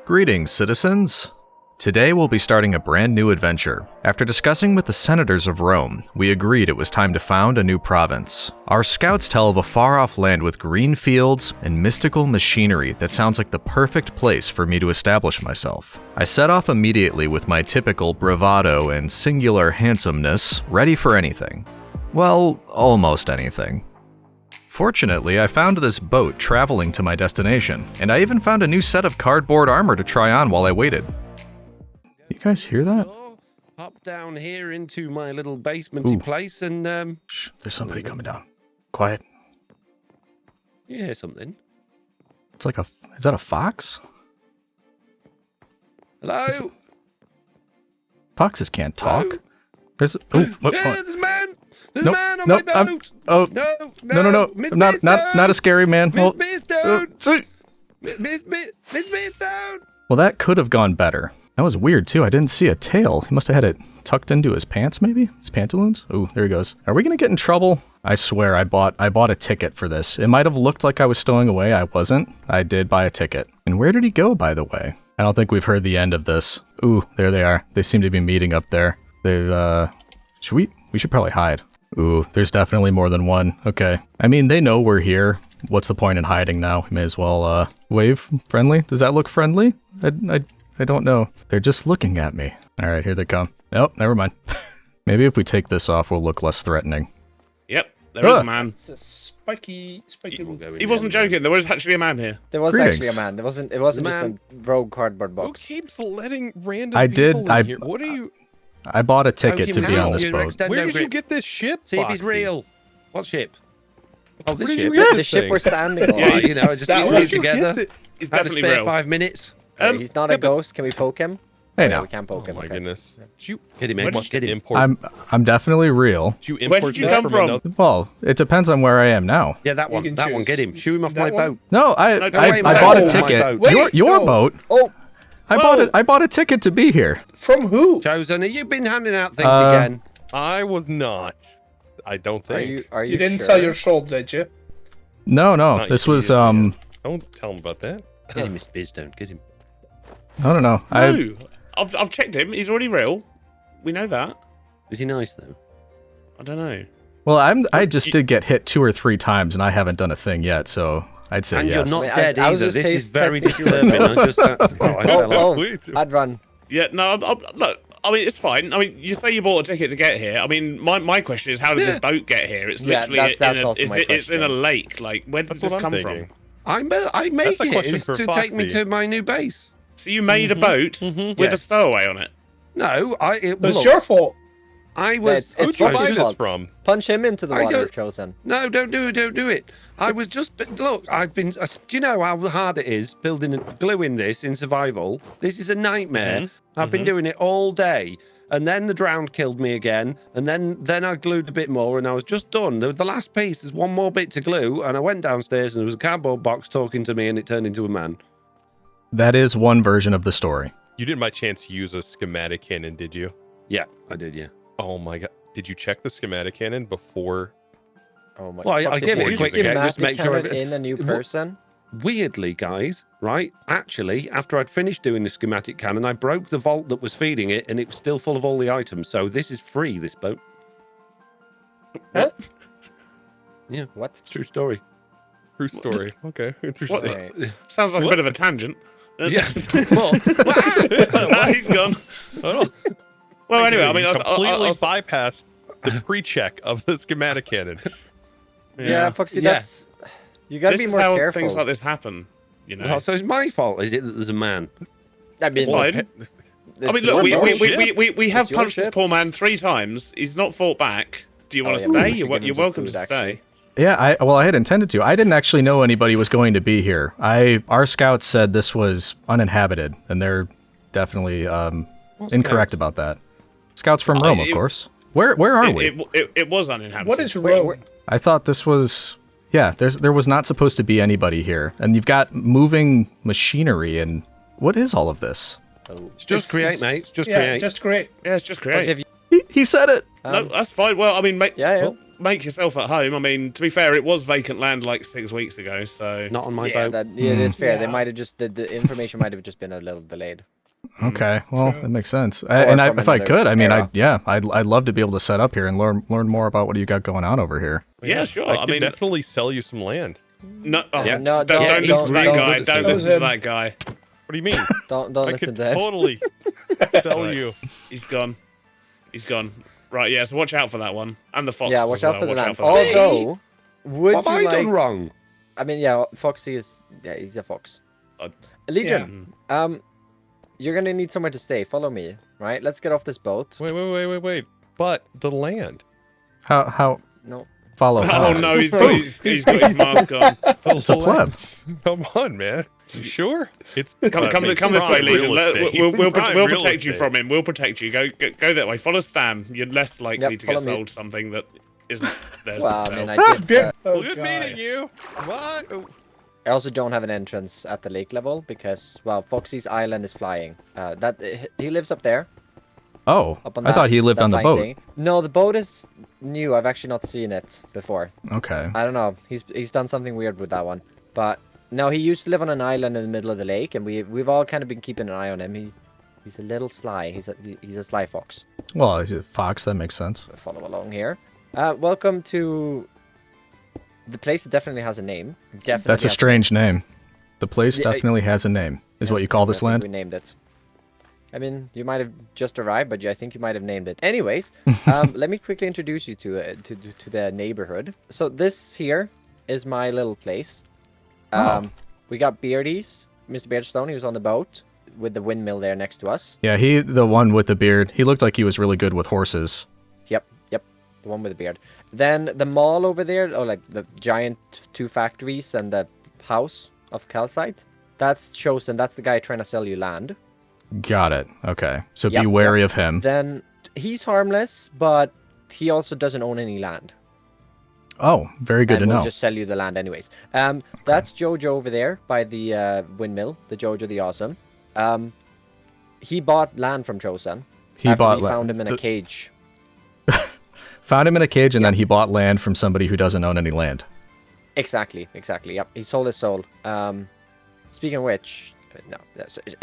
Greetings, citizens! Today we'll be starting a brand new adventure. After discussing with the senators of Rome, we agreed it was time to found a new province. Our scouts tell of a far-off land with green fields and mystical machinery that sounds like the perfect place for me to establish myself. I set off immediately with my typical bravado and singular handsomeness, ready for anything. Well, almost anything. Fortunately, I found this boat traveling to my destination, and I even found a new set of cardboard armor to try on while I waited. You guys hear that? Hop down here into my little basementy place and Shh, there's somebody coming down. Quiet. You hear something? It's like is that a fox? Hello? Foxes can't talk. Hello? There's There's a man! There's a man on my boat! No. I'm not a scary man. MrBeardstone! MrBeardstone! Well, that could have gone better. That was weird too. I didn't see a tail. He must have had it tucked into his pants, maybe? His pantaloons? Oh, there he goes. Are we gonna get in trouble? I swear I bought a ticket for this. It might have looked like I was stowing away. I wasn't. I did buy a ticket. And where did he go, by the way? I don't think we've heard the end of this. Ooh, there they are. They seem to be meeting up there. They've, we should probably hide. Ooh, there's definitely more than one. Okay. I mean, they know we're here. What's the point in hiding now? We may as well, wave friendly. Does that look friendly? I don't know. They're just looking at me. All right, here they come. Nope, never mind. Maybe if we take this off, we'll look less threatening. Yep, there is a man. It's a spiky. He wasn't joking. There was actually a man here. There was Greetings. actually a man. It wasn't just a rogue cardboard Who box. keeps letting random people in here? What are you? I bought a ticket to be on this boat. Where did you get this ship, See if he's Foxy? real. What ship? Oh, this Where did ship. you get The this ship thing? we're standing on. Yeah, you know, just Where put did it you together. get it? He's Had a definitely spare real. 5 minutes. He's not a ghost. Can we poke him? Hey, No, now. we can't poke Oh him. my okay. goodness! Did you Get him, Where Ed. did Get him. import? I'm definitely real. Did you Where import did you that come from? another- Well, it depends on where I am now. Yeah, that You one. can That one. choose. Get him. Shoo him off That my one? boat. No, I No, I wait, bought a my ticket. boat. Wait, Your no. boat. Oh, I bought a ticket to be here. from who? Chosen, have you been handing out things Uh, again? I was not. I don't think. Are you? You didn't sure? sell your soul, did you? No. Not This you, was Don't tell him about that. Get him, MrBeardstone. Get him. I don't know. No, I've checked him. He's already real. We know that. Is he nice, though? I don't know. Well, I just did get hit 2 or 3 times, and I haven't done a thing yet, so I'd say And yes. you're not Wait, dead I was either. just This is very testing- disturbing. I just, I fell off. I'd run. Yeah, no, look. I mean, it's fine. I mean, you say you bought a ticket to get here. I mean, my question is, how did this boat get here? It's Yeah, literally that's also my it's in a question. lake. Like, where did That's this what I'm come thinking. from? I make That's a it question is for to take me Foxy. to my new base. So you made a boat with Yes. a stowaway on it. No, It's look, your fault. I was. It's Who'd you Foxy's buy this fault. from? Punch him into the I water, don't- Chosen. No, don't do it. I was just. Look, I've been. Do you know how hard it is building and gluing this in survival? This is a nightmare. I've been doing it all day. And then the drown killed me again. And then I glued a bit more and I was just done. The last piece, there's one more bit to glue. And I went downstairs and there was a cardboard box talking to me and it turned into a man. That is one version of the story. You didn't by chance use a schematic cannon, did you? Yeah, I did, yeah. Oh my god! Did you check the schematic cannon before? Oh my. Well, I Foxy, give it a did you quick check just to make sure schematic cannon in a new What- person. Weirdly, guys, right? Actually, after I'd finished doing the schematic cannon, I broke the vault that was feeding it and it was still full of all the items. So this is free, this boat. What? Yeah, What? true story. True story. Okay, interesting. Right. Sounds like a bit of a tangent. Yes. He's gone. Well, anyway, I mean, I completely was bypassed the pre-check of the schematic cannon. Yeah, Foxy, Yeah. that's. You gotta This be is more how careful. things like this happen. You know. Well, so it's my fault, is it, that there's a man? I mean, It's fine. I mean, it's look, your boat. we have It's your punched this ship. poor man 3 times. He's not fought back. Do you want to yeah, maybe stay? we should give him You're some welcome food, to stay. actually. Yeah, I had intended to. I didn't actually know anybody was going to be here. Our scouts said this was uninhabited, and they're definitely incorrect about that. Scouts from Rome, of course. Where are we? It was uninhabited. What is Rome? I thought this was... Yeah, there was not supposed to be anybody here. And you've got moving machinery, and what is all of this? It's just create, mate. It's just Yeah, create. just create. Yeah, it's just Foxy, great. have you- He said it! No, that's fine. Well, I mean, mate, Yeah, yeah. well, make yourself at home. I mean, to be fair, it was vacant land like 6 weeks ago, so... Not on my Yeah, boat. it is fair. They Yeah. might have just the information might have just been a little delayed. Okay, well, True. that makes sense. Or And from if I another could, I mean, era. I'd love to be able to set up here and learn more about what you got going on over here. Yeah, sure. I I could mean, definitely sell you some land. no, oh, Yeah. No, don't don't- listen to that don't guy. listen Don't to listen to him. that guy. What do you mean? Don't I listen could to him. totally sell you. He's gone. He's gone. Right, yeah, so watch out for that one. And the fox. Yeah, as watch well. out for the Watch land. out for that. Although, would What have you I like? done wrong? I mean, yeah, Foxy is. Yeah, he's a fox. Uh, Legion. You're gonna need somewhere to stay. Follow me. Right. Let's get off this boat. Wait. But the land. How No. follow? Oh how? no, he's got his mask on. It's a pleb. Come on, man. You sure? It's Come this way, prime Legion. real estate. We'll Prime real protect you estate. from him. We'll protect you. Go that way. Follow Stam. You're less likely Yep, to get follow me. sold something that isn't theirs Well, to I sell. mean, I did. Oh, Good God. meeting you. What? Oh. I also don't have an entrance at the lake level because, well, Foxy's island is flying. He lives up there. Oh, Up on I that, thought he lived that on the flying boat. thing. No, the boat is new. I've actually not seen it before. Okay. I don't know. He's done something weird with that one. But no, he used to live on an island in the middle of the lake, and we've all kind of been keeping an eye on him. He's a little sly. He's a sly fox. Well, he's a fox. That makes sense. Follow along here. Welcome to the place that definitely has a name. Definitely That's a has strange name. The place Yeah, definitely has a name. Is what you call this I think land? We named it. I mean, you might have just arrived, but I think you might have named it. Anyways, let me quickly introduce you to the neighborhood. So this here is my little place. We got Beardy's, MrBeardstone. He was on the boat with the windmill there next to us. Yeah, the one with the beard. He looked like he was really good with horses. Yep, the one with the beard. Then the mall over there, or like the giant 2 factories and the house of calcite. That's Chosen. That's the guy trying to sell you land. Got it. Okay. So Yep, be wary of him. Then he's harmless, but he also doesn't own any land. Oh, very good and to we'll know. just sell you the land anyways. That's Jojo over there by the windmill, the Jojo the Awesome. He bought land from Chosen. He after bought we found him in a cage. Found him in a cage, and then he bought land from somebody who doesn't own any land. Exactly. Yep, he sold his soul. Speaking of which, no,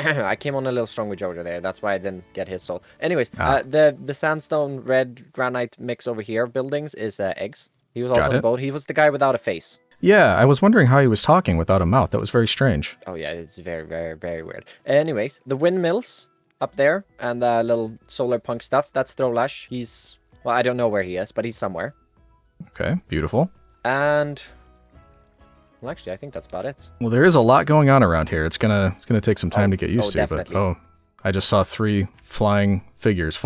I came on a little strong with Jojo there. That's why I didn't get his soul. Anyways, the sandstone red granite mix over here of buildings is eggs. He was also Got on the it. boat. He was the guy without a face. Yeah, I was wondering how he was talking without a mouth. That was very strange. Oh yeah, it's very, very, very weird. Anyways, the windmills up there and the little solar punk stuff, that's Throlash. He's, well, I don't know where he is, but he's somewhere. Okay, beautiful. And, well, actually, I think that's about it. Well, there is a lot going on around here. It's gonna take some time to get used to. definitely. But I just saw 4 flying figures.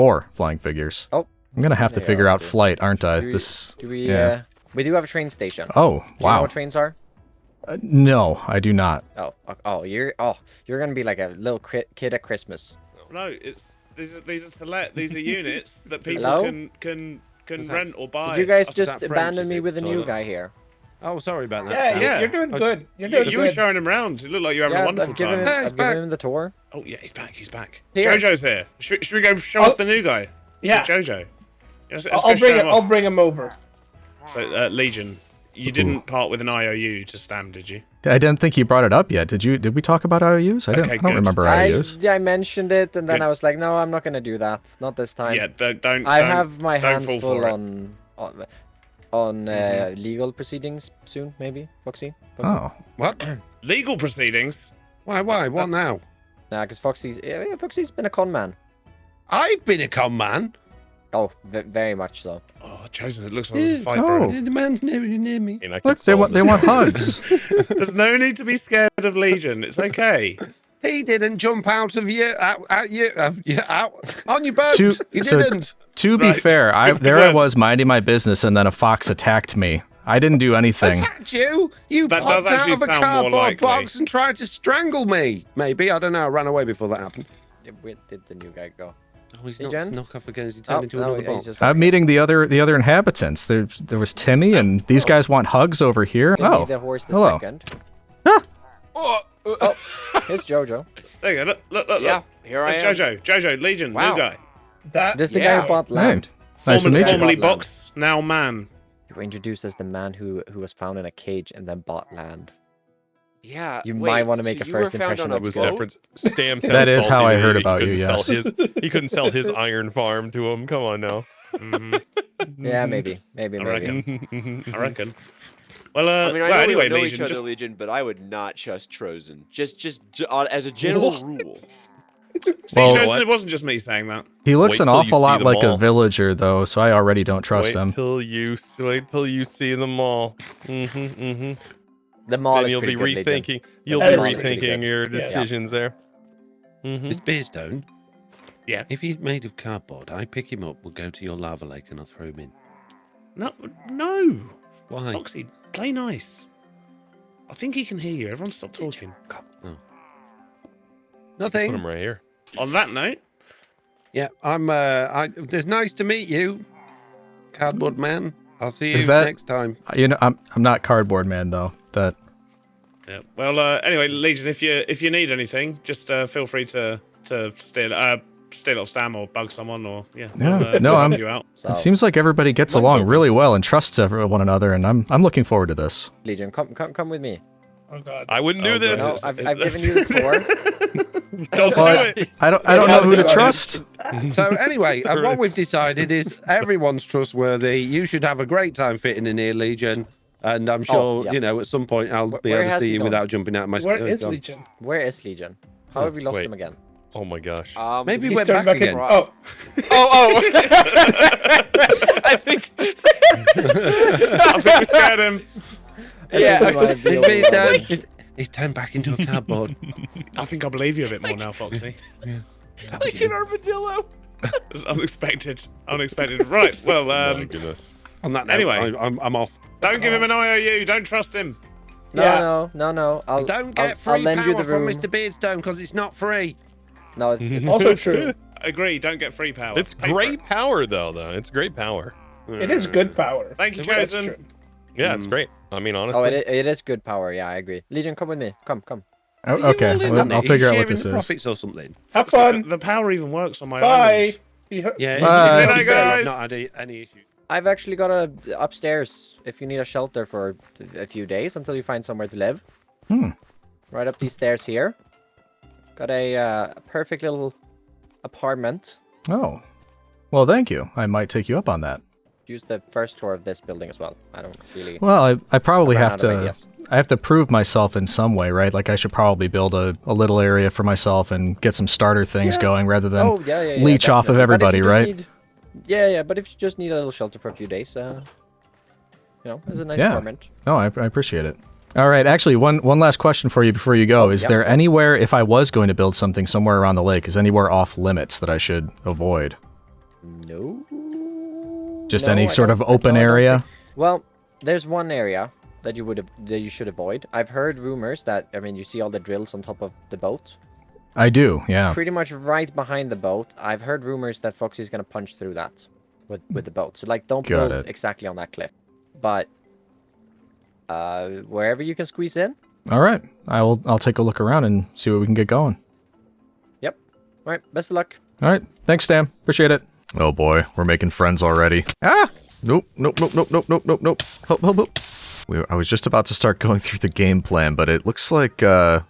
Oh, I'm gonna have to They figure are out good. flight, aren't I? do we, yeah. we do have a train station. Oh, Do you know wow. what trains are? No, I do not. You're gonna be like a little kid at Christmas. No, these are to let. These are units that people Hello? can that- rent or buy. Did you guys That's just that French, abandon is me it? with a new Toilet. guy here? Oh, sorry about that. Yeah, Yeah. you're doing good. You're You, doing you were good. showing him around. It looked like you were having a wonderful I've given time. him, Hey, he's I've given back. him the tour. Oh yeah, he's back. He's back. Here. Jojo's here. Should we go show Oh. off the new guy? Yeah, Jojo. Let's go I'll show bring him I'll off. bring him over. So Legion, you didn't part with an IOU to Stam, did you? I didn't think you brought it up yet. Did we talk about IOUs? I Okay, don't good. remember IOUs. I mentioned it, and then Good. I was like, no, I'm not gonna do that. Not this time. Yeah, don't. I don't- have my don't hands fall full for it. on legal proceedings soon, maybe. Foxy. Oh, What? legal proceedings. Why? What now? Nah, because Foxy's been a con man. I've been a con man. Oh, very much so. Oh, Chosen, it looks like there's a fight, Oh. bro. The man's never near me. And I could look, they solve want this. hugs. There's no need to be scared of Legion. It's okay. He didn't jump out of you, out on your boat. To- he so- didn't. To be Right. fair, I Words. was minding my business, and then a fox attacked me. I didn't do anything. Attacked you? You That popped does out actually of a sound more cardboard likely. box and tried to strangle me. Maybe, I don't know. I ran away before that happened. Where did the new guy go? Oh, he's Hey, not Jen? snuck off again. He turned into another he's box. just I'm meeting the other inhabitants. There was Timmy, and these guys want hugs over here. Timmy Oh, the horse the hello. second. Oh, Here's Jojo. there you go. Look. Yeah, here I That's am. Jojo, Legion, Wow. new guy. That This is the guy who bought land. Nice to meet you. Formerly Land. box, now man. You were introduced as the man who was found in a cage and then bought land. Yeah. You wait, might wanna make so a you were first found impression on a It was Let's go. boat? different. Stam That is how I heard he about you, couldn't sell yes. he couldn't sell his iron farm to him. Come on now. Mhm. Yeah, maybe. I reckon. Mhm. I reckon. Well, I mean, I well, know anyway, we know each Legion, other, just Legion, but I would not trust Trozen. As a general What? rule. see, Well, Chosen, what? it wasn't just me saying that. He looks Wait an till you awful see lot them like a all. villager, though, so I already don't trust wait him. till you see them all. Mm-hmm. The mall Then is you'll be pretty good, Legion. rethinking. You'll That be mall is pretty rethinking good. your Yeah. decisions there. Mm-hmm. MrBeardstone. Yeah. If he's made of cardboard, I pick him up, we'll go to your lava lake and I'll throw him in. No. Why? Foxy, play nice. I think he can hear you. Everyone stop talking. Nothing. Put them right here. On that note, Yeah, there's nice to meet you, cardboard man. I'll see you Is that- next time. You know, I'm not cardboard man though. That yeah. Well, anyway, Legion, if you need anything, just feel free to steal off Stam or bug someone or Yeah, we'll, no, we'll I'm- help you out. So, it seems like everybody gets Mine's along open. really well and trusts one another, and I'm looking forward to this. Legion, come with me. Oh god. I wouldn't do Oh, this. No, This is- I've given you the floor. Don't Well, do it. I don't know who to Yeah. trust. So anyway, what we've decided is everyone's trustworthy. You should have a great time fitting in here, Legion. And I'm sure, yeah. you know, at some point I'll be Where able to has see he you gone? without jumping out of my Where he's is gone. Legion? Where is Legion? How have we lost Wait. him again? Oh my gosh. Maybe He's we're turned back in. again. Oh. I think. I think we scared him. Yeah, I think we might be He's over down. there. He's turned back into a cardboard. I think I believe you a bit more now, Foxy. Like an armadillo. It's unexpected. Unexpected. Right. Well, My goodness. On that note, Anyway. I'm off. don't give him an IOU. Don't trust him. No. I'll Don't get I'll free lend you power the from room. MrBeardstone because it's not free. No, it's Also true. Agree. Don't get free power. It's Pay for great it. power though. It's great power. It is good power. Thank you, That's Chosen. true. Yeah, it's Mm. great. I mean, honestly. Oh, it is good power. Yeah, I agree. Legion, come with me. Come. Oh, Are you okay, all in well, on it? I'll Are you figure out what sharing this the is. profits or something. Have Foxy, fun. The power even works on my Bye. island. Yeah, Bye. it's Good night, I've guys. not had any issues. I've actually got a upstairs if you need a shelter for a few days until you find somewhere to live. Right up these stairs here. Got a perfect little apartment. Oh, well, thank you. I might take you up on that. Use the first floor of this building as well. I don't really. Well, I probably run have out of to. ideas. I have to prove myself in some way, right? Like I should probably build a little area for myself and get some starter things Yeah. going rather than Oh yeah, leech off of definitely. But if everybody, you just right? need- Yeah, but if you just need a little shelter for a few days, it's a nice Yeah. apartment. No, I appreciate it. All right, actually, one last question for you before you go. Is yeah. there anywhere, if I was going to build something somewhere around the lake, is anywhere off limits that I should avoid? No. Just No, any I sort don't- of open I don't area? think- Well, there's one area that you should avoid. I've heard rumors that you see all the drills on top of the boat. I do, yeah. Pretty much right behind the boat. I've heard rumors that Foxy's gonna punch through that with the boat. So don't Got build it. exactly on that cliff. But wherever you can squeeze in. All right, I'll take a look around and see what we can get going. Yep. All right. Best of luck. All right, thanks, Stam. Appreciate it. Oh boy, we're making friends already. Ah! Nope. Help. I was just about to start going through the game plan, but it looks like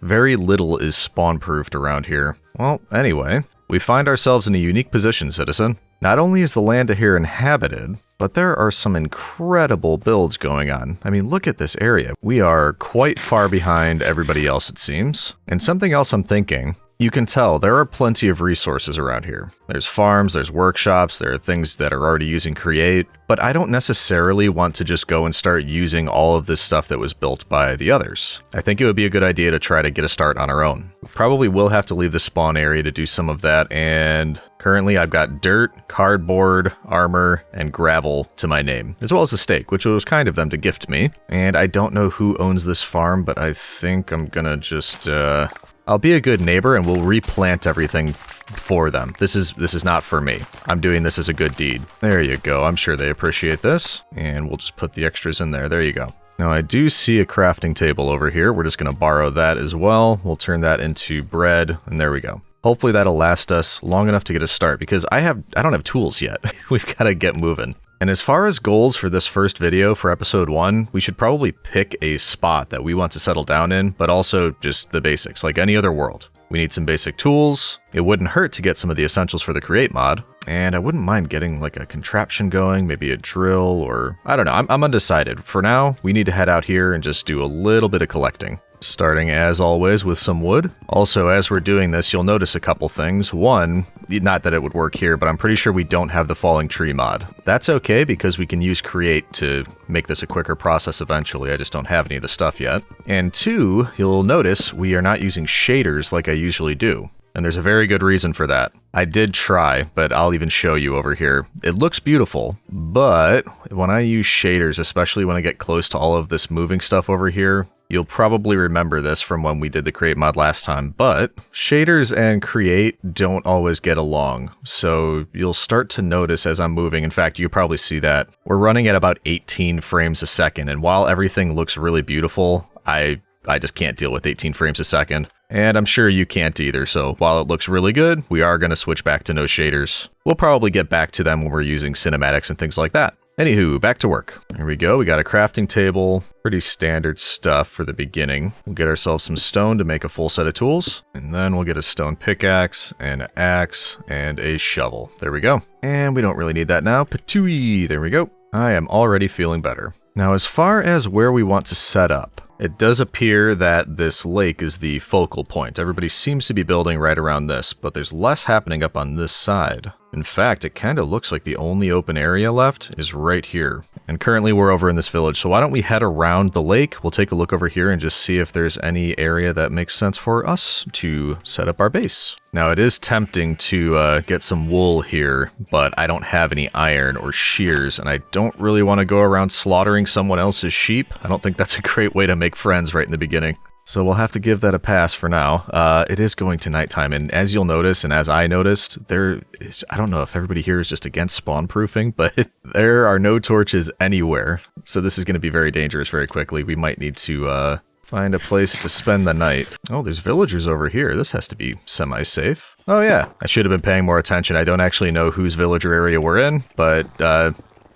very little is spawn-proofed around here. Well, anyway, we find ourselves in a unique position, citizen. Not only is the land here inhabited, but there are some incredible builds going on. I mean, look at this area. We are quite far behind everybody else, it seems. And something else I'm thinking, you can tell there are plenty of resources around here. There's farms, there's workshops, there are things that are already using Create, but I don't necessarily want to just go and start using all of this stuff that was built by the others. I think it would be a good idea to try to get a start on our own. We probably will have to leave the spawn area to do some of that, and currently I've got dirt, cardboard, armor, and gravel to my name, as well as a steak, which was kind of them to gift me. And I don't know who owns this farm, but I think I'm gonna just, I'll be a good neighbor and we'll replant everything for them. This is not for me. I'm doing this as a good deed. There you go. I'm sure they appreciate this. And we'll just put the extras in there. There you go. Now I do see a crafting table over here. We're just going to borrow that as well. We'll turn that into bread, and there we go. Hopefully that'll last us long enough to get a start, because I don't have tools yet. We've got to get moving. And as far as goals for this first video for episode 1, we should probably pick a spot that we want to settle down in, but also just the basics, like any other world. We need some basic tools. It wouldn't hurt to get some of the essentials for the create mod. And I wouldn't mind getting like a contraption going, maybe a drill, or I don't know. I'm undecided. For now, we need to head out here and just do a little bit of collecting. Starting as always with some wood. Also, as we're doing this, you'll notice a couple things. One, not that it would work here, but I'm pretty sure we don't have the falling tree mod. That's okay because we can use create to make this a quicker process eventually. I just don't have any of the stuff yet. And 2, you'll notice we are not using shaders like I usually do. And there's a very good reason for that. I did try, but I'll even show you over here. It looks beautiful, but when I use shaders, especially when I get close to all of this moving stuff over here, you'll probably remember this from when we did the create mod last time, but shaders and create don't always get along. So you'll start to notice as I'm moving, in fact, you probably see that we're running at about 18 frames a second. And while everything looks really beautiful, I just can't deal with 18 frames a second. And I'm sure you can't either, so while it looks really good, we are going to switch back to no shaders. We'll probably get back to them when we're using cinematics and things like that. Anywho, back to work. Here we go, we got a crafting table, pretty standard stuff for the beginning. We'll get ourselves some stone to make a full set of tools, and then we'll get a stone pickaxe, an axe, and a shovel. There we go. And we don't really need that now. Patooey, there we go. I am already feeling better. Now, as far as where we want to set up, it does appear that this lake is the focal point. Everybody seems to be building right around this, but there's less happening up on this side. In fact, it kind of looks like the only open area left is right here. And currently we're over in this village, so why don't we head around the lake? We'll take a look over here and just see if there's any area that makes sense for us to set up our base. Now, it is tempting to get some wool here, but I don't have any iron or shears, and I don't really want to go around slaughtering someone else's sheep. I don't think that's a great way to make friends right in the beginning. So we'll have to give that a pass for now. It is going to nighttime, and as you'll notice, and as I noticed, I don't know if everybody here is just against spawn proofing, but there are no torches anywhere. So this is going to be very dangerous very quickly. We might need to find a place to spend the night. Oh, there's villagers over here. This has to be semi-safe. Oh yeah, I should have been paying more attention. I don't actually know whose villager area we're in, but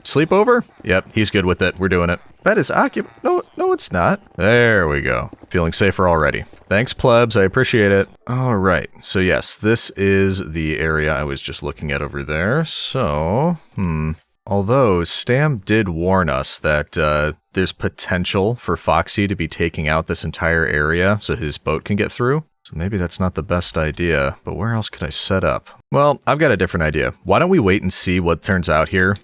sleepover? Yep, he's good with it. We're doing it. Bed is occupied. No, it's not. There we go. Feeling safer already. Thanks, plebs. I appreciate it. All right. So yes, this is the area I was just looking at over there. So, although Stam did warn us that there's potential for Foxy to be taking out this entire area so his boat can get through. So maybe that's not the best idea, but where else could I set up? Well, I've got a different idea. Why don't we wait and see what turns out here?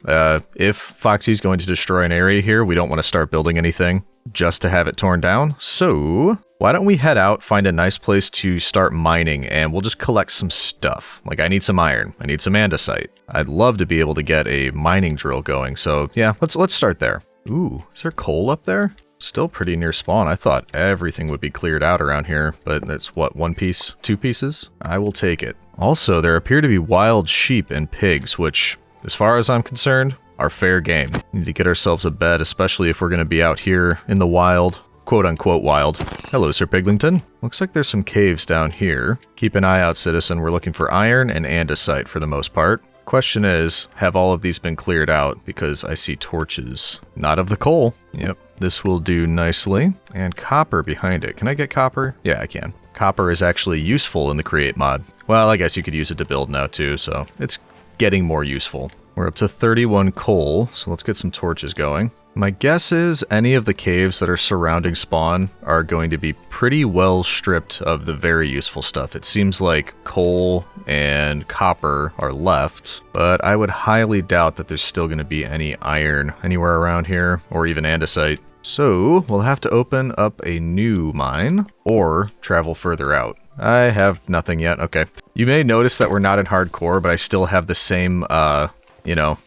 If Foxy's going to destroy an area here, we don't want to start building anything just to have it torn down. So why don't we head out, find a nice place to start mining, and we'll just collect some stuff. Like, I need some iron. I need some andesite. I'd love to be able to get a mining drill going. So yeah, let's start there. Ooh, is there coal up there? Still pretty near spawn. I thought everything would be cleared out around here, but that's what, 1 piece, 2 pieces? I will take it. Also, there appear to be wild sheep and pigs, which, as far as I'm concerned, are fair game. We need to get ourselves a bed, especially if we're going to be out here in the wild. Quote-unquote wild. Hello, Sir Piglington. Looks like there's some caves down here. Keep an eye out, citizen. We're looking for iron and andesite for the most part. Question is, have all of these been cleared out? Because I see torches. Not of the coal. Yep, this will do nicely. And copper behind it. Can I get copper? Yeah, I can. Copper is actually useful in the create mod. Well, I guess you could use it to build now too, so it's getting more useful. We're up to 31 coal, so let's get some torches going. My guess is any of the caves that are surrounding spawn are going to be pretty well stripped of the very useful stuff. It seems like coal and copper are left, but I would highly doubt that there's still going to be any iron anywhere around here, or even andesite. So we'll have to open up a new mine, or travel further out. I have nothing yet. Okay. You may notice that we're not in hardcore, but I still have the same,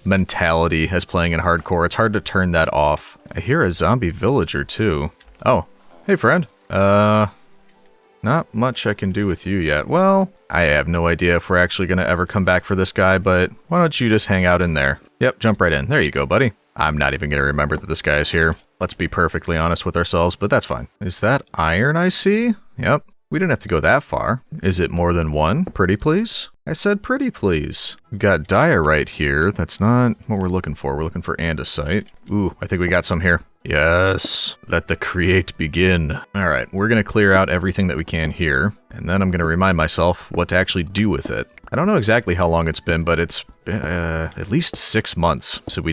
mentality as playing in hardcore. It's hard to turn that off. I hear a zombie villager too. Oh, hey friend. Not much I can do with you yet. Well, I have no idea if we're actually going to ever come back for this guy, but why don't you just hang out in there? Yep, jump right in. There you go, buddy. I'm not even going to remember that this guy is here. Let's be perfectly honest with ourselves, but that's fine. Is that iron I see? Yep. We didn't have to go that far. Is it more than one? Pretty please? I said pretty please. We've got diorite here. That's not what we're looking for. We're looking for andesite. Ooh, I think we got some here. Yes, let the create begin. All right, we're going to clear out everything that we can here, and then I'm going to remind myself what to actually do with it. I don't know exactly how long it's been, but it's been at least 6 months since we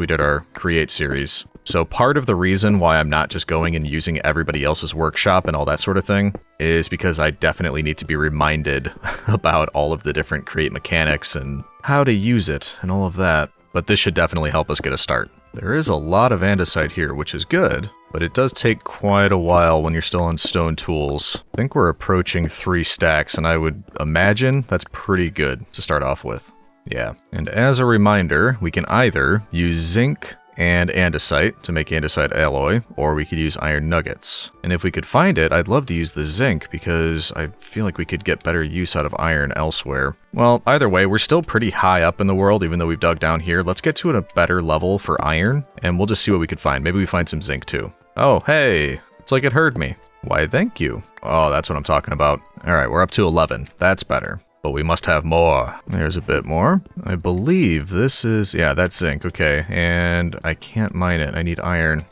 did our create series. So part of the reason why I'm not just going and using everybody else's workshop and all that sort of thing is because I definitely need to be reminded about all of the different create mechanics and how to use it and all of that. But this should definitely help us get a start. There is a lot of andesite here, which is good, but it does take quite a while when you're still on stone tools. I think we're approaching 3 stacks, and I would imagine that's pretty good to start off with. Yeah, and as a reminder, we can either use zinc and andesite to make andesite alloy, or we could use iron nuggets. And if we could find it, I'd love to use the zinc because I feel like we could get better use out of iron elsewhere. Well, either way, we're still pretty high up in the world, even though we've dug down here. Let's get to a better level for iron, and we'll just see what we could find. Maybe we find some zinc too. Oh, hey, it's like it heard me. Why, thank you. Oh, that's what I'm talking about. All right, we're up to 11. That's better. But we must have more. There's a bit more. I believe this is, yeah, that's zinc. Okay, and I can't mine it. I need iron.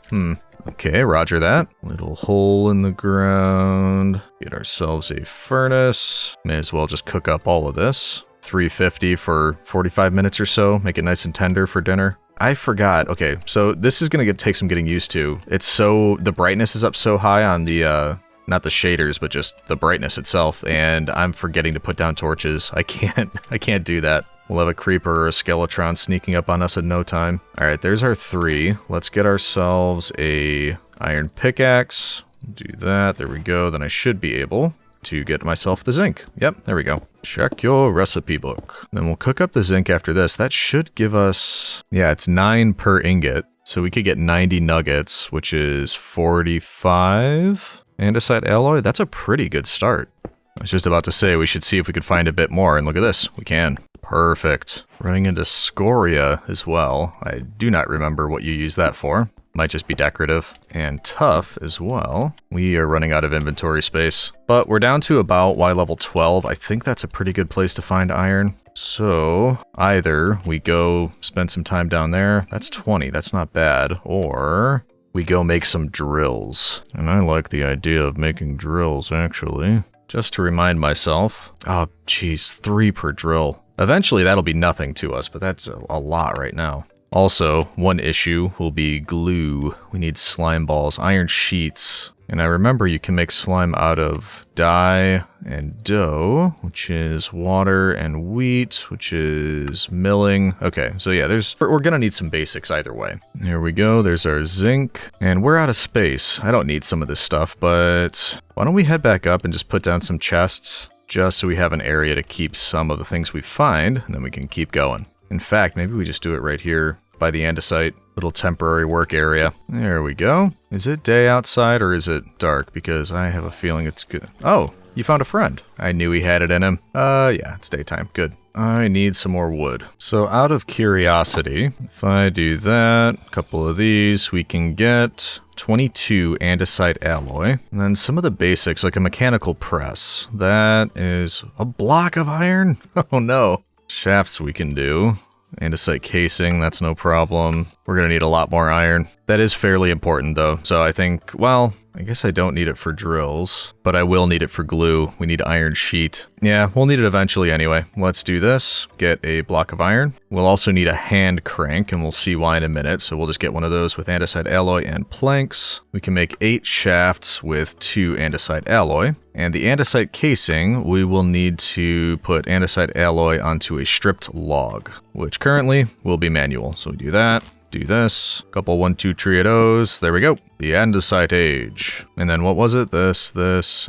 Okay, roger that. Little hole in the ground. Get ourselves a furnace. May as well just cook up all of this. 350 for 45 minutes or so. Make it nice and tender for dinner. I forgot. Okay, so this is gonna take some getting used to. The brightness is up so high on the, not the shaders, but just the brightness itself, and I'm forgetting to put down torches. I can't do that. We'll have a creeper or a skeletron sneaking up on us in no time. All right, there's our 3. Let's get ourselves a iron pickaxe. Do that, there we go. Then I should be able to get myself the zinc. Yep, there we go. Check your recipe book. Then we'll cook up the zinc after this. That should give us, yeah, it's 9 per ingot. So we could get 90 nuggets, which is 45 andesite alloy. That's a pretty good start. I was just about to say we should see if we could find a bit more, and look at this. We can. Perfect. Running into scoria as well. I do not remember what you use that for. Might just be decorative. And tough as well. We are running out of inventory space. But we're down to about Y level 12. I think that's a pretty good place to find iron. So either we go spend some time down there. That's 20. That's not bad. Or we go make some drills. And I like the idea of making drills, actually. Just to remind myself. Oh, geez, 3 per drill. Eventually that'll be nothing to us, but that's a lot right now. Also, one issue will be glue. We need slime balls, iron sheets. And I remember you can make slime out of dye and dough, which is water, and wheat, which is milling. Okay, so yeah, we're gonna need some basics either way. Here we go, there's our zinc. And we're out of space. I don't need some of this stuff, but why don't we head back up and just put down some chests, just so we have an area to keep some of the things we find, and then we can keep going. In fact, maybe we just do it right here by the andesite, little temporary work area. There we go. Is it day outside or is it dark? Because I have a feeling it's good. Oh, you found a friend. I knew he had it in him. Yeah, it's daytime. Good. I need some more wood. So out of curiosity, if I do that, a couple of these, we can get 22 andesite alloy. And then some of the basics, like a mechanical press. That is a block of iron? Oh no. Shafts we can do. Andesite casing, that's no problem. We're gonna need a lot more iron. That is fairly important though, so I think, well, I guess I don't need it for drills, but I will need it for glue. We need iron sheet. Yeah, we'll need it eventually anyway. Let's do this. Get a block of iron. We'll also need a hand crank, and we'll see why in a minute, so we'll just get one of those with andesite alloy and planks. We can make 8 shafts with 2 andesite alloy. And the andesite casing, we will need to put andesite alloy onto a stripped log, which currently will be manual. So we do that. Do this, couple 1, 2 triados, there we go. The andesite age. And then what was it? This,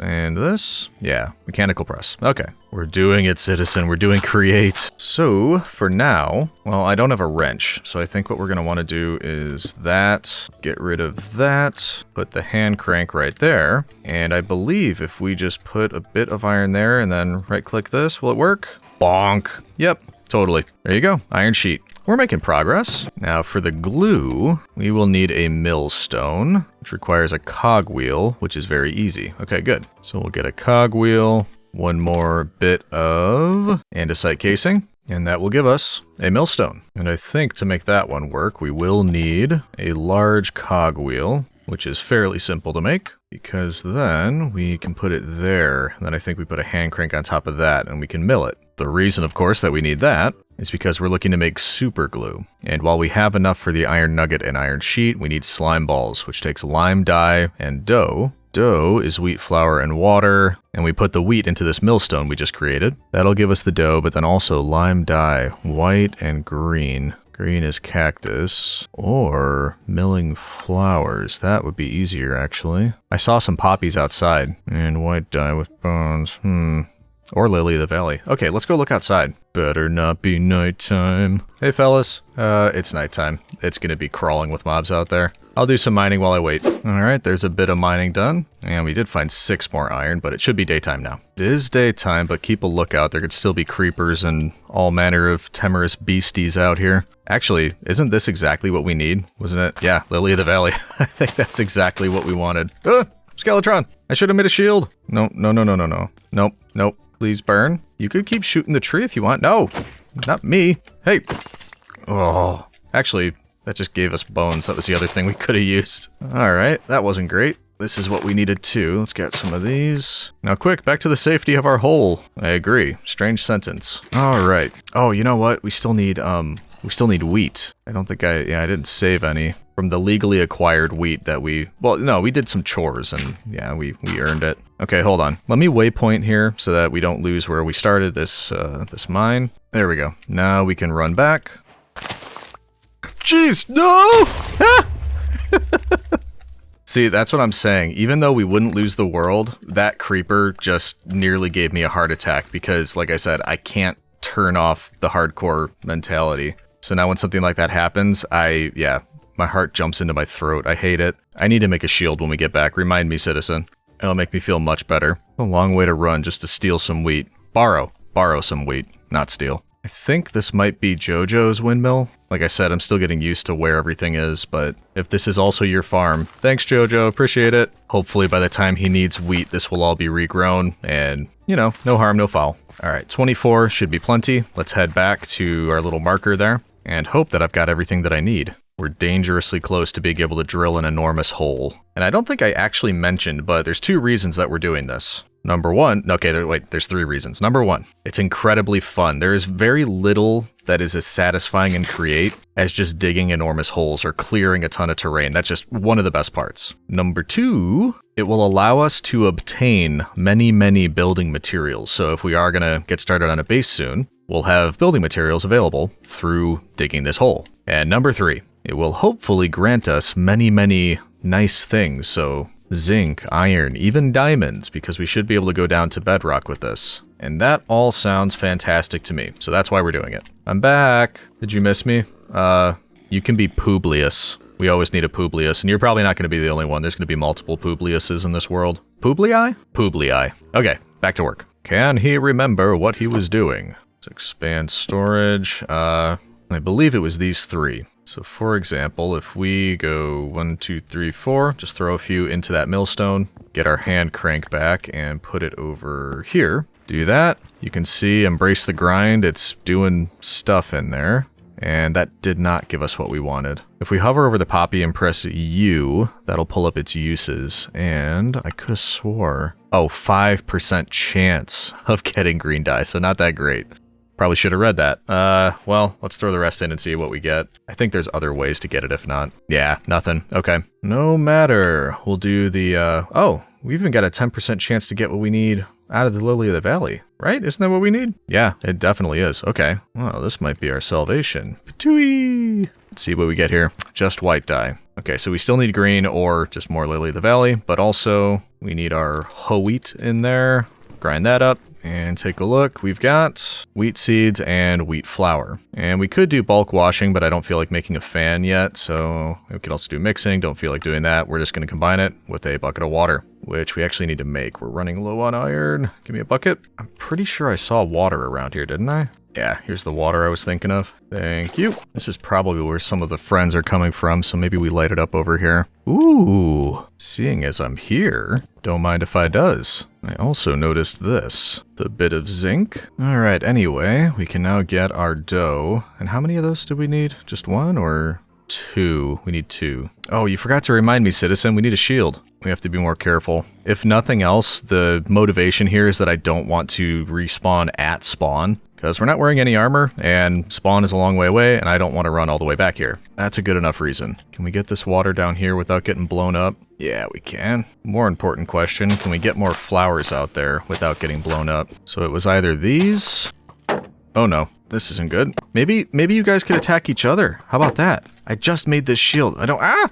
and this? Yeah, mechanical press. Okay. We're doing it, citizen. We're doing create. So, for now, well, I don't have a wrench. So I think what we're going to want to do is that, get rid of that, put the hand crank right there. And I believe if we just put a bit of iron there and then right-click this, will it work? Bonk. Yep, totally. There you go, iron sheet. We're making progress. Now for the glue, we will need a millstone, which requires a cogwheel, which is very easy. Okay, good. So we'll get a cogwheel, one more bit of andesite casing, and that will give us a millstone. And I think to make that one work, we will need a large cogwheel, which is fairly simple to make, because then we can put it there. And then I think we put a hand crank on top of that, and we can mill it. The reason, of course, that we need that is because we're looking to make super glue. And while we have enough for the iron nugget and iron sheet, we need slime balls, which takes lime dye and dough. Dough is wheat flour and water, and we put the wheat into this millstone we just created. That'll give us the dough, but then also lime dye, white and green. Green is cactus, or milling flowers. That would be easier, actually. I saw some poppies outside, and white dye with bones. Or lily of the valley. Okay, let's go look outside. Better not be nighttime. Hey, fellas. It's nighttime. It's gonna be crawling with mobs out there. I'll do some mining while I wait. Alright, there's a bit of mining done. And we did find 6 more iron, but it should be daytime now. It is daytime, but keep a lookout. There could still be creepers and all manner of timorous beasties out here. Actually, isn't this exactly what we need? Wasn't it? Yeah, Lily of the Valley. I think that's exactly what we wanted. Skeletron! I should have made a shield! No. Nope. Please burn. You could keep shooting the tree if you want. No! Not me. Hey! Oh. Actually, that just gave us bones. That was the other thing we could have used. Alright, that wasn't great. This is what we needed too. Let's get some of these. Now quick, back to the safety of our hole. I agree. Strange sentence. Alright. Oh, you know what? We still need wheat. I don't think I didn't save any from the legally acquired wheat that we did some chores and yeah, we earned it. Okay, hold on. Let me waypoint here so that we don't lose where we started this mine. There we go. Now we can run back. Jeez, no! See, that's what I'm saying. Even though we wouldn't lose the world, that creeper just nearly gave me a heart attack because, like I said, I can't turn off the hardcore mentality. So now when something like that happens, my heart jumps into my throat. I hate it. I need to make a shield when we get back. Remind me, citizen. It'll make me feel much better. A long way to run just to steal some wheat. Borrow some wheat, not steal. I think this might be Jojo's windmill. Like I said, I'm still getting used to where everything is, but if this is also your farm, thanks Jojo, appreciate it. Hopefully by the time he needs wheat, this will all be regrown and, no harm, no foul. All right, 24 should be plenty. Let's head back to our little marker there and hope that I've got everything that I need. We're dangerously close to being able to drill an enormous hole. And I don't think I actually mentioned, but there's 2 reasons that we're doing this. Number 1, there's 3 reasons. Number 1, it's incredibly fun. There is very little that is as satisfying and create as just digging enormous holes or clearing a ton of terrain. That's just one of the best parts. Number 2, it will allow us to obtain many building materials. So if we are gonna get started on a base soon, we'll have building materials available through digging this hole. And number 3, it will hopefully grant us many nice things. So zinc, iron, even diamonds, because we should be able to go down to bedrock with this. And that all sounds fantastic to me, so that's why we're doing it. I'm back. Did you miss me? You can be Publius. We always need a Publius, and you're probably not going to be the only one. There's going to be multiple Publiuses in this world. Publii? Publii. Okay, back to work. Can he remember what he was doing? Let's expand storage. I believe it was these 3. So for example, if we go 1, 2, 3, 4, just throw a few into that millstone, get our hand crank back and put it over here. Do that. You can see, embrace the grind. It's doing stuff in there. And that did not give us what we wanted. If we hover over the poppy and press U, that'll pull up its uses. And I could have swore, 5% chance of getting green dye. So not that great. Probably should have read that. Well, let's throw the rest in and see what we get. I think there's other ways to get it if not. Yeah, nothing. Okay. No matter. We'll do the, we even got a 10% chance to get what we need out of the Lily of the Valley, right? Isn't that what we need? Yeah, it definitely is. Okay. Well, this might be our salvation. Patooey! Let's see what we get here. Just white dye. Okay, so we still need green or just more Lily of the Valley, but also we need our wheat in there. Grind that up. And take a look, we've got wheat seeds and wheat flour. And we could do bulk washing, but I don't feel like making a fan yet, so we could also do mixing, don't feel like doing that. We're just going to combine it with a bucket of water, which we actually need to make. We're running low on iron. Give me a bucket. I'm pretty sure I saw water around here, didn't I? Yeah, here's the water I was thinking of. Thank you. This is probably where some of the friends are coming from, so maybe we light it up over here. Ooh, seeing as I'm here, don't mind if I does. I also noticed this, the bit of zinc. All right, anyway, we can now get our dough. And how many of those do we need? Just one or 2? We need 2. Oh, you forgot to remind me, citizen, we need a shield. We have to be more careful. If nothing else, the motivation here is that I don't want to respawn at spawn, because we're not wearing any armor, and spawn is a long way away, and I don't want to run all the way back here. That's a good enough reason. Can we get this water down here without getting blown up? Yeah, we can. More important question, can we get more flowers out there without getting blown up? So it was either these... Oh no, this isn't good. Maybe you guys could attack each other. How about that? I just made this shield. I don't... Ah!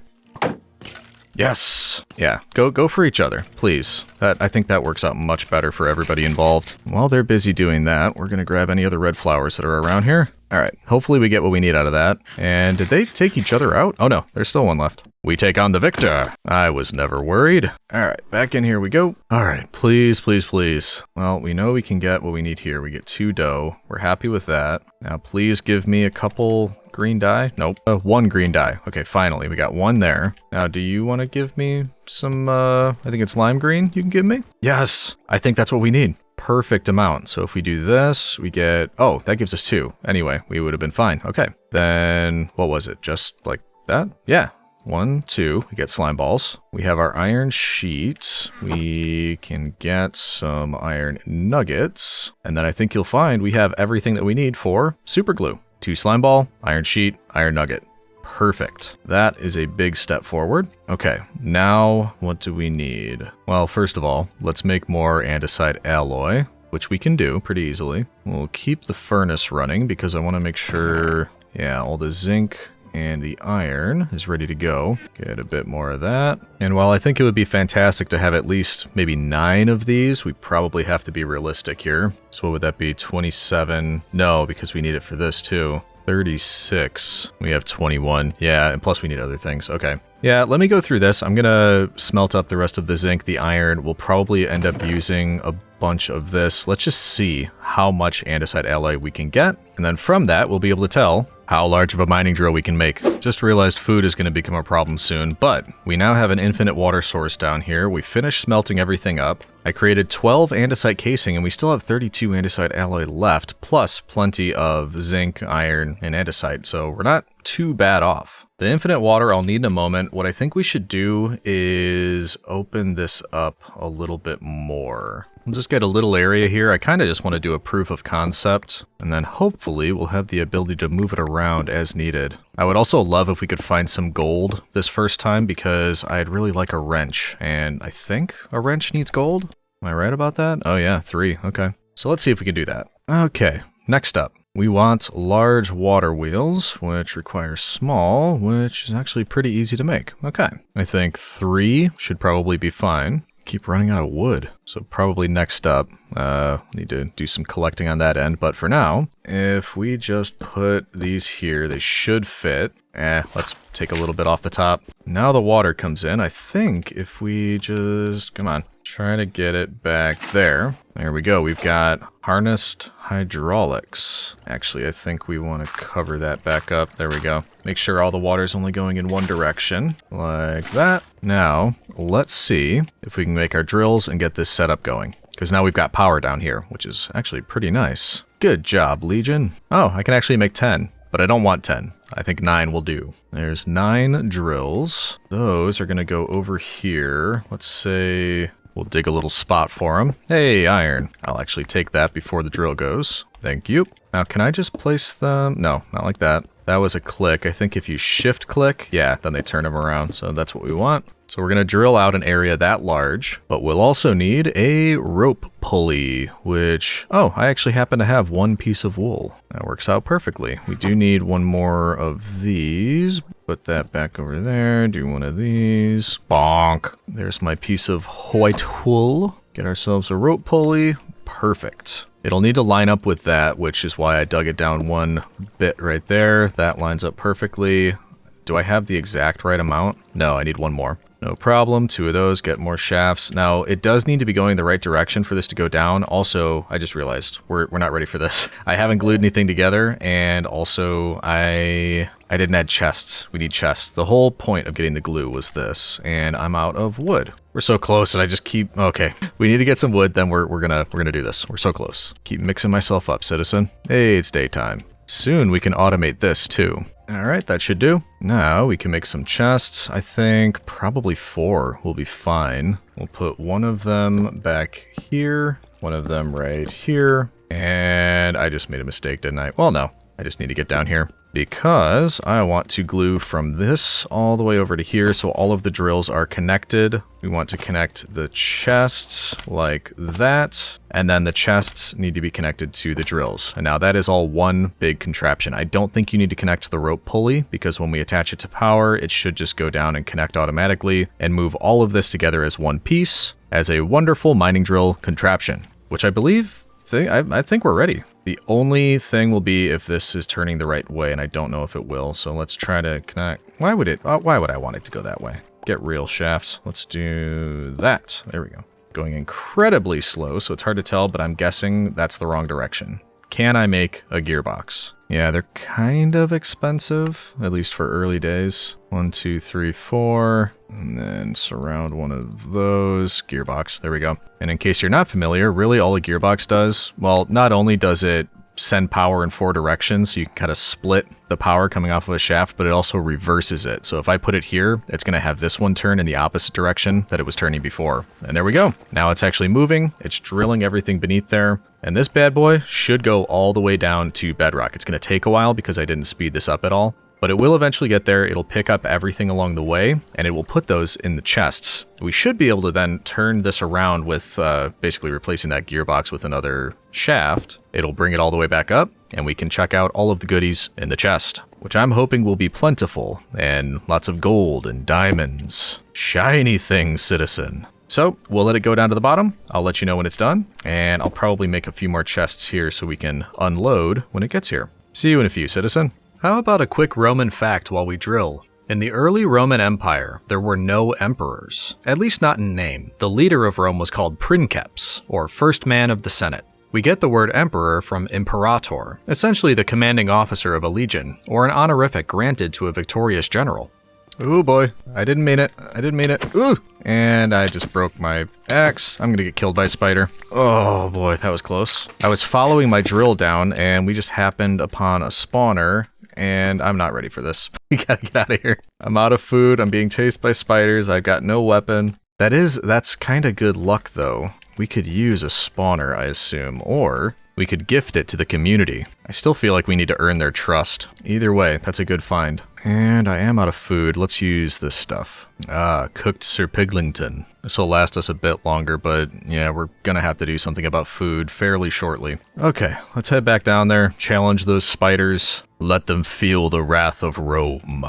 Yes. Yeah, go for each other, please. I think that works out much better for everybody involved. While they're busy doing that, we're gonna grab any other red flowers that are around here. All right, hopefully we get what we need out of that. And did they take each other out? Oh no, there's still one left. We take on the victor. I was never worried. All right, back in here we go. All right, please, please, please. Well, we know we can get what we need here. We get 2 dough. We're happy with that. Now, please give me a couple green dye. Nope, 1 green dye. Okay, finally, we got 1 there. Now, do you want to give me some, I think it's lime green you can give me? Yes, I think that's what we need. Perfect amount. So if we do this, we get, oh, that gives us 2. Anyway, we would have been fine. Okay, then what was it? Just like that? Yeah. 1, 2, we get slime balls. We have our iron sheet. We can get some iron nuggets. And then I think you'll find we have everything that we need for super glue. 2 slime ball, iron sheet, iron nugget. Perfect. That is a big step forward. Okay, now what do we need? Well, first of all, let's make more andesite alloy, which we can do pretty easily. We'll keep the furnace running because I want to make sure, yeah, all the zinc and the iron is ready to go. Get a bit more of that. And while I think it would be fantastic to have at least maybe 9 of these, we probably have to be realistic here. So what would that be? 27? No, because we need it for this too. 36. We have 21. Yeah, and plus we need other things. Okay. Yeah, let me go through this. I'm gonna smelt up the rest of the zinc, the iron. We'll probably end up using a bunch of this. Let's just see how much andesite alloy we can get. And then from that, we'll be able to tell how large of a mining drill we can make. Just realized food is going to become a problem soon, but we now have an infinite water source down here. We finished smelting everything up. I created 12 andesite casing, and we still have 32 andesite alloy left, plus plenty of zinc, iron, and andesite, so we're not too bad off. The infinite water I'll need in a moment. What I think we should do is open this up a little bit more. We'll just get a little area here. I kind of just want to do a proof of concept, and then hopefully we'll have the ability to move it around as needed. I would also love if we could find some gold this first time, because I'd really like a wrench, and I think a wrench needs gold. Am I right about that? Oh yeah, 3. Okay. So let's see if we can do that. Okay, next up. We want large water wheels, which requires small, which is actually pretty easy to make. Okay. I think 3 should probably be fine. Keep running out of wood. So probably next up, need to do some collecting on that end. But for now, if we just put these here, they should fit. Let's take a little bit off the top. Now the water comes in. I think if we just, come on, try to get it back there. There we go. We've got harnessed hydraulics. Actually, I think we want to cover that back up. There we go. Make sure all the water's only going in one direction, like that. Now, let's see if we can make our drills and get this setup going. Because now we've got power down here, which is actually pretty nice. Good job, Legion. Oh, I can actually make 10, but I don't want 10. I think 9 will do. There's 9 drills. Those are going to go over here. Let's say we'll dig a little spot for them. Hey, iron. I'll actually take that before the drill goes. Thank you. Now, can I just place them? No, not like that. That was a click. I think if you shift click, yeah, then they turn them around. So that's what we want. So we're going to drill out an area that large, but we'll also need a rope pulley, which, oh, I actually happen to have 1 piece of wool. That works out perfectly. We do need 1 more of these. Put that back over there. Do 1 of these. Bonk. There's my piece of white wool. Get ourselves a rope pulley. Perfect. It'll need to line up with that, which is why I dug it down 1 bit right there. That lines up perfectly. Do I have the exact right amount? No, I need 1 more. No problem. 2 of those, get more shafts. Now, it does need to be going the right direction for this to go down. Also, I just realized we're not ready for this. I haven't glued anything together, and also I didn't add chests. We need chests. The whole point of getting the glue was this, and I'm out of wood. We're so close, and I just keep... Okay, we need to get some wood, then we're gonna do this. We're so close. Keep mixing myself up, citizen. Hey, it's daytime. Soon we can automate this, too. Alright, that should do. Now we can make some chests. I think probably 4 will be fine. We'll put one of them back here, one of them right here, and I just made a mistake, didn't I? Well, no. I just need to get down here because I want to glue from this all the way over to here so all of the drills are connected. We want to connect the chests like that, and then the chests need to be connected to the drills. And now that is all one big contraption. I don't think you need to connect the rope pulley because when we attach it to power, it should just go down and connect automatically and move all of this together as one piece as a wonderful mining drill contraption, which I believe... I think we're ready. The only thing will be if this is turning the right way, and I don't know if it will. So let's try to connect. Why would I want it to go that way? Get real shafts. Let's do that. There we go. Going incredibly slow, so it's hard to tell, but I'm guessing that's the wrong direction. Can I make a gearbox? Yeah, they're kind of expensive, at least for early days. 1, 2, 3, 4, and then surround one of those. Gearbox, there we go. And in case you're not familiar, really all a gearbox does, well, not only does it send power in 4 directions, so you can kind of split the power coming off of a shaft, but it also reverses it. So if I put it here, it's going to have this one turn in the opposite direction that it was turning before. And there we go. Now it's actually moving. It's drilling everything beneath there. And this bad boy should go all the way down to bedrock. It's going to take a while because I didn't speed this up at all. But it will eventually get there. It'll pick up everything along the way, and it will put those in the chests. We should be able to then turn this around with basically replacing that gearbox with another shaft. It'll bring it all the way back up, and we can check out all of the goodies in the chest, which I'm hoping will be plentiful, and lots of gold and diamonds. Shiny things, citizen. So we'll let it go down to the bottom. I'll let you know when it's done, and I'll probably make a few more chests here so we can unload when it gets here. See you in a few, citizen. How about a quick Roman fact while we drill? In the early Roman Empire, there were no emperors, at least not in name. The leader of Rome was called princeps, or first man of the Senate. We get the word emperor from imperator, essentially the commanding officer of a legion, or an honorific granted to a victorious general. Ooh boy, I didn't mean it. I didn't mean it. Ooh! And I just broke my axe. I'm gonna get killed by a spider. Oh boy, that was close. I was following my drill down and we just happened upon a spawner, and I'm not ready for this. We gotta get out of here. I'm out of food. I'm being chased by spiders. I've got no weapon. That's kind of good luck though. We could use a spawner, I assume, or we could gift it to the community. I still feel like we need to earn their trust. Either way, that's a good find. And I am out of food. Let's use this stuff. Cooked Sir Piglington. This will last us a bit longer, but yeah, we're gonna have to do something about food fairly shortly. Okay, let's head back down there, challenge those spiders. Let them feel the wrath of Rome.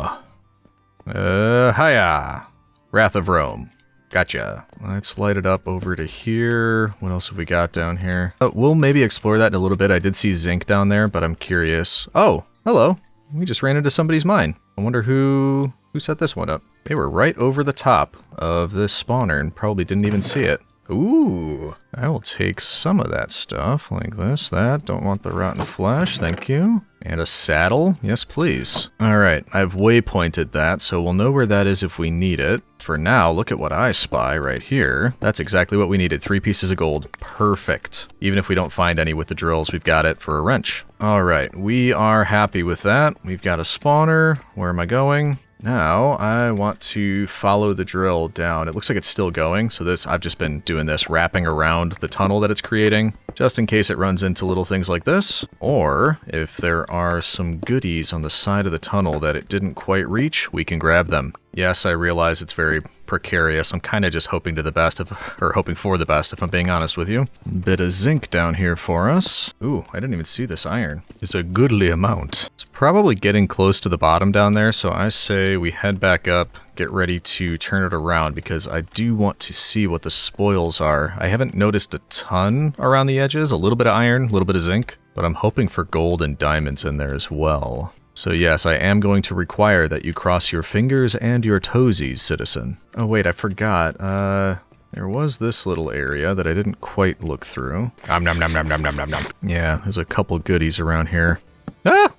Hiya! Wrath of Rome. Gotcha. Let's light it up over to here. What else have we got down here? We'll maybe explore that in a little bit. I did see zinc down there, but I'm curious. Oh, hello. We just ran into somebody's mine. I wonder who set this one up. They were right over the top of this spawner and probably didn't even see it. Ooh, I will take some of that stuff like this, that. Don't want the rotten flesh, thank you. And a saddle, yes please. All right, I've waypointed that, so we'll know where that is if we need it. For now, look at what I spy right here. That's exactly what we needed, 3 pieces of gold. Perfect. Even if we don't find any with the drills, we've got it for a wrench. All right, we are happy with that. We've got a spawner. Where am I going? Now, I want to follow the drill down. It looks like it's still going, so I've just been doing this, wrapping around the tunnel that it's creating, just in case it runs into little things like this, or if there are some goodies on the side of the tunnel that it didn't quite reach, we can grab them. Yes, I realize it's very precarious. I'm kind of just hoping for the best, if I'm being honest with you. Bit of zinc down here for us. Ooh, I didn't even see this iron. It's a goodly amount. It's probably getting close to the bottom down there, so I say we head back up, get ready to turn it around, because I do want to see what the spoils are. I haven't noticed a ton around the edges, a little bit of iron, a little bit of zinc, but I'm hoping for gold and diamonds in there as well. So yes, I am going to require that you cross your fingers and your toesies, citizen. Oh wait, I forgot. There was this little area that I didn't quite look through. Nom nom nom nom nom nom nom nom. Yeah, there's a couple goodies around here. Ah!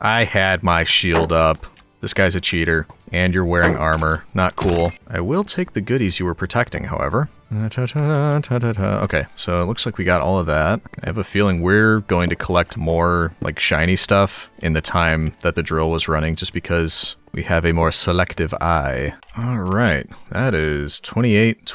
I had my shield up. This guy's a cheater. And you're wearing armor. Not cool. I will take the goodies you were protecting, however. Okay, so it looks like we got all of that. I have a feeling we're going to collect more, like, shiny stuff in the time that the drill was running, just because we have a more selective eye. Alright, that is 28,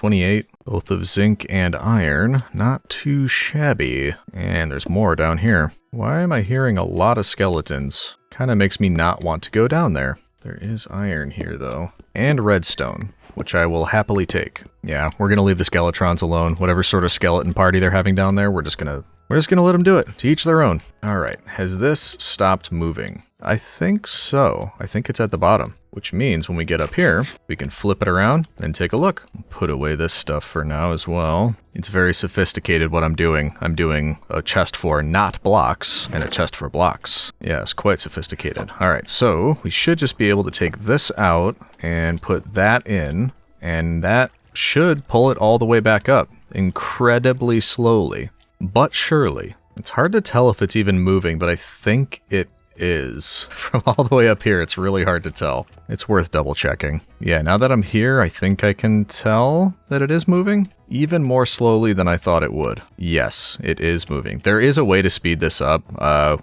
both of zinc and iron. Not too shabby. And there's more down here. Why am I hearing a lot of skeletons? Kinda makes me not want to go down there. There is iron here, though. And redstone, which I will happily take. Yeah, we're gonna leave the Skeletrons alone. Whatever sort of skeleton party they're having down there, we're just gonna let them do it. To each their own. Alright, has this stopped moving? I think so. I think it's at the bottom. Which means when we get up here, we can flip it around and take a look. Put away this stuff for now as well. It's very sophisticated what I'm doing. I'm doing a chest for not blocks and a chest for blocks. Yes, quite sophisticated. Alright, so we should just be able to take this out and put that in, and that should pull it all the way back up. Incredibly slowly, but surely. It's hard to tell if it's even moving, but I think it is. From all the way up here, it's really hard to tell. It's worth double checking. Yeah, now that I'm here, I think I can tell that it is moving. Even more slowly than I thought it would. Yes, it is moving. There is a way to speed this up.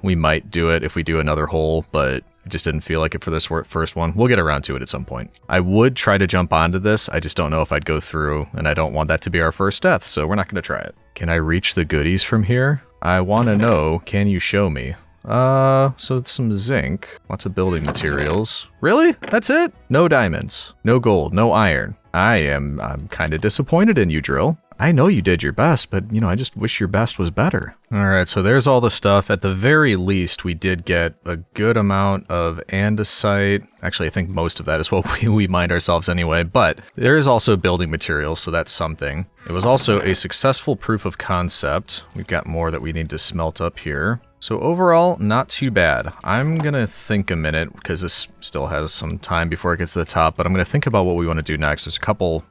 We might do it if we do another hole, but I just didn't feel like it for this first one. We'll get around to it at some point. I would try to jump onto this. I just don't know if I'd go through, and I don't want that to be our first death, so we're not going to try it. Can I reach the goodies from here? I want to know, can you show me? So some zinc, lots of building materials. Really? That's it? No diamonds, no gold, no iron. I'm kind of disappointed in you, Drill. I know you did your best, but, you know, I just wish your best was better. Alright, so there's all the stuff. At the very least, we did get a good amount of andesite. Actually, I think most of that is what we mined ourselves anyway, but there is also building materials, so that's something. It was also a successful proof of concept. We've got more that we need to smelt up here. So overall, not too bad. I'm gonna think a minute, because this still has some time before it gets to the top, but I'm gonna think about what we want to do next. There's a couple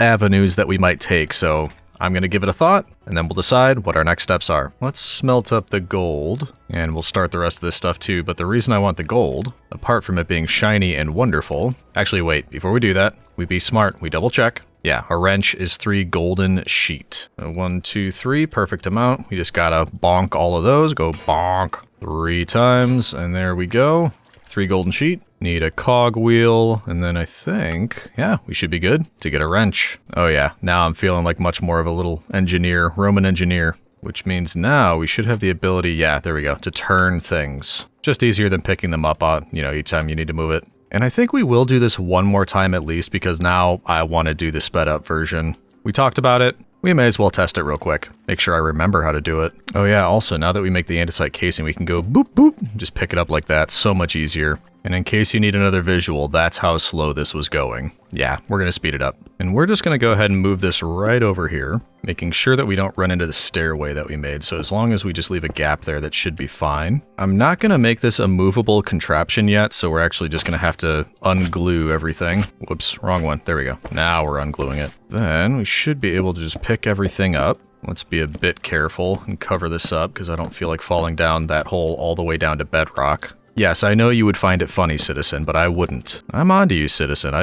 avenues that we might take, so I'm gonna give it a thought, and then we'll decide what our next steps are. Let's smelt up the gold, and we'll start the rest of this stuff too, but the reason I want the gold, apart from it being shiny and wonderful... Actually, wait, before we do that, we be smart, we double check. Yeah, a wrench is 3 golden sheet. 1, 2, 3, perfect amount. We just gotta bonk all of those, go bonk 3 times, and there we go. 3 golden sheet. Need a cog wheel, and then I think, yeah, we should be good to get a wrench. Oh yeah, now I'm feeling like much more of a little engineer, Roman engineer, which means now we should have the ability, yeah, there we go, to turn things. Just easier than picking them up on, you know, each time you need to move it. And I think we will do this one more time at least, because now I want to do the sped up version. We talked about it. We may as well test it real quick. Make sure I remember how to do it. Oh yeah, also, now that we make the andesite casing, we can go boop boop, just pick it up like that. So much easier. And in case you need another visual, that's how slow this was going. Yeah, we're going to speed it up. And we're just going to go ahead and move this right over here, making sure that we don't run into the stairway that we made. So as long as we just leave a gap there, that should be fine. I'm not going to make this a movable contraption yet, so we're actually just going to have to unglue everything. Whoops, wrong one. There we go. Now we're ungluing it. Then we should be able to just pick everything up. Let's be a bit careful and cover this up, because I don't feel like falling down that hole all the way down to bedrock. Yes, I know you would find it funny, Citizen, but I wouldn't. I'm on to you, Citizen.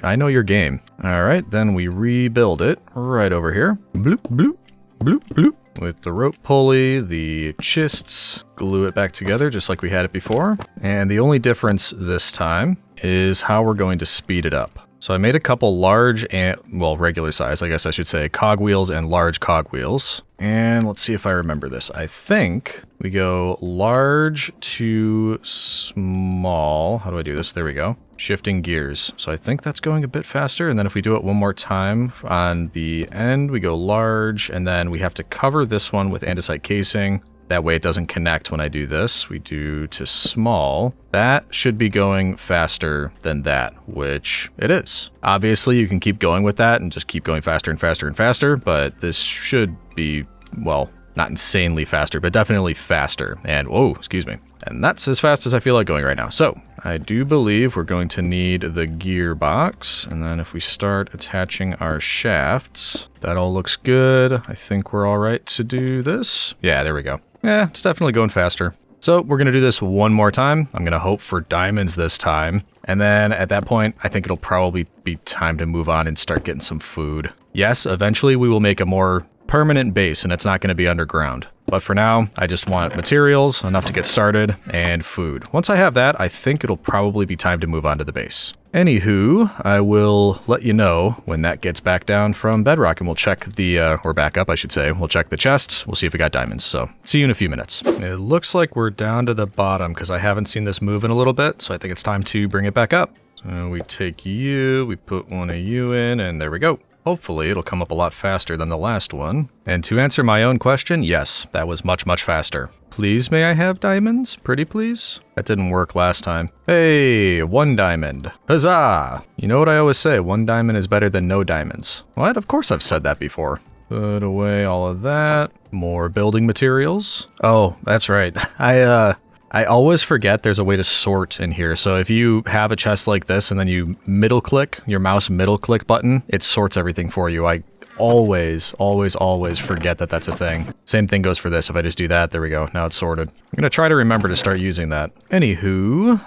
I know your game. Alright, then we rebuild it right over here. Bloop, bloop, bloop, bloop. With the rope pulley, the chists, glue it back together just like we had it before. And the only difference this time is how we're going to speed it up. So I made a couple large and, well, regular size, I guess I should say, cogwheels and large cogwheels. And let's see if I remember this. I think we go large to small. How do I do this? There we go. Shifting gears. So I think that's going a bit faster. And then if we do it one more time on the end, we go large, and then we have to cover this one with andesite casing. That way it doesn't connect when I do this. We do to small. That should be going faster than that, which it is. Obviously, you can keep going with that and just keep going faster and faster and faster, but this should be, well, not insanely faster, but definitely faster. And, whoa, excuse me. And that's as fast as I feel like going right now. So, I do believe we're going to need the gearbox. And then if we start attaching our shafts, that all looks good. I think we're all right to do this. Yeah, there we go. Yeah, it's definitely going faster. So we're going to do this one more time. I'm going to hope for diamonds this time. And then at that point, I think it'll probably be time to move on and start getting some food. Yes, eventually we will make a more permanent base and it's not going to be underground. But for now, I just want materials, enough to get started, and food. Once I have that, I think it'll probably be time to move on to the base. Anywho, I will let you know when that gets back down from bedrock, and we'll check the, or back up, I should say. We'll check the chests, we'll see if we got diamonds. So, see you in a few minutes. It looks like we're down to the bottom, because I haven't seen this move in a little bit, so I think it's time to bring it back up. So we take you, we put one of you in, and there we go. Hopefully, it'll come up a lot faster than the last one. And to answer my own question, yes, that was much, much faster. Please, may I have diamonds? Pretty please? That didn't work last time. Hey, 1 diamond. Huzzah! You know what I always say, 1 diamond is better than no diamonds. What? Of course I've said that before. Put away all of that. More building materials. Oh, that's right. I always forget there's a way to sort in here. So if you have a chest like this and then you middle click, your mouse middle click button, it sorts everything for you. I always forget that that's a thing. Same thing goes for this. If I just do that, there we go. Now it's sorted. I'm going to try to remember to start using that. Anywho,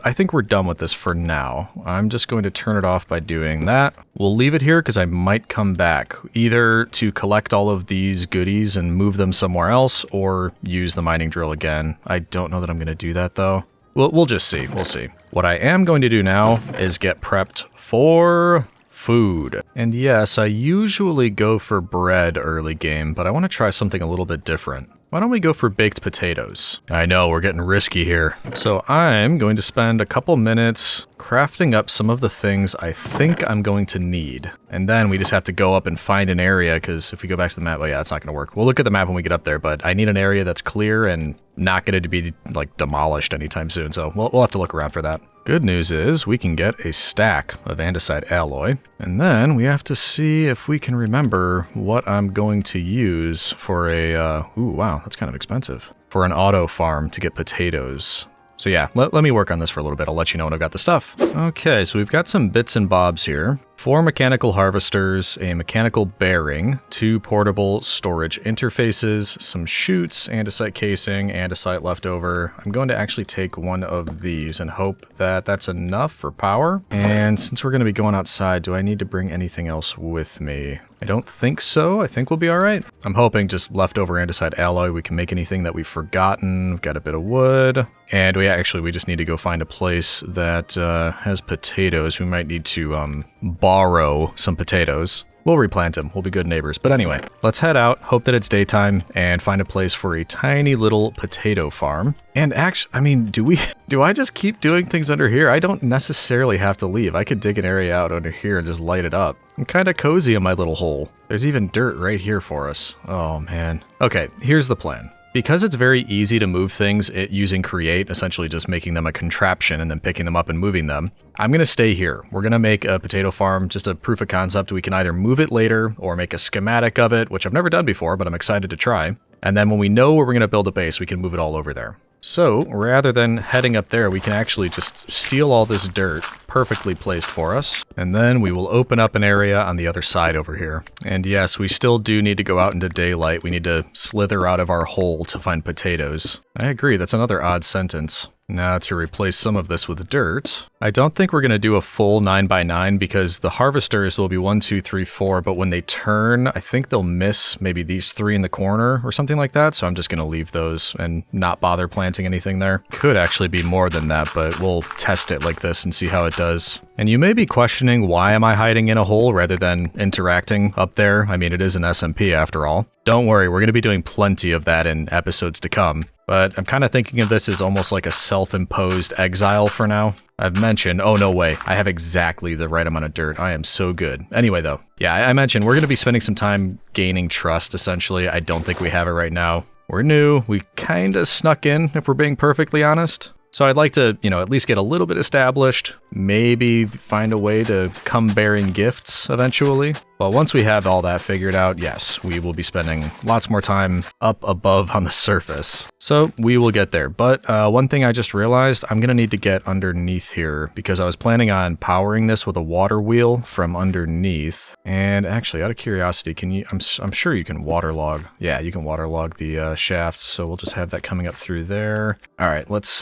I think we're done with this for now. I'm just going to turn it off by doing that. We'll leave it here because I might come back, either to collect all of these goodies and move them somewhere else, or use the mining drill again. I don't know that I'm going to do that though. We'll just see. We'll see. What I am going to do now is get prepped for food. And yes, I usually go for bread early game, but I want to try something a little bit different. Why don't we go for baked potatoes? I know, we're getting risky here. So I'm going to spend a couple minutes crafting up some of the things I think I'm going to need. And then we just have to go up and find an area, because if we go back to the map, well, yeah, that's not going to work. We'll look at the map when we get up there, but I need an area that's clear and not going to be, like, demolished anytime soon. So we'll have to look around for that. Good news is we can get a stack of andesite alloy, and then we have to see if we can remember what I'm going to use for a, ooh, wow, that's kind of expensive, for an auto farm to get potatoes. So yeah, let me work on this for a little bit. I'll let you know when I've got the stuff. Okay, so we've got some bits and bobs here. 4 mechanical harvesters, a mechanical bearing, 2 portable storage interfaces, some chutes, andesite casing, andesite leftover. I'm going to actually take one of these and hope that that's enough for power. And since we're going to be going outside, do I need to bring anything else with me? I don't think so. I think we'll be all right. I'm hoping just leftover andesite alloy. We can make anything that we've forgotten. We've got a bit of wood. And we just need to go find a place that has potatoes. We might need to borrow some potatoes. We'll replant them. We'll be good neighbors. But anyway, let's head out, hope that it's daytime, and find a place for a tiny little potato farm. And actually, I mean, do I just keep doing things under here? I don't necessarily have to leave. I could dig an area out under here and just light it up. I'm kind of cozy in my little hole. There's even dirt right here for us. Oh, man. Okay, here's the plan. Because it's very easy to move things using create, essentially just making them a contraption and then picking them up and moving them, I'm going to stay here. We're going to make a potato farm, just a proof of concept. We can either move it later or make a schematic of it, which I've never done before, but I'm excited to try. And then when we know where we're going to build a base, we can move it all over there. So rather than heading up there, we can actually just steal all this dirt perfectly placed for us. And then we will open up an area on the other side over here. And yes, we still do need to go out into daylight. We need to slither out of our hole to find potatoes. I agree, that's another odd sentence. Now to replace some of this with dirt, I don't think we're going to do a full 9x9 because the harvesters will be 1, 2, 3, 4, but when they turn, I think they'll miss maybe these 3 in the corner or something like that, so I'm just going to leave those and not bother planting anything there. Could actually be more than that, but we'll test it like this and see how it does. And you may be questioning, why am I hiding in a hole rather than interacting up there? I mean, it is an SMP after all. Don't worry, we're going to be doing plenty of that in episodes to come. But I'm kind of thinking of this as almost like a self-imposed exile for now. I've mentioned, oh no way, I have exactly the right amount of dirt. I am so good. Anyway though, yeah, I mentioned we're going to be spending some time gaining trust essentially. I don't think we have it right now. We're new, we kind of snuck in if we're being perfectly honest. So I'd like to, at least get a little bit established, maybe find a way to come bearing gifts eventually. But once we have all that figured out, yes, we will be spending lots more time up above on the surface. So we will get there. But one thing I just realized, I'm going to need to get underneath here because I was planning on powering this with a water wheel from underneath. And actually, out of curiosity, can you, I'm sure you can waterlog. Yeah, you can waterlog the shafts. So we'll just have that coming up through there. All right, let's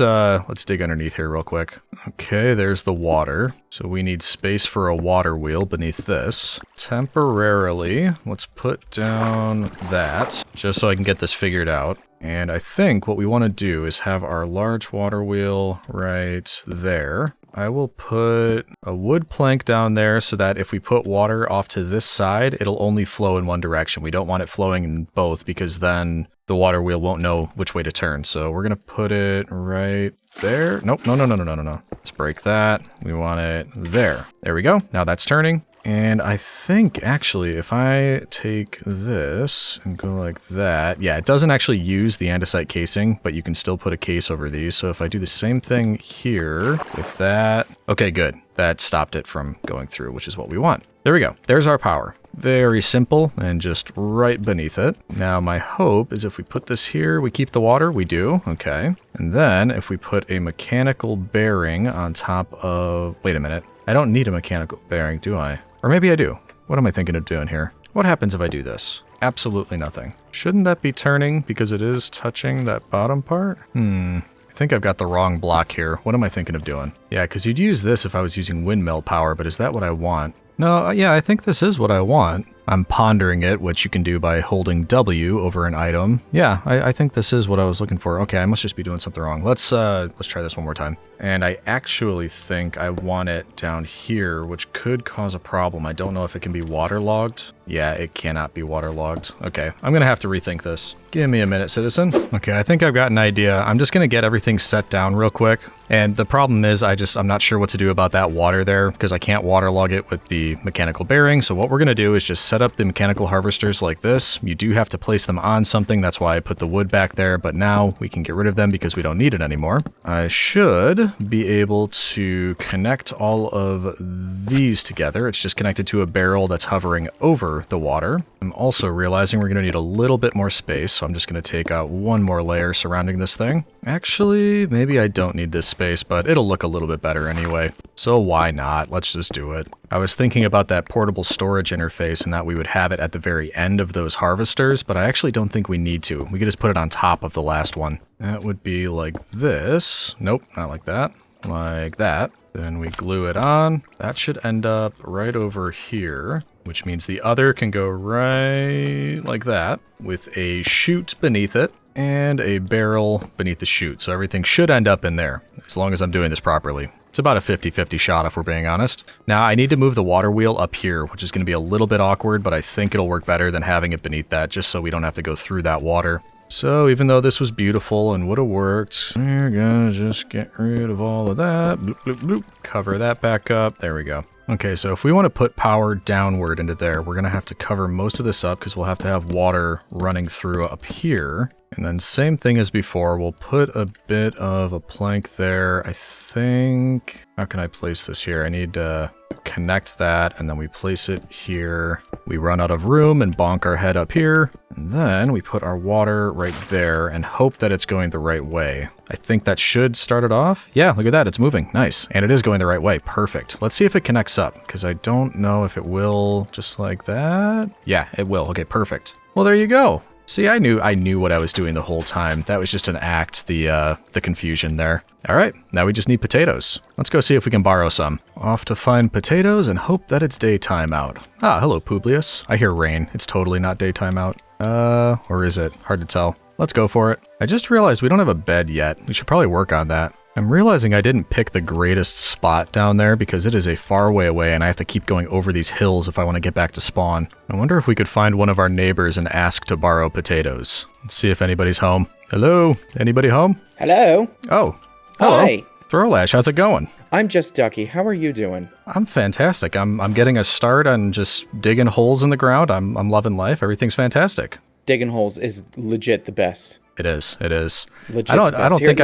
dig underneath here real quick. Okay, there's the water. So we need space for a water wheel beneath this. Temporarily, let's put down that just so I can get this figured out. And I think what we want to do is have our large water wheel right there. I will put a wood plank down there so that if we put water off to this side, it'll only flow in one direction. We don't want it flowing in both because then the water wheel won't know which way to turn. So we're going to put it right there. Nope, no. Let's break that. We want it there. There we go. Now that's turning. And I think, actually, if I take this and go like that, yeah, it doesn't actually use the andesite casing, but you can still put a case over these. So if I do the same thing here with that, okay, good. That stopped it from going through, which is what we want. There we go. There's our power. Very simple and just right beneath it. Now my hope is if we put this here, we keep the water. We do. Okay. And then if we put a mechanical bearing on top of... Wait a minute. I don't need a mechanical bearing, do I? Or maybe I do. What am I thinking of doing here? What happens if I do this? Absolutely nothing. Shouldn't that be turning because it is touching that bottom part? I think I've got the wrong block here. What am I thinking of doing? Yeah, because you'd use this if I was using windmill power, but is that what I want? No, yeah, I think this is what I want. I'm pondering it, which you can do by holding W over an item. Yeah, I think this is what I was looking for. Okay, I must just be doing something wrong. Let's try this one more time. And I actually think I want it down here, which could cause a problem. I don't know if it can be waterlogged. Yeah, it cannot be waterlogged. Okay, I'm gonna have to rethink this. Give me a minute, citizen. Okay, I think I've got an idea. I'm just gonna get everything set down real quick. And the problem is I'm not sure what to do about that water there because I can't waterlog it with the mechanical bearing. So what we're gonna do is just set up the mechanical harvesters like this. You do have to place them on something. That's why I put the wood back there, but now we can get rid of them because we don't need it anymore. I should be able to connect all of these together. It's just connected to a barrel that's hovering over the water. I'm also realizing we're going to need a little bit more space, so I'm just going to take out one more layer surrounding this thing. Actually, maybe I don't need this space, but it'll look a little bit better anyway. So why not? Let's just do it. I was thinking about that portable storage interface and that we would have it at the very end of those harvesters, but I actually don't think we need to. We could just put it on top of the last one. That would be like this. Nope, not like that. Like that. Then we glue it on. That should end up right over here, which means the other can go right like that with a chute beneath it and a barrel beneath the chute. So everything should end up in there as long as I'm doing this properly. It's about a 50-50 shot if we're being honest. Now I need to move the water wheel up here, which is going to be a little bit awkward, but I think it'll work better than having it beneath that just so we don't have to go through that water. So even though this was beautiful and would have worked, we're gonna just get rid of all of that. Bloop, bloop, bloop. Cover that back up. There we go. Okay, so if we want to put power downward into there, we're going to have to cover most of this up because we'll have to have water running through up here. And then same thing as before, we'll put a bit of a plank there. I think... How can I place this here? I need to connect that, and then we place it here. We run out of room and bonk our head up here. And then we put our water right there and hope that it's going the right way. I think that should start it off. Yeah, look at that. It's moving. Nice. And it is going the right way. Perfect. Let's see if it connects up, because I don't know if it will just like that. Yeah, it will. Okay, perfect. Well, there you go. See, I knew what I was doing the whole time. That was just an act, the confusion there. All right, now we just need potatoes. Let's go see if we can borrow some. Off to find potatoes and hope that it's daytime out. Ah, hello, Publius. I hear rain. It's totally not daytime out. Or is it? Hard to tell. Let's go for it. I just realized we don't have a bed yet. We should probably work on that. I'm realizing I didn't pick the greatest spot down there because it is a far way away and I have to keep going over these hills if I want to get back to spawn. I wonder if we could find one of our neighbors and ask to borrow potatoes. Let's see if anybody's home. Hello? Anybody home? Hello. Oh. Hello. Hi. Throlash, how's it going? I'm just Ducky. How are you doing? I'm fantastic. I'm getting a start on just digging holes in the ground. I'm loving life. Everything's fantastic. Digging holes is legit the best. It is. It is. Legit I don't the best. think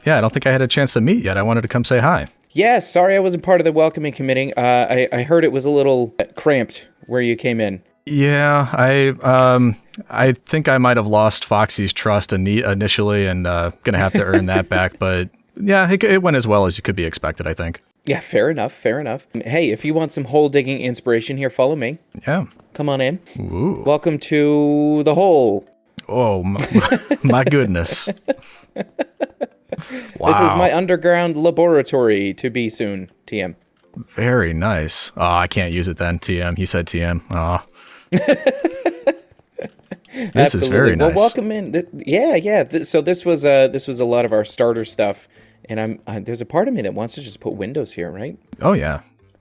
I don't think I had a chance to meet yet. I wanted to come say hi. Yes, sorry I wasn't part of the welcoming committee. I heard it was a little cramped where you came in. Yeah, I think I might have lost Foxy's trust initially, and gonna have to earn that back. But yeah, it went as well as it could be expected, I think. Yeah, fair enough, fair enough. Hey, if you want some hole digging inspiration here, follow me. Yeah. Come on in. Ooh. Welcome to the hole. Oh my goodness. Wow. This is my underground laboratory to be soon, TM. Very nice. Oh, I can't use it then, TM. He said TM. Oh. This is very nice. Well, welcome in. Yeah. So this was a lot of our starter stuff, and there's a part of me that wants to just put windows here, right? Oh yeah,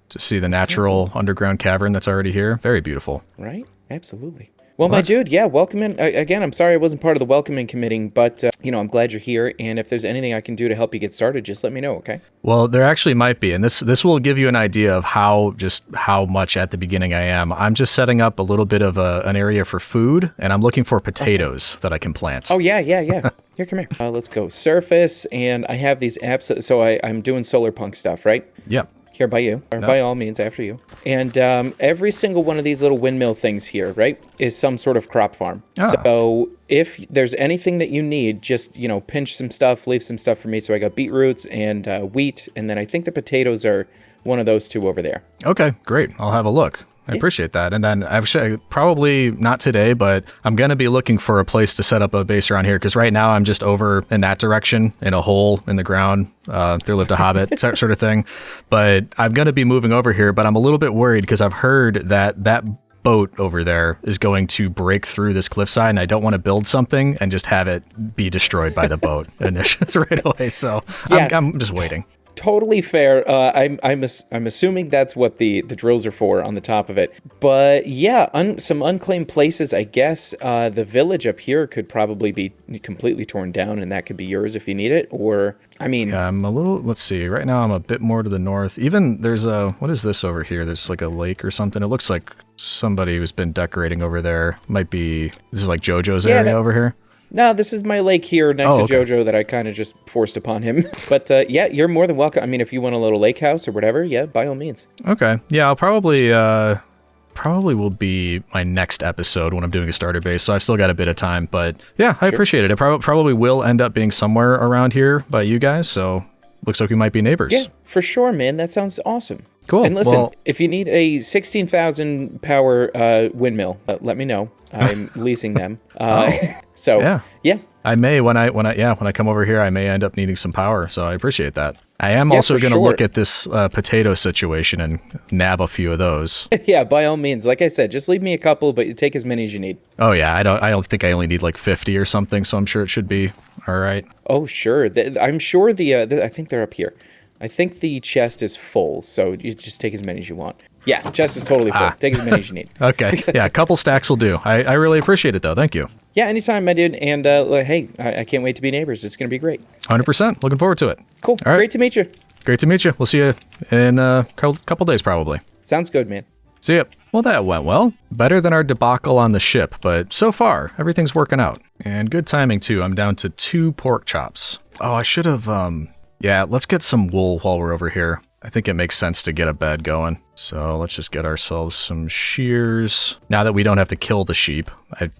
to see the natural underground cavern that's already here. Very beautiful. Right. Absolutely. Well, my dude, yeah, welcome in. Again, I'm sorry I wasn't part of the welcoming committee, but, I'm glad you're here, and if there's anything I can do to help you get started, just let me know, okay? Well, there actually might be, and this will give you an idea of how much at the beginning I am. I'm just setting up a little bit of an area for food, and I'm looking for potatoes that I can plant. Oh, yeah. Here, come here. Let's go. Surface, and I have these apps, so I'm doing solar punk stuff, right? Yep. Here by you, or by all means, after you. And every single one of these little windmill things here, right, is some sort of crop farm. Ah. So if there's anything that you need, just, pinch some stuff, leave some stuff for me. So I got beetroots and wheat, and then I think the potatoes are one of those two over there. Okay, great. I'll have a look. I appreciate that. And then actually, probably not today, but I'm going to be looking for a place to set up a base around here, because right now I'm just over in that direction in a hole in the ground. There lived a hobbit sort of thing. But I'm going to be moving over here, but I'm a little bit worried because I've heard that boat over there is going to break through this cliffside, and I don't want to build something and just have it be destroyed by the boat initially right away. So Yeah. I'm just waiting. Totally fair. I'm assuming that's what the drills are for on the top of it. But yeah, some unclaimed places, I guess. The village up here could probably be completely torn down, and that could be yours if you need it. Or, I mean... Yeah, I'm a little... Let's see. Right now I'm a bit more to the north. Even there's what is this over here? There's like a lake or something. It looks like somebody who's been decorating over there. Might be... This is like Jojo's area over here. No, this is my lake here next to Jojo that I kind of just forced upon him. But yeah, you're more than welcome. I mean, if you want a little lake house or whatever, yeah, by all means. Okay. Yeah, I'll probably will be my next episode when I'm doing a starter base, so I've still got a bit of time. But yeah, I appreciate it. It probably will end up being somewhere around here by you guys, so looks like we might be neighbors. Yeah, for sure, man. That sounds awesome. Cool. And listen, if you need a 16,000 power windmill, let me know. I'm leasing them. So yeah. I may when I come over here, I may end up needing some power. So I appreciate that. I am also going to look at this potato situation and nab a few of those. Yeah, by all means. Like I said, just leave me a couple, but you take as many as you need. Oh yeah, I don't think I only need like 50 or something. So I'm sure it should be all right. Oh sure, I'm sure I think they're up here. I think the chest is full, so you just take as many as you want. Yeah, chest is totally full. Take as many as you need. Okay. Yeah, a couple stacks will do. I really appreciate it, though. Thank you. Yeah, anytime, my dude. And hey, I can't wait to be neighbors. It's going to be great. 100%. Looking forward to it. Cool. All right. Great to meet you. Great to meet you. We'll see you in a couple days, probably. Sounds good, man. See ya. Well, that went well. Better than our debacle on the ship, but so far, everything's working out. And good timing, too. I'm down to 2 pork chops. Oh, I should have, yeah, let's get some wool while we're over here. I think it makes sense to get a bed going. So let's just get ourselves some shears. Now that we don't have to kill the sheep,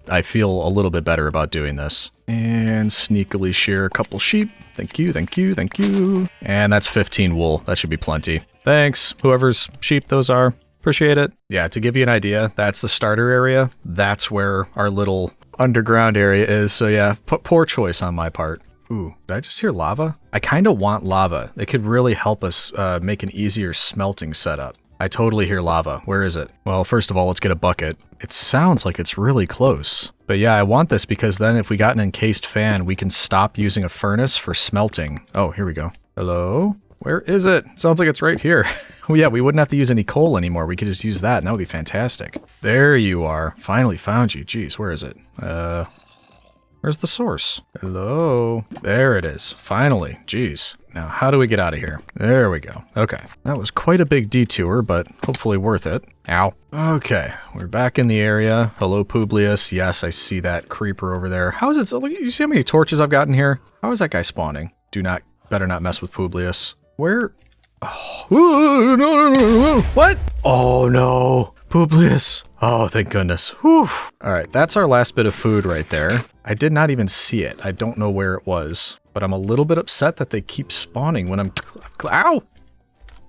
I feel a little bit better about doing this. And sneakily shear a couple sheep. Thank you, thank you, thank you. And that's 15 wool. That should be plenty. Thanks, whoever's sheep those are. Appreciate it. Yeah, to give you an idea, that's the starter area. That's where our little underground area is. So yeah, poor choice on my part. Ooh, did I just hear lava? I kind of want lava. It could really help us make an easier smelting setup. I totally hear lava. Where is it? Well, first of all, let's get a bucket. It sounds like it's really close. But yeah, I want this because then if we got an encased fan, we can stop using a furnace for smelting. Oh, here we go. Hello? Where is it? Sounds like it's right here. Well, yeah, we wouldn't have to use any coal anymore. We could just use that, and that would be fantastic. There you are. Finally found you. Jeez, where is it? Where's the source? Hello? There it is. Finally. Jeez. Now, how do we get out of here? There we go. Okay. That was quite a big detour, but hopefully worth it. Ow. Okay. We're back in the area. Hello, Publius. Yes, I see that creeper over there. How is it? Look, you see how many torches I've got in here? How is that guy spawning? Better not mess with Publius. Where? Oh, no. What? Oh no. Publius. Oh, thank goodness. Whew. All right, that's our last bit of food right there. I did not even see it. I don't know where it was, but I'm a little bit upset that they keep spawning when I'm... Ow!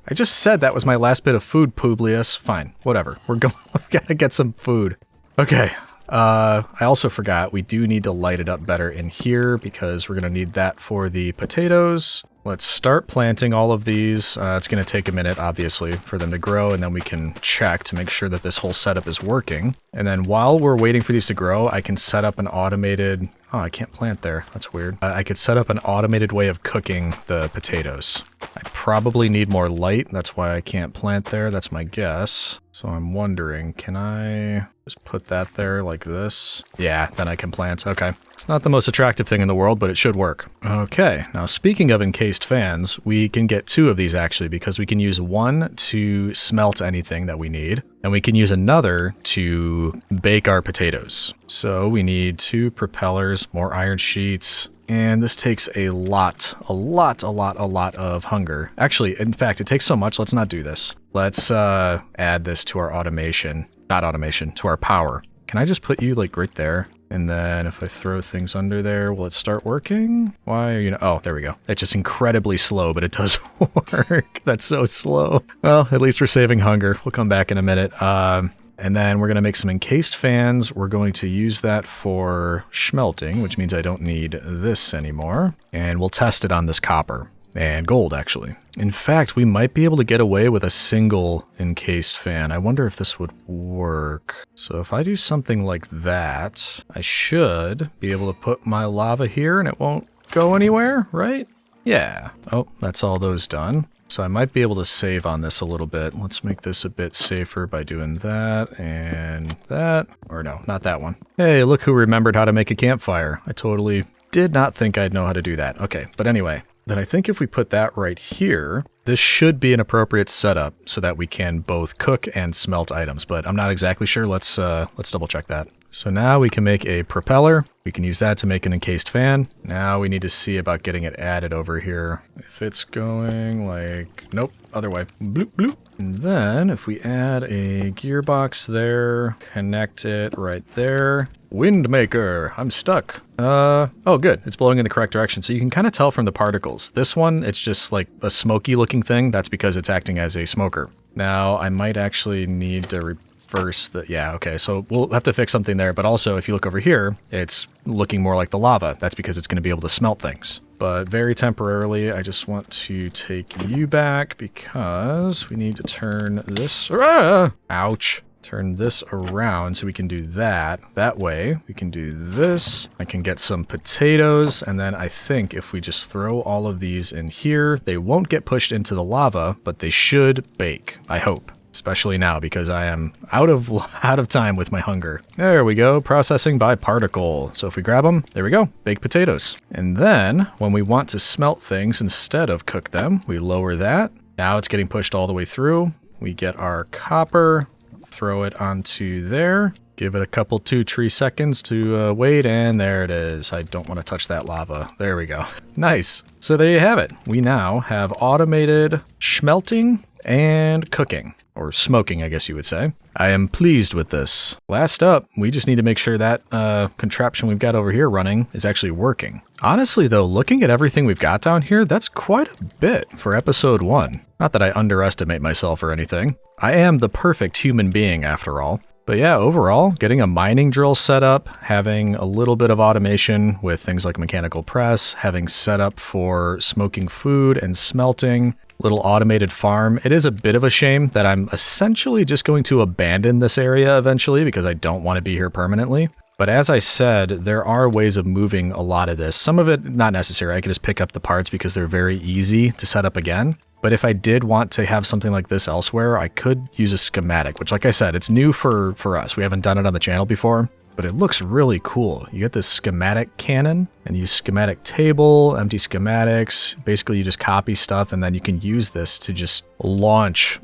I just said that was my last bit of food, Publius. Fine, whatever. We're going... I've got to get some food. Okay. I also forgot we do need to light it up better in here because we're going to need that for the potatoes. Let's start planting all of these. It's going to take a minute, obviously, for them to grow, and then we can check to make sure that this whole setup is working. And then while we're waiting for these to grow, I can set up an automated... Oh, I can't plant there. That's weird. I could set up an automated way of cooking the potatoes. I probably need more light. That's why I can't plant there. That's my guess. So I'm wondering, can I just put that there like this? Yeah, then I can plant. Okay. It's not the most attractive thing in the world, but it should work. Okay. Now, speaking of encased fans, we can get 2 of these actually because we can use one to smelt anything that we need, and we can use another to bake our potatoes. So we need 2 propellers, more iron sheets, and this takes a lot of hunger. Actually, in fact, it takes so much, let's not do this. Let's add this to our automation. Not automation, to our power. Can I just put you like right there? And then if I throw things under there, will it start working? Why are you... Oh, there we go. It's just incredibly slow, but it does work. That's so slow. Well, at least we're saving hunger. We'll come back in a minute. And then we're going to make some encased fans. We're going to use that for smelting, which means I don't need this anymore. And we'll test it on this copper. And gold, actually. In fact, we might be able to get away with a single encased fan. I wonder if this would work. So if I do something like that, I should be able to put my lava here and it won't go anywhere, right? Yeah. Oh, that's all those done. So I might be able to save on this a little bit. Let's make this a bit safer by doing that and that. Or no, not that one. Hey, look who remembered how to make a campfire. I totally did not think I'd know how to do that. Okay, but anyway. Then I think if we put that right here, this should be an appropriate setup so that we can both cook and smelt items, but I'm not exactly sure. Let's double check that. So now we can make a propeller. We can use that to make an encased fan. Now we need to see about getting it added over here. If it's going like, nope, other way. Bloop, bloop. And then if we add a gearbox there, connect it right there. Windmaker, I'm stuck. Oh good, it's blowing in the correct direction. So you can kind of tell from the particles. This one, it's just like a smoky looking thing. That's because it's acting as a smoker. Now I might actually need to reverse the, yeah, okay. So we'll have to fix something there. But also if you look over here, it's looking more like the lava. That's because it's going to be able to smelt things. But very temporarily, I just want to take you back because we need to turn this, ouch. Turn this around so we can do that. That way, we can do this. I can get some potatoes, and then I think if we just throw all of these in here, they won't get pushed into the lava, but they should bake, I hope. Especially now, because I am out of time with my hunger. There we go, processing by particle. So if we grab them, there we go, baked potatoes. And then, when we want to smelt things instead of cook them, we lower that. Now it's getting pushed all the way through. We get our copper, throw it onto there, give it a couple 2-3 seconds to wait, and there it is. I don't want to touch that lava. There we go. Nice. So there you have it. We now have automated smelting and cooking, or smoking, I guess you would say. I am pleased with this. Last up, we just need to make sure that contraption we've got over here running is actually working. Honestly, though, looking at everything we've got down here, that's quite a bit for episode 1. Not that I underestimate myself or anything. I am the perfect human being, after all. But yeah, overall, getting a mining drill set up, having a little bit of automation with things like mechanical press, having set up for smoking food and smelting, little automated farm. It is a bit of a shame that I'm essentially just going to abandon this area eventually because I don't want to be here permanently. But as I said, there are ways of moving a lot of this. Some of it not necessary. I could just pick up the parts because they're very easy to set up again. But if I did want to have something like this elsewhere, I could use a schematic, which, like I said, it's new for us. We haven't done it on the channel before, but it looks really cool. You get this schematic cannon, and use schematic table, empty schematics. Basically, you just copy stuff, and then you can use this to just launch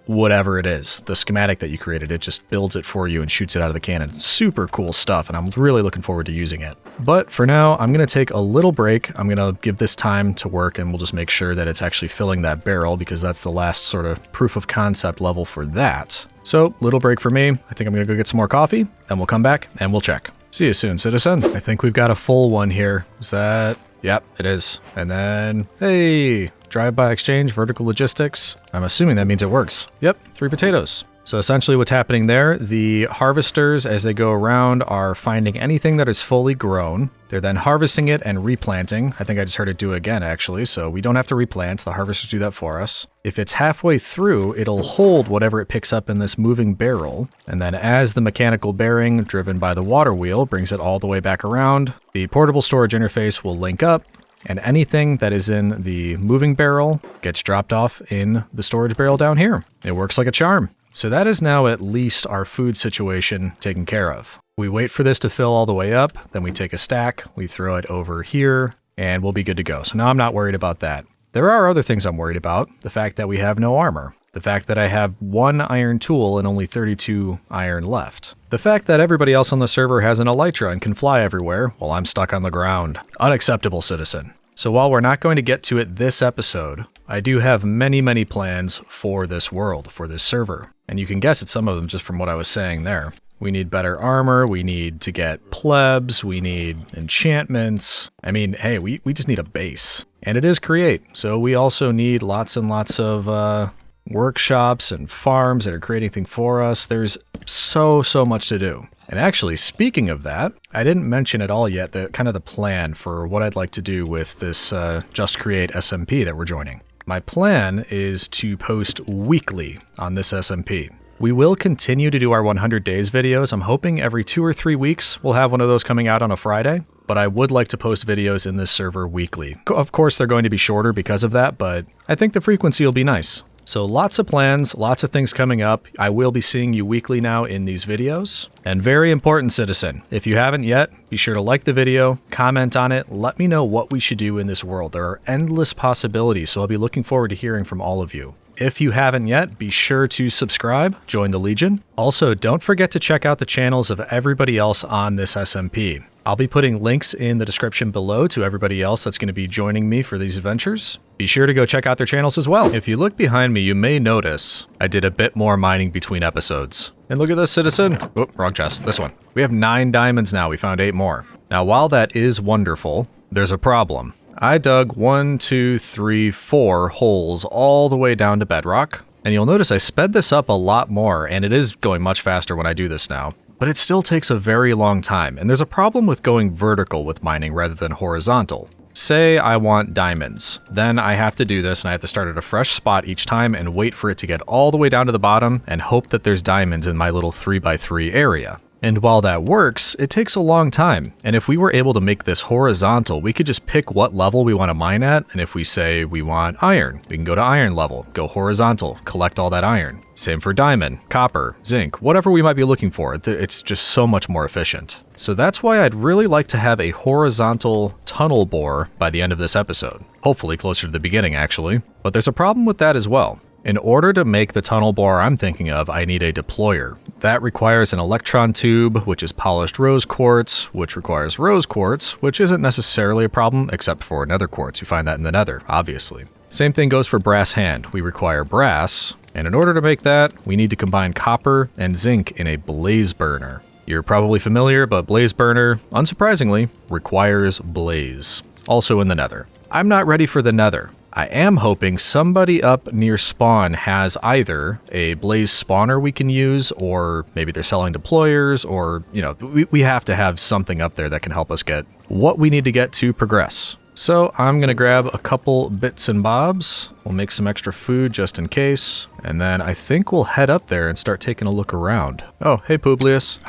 whatever it is. The schematic that you created, it just builds it for you and shoots it out of the cannon. Super cool stuff, and I'm really looking forward to using it. But for now, I'm going to take a little break. I'm going to give this time to work, and we'll just make sure that it's actually filling that barrel, because that's the last sort of proof of concept level for that. So, little break for me. I think I'm going to go get some more coffee, then we'll come back and we'll check. See you soon, citizen. I think we've got a full one here. Is that... Yep, it is. And then, hey, drive-by exchange, vertical logistics. I'm assuming that means it works. Yep, 3 potatoes. So essentially what's happening there, the harvesters, as they go around, are finding anything that is fully grown. They're then harvesting it and replanting. I think I just heard it do it again, actually, so we don't have to replant. The harvesters do that for us. If it's halfway through, it'll hold whatever it picks up in this moving barrel. And then as the mechanical bearing, driven by the water wheel, brings it all the way back around, the portable storage interface will link up, and anything that is in the moving barrel gets dropped off in the storage barrel down here. It works like a charm. So that is now at least our food situation taken care of. We wait for this to fill all the way up, then we take a stack, we throw it over here, and we'll be good to go. So now I'm not worried about that. There are other things I'm worried about. The fact that we have no armor. The fact that I have 1 iron tool and only 32 iron left. The fact that everybody else on the server has an elytra and can fly everywhere while I'm stuck on the ground. Unacceptable, citizen. So while we're not going to get to it this episode, I do have many, many plans for this world, for this server. And you can guess at some of them just from what I was saying there. We need better armor, we need to get plebs, we need enchantments. I mean, hey, we just need a base. And it is Create, so we also need lots and lots of workshops and farms that are creating things for us. There's so much to do. And actually, speaking of that, I didn't mention at all yet the kind of the plan for what I'd like to do with this Just Create SMP that we're joining. My plan is to post weekly on this SMP. We will continue to do our 100 days videos. I'm hoping every 2 or 3 weeks we'll have one of those coming out on a Friday, but I would like to post videos in this server weekly. Of course, they're going to be shorter because of that, but I think the frequency will be nice. So lots of plans, lots of things coming up. I will be seeing you weekly now in these videos. And very important, citizen, if you haven't yet, be sure to like the video, comment on it, let me know what we should do in this world. There are endless possibilities, so I'll be looking forward to hearing from all of you. If you haven't yet, be sure to subscribe, join the Legion. Also, don't forget to check out the channels of everybody else on this SMP. I'll be putting links in the description below to everybody else that's going to be joining me for these adventures. Be sure to go check out their channels as well. If you look behind me, you may notice I did a bit more mining between episodes. And look at this, citizen. Oh, wrong chest. This one. We have 9 diamonds now. We found 8 more. Now, while that is wonderful, there's a problem. I dug 1, 2, 3, 4 holes all the way down to bedrock. And you'll notice I sped this up a lot more, and it is going much faster when I do this now. But it still takes a very long time, and there's a problem with going vertical with mining rather than horizontal. Say I want diamonds. Then I have to do this, and I have to start at a fresh spot each time and wait for it to get all the way down to the bottom and hope that there's diamonds in my little 3x3 area. And while that works, it takes a long time. And if we were able to make this horizontal, we could just pick what level we want to mine at. And if we say we want iron, we can go to iron level, go horizontal, collect all that iron. Same for diamond, copper, zinc, whatever we might be looking for. It's just so much more efficient. So that's why I'd really like to have a horizontal tunnel bore by the end of this episode. Hopefully closer to the beginning, actually. But there's a problem with that as well. In order to make the tunnel bore I'm thinking of, I need a deployer. That requires an electron tube, which is polished rose quartz, which requires rose quartz, which isn't necessarily a problem, except for nether quartz. You find that in the nether, obviously. Same thing goes for brass hand. We require brass, and in order to make that, we need to combine copper and zinc in a blaze burner. You're probably familiar, but blaze burner, unsurprisingly, requires blaze. Also in the nether. I'm not ready for the nether. I am hoping somebody up near spawn has either a blaze spawner we can use, or maybe they're selling deployers, or, you know, we have to have something up there that can help us get what we need to get to progress. So I'm going to grab a couple bits and bobs. We'll make some extra food just in case. And then I think we'll head up there and start taking a look around. Oh, hey Publius.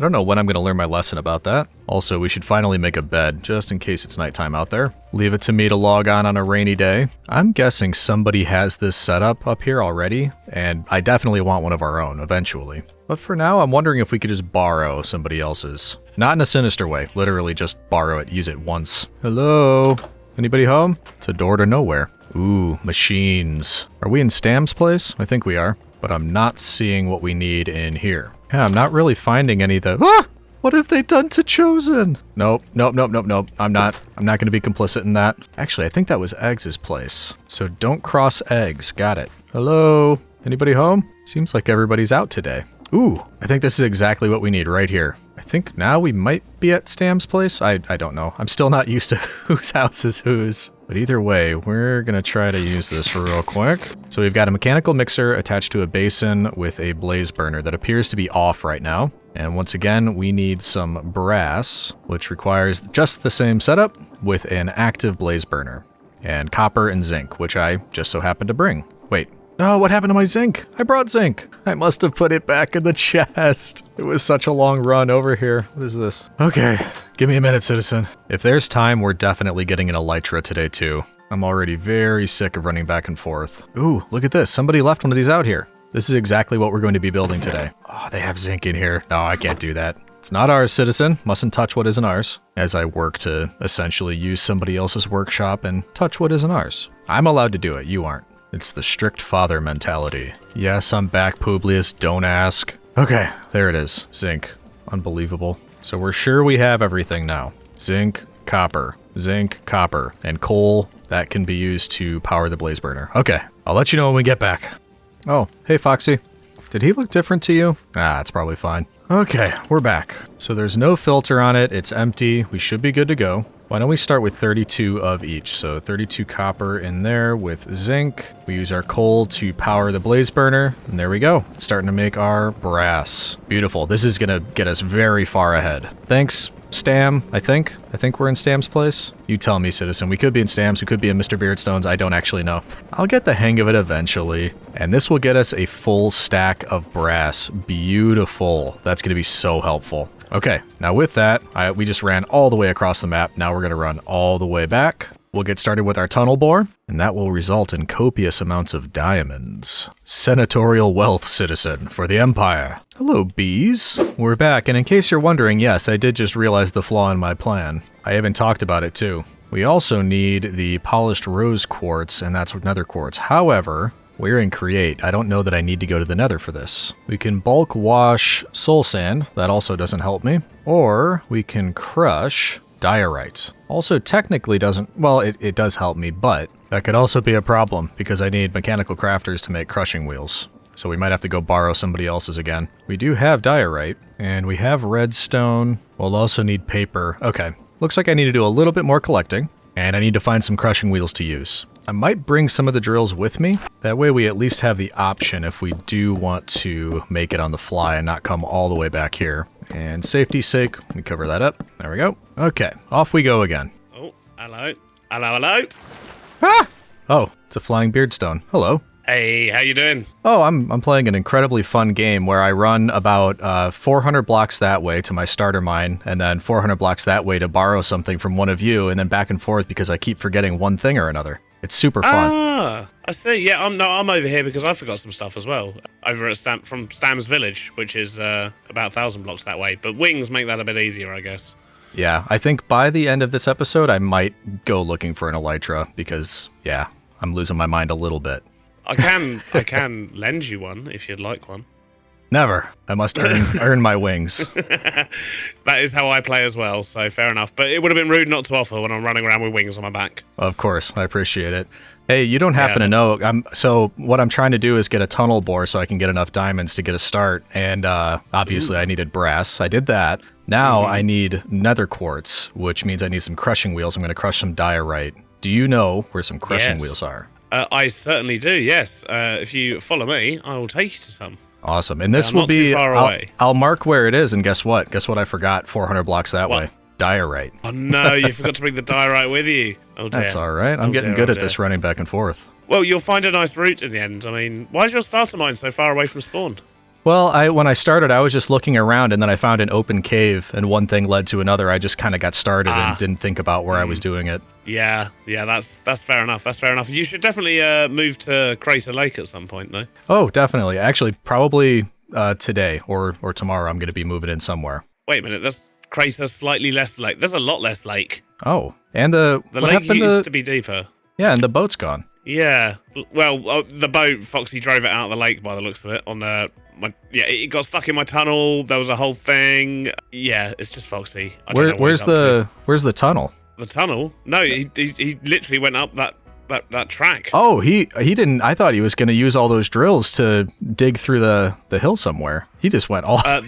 I don't know when I'm going to learn my lesson about that. Also, we should finally make a bed, just in case it's nighttime out there. Leave it to me to log on a rainy day. I'm guessing somebody has this setup up here already, and I definitely want one of our own eventually. But for now, I'm wondering if we could just borrow somebody else's. Not in a sinister way. Literally just borrow it, use it once. Hello? Anybody home? It's a door to nowhere. Ooh, machines. Are we in Stam's place? I think we are. But I'm not seeing what we need in here. Yeah, I'm not really finding any of the... Ah! What have they done to Chosen? Nope. I'm not going to be complicit in that. Actually, I think that was Eggs' place. So don't cross Eggs. Got it. Hello? Anybody home? Seems like everybody's out today. Ooh, I think this is exactly what we need right here. I think now we might be at Stam's place. I don't know. I'm still not used to whose house is whose. But either way, we're going to try to use this real quick. So we've got a mechanical mixer attached to a basin with a blaze burner that appears to be off right now. And once again, we need some brass, which requires just the same setup with an active blaze burner. And copper and zinc, which I just so happened to bring. Wait. Oh, what happened to my zinc? I brought zinc. I must have put it back in the chest. It was such a long run over here. What is this? Okay, give me a minute, citizen. If there's time, we're definitely getting an elytra today, too. I'm already very sick of running back and forth. Ooh, look at this. Somebody left one of these out here. This is exactly what we're going to be building today. Oh, they have zinc in here. No, I can't do that. It's not ours, citizen. Mustn't touch what isn't ours. As I work to essentially use somebody else's workshop and touch what isn't ours. I'm allowed to do it. You aren't. It's the strict father mentality. Yes, I'm back, Publius. Don't ask. Okay, there it is. Zinc. Unbelievable. So we're sure we have everything now. Zinc, copper, and coal. That can be used to power the blaze burner. Okay, I'll let you know when we get back. Oh, hey, Foxy. Did he look different to you? Ah, it's probably fine. Okay, we're back. So there's no filter on it. It's empty. We should be good to go. Why don't we start with 32 of each? So 32 copper in there with zinc. We use our coal to power the blaze burner. And there we go. Starting to make our brass. Beautiful. This is going to get us very far ahead. Thanks, Stam, I think. I think we're in Stam's place. You tell me, citizen. We could be in Stam's. We could be in MrBeardstone's. I don't actually know. I'll get the hang of it eventually. And this will get us a full stack of brass. Beautiful. That's going to be so helpful. Okay, now with that, we just ran all the way across the map. Now we're going to run all the way back. We'll get started with our tunnel bore, and that will result in copious amounts of diamonds. Senatorial wealth, citizen, for the Empire. Hello, bees. We're back, and in case you're wondering, yes, I did just realize the flaw in my plan. I even talked about it too. We also need the polished rose quartz, and that's nether quartz. However, we're in Create. I don't know that I need to go to the nether for this. We can bulk wash soul sand. That also doesn't help me. Or we can crush diorite. Also technically doesn't... Well, it does help me, but that could also be a problem because I need mechanical crafters to make crushing wheels. So we might have to go borrow somebody else's again. We do have diorite, and we have redstone. We'll also need paper. Okay. Looks like I need to do a little bit more collecting, and I need to find some crushing wheels to use. I might bring some of the drills with me. That way we at least have the option if we do want to make it on the fly and not come all the way back here. And safety's sake, let me cover that up. There we go. Okay, off we go again. Oh, hello. Hello. Ah! Oh, it's a flying beardstone. Hello. Hey, how you doing? Oh, I'm playing an incredibly fun game where I run about 400 blocks that way to my starter mine, and then 400 blocks that way to borrow something from one of you, and then back and forth because I keep forgetting one thing or another. It's super fun. Ah, I see. Yeah, I'm over here because I forgot some stuff as well. Over at from Stam's Village, which is about 1,000 blocks that way. But wings make that a bit easier, I guess. Yeah, I think by the end of this episode, I might go looking for an elytra because, yeah, I'm losing my mind a little bit. I can lend you one if you'd like one. Never. I must earn my wings. That is how I play as well, so fair enough. But it would have been rude not to offer when I'm running around with wings on my back. Of course, I appreciate it. Hey, you don't happen to know, so what I'm trying to do is get a tunnel bore so I can get enough diamonds to get a start, and obviously I needed brass. I did that. Now I need nether quartz, which means I need some crushing wheels. I'm going to crush some diorite. Do you know where some crushing wheels are? I certainly do, yes. If you follow me, I will take you to some. Awesome. And this will be... I'll mark where it is, and guess what? Guess what I forgot 400 blocks that way? Diorite. Oh no, you forgot to bring the diorite with you. Oh dear. That's all right. I'm getting good at this running back and forth. Well, you'll find a nice route in the end. I mean, why is your starter mine so far away from spawn? Well, when I started, I was just looking around, and then I found an open cave, and one thing led to another. I just kind of got started and didn't think about where I was doing it. Yeah, that's fair enough. That's fair enough. You should definitely move to Crater Lake at some point, though. Oh, definitely. Actually, probably today or tomorrow I'm going to be moving in somewhere. Wait a minute, crater slightly less lake. There's a lot less lake. Oh, and the The what lake happened used to to be deeper. yeah, and the boat's gone. Yeah. Well, the boat, Foxy drove it out of the lake by the looks of it. It got stuck in my tunnel. There was a whole thing. Yeah, it's just Foxy. I don't know what Where's he's up to. where's the tunnel? The tunnel? No, he literally went up that track. Oh, he didn't. I thought he was going to use all those drills to dig through the hill somewhere. He just went all. That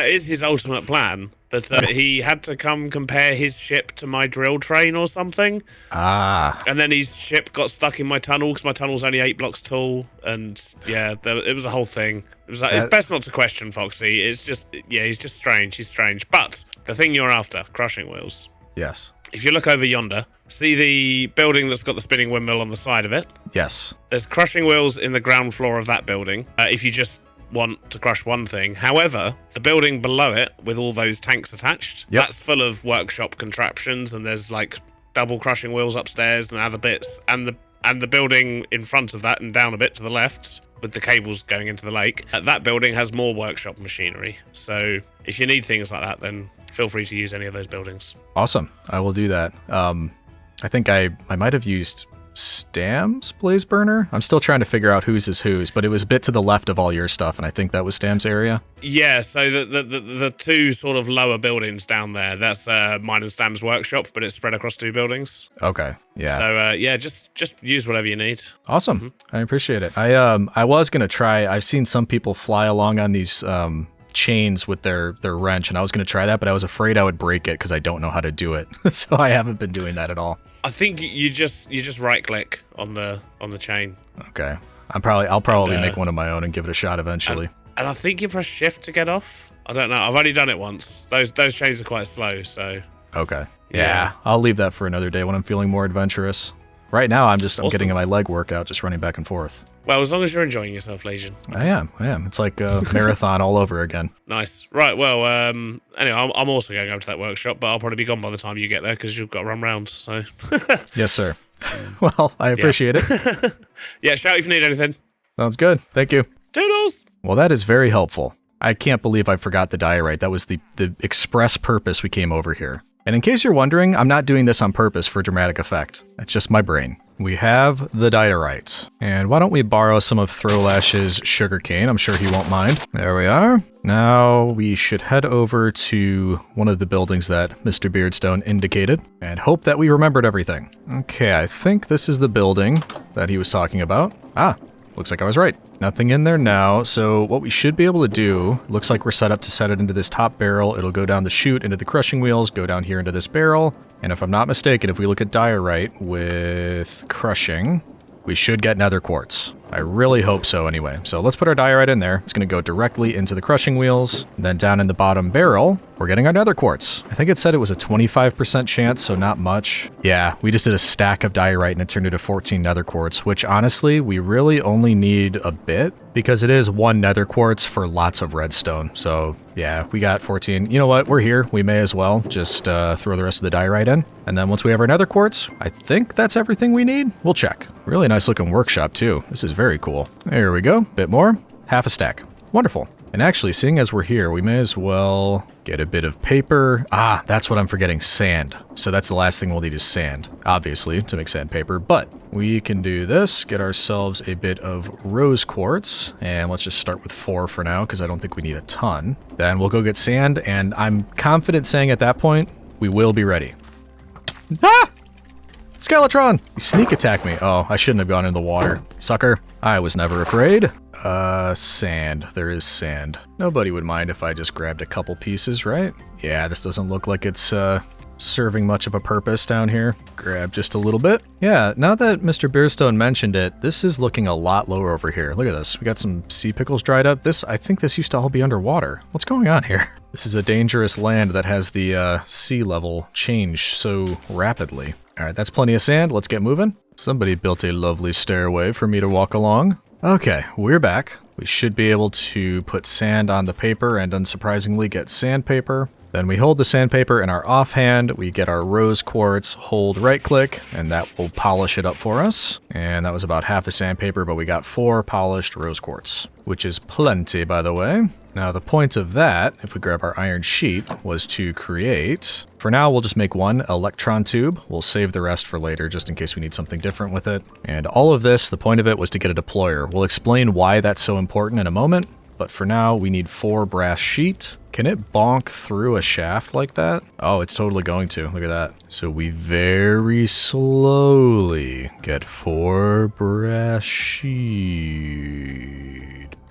is his ultimate plan. But he had to come compare his ship to my drill train or something. Ah. And then his ship got stuck in my tunnel because my tunnel's only 8 blocks tall. And yeah, it was a whole thing. It was like, it's best not to question Foxy. It's just, yeah, he's just strange. He's strange. But the thing you're after, crushing wheels. Yes. If you look over yonder, see the building that's got the spinning windmill on the side of it? Yes. There's crushing wheels in the ground floor of that building. If you just want to crush one thing. However, the building below it with all those tanks attached, that's full of workshop contraptions, and there's like double crushing wheels upstairs and other bits, and the building in front of that and down a bit to the left with the cables going into the lake, that building has more workshop machinery. So if you need things like that, then feel free to use any of those buildings. Awesome. I will do that. I think I might have used Stam's blaze burner. I'm still trying to figure out whose is whose, but it was a bit to the left of all your stuff, and I think that was Stam's area. Yeah, so the two sort of lower buildings down there, that's mine and Stam's workshop, but it's spread across 2 buildings. Okay. Yeah. So just use whatever you need. Awesome. Mm-hmm. I appreciate it. I was gonna try. I've seen some people fly along on these chains with their wrench, and I was gonna try that, but I was afraid I would break it because I don't know how to do it. So I haven't been doing that at all. I think you just right click on the chain. Okay. I'll probably make one of my own and give it a shot eventually. And I think you press shift to get off. I don't know. I've only done it once. Those chains are quite slow, so. Okay. Yeah. I'll leave that for another day when I'm feeling more adventurous. Right now I'm getting my leg workout, just running back and forth. Well, as long as you're enjoying yourself, Legion. I am. It's like a marathon all over again. Nice. Right, well, anyway, I'm also going over to that workshop, but I'll probably be gone by the time you get there because you've got to run round, so. Yes, sir. Well, I appreciate it. Yeah, shout if you need anything. Sounds good. Thank you. Toodles! Well, that is very helpful. I can't believe I forgot the diorite. That was the express purpose we came over here. And in case you're wondering, I'm not doing this on purpose for dramatic effect. It's just my brain. We have the diorite. And why don't we borrow some of Throlash's sugarcane? I'm sure he won't mind. There we are. Now we should head over to one of the buildings that MrBeardstone indicated and hope that we remembered everything. Okay, I think this is the building that he was talking about. Ah, looks like I was right. Nothing in there now, so what we should be able to do, looks like we're set up to set it into this top barrel. It'll go down the chute into the crushing wheels, go down here into this barrel, and if I'm not mistaken, if we look at diorite with crushing, we should get nether quartz. I really hope so anyway. So let's put our diorite in there. It's going to go directly into the crushing wheels. And then down in the bottom barrel, we're getting our nether quartz. I think it said it was a 25% chance, so not much. Yeah, we just did a stack of diorite and it turned into 14 nether quartz, which honestly, we really only need a bit because it is 1 nether quartz for lots of redstone. So yeah, we got 14. You know what? We're here. We may as well just throw the rest of the diorite in. And then once we have our nether quartz, I think that's everything we need. We'll check. Really nice looking workshop too. This is very cool. There we go. Bit more. Half a stack. Wonderful. And actually, seeing as we're here, we may as well get a bit of paper. Ah, that's what I'm forgetting. Sand. So that's the last thing we'll need is sand, obviously, to make sandpaper. But we can do this, get ourselves a bit of rose quartz. And let's just start with 4 for now, because I don't think we need a ton. Then we'll go get sand, and I'm confident saying at that point, we will be ready. Ah! Skeletron! You sneak attack me. Oh, I shouldn't have gone in the water. Sucker. I was never afraid. Sand. There is sand. Nobody would mind if I just grabbed a couple pieces, right? Yeah, this doesn't look like it's, serving much of a purpose down here. Grab just a little bit. Yeah, now that MrBeardstone mentioned it, this is looking a lot lower over here. Look at this. We got some sea pickles dried up. I think this used to all be underwater. What's going on here? This is a dangerous land that has the sea level change so rapidly. All right, that's plenty of sand. Let's get moving. Somebody built a lovely stairway for me to walk along. Okay, we're back. We should be able to put sand on the paper and unsurprisingly get sandpaper. Then we hold the sandpaper in our offhand, we get our rose quartz, hold right click, and that will polish it up for us. And that was about half the sandpaper, but we got 4 polished rose quartz, which is plenty, by the way. Now the point of that, if we grab our iron sheet, was to create... For now, we'll just make 1 electron tube. We'll save the rest for later, just in case we need something different with it. And all of this, the point of it was to get a deployer. We'll explain why that's so important in a moment, but for now, we need 4 brass sheet. Can it bonk through a shaft like that? Oh, it's totally going to. Look at that. So we very slowly get 4 brass sheet.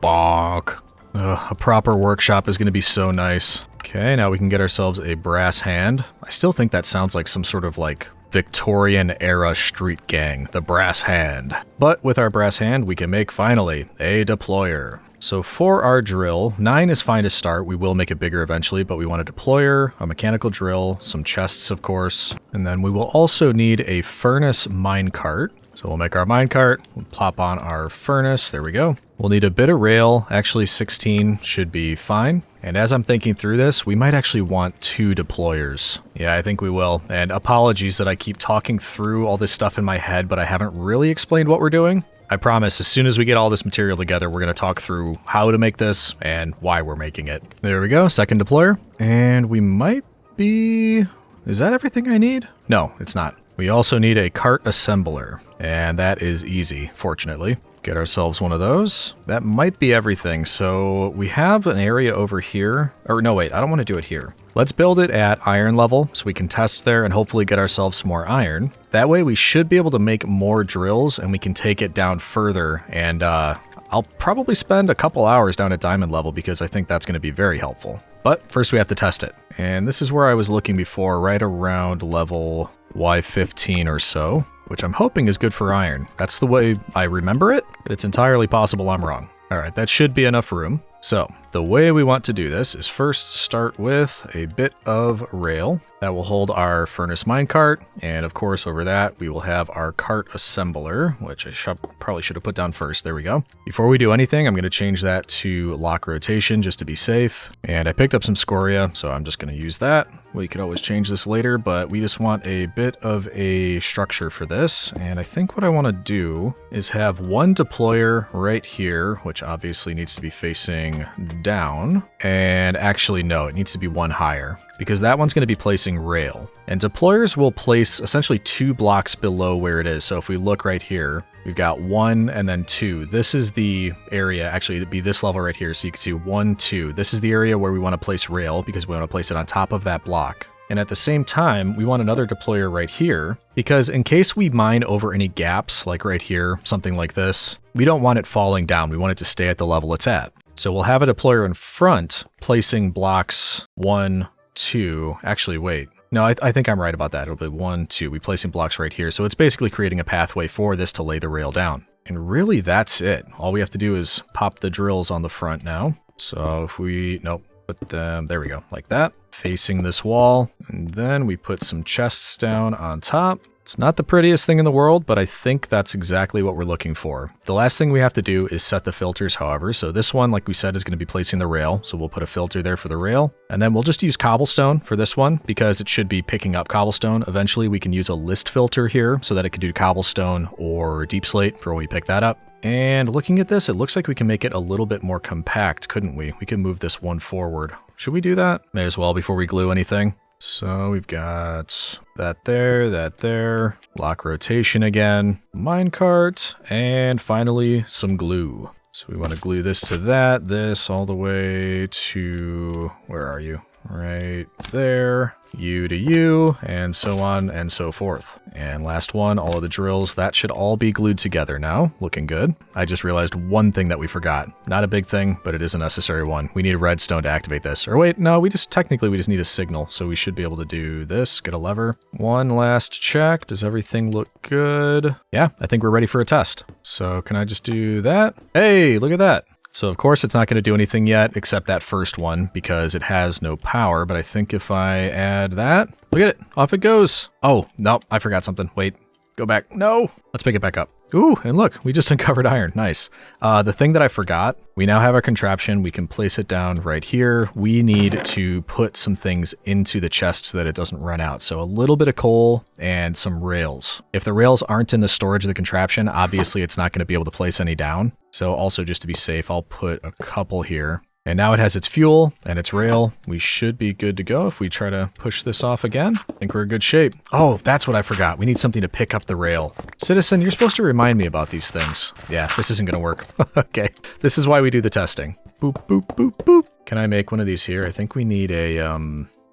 Bonk. Ugh, a proper workshop is going to be so nice. Okay, now we can get ourselves a brass hand. I still think that sounds like some sort of like Victorian era street gang, the brass hand. But with our brass hand, we can make finally a deployer. So for our drill, 9 is fine to start. We will make it bigger eventually, but we want a deployer, a mechanical drill, some chests, of course. And then we will also need a furnace minecart. So we'll make our minecart, we'll plop on our furnace, there we go. We'll need a bit of rail, actually 16 should be fine. And as I'm thinking through this, we might actually want 2 deployers. Yeah, I think we will. And apologies that I keep talking through all this stuff in my head, but I haven't really explained what we're doing. I promise, as soon as we get all this material together, we're going to talk through how to make this and why we're making it. There we go, second deployer. And we might be... Is that everything I need? No, it's not. We also need a cart assembler, and that is easy, fortunately. Get ourselves one of those. That might be everything. So we have an area over here. Or no, wait, I don't want to do it here. Let's build it at iron level so we can test there and hopefully get ourselves some more iron. That way we should be able to make more drills and we can take it down further. And I'll probably spend a couple hours down at diamond level because I think that's going to be very helpful. But first we have to test it. And this is where I was looking before, right around level Y15 or so, which I'm hoping is good for iron. That's the way I remember it, but it's entirely possible I'm wrong. All right, that should be enough room. So the way we want to do this is first start with a bit of rail that will hold our furnace minecart. And of course, over that, we will have our cart assembler, which I probably should have put down first. There we go. Before we do anything, I'm going to change that to lock rotation just to be safe. And I picked up some scoria, so I'm just going to use that. We could always change this later, but we just want a bit of a structure for this. And I think what I want to do is have 1 deployer right here, which obviously needs to be facing down. And actually, no, it needs to be 1 higher because that one's going to be placing rail. And deployers will place essentially 2 blocks below where it is. So if we look right here, we've got 1 and then 2. This is the area, actually it'd be this level right here. So you can see 1, 2. This is the area where we want to place rail because we want to place it on top of that block. And at the same time, we want another deployer right here because in case we mine over any gaps, like right here, something like this, we don't want it falling down. We want it to stay at the level it's at. So we'll have a deployer in front placing blocks 1, 2. Actually, wait. No, I think I'm right about that. It'll be 1, 2. We're placing blocks right here. So it's basically creating a pathway for this to lay the rail down. And really, that's it. All we have to do is pop the drills on the front now. So if we... Nope. Put them... There we go. Like that. Facing this wall. And then we put some chests down on top. It's not the prettiest thing in the world, but I think that's exactly what we're looking for. The last thing we have to do is set the filters, however. So this one, like we said, is going to be placing the rail. So we'll put a filter there for the rail. And then we'll just use cobblestone for this one because it should be picking up cobblestone. Eventually, we can use a list filter here so that it can do cobblestone or deep slate for when we pick that up. And looking at this, it looks like we can make it a little bit more compact, couldn't we? We can move this one forward. Should we do that? May as well before we glue anything. So we've got that there, lock rotation again, minecart, and finally some glue. So we want to glue this to that, this all the way to, where are you? Right there, you to you, and so on and so forth. And last one, all of the drills, that should all be glued together now. Looking good. I just realized one thing that we forgot. Not a big thing, but it is a necessary one. We need a redstone to activate this. Or wait, no, we just need a signal, so we should be able to do this, get a lever. One last check. Does everything look good? Yeah, I think we're ready for a test. So can I just do that? Hey, look at that. So of course it's not going to do anything yet except that first one because it has no power, but I think if I add that, look at it, off it goes. Oh, no, I forgot something. Wait, go back. No, let's pick it back up. Ooh, and look, we just uncovered iron. Nice. The thing that I forgot, we now have our contraption. We can place it down right here. We need to put some things into the chest so that it doesn't run out. So a little bit of coal and some rails. If the rails aren't in the storage of the contraption, obviously it's not going to be able to place any down. So also just to be safe, I'll put a couple here. And now it has its fuel and its rail. We should be good to go if we try to push this off again. I think we're in good shape. Oh, that's what I forgot. We need something to pick up the rail. Citizen, you're supposed to remind me about these things. Yeah, this isn't going to work. Okay, this is why we do the testing. Boop, boop, boop, boop. Can I make one of these here? I think we need a,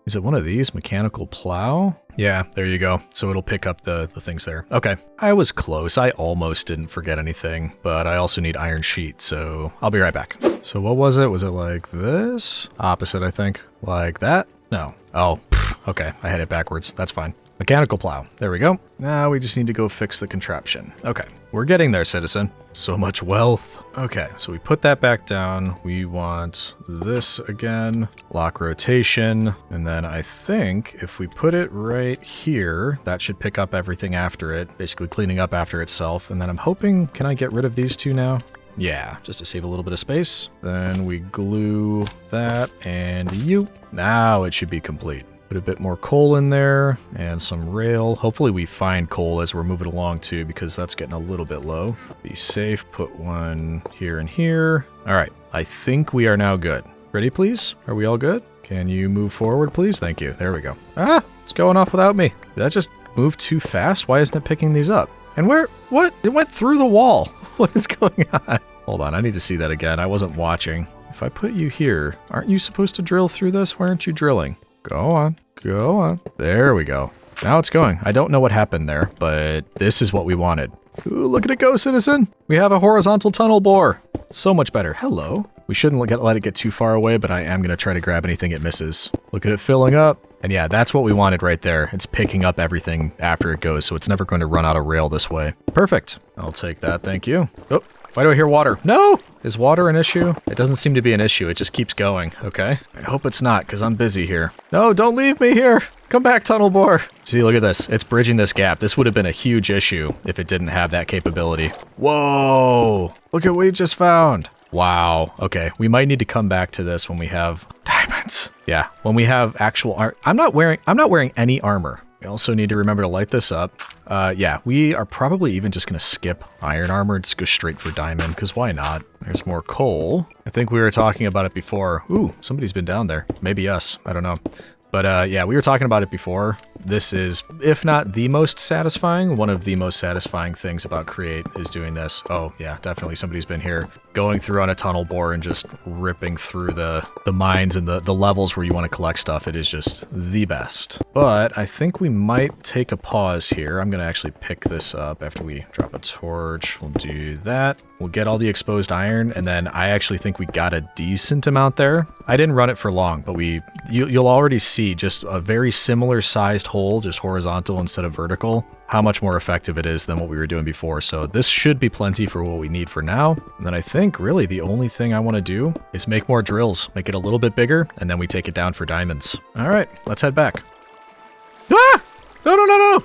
is it one of these? Mechanical plow? Yeah, there you go. So it'll pick up the things there. Okay, I was close. I almost didn't forget anything, but I also need iron sheet, so I'll be right back. So what was it? Was it like this? Opposite, I think. Like that? No. Oh, okay. I had it backwards. That's fine. Mechanical plow. There we go. Now we just need to go fix the contraption. Okay, we're getting there, citizen. So much wealth. Okay, so we put that back down. We want this again. Lock rotation. And then I think if we put it right here, that should pick up everything after it, basically cleaning up after itself. And then I'm hoping, can I get rid of these two now? Yeah, just to save a little bit of space. Then we glue that and you. Now it should be complete. Put a bit more coal in there and some rail. Hopefully we find coal as we're moving along too, because that's getting a little bit low. Be safe, put one here and here. All right, I think we are now good. Ready, please? Are we all good? Can you move forward, please? Thank you. There we go. Ah, it's going off without me. Did that just move too fast? Why isn't it picking these up? And where? What? It went through the wall. What is going on? Hold on, I need to see that again. I wasn't watching. If I put you here, aren't you supposed to drill through this? Why aren't you drilling? Go on. Go on. There we go. Now it's going. I don't know what happened there, but this is what we wanted. Ooh, look at it go, citizen. We have a horizontal tunnel bore. So much better. Hello. We shouldn't let it get too far away, but I am going to try to grab anything it misses. Look at it filling up. And yeah, that's what we wanted right there. It's picking up everything after it goes, so it's never going to run out of rail this way. Perfect. I'll take that. Thank you. Oh, why do I hear water? No! Is water an issue? It doesn't seem to be an issue. It just keeps going. Okay. I hope it's not, because I'm busy here. No, don't leave me here. Come back, tunnel bore. See, look at this. It's bridging this gap. This would have been a huge issue if it didn't have that capability. Whoa! Look at what we just found. Wow. Okay, we might need to come back to this when we have diamonds. Yeah, when we have actual armor. I'm not wearing any armor. We also need to remember to light this up. Yeah, we are probably even just going to skip iron armor and just go straight for diamond, because why not? There's more coal. I think we were talking about it before. Ooh, somebody's been down there. Maybe us. I don't know. But yeah, we were talking about it before. This is, if not the most satisfying, one of the most satisfying things about Create is doing this. Oh, yeah, definitely somebody's been here. Going through on a tunnel bore and just ripping through the mines and the levels where you want to collect stuff. It is just the best. But I think we might take a pause here. I'm going to actually pick this up after we drop a torch. We'll do that. We'll get all the exposed iron, and then I actually think we got a decent amount there. I didn't run it for long, but you'll already see just a very similar sized hole, just horizontal instead of vertical, how much more effective it is than what we were doing before. So this should be plenty for what we need for now. And then I think really the only thing I want to do is make more drills, make it a little bit bigger, and then we take it down for diamonds. All right, let's head back. Ah! No, no, no, no!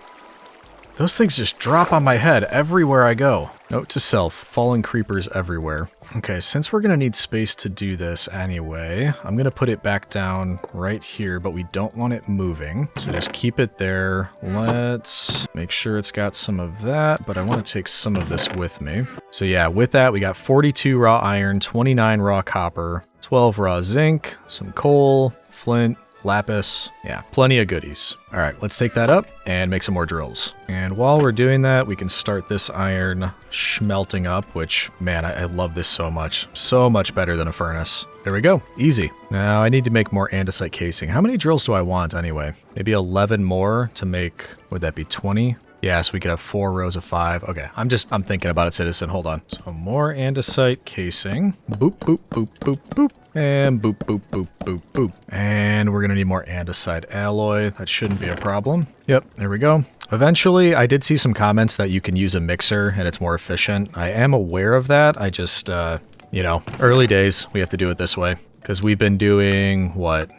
Those things just drop on my head everywhere I go. Note to self, falling creepers everywhere. Okay, since we're gonna need space to do this anyway, I'm gonna put it back down right here, but we don't want it moving. So just keep it there. Let's make sure it's got some of that, but I want to take some of this with me. So yeah, with that, we got 42 raw iron, 29 raw copper, 12 raw zinc, some coal, flint, lapis. Yeah, plenty of goodies. All right, let's take that up and make some more drills. And while we're doing that, we can start this iron smelting up, which, man, I love this so much. So much better than a furnace. There we go. Easy. Now I need to make more andesite casing. How many drills do I want anyway? Maybe 11 more to make, would that be 20? Yeah, so we could have 4 rows of 5. Okay, I'm thinking about it, citizen. Hold on. So more andesite casing. Boop, boop, boop, boop, boop. And boop, boop, boop, boop, boop. And we're gonna need more andesite alloy. That shouldn't be a problem. Yep, there we go. Eventually, I did see some comments that you can use a mixer and it's more efficient. I am aware of that. I just, you know, early days, we have to do it this way. Because we've been doing, what,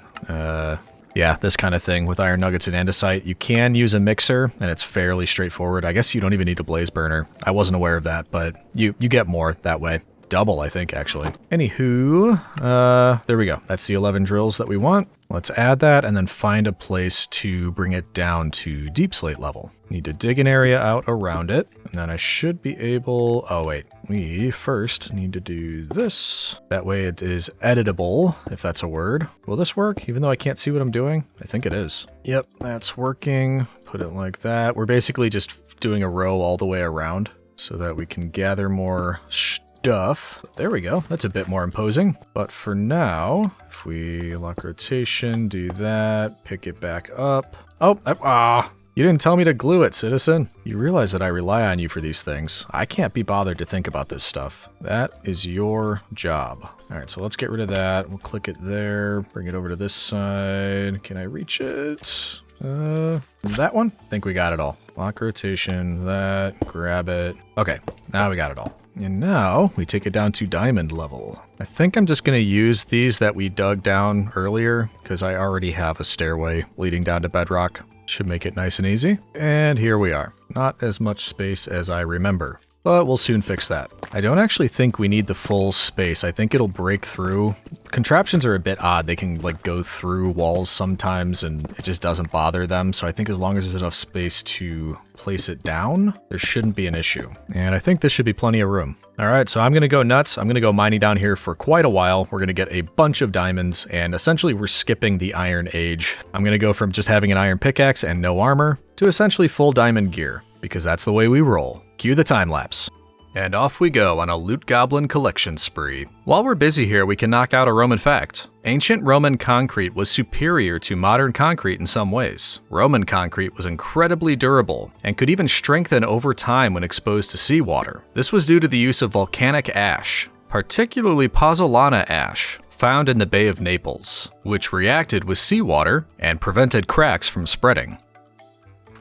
Yeah, this kind of thing with iron nuggets and andesite. You can use a mixer, and it's fairly straightforward. I guess you don't even need a blaze burner. I wasn't aware of that, but you get more that way. Double, I think, actually. Anywho, there we go. That's the 11 drills that we want. Let's add that and then find a place to bring it down to deep slate level. Need to dig an area out around it, and then I should be able... Oh, wait. We first need to do this. That way it is editable, if that's a word. Will this work, even though I can't see what I'm doing? I think it is. Yep, that's working. Put it like that. We're basically just doing a row all the way around so that we can gather more stuff. There we go. That's a bit more imposing. But for now, if we lock rotation, do that, pick it back up. Oh, you didn't tell me to glue it, citizen. You realize that I rely on you for these things. I can't be bothered to think about this stuff. That is your job. All right, so let's get rid of that. We'll click it there, bring it over to this side. Can I reach it? That one? I think we got it all. Lock rotation, that, grab it. Okay, now we got it all. And now we take it down to diamond level. I think I'm just going to use these that we dug down earlier because I already have a stairway leading down to bedrock. Should make it nice and easy. And here we are. Not as much space as I remember, but we'll soon fix that. I don't actually think we need the full space. I think it'll break through. Contraptions are a bit odd. They can like go through walls sometimes and it just doesn't bother them. So I think as long as there's enough space to place it down, there shouldn't be an issue. And I think this should be plenty of room. All right, so I'm going to go nuts. I'm going to go mining down here for quite a while. We're going to get a bunch of diamonds, and essentially we're skipping the Iron Age. I'm going to go from just having an iron pickaxe and no armor to essentially full diamond gear, because that's the way we roll. Cue the time lapse. And off we go on a loot goblin collection spree. While we're busy here, we can knock out a Roman fact. Ancient Roman concrete was superior to modern concrete in some ways. Roman concrete was incredibly durable and could even strengthen over time when exposed to seawater. This was due to the use of volcanic ash, particularly pozzolana ash, found in the Bay of Naples, which reacted with seawater and prevented cracks from spreading.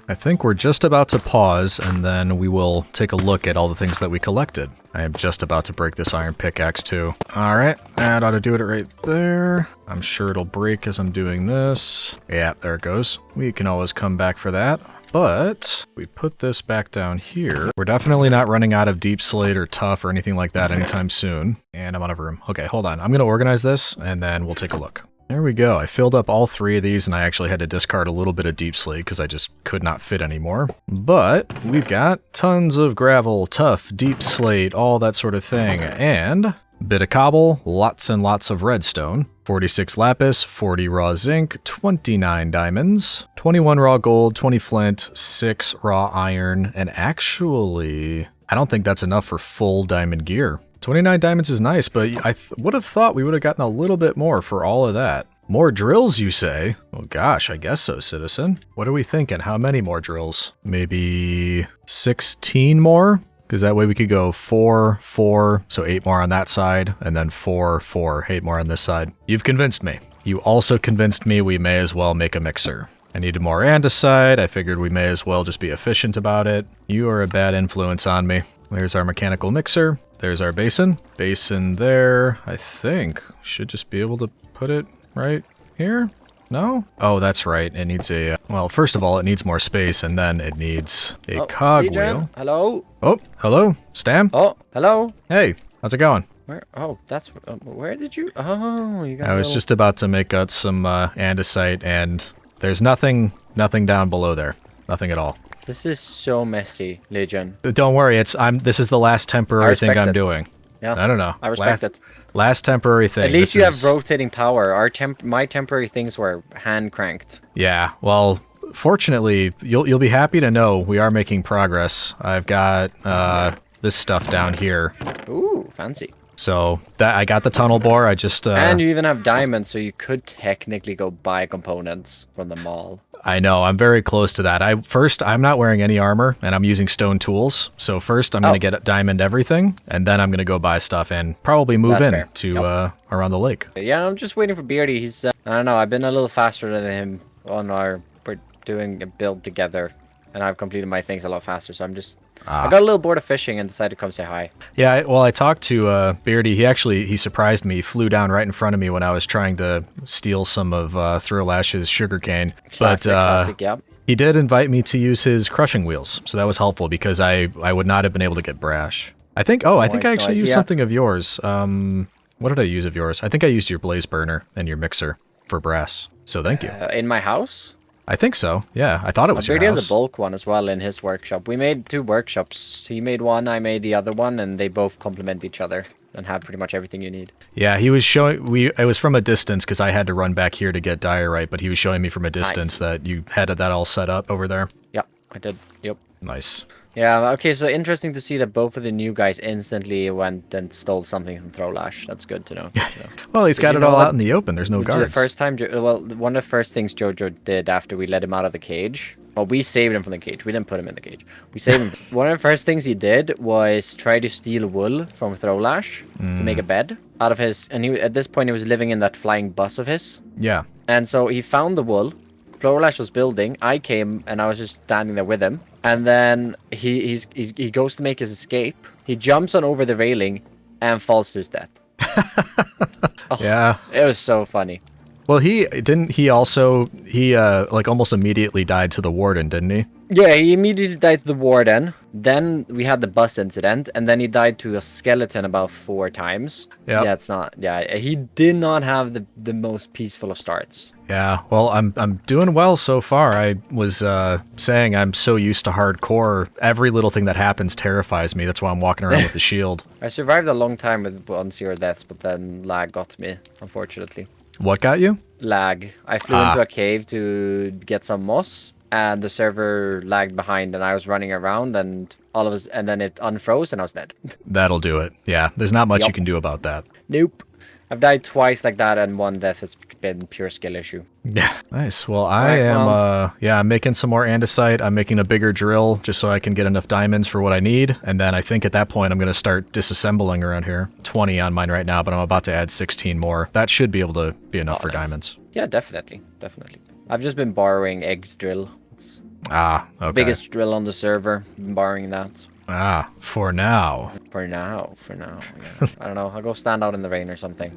I think we're just about to pause, and then we will take a look at all the things that we collected. I am just about to break this iron pickaxe too. All right, that ought to do it right there. I'm sure it'll break as I'm doing this. Yeah, there it goes. We can always come back for that. But we put this back down here. We're definitely not running out of deep slate or tough or anything like that anytime soon. And I'm out of room. Okay, hold on. I'm going to organize this, and then we'll take a look. There we go. I filled up all 3 of these, and I actually had to discard a little bit of deep slate because I just could not fit anymore. But we've got tons of gravel, tough, deep slate, all that sort of thing, and a bit of cobble, lots and lots of redstone, 46 lapis, 40 raw zinc, 29 diamonds, 21 raw gold, 20 flint, 6 raw iron, and actually, I don't think that's enough for full diamond gear. 29 diamonds is nice, but I would have thought we would have gotten a little bit more for all of that. More drills, you say? Oh gosh, I guess so, citizen. What are we thinking? How many more drills? Maybe 16 more? Because that way we could go 4, 4, so 8 more on that side, and then 4, 4, 8 more on this side. You've convinced me. You also convinced me we may as well make a mixer. I needed more andesite. I figured we may as well just be efficient about it. You are a bad influence on me. There's our mechanical mixer. There's our basin. Basin there, I think. Should just be able to put it right here? No? Oh, that's right. It needs a... well, first of all, it needs more space, and then it needs a cogwheel. Hello? Oh, hello? Stam? Oh, hello? Hey, how's it going? Where? Oh, that's... where did you... oh, you got I was just about to make out some andesite, and there's nothing down below there. Nothing at all. This is so messy, Legion. Don't worry, this is the last temporary thing I'm doing. Yeah. I don't know. I respect it. Last temporary thing. At least you have rotating power. My temporary things were hand cranked. Yeah. Well, fortunately, you'll be happy to know we are making progress. I've got this stuff down here. Ooh, fancy. So that I got the tunnel bore. I just and you even have diamonds, so you could technically go buy components from the mall. I know, I'm very close to that. I'm not wearing any armor, and I'm using stone tools. So first, I'm going to get diamond everything, and then I'm going to go buy stuff and probably move to around the lake. Yeah, I'm just waiting for Beardy. He's, I don't know, I've been a little faster than him on we're doing a build together. and I've completed my things a lot faster. So I'm just I got a little bored of fishing and decided to come say hi. Yeah, well, I talked to Beardy. He surprised me. He flew down right in front of me when I was trying to steal some of Throlash's sugarcane. Classic, yeah. He did invite me to use his crushing wheels, so that was helpful because I would not have been able to get brash. I think I actually used something of yours. What did I use of yours? I think I used your blaze burner and your mixer for brass. So thank you. In my house? I think so. Yeah, I thought it was your Beardy house. has a bulk one as well in his workshop. We made 2 workshops. He made one, I made the other one, and they both complement each other and have pretty much everything you need. Yeah, he was showing it was from a distance because I had to run back here to get diorite, but he was showing me from a distance that you had that all set up over there. Yeah, I did. Yep. Nice. Yeah, okay, so interesting to see that both of the new guys instantly went and stole something from Throlash. That's good to know. Well, he's got it all out in the open. There's no guards. The first time, well, one of the first things Jojo did after we let him out of the cage, well, we saved him from the cage. We didn't put him in the cage. We saved him. One of the first things he did was try to steal wool from Throlash to make a bed out of his, and at this point he was living in that flying bus of his. Yeah. And so he found the wool. Throlash was building. I came and I was just standing there with him. And then he goes to make his escape. He jumps on over the railing and falls to his death. Yeah. It was so funny. Well, he like almost immediately died to the warden, didn't he? Yeah, he immediately died to the warden. Then we had the bus incident, and then he died to a skeleton about 4 times. Yep. Yeah, it's not. Yeah, he did not have the most peaceful of starts. Yeah. Well, I'm doing well so far. I was saying I'm so used to hardcore. Every little thing that happens terrifies me. That's why I'm walking around with the shield. I survived a long time with unsure deaths, but then lag got me, unfortunately. What got you? Lag. I flew into a cave to get some moss, and the server lagged behind, and I was running around, and and then it unfroze, and I was dead. That'll do it. Yeah, there's not much you can do about that. Nope. I've died twice like that, and one death has been pure skill issue. Yeah, nice. Well, I'm making some more andesite. I'm making a bigger drill just so I can get enough diamonds for what I need. And then I think at that point, I'm going to start disassembling around here. 20 on mine right now, but I'm about to add 16 more. That should be able to be enough for diamonds. Yeah, definitely. I've just been borrowing Egg's drill. It's okay. Biggest drill on the server. Been borrowing that. For now. For now. Yeah. I don't know. I'll go stand out in the rain or something.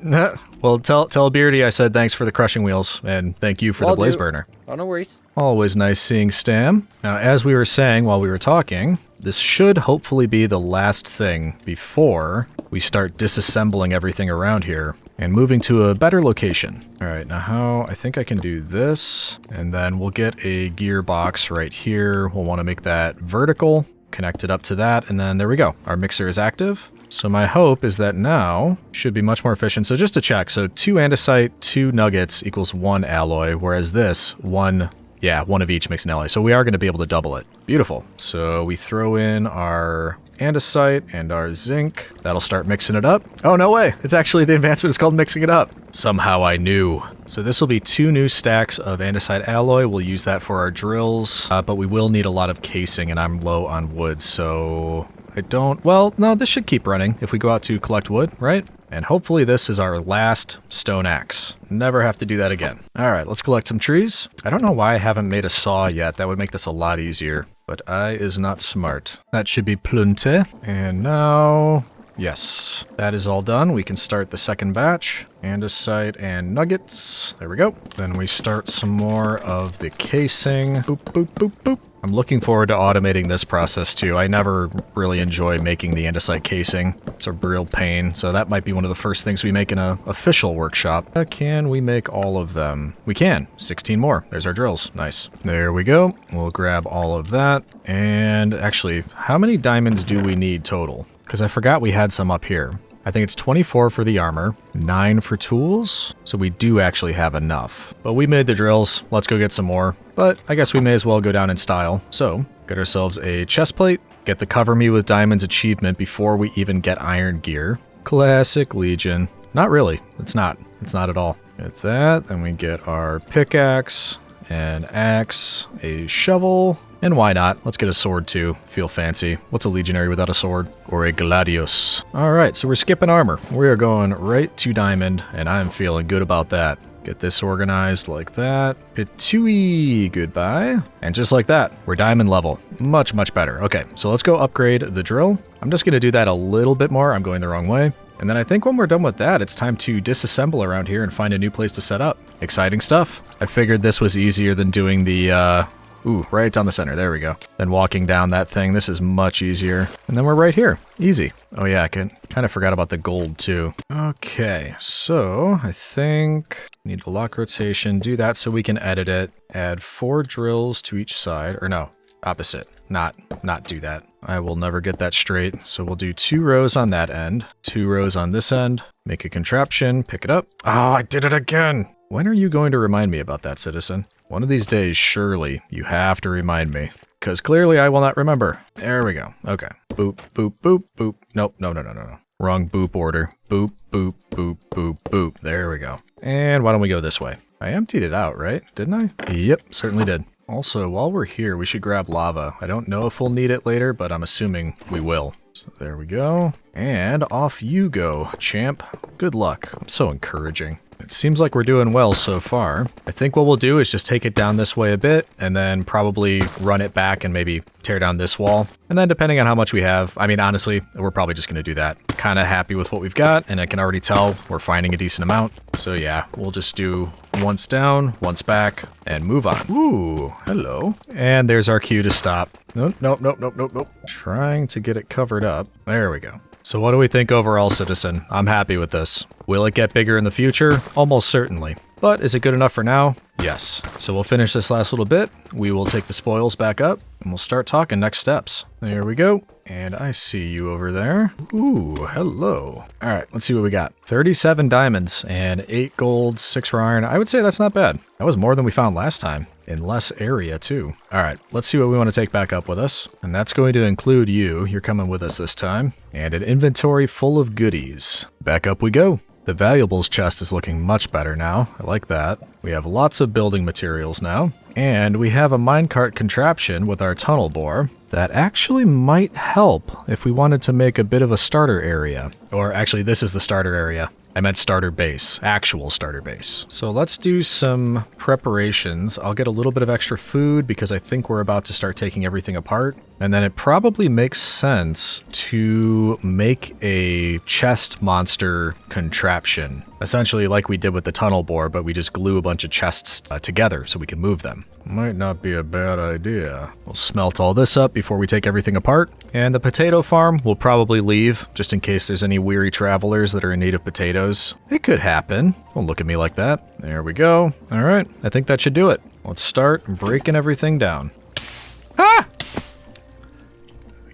Well, tell Beardy I said thanks for the crushing wheels, and thank you for the blaze burner. Oh, no worries. Always nice seeing Stam. Now, as we were saying while we were talking, this should hopefully be the last thing before we start disassembling everything around here and moving to a better location. All right, now I think I can do this, and then we'll get a gearbox right here. We'll want to make that vertical. Connect it up to that, and then there we go. Our mixer is active. So my hope is that now should be much more efficient. So just to check, so 2 andesite, 2 nuggets equals 1 alloy, whereas this, one of each makes an alloy. So we are going to be able to double it. Beautiful. So we throw in our andesite and our zinc. That'll start mixing it up. Oh, no way. It's actually, the advancement is called mixing it up. Somehow I knew. So this will be 2 new stacks of andesite alloy. We'll use that for our drills, but we will need a lot of casing, and I'm low on wood, so no, this should keep running if we go out to collect wood, right? And hopefully this is our last stone axe. Never have to do that again. All right, let's collect some trees. I don't know why I haven't made a saw yet. That would make this a lot easier, but I is not smart. That should be plunte. And now, yes, that is all done. We can start the second batch. Andesite and nuggets. There we go. Then we start some more of the casing. Boop, boop, boop, boop. I'm looking forward to automating this process too. I never really enjoy making the andesite casing. It's a real pain, so that might be one of the first things we make in an official workshop. Can we make all of them? We can. 16 more. There's our drills. Nice. There we go. We'll grab all of that. And actually, how many diamonds do we need total? Because I forgot we had some up here. I think it's 24 for the armor, 9 for tools, so we do actually have enough. But we made the drills, let's go get some more. But I guess we may as well go down in style. So, get ourselves a chest plate, get the Cover Me with Diamonds achievement before we even get iron gear. Classic Legion. Not really, it's not at all. Get that, then we get our pickaxe, an axe, a shovel, and why not? Let's get a sword too. Feel fancy. What's a legionary without a sword? Or a gladius. Alright, so we're skipping armor. We are going right to diamond, and I'm feeling good about that. Get this organized like that. Pitui, goodbye. And just like that, we're diamond level. Much, much better. Okay, so let's go upgrade the drill. I'm just gonna do that a little bit more. I'm going the wrong way. And then I think when we're done with that, it's time to disassemble around here and find a new place to set up. Exciting stuff. I figured this was easier than doing the, ooh, right down the center. There we go. Then walking down that thing. This is much easier. And then we're right here. Easy. Oh yeah, I kind of forgot about the gold too. Okay, so I think need a lock rotation. Do that so we can edit it. Add 4 drills to each side. Or no, opposite. Not do that. I will never get that straight. So we'll do 2 rows on that end, 2 rows on this end, make a contraption, pick it up. Ah, I did it again. When are you going to remind me about that, citizen? One of these days, surely, you have to remind me. Because clearly I will not remember. There we go. Okay. Boop, boop, boop, boop. Nope, no. Wrong boop order. Boop, boop, boop, boop, boop. There we go. And why don't we go this way? I emptied it out, right? Didn't I? Yep, certainly did. Also, while we're here, we should grab lava. I don't know if we'll need it later, but I'm assuming we will. So there we go. And off you go, champ. Good luck. I'm so encouraging. It seems like we're doing well so far. I think what we'll do is just take it down this way a bit, and then probably run it back and maybe tear down this wall. And then depending on how much we have, I mean, honestly, we're probably just going to do that. Kind of happy with what we've got, and I can already tell we're finding a decent amount. So yeah, we'll just do once down, once back, and move on. Ooh, hello. And there's our cue to stop. Nope. Trying to get it covered up. There we go. So what do we think overall, citizen? I'm happy with this. Will it get bigger in the future? Almost certainly. But is it good enough for now? Yes. So we'll finish this last little bit. We will take the spoils back up, and we'll start talking next steps. There we go. And I see you over there. Ooh, hello. All right, let's see what we got. 37 diamonds and 8 gold, 6 raw iron. I would say that's not bad. That was more than we found last time. In less area, too. All right, let's see what we want to take back up with us. And that's going to include you. You're coming with us this time. And an inventory full of goodies. Back up we go. The valuables chest is looking much better now. I like that. We have lots of building materials now. And we have a minecart contraption with our tunnel bore that actually might help if we wanted to make a bit of a starter area. Or actually, this is the starter area. I meant starter base, actual starter base. So let's do some preparations. I'll get a little bit of extra food because I think we're about to start taking everything apart. And then it probably makes sense to make a chest monster contraption. Essentially like we did with the tunnel bore, but we just glue a bunch of chests together so we can move them. Might not be a bad idea. We'll smelt all this up before we take everything apart. And the potato farm we'll probably leave, just in case there's any weary travelers that are in need of potatoes. It could happen. Don't look at me like that. There we go. All right, I think that should do it. Let's start breaking everything down. Ah!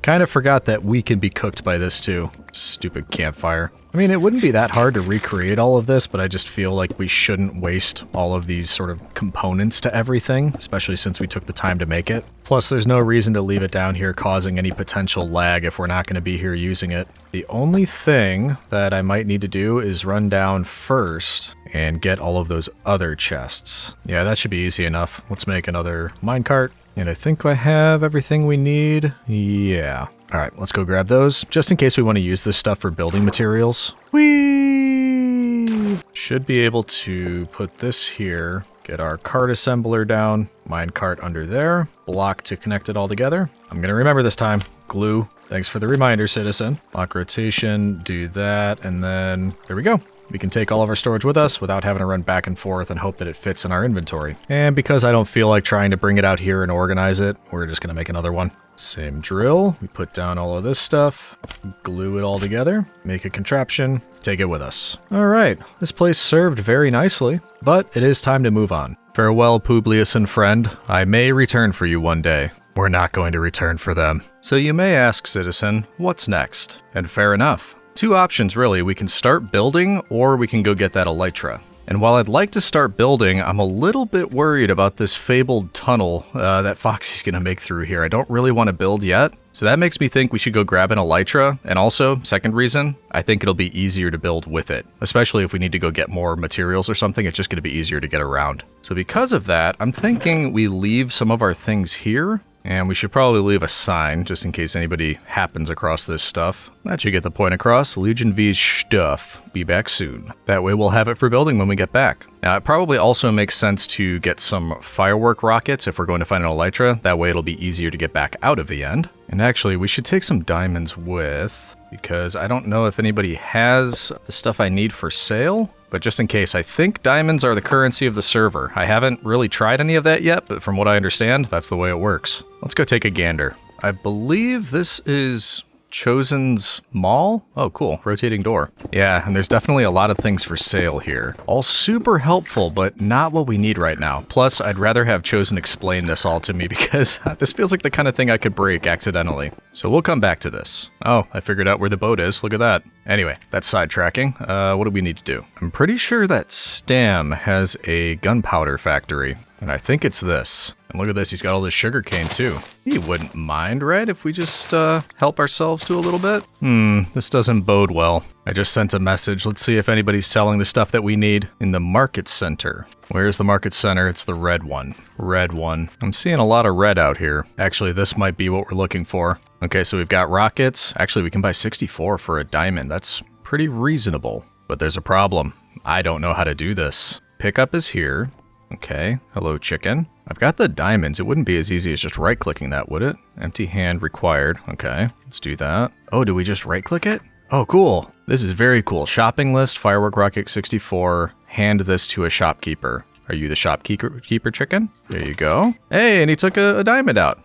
Kind of forgot that we can be cooked by this too. Stupid campfire. I mean, it wouldn't be that hard to recreate all of this, but I just feel like we shouldn't waste all of these sort of components to everything, especially since we took the time to make it. Plus, there's no reason to leave it down here causing any potential lag if we're not going to be here using it. The only thing that I might need to do is run down first and get all of those other chests. Yeah, that should be easy enough. Let's make another minecart. And I think I have everything we need. Yeah. All right, let's go grab those, just in case we want to use this stuff for building materials. Whee! Should be able to put this here, get our cart assembler down, minecart under there, block to connect it all together. I'm going to remember this time. Glue. Thanks for the reminder, citizen. Lock rotation, do that, and then there we go. We can take all of our storage with us without having to run back and forth and hope that it fits in our inventory. And because I don't feel like trying to bring it out here and organize it, we're just going to make another one. Same drill. We put down all of this stuff, glue it all together, make a contraption, take it with us. All right, this place served very nicely, but it is time to move on. Farewell, Publius and friend. I may return for you one day. We're not going to return for them. So you may ask, citizen, what's next? And fair enough. 2 options really. We can start building or we can go get that elytra. And while I'd like to start building, I'm a little bit worried about this fabled tunnel that Foxy's going to make through here. I don't really want to build yet. So that makes me think we should go grab an elytra. And also, second reason, I think it'll be easier to build with it. Especially if we need to go get more materials or something, it's just going to be easier to get around. So because of that, I'm thinking we leave some of our things here. And we should probably leave a sign, just in case anybody happens across this stuff. That should get the point across. LegionVee's stuff. Be back soon. That way we'll have it for building when we get back. Now, it probably also makes sense to get some firework rockets if we're going to find an elytra. That way it'll be easier to get back out of the end. And actually, we should take some diamonds with, because I don't know if anybody has the stuff I need for sale. But just in case, I think diamonds are the currency of the server. I haven't really tried any of that yet, but from what I understand, that's the way it works. Let's go take a gander. I believe this is Chosen's mall? Oh, cool. Rotating door. Yeah, and there's definitely a lot of things for sale here. All super helpful, but not what we need right now. Plus, I'd rather have Chosen explain this all to me because this feels like the kind of thing I could break accidentally. So we'll come back to this. Oh, I figured out where the boat is. Look at that. Anyway, that's sidetracking. What do we need to do? I'm pretty sure that Stam has a gunpowder factory. And I think it's this. And look at this, he's got all this sugarcane too. He wouldn't mind, right, if we just help ourselves to a little bit? This doesn't bode well. I just sent a message. Let's see if anybody's selling the stuff that we need in the market center. Where's the market center? It's the red one. Red one. I'm seeing a lot of red out here. Actually, this might be what we're looking for. Okay, so we've got rockets. Actually, we can buy 64 for a diamond. That's pretty reasonable. But there's a problem. I don't know how to do this. Pickup is here. Okay, hello chicken. I've got the diamonds. It wouldn't be as easy as just right-clicking that, would it? Empty hand required. Okay, let's do that. Oh, do we just right-click it? Oh, cool. This is very cool. Shopping list, firework rocket 64. Hand this to a shopkeeper. Are you the shopkeeper chicken? There you go. Hey, and he took a diamond out.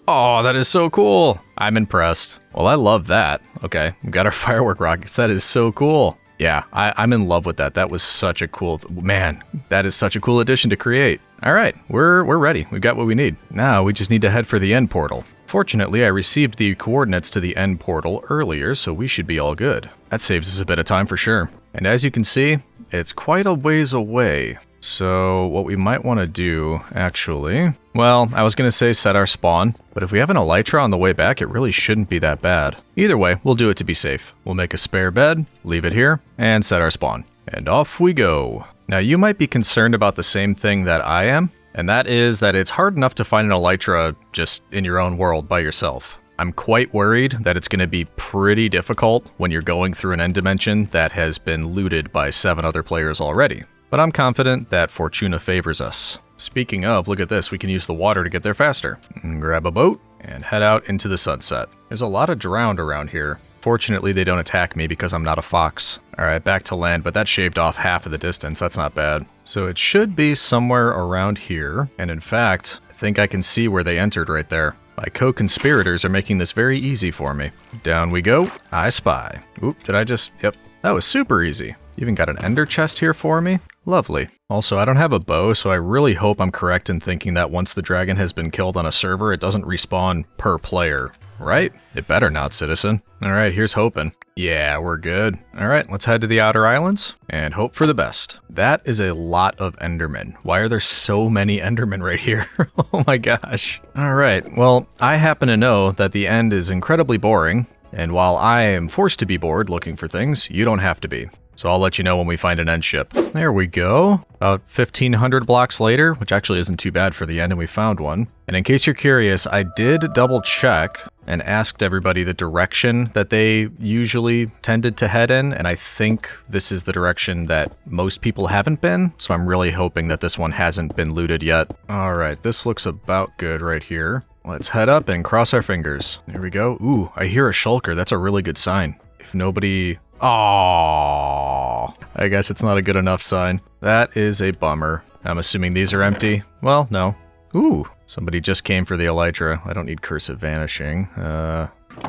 Oh, that is so cool. I'm impressed. Well, I love that. Okay, we got our firework rockets. That is so cool. Yeah, I'm in love with that. That was such a cool... Man, that is such a cool addition to create. All right, we're ready. We've got what we need. Now we just need to head for the end portal. Fortunately, I received the coordinates to the end portal earlier, so we should be all good. That saves us a bit of time for sure. And as you can see, it's quite a ways away. So what we might want to do, actually... Well, I was going to say set our spawn, but if we have an elytra on the way back, it really shouldn't be that bad. Either way, we'll do it to be safe. We'll make a spare bed, leave it here, and set our spawn. And off we go. Now, you might be concerned about the same thing that I am, and that is that it's hard enough to find an elytra just in your own world by yourself. I'm quite worried that it's going to be pretty difficult when you're going through an end dimension that has been looted by 7 other players already. But I'm confident that Fortuna favors us. Speaking of, look at this, we can use the water to get there faster. Grab a boat and head out into the sunset. There's a lot of drowned around here. Fortunately, they don't attack me because I'm not a fox. Alright, back to land, but that shaved off half of the distance. That's not bad. So it should be somewhere around here. And in fact, I think I can see where they entered right there. My co-conspirators are making this very easy for me. Down we go. I spy. Oop, did I just... Yep. That was super easy. Even got an ender chest here for me. Lovely. Also, I don't have a bow, so I really hope I'm correct in thinking that once the dragon has been killed on a server, it doesn't respawn per player. Right? It better not, citizen. Alright, here's hoping. Yeah, we're good. Alright, let's head to the outer islands and hope for the best. That is a lot of endermen. Why are there so many endermen right here? Oh my gosh. Alright, well, I happen to know that the end is incredibly boring, and while I am forced to be bored looking for things, you don't have to be. So I'll let you know when we find an end ship. There we go. About 1,500 blocks later, which actually isn't too bad for the end, and we found one. And in case you're curious, I did double check and asked everybody the direction that they usually tended to head in, and I think this is the direction that most people haven't been, so I'm really hoping that this one hasn't been looted yet. Alright, this looks about good right here. Let's head up and cross our fingers. There we go. Ooh, I hear a shulker. That's a really good sign. If nobody... Aww. I guess it's not a good enough sign. That is a bummer. I'm assuming these are empty. Well, no. Ooh, somebody just came for the elytra. I don't need cursive vanishing.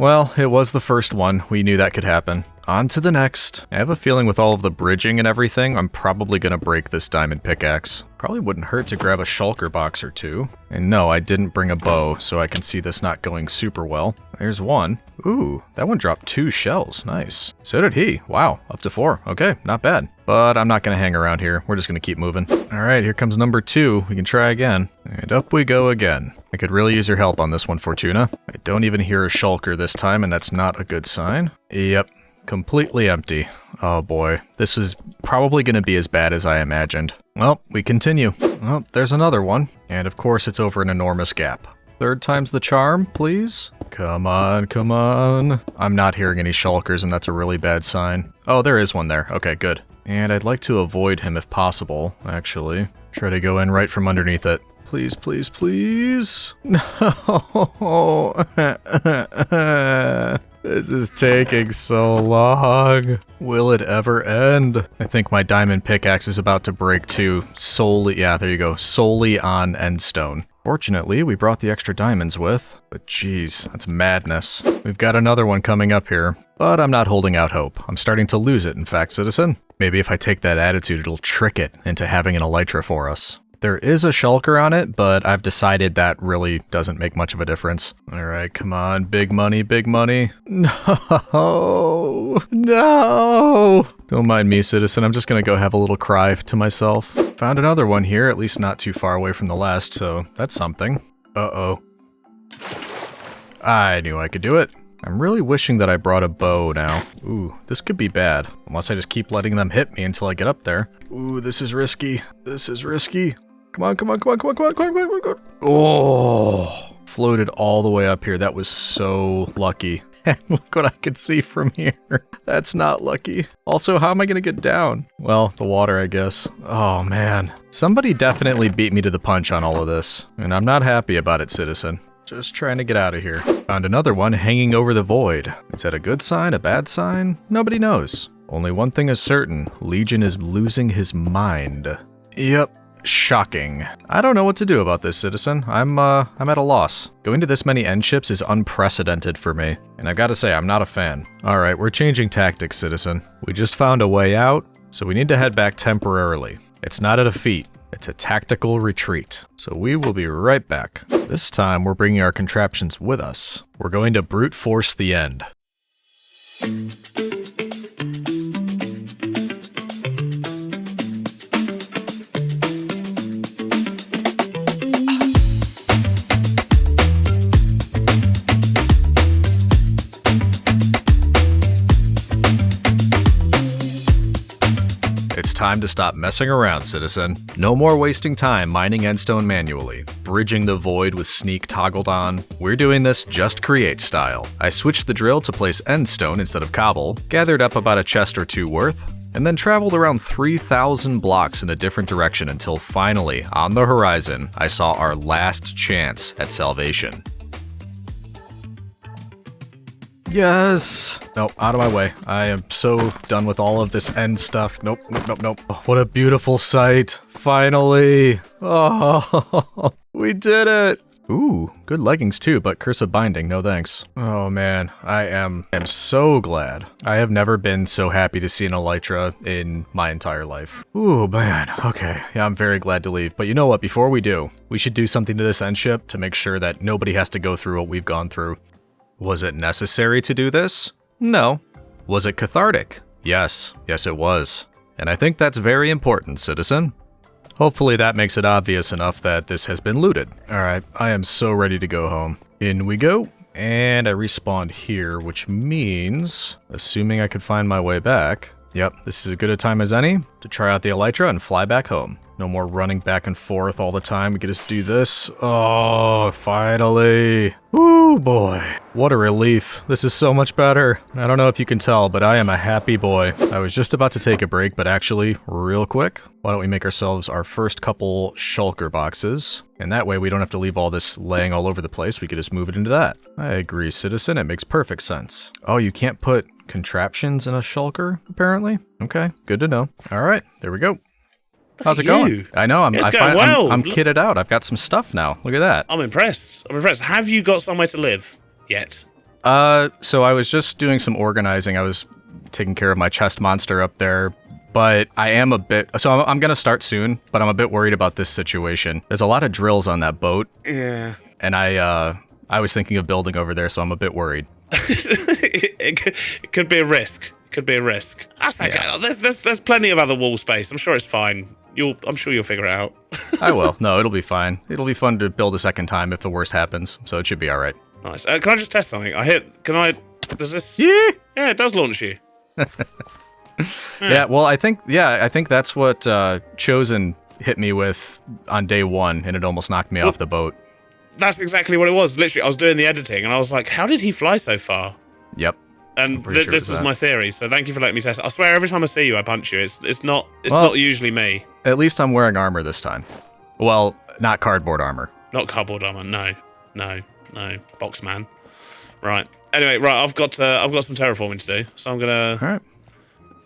Well, it was the first one. We knew that could happen. On to the next. I have a feeling with all of the bridging and everything, I'm probably going to break this diamond pickaxe. Probably wouldn't hurt to grab a shulker box or two. And no, I didn't bring a bow, so I can see this not going super well. There's one. Ooh, that one dropped 2 shells. Nice. So did he. Wow, up to 4. Okay, not bad. But I'm not going to hang around here. We're just going to keep moving. All right, here comes number 2. We can try again. And up we go again. I could really use your help on this one, Fortuna. I don't even hear a shulker this time, and that's not a good sign. Yep. Completely empty. Oh boy, this is probably going to be as bad as I imagined. Well, we continue. Well, there's another one. And of course it's over an enormous gap. Third time's the charm, please. Come on, come on. I'm not hearing any shulkers, and that's a really bad sign. Oh, there is one there. Okay, good. And I'd like to avoid him if possible, actually. Try to go in right from underneath it. Please, please, please. No. This is taking so long. Will it ever end? I think my diamond pickaxe is about to break too. Solely, yeah, there you go. Solely on endstone. Fortunately, we brought the extra diamonds with, but geez, that's madness. We've got another one coming up here, but I'm not holding out hope. I'm starting to lose it, in fact, citizen. Maybe if I take that attitude, it'll trick it into having an elytra for us. There is a shulker on it, but I've decided that really doesn't make much of a difference. Alright, come on, big money, big money. No! No! Don't mind me, citizen, I'm just gonna go have a little cry to myself. Found another one here, at least not too far away from the last, so that's something. Uh-oh. I knew I could do it. I'm really wishing that I brought a bow now. Ooh, this could be bad. Unless I just keep letting them hit me until I get up there. Ooh, this is risky. This is risky. Come on, come on, come on, come on, come on, come on, come on, come on. Oh, floated all the way up here. That was so lucky. And look what I can see from here. That's not lucky. Also, how am I going to get down? Well, the water, I guess. Oh, man. Somebody definitely beat me to the punch on all of this. And I'm not happy about it, citizen. Just trying to get out of here. Found another one hanging over the void. Is that a good sign, a bad sign? Nobody knows. Only one thing is certain. Legion is losing his mind. Yep. Shocking. I don't know what to do about this, citizen. I'm at a loss. Going to this many end ships is unprecedented for me, and I've got to say, I'm not a fan. Alright, we're changing tactics, citizen. We just found a way out, so we need to head back temporarily. It's not a defeat, it's a tactical retreat. So we will be right back. This time, we're bringing our contraptions with us. We're going to brute force the end. It's time to stop messing around, citizen. No more wasting time mining endstone manually, bridging the void with sneak toggled on. We're doing this Just Create style. I switched the drill to place endstone instead of cobble, gathered up about a chest or two worth, and then traveled around 3,000 blocks in a different direction until finally, on the horizon, I saw our last chance at salvation. Yes! Nope, out of my way. I am so done with all of this end stuff. Nope, nope, nope, nope. Oh, what a beautiful sight. Finally! Oh, we did it! Ooh, good leggings too, but cursive binding, no thanks. Oh man, I am so glad. I have never been so happy to see an elytra in my entire life. Ooh man, okay. Yeah, I'm very glad to leave. But you know what, before we do, we should do something to this end ship to make sure that nobody has to go through what we've gone through. Was it necessary to do this? No. Was it cathartic? Yes. Yes, it was. And I think that's very important, citizen. Hopefully that makes it obvious enough that this has been looted. Alright, I am so ready to go home. In we go. And I respawned here, which means, assuming I could find my way back, yep, this is as good a time as any to try out the elytra and fly back home. No more running back and forth all the time. We can just do this. Oh, finally. Woo, boy. What a relief. This is so much better. I don't know if you can tell, but I am a happy boy. I was just about to take a break, but actually, real quick, why don't we make ourselves our first couple shulker boxes? And that way we don't have to leave all this laying all over the place. We could just move it into that. I agree, citizen. It makes perfect sense. Oh, you can't put contraptions in a shulker, apparently? Okay, good to know. All right, there we go. How's it going? I know, I'm kitted out. I've got some stuff now. Look at that. I'm impressed. I'm impressed. Have you got somewhere to live yet? So I was just doing some organizing. I was taking care of my chest monster up there, but I am a bit... So I'm going to start soon, but I'm a bit worried about this situation. There's a lot of drills on that boat. Yeah. And I was thinking of building over there, so I'm a bit worried. it could be a risk. Could be a risk. That's okay. Yeah. There's plenty of other wall space. I'm sure it's fine. I'm sure you'll figure it out. I will. No, it'll be fine. It'll be fun to build a second time if the worst happens, so it should be all right. Nice. Can I just test something? Does this... Yeah! Yeah, it does launch you. Yeah, well, I think that's what Chosen hit me with on day one, and it almost knocked me off the boat. That's exactly what it was. Literally, I was doing the editing, and I was like, "How did he fly so far?" Yep. And pretty sure it this was was that. my theory. So thank you for letting me test it. I swear, every time I see you, I punch you. It's not Well- not usually me. At least I'm wearing armor this time. Well, not cardboard armor. Not cardboard armor. No. Boxman. Right. Anyway, right. I've got some terraforming to do, so I'm gonna All right.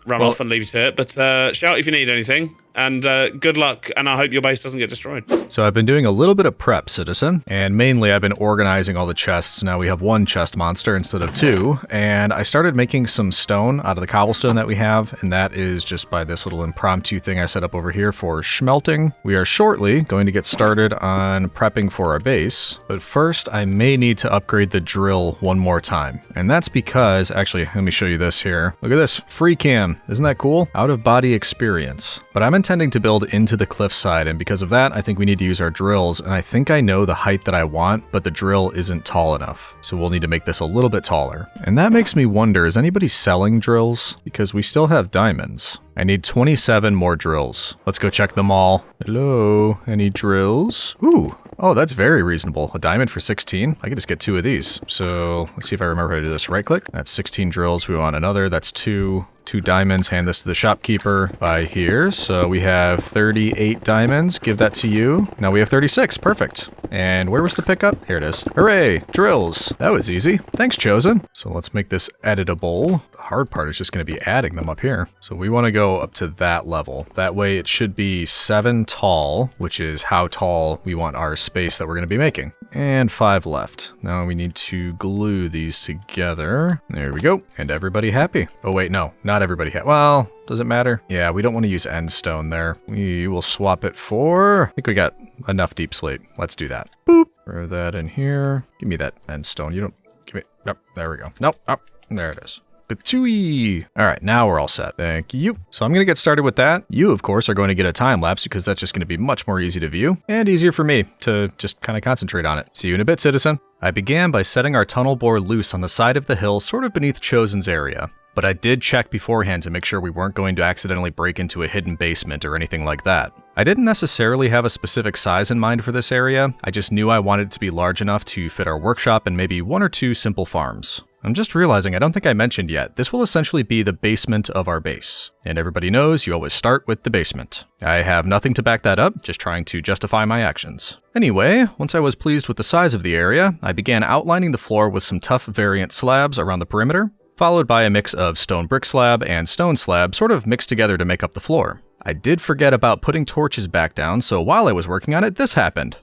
run Well- off and leave you to it. But shout if you need anything, and good luck. And I hope your base doesn't get destroyed. So I've been doing a little bit of prep, Citizen, and mainly I've been organizing all the chests. Now we have one chest monster instead of two, and I started making some stone out of the cobblestone that we have, and that is just by this little impromptu thing I set up over here for smelting. We are shortly going to get started on prepping for our base, but first I may need to upgrade the drill one more time, and that's because, actually, let me show you this here. Look at this, free cam. Isn't that cool? Out of body experience. But I'm intending to build into the cliffside, and because of that, I think we need to use our drills, and I think I know the height that I want, but the drill isn't tall enough. So we'll need to make this a little bit taller. And that makes me wonder, is anybody selling drills? Because we still have diamonds. I need 27 more drills. Let's go check them all. Hello, any drills? Ooh, oh, that's very reasonable. A diamond for 16? I could just get 2 of these. So let's see if I remember how to do this. Right click. That's 16 drills. We want another. That's 2 diamonds. Hand this to the shopkeeper by here. So we have 38 diamonds. Give that to you. Now we have 36. Perfect. And where was the pickup? Here it is. Hooray! Drills. That was easy. Thanks, Chosen. So let's make this editable. The hard part is just going to be adding them up here. So we want to go up to that level. That way it should be 7 tall, which is how tall we want our space that we're going to be making. And 5 left. Now we need to glue these together. There we go. And everybody happy. Oh wait, no, not everybody happy. Well, does it matter? Yeah, we don't want to use end stone there. We will swap it for, I think we got enough deep slate. Let's do that. Boop. Throw that in here. Give me that end stone. You don't, give me, nope, there we go. Nope, up, there it is. Batui. All right, now we're all set. Thank you. So I'm going to get started with that. You, of course, are going to get a time lapse because that's just going to be much more easy to view and easier for me to just kind of concentrate on it. See you in a bit, Citizen. I began by setting our tunnel bore loose on the side of the hill, sort of beneath Chosen's area. But I did check beforehand to make sure we weren't going to accidentally break into a hidden basement or anything like that. I didn't necessarily have a specific size in mind for this area. I just knew I wanted it to be large enough to fit our workshop and maybe 1 or 2 simple farms. I'm just realizing I don't think I mentioned yet, this will essentially be the basement of our base. And everybody knows you always start with the basement. I have nothing to back that up, just trying to justify my actions. Anyway, once I was pleased with the size of the area, I began outlining the floor with some tough variant slabs around the perimeter, followed by a mix of stone brick slab and stone slab sort of mixed together to make up the floor. I did forget about putting torches back down, so while I was working on it, this happened.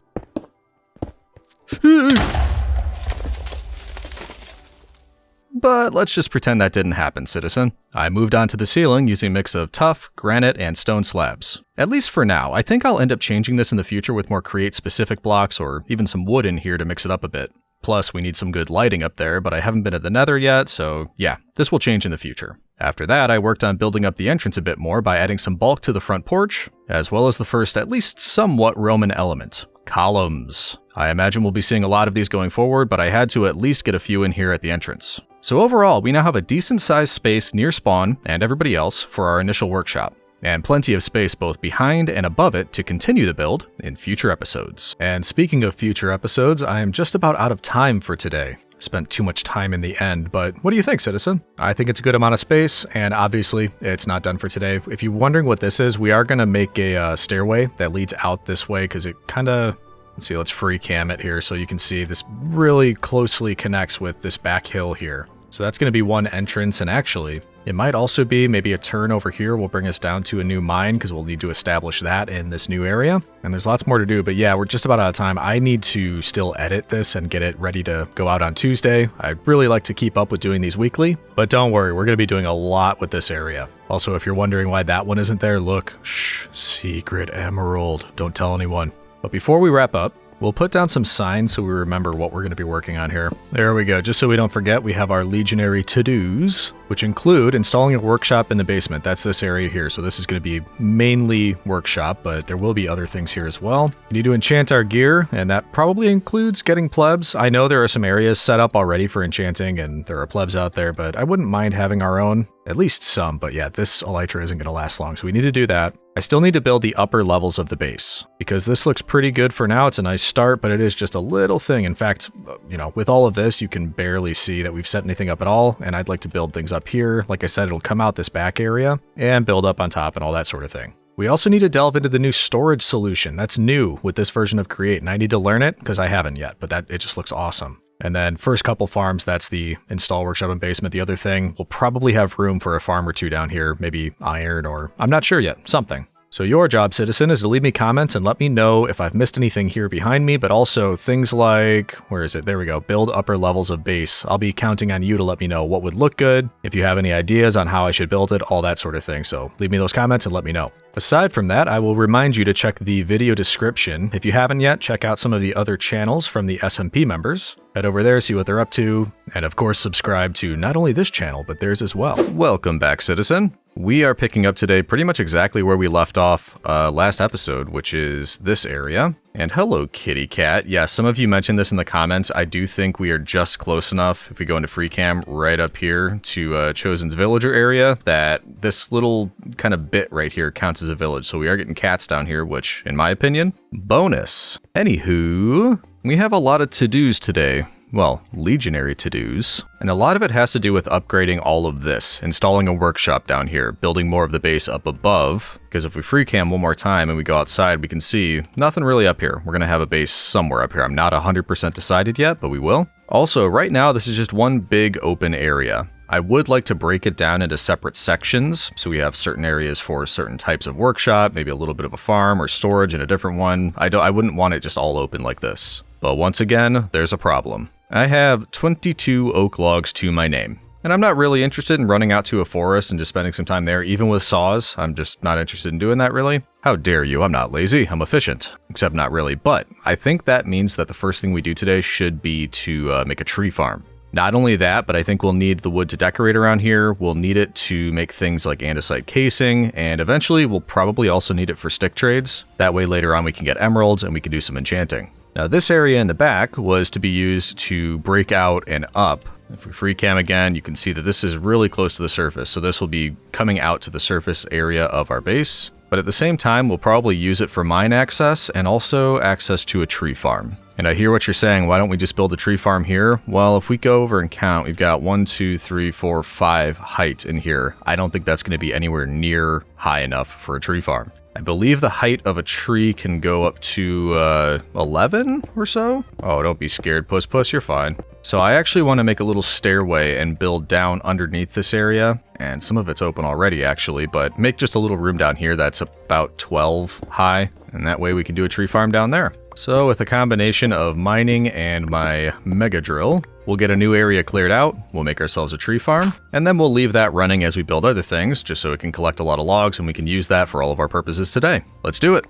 But let's just pretend that didn't happen, Citizen. I moved on to the ceiling using a mix of tough, granite, and stone slabs. At least for now. I think I'll end up changing this in the future with more create-specific blocks or even some wood in here to mix it up a bit. Plus, we need some good lighting up there, but I haven't been at the Nether yet, so yeah, this will change in the future. After that, I worked on building up the entrance a bit more by adding some bulk to the front porch, as well as the first at least somewhat Roman element, columns. I imagine we'll be seeing a lot of these going forward, but I had to at least get a few in here at the entrance. So overall, we now have a decent-sized space near spawn and everybody else for our initial workshop, and plenty of space both behind and above it to continue the build in future episodes. And speaking of future episodes, I am just about out of time for today. Spent too much time in the end, but what do you think, Citizen? I think it's a good amount of space, and obviously, it's not done for today. If you're wondering what this is, we are going to make a stairway that leads out this way, because it kind of... Let's see, let's free cam it here so you can see this really closely connects with this back hill here. So that's going to be one entrance, and actually, it might also be maybe a turn over here will bring us down to a new mine because we'll need to establish that in this new area. And there's lots more to do, but yeah, we're just about out of time. I need to still edit this and get it ready to go out on Tuesday. I'd really like to keep up with doing these weekly, but don't worry, we're going to be doing a lot with this area. Also, if you're wondering why that one isn't there, look, shh, secret emerald. Don't tell anyone. But before we wrap up, we'll put down some signs so we remember what we're going to be working on here. There we go. Just so we don't forget, we have our legionary to-dos, which include installing a workshop in the basement. That's this area here. So this is going to be mainly workshop, but there will be other things here as well. We need to enchant our gear, and that probably includes getting plebs. I know there are some areas set up already for enchanting, and there are plebs out there, but I wouldn't mind having our own. At least some, but yeah, this elytra isn't going to last long, so we need to do that. I still need to build the upper levels of the base, because this looks pretty good for now. It's a nice start, but it is just a little thing. In fact, you know, with all of this, you can barely see that we've set anything up at all, and I'd like to build things up here. Like I said, it'll come out this back area and build up on top and all that sort of thing. We also need to delve into the new storage solution. That's new with this version of Create, and I need to learn it because I haven't yet, but it just looks awesome. And then first couple farms, that's the install workshop and basement. The other thing, we'll probably have room for a farm or two down here, maybe iron or I'm not sure yet, something. So your job, citizen, is to leave me comments and let me know if I've missed anything here behind me, but also things like, where is it? There we go. Build upper levels of base. I'll be counting on you to let me know what would look good, if you have any ideas on how I should build it, all that sort of thing. So leave me those comments and let me know. Aside from that, I will remind you to check the video description. If you haven't yet, check out some of the other channels from the SMP members. Head over there, see what they're up to, and of course subscribe to not only this channel, but theirs as well. Welcome back, citizen. We are picking up today pretty much exactly where we left off last episode, which is this area. And hello, kitty cat. Yeah, some of you mentioned this in the comments. I do think we are just close enough, if we go into free cam, right up here to Chosen's villager area, that this little kind of bit right here counts as a village. So we are getting cats down here, which, in my opinion, bonus. Anywho, we have a lot of to-dos today. Well, legionary to-dos. And a lot of it has to do with upgrading all of this, installing a workshop down here, building more of the base up above, because if we free cam one more time and we go outside, we can see nothing really up here. We're going to have a base somewhere up here. I'm not 100% decided yet, but we will. Also, right now, this is just one big open area. I would like to break it down into separate sections, so we have certain areas for certain types of workshop, maybe a little bit of a farm or storage in a different one. I wouldn't want it just all open like this. But once again, there's a problem. I have 22 oak logs to my name. And I'm not really interested in running out to a forest and just spending some time there, even with saws. I'm just not interested in doing that, really. How dare you? I'm not lazy. I'm efficient. Except not really. But I think that means that the first thing we do today should be to make a tree farm. Not only that, but I think we'll need the wood to decorate around here. We'll need it to make things like andesite casing, and eventually we'll probably also need it for stick trades. That way later on we can get emeralds and we can do some enchanting. Now this area in the back was to be used to break out and up. If we free cam again, you can see that this is really close to the surface, so this will be coming out to the surface area of our base. But at the same time, we'll probably use it for mine access and also access to a tree farm. And I hear what you're saying, why don't we just build a tree farm here? Well, if we go over and count, we've got 1, 2, 3, 4, 5 height in here. I don't think that's going to be anywhere near high enough for a tree farm. I believe the height of a tree can go up to 11 or so. Oh, don't be scared, puss, you're fine. So I actually want to make a little stairway and build down underneath this area. And some of it's open already, actually, but make just a little room down here that's about 12 high. And that way we can do a tree farm down there. So with a combination of mining and my mega drill, we'll get a new area cleared out, we'll make ourselves a tree farm, and then we'll leave that running as we build other things, just so it can collect a lot of logs and we can use that for all of our purposes today. Let's do it!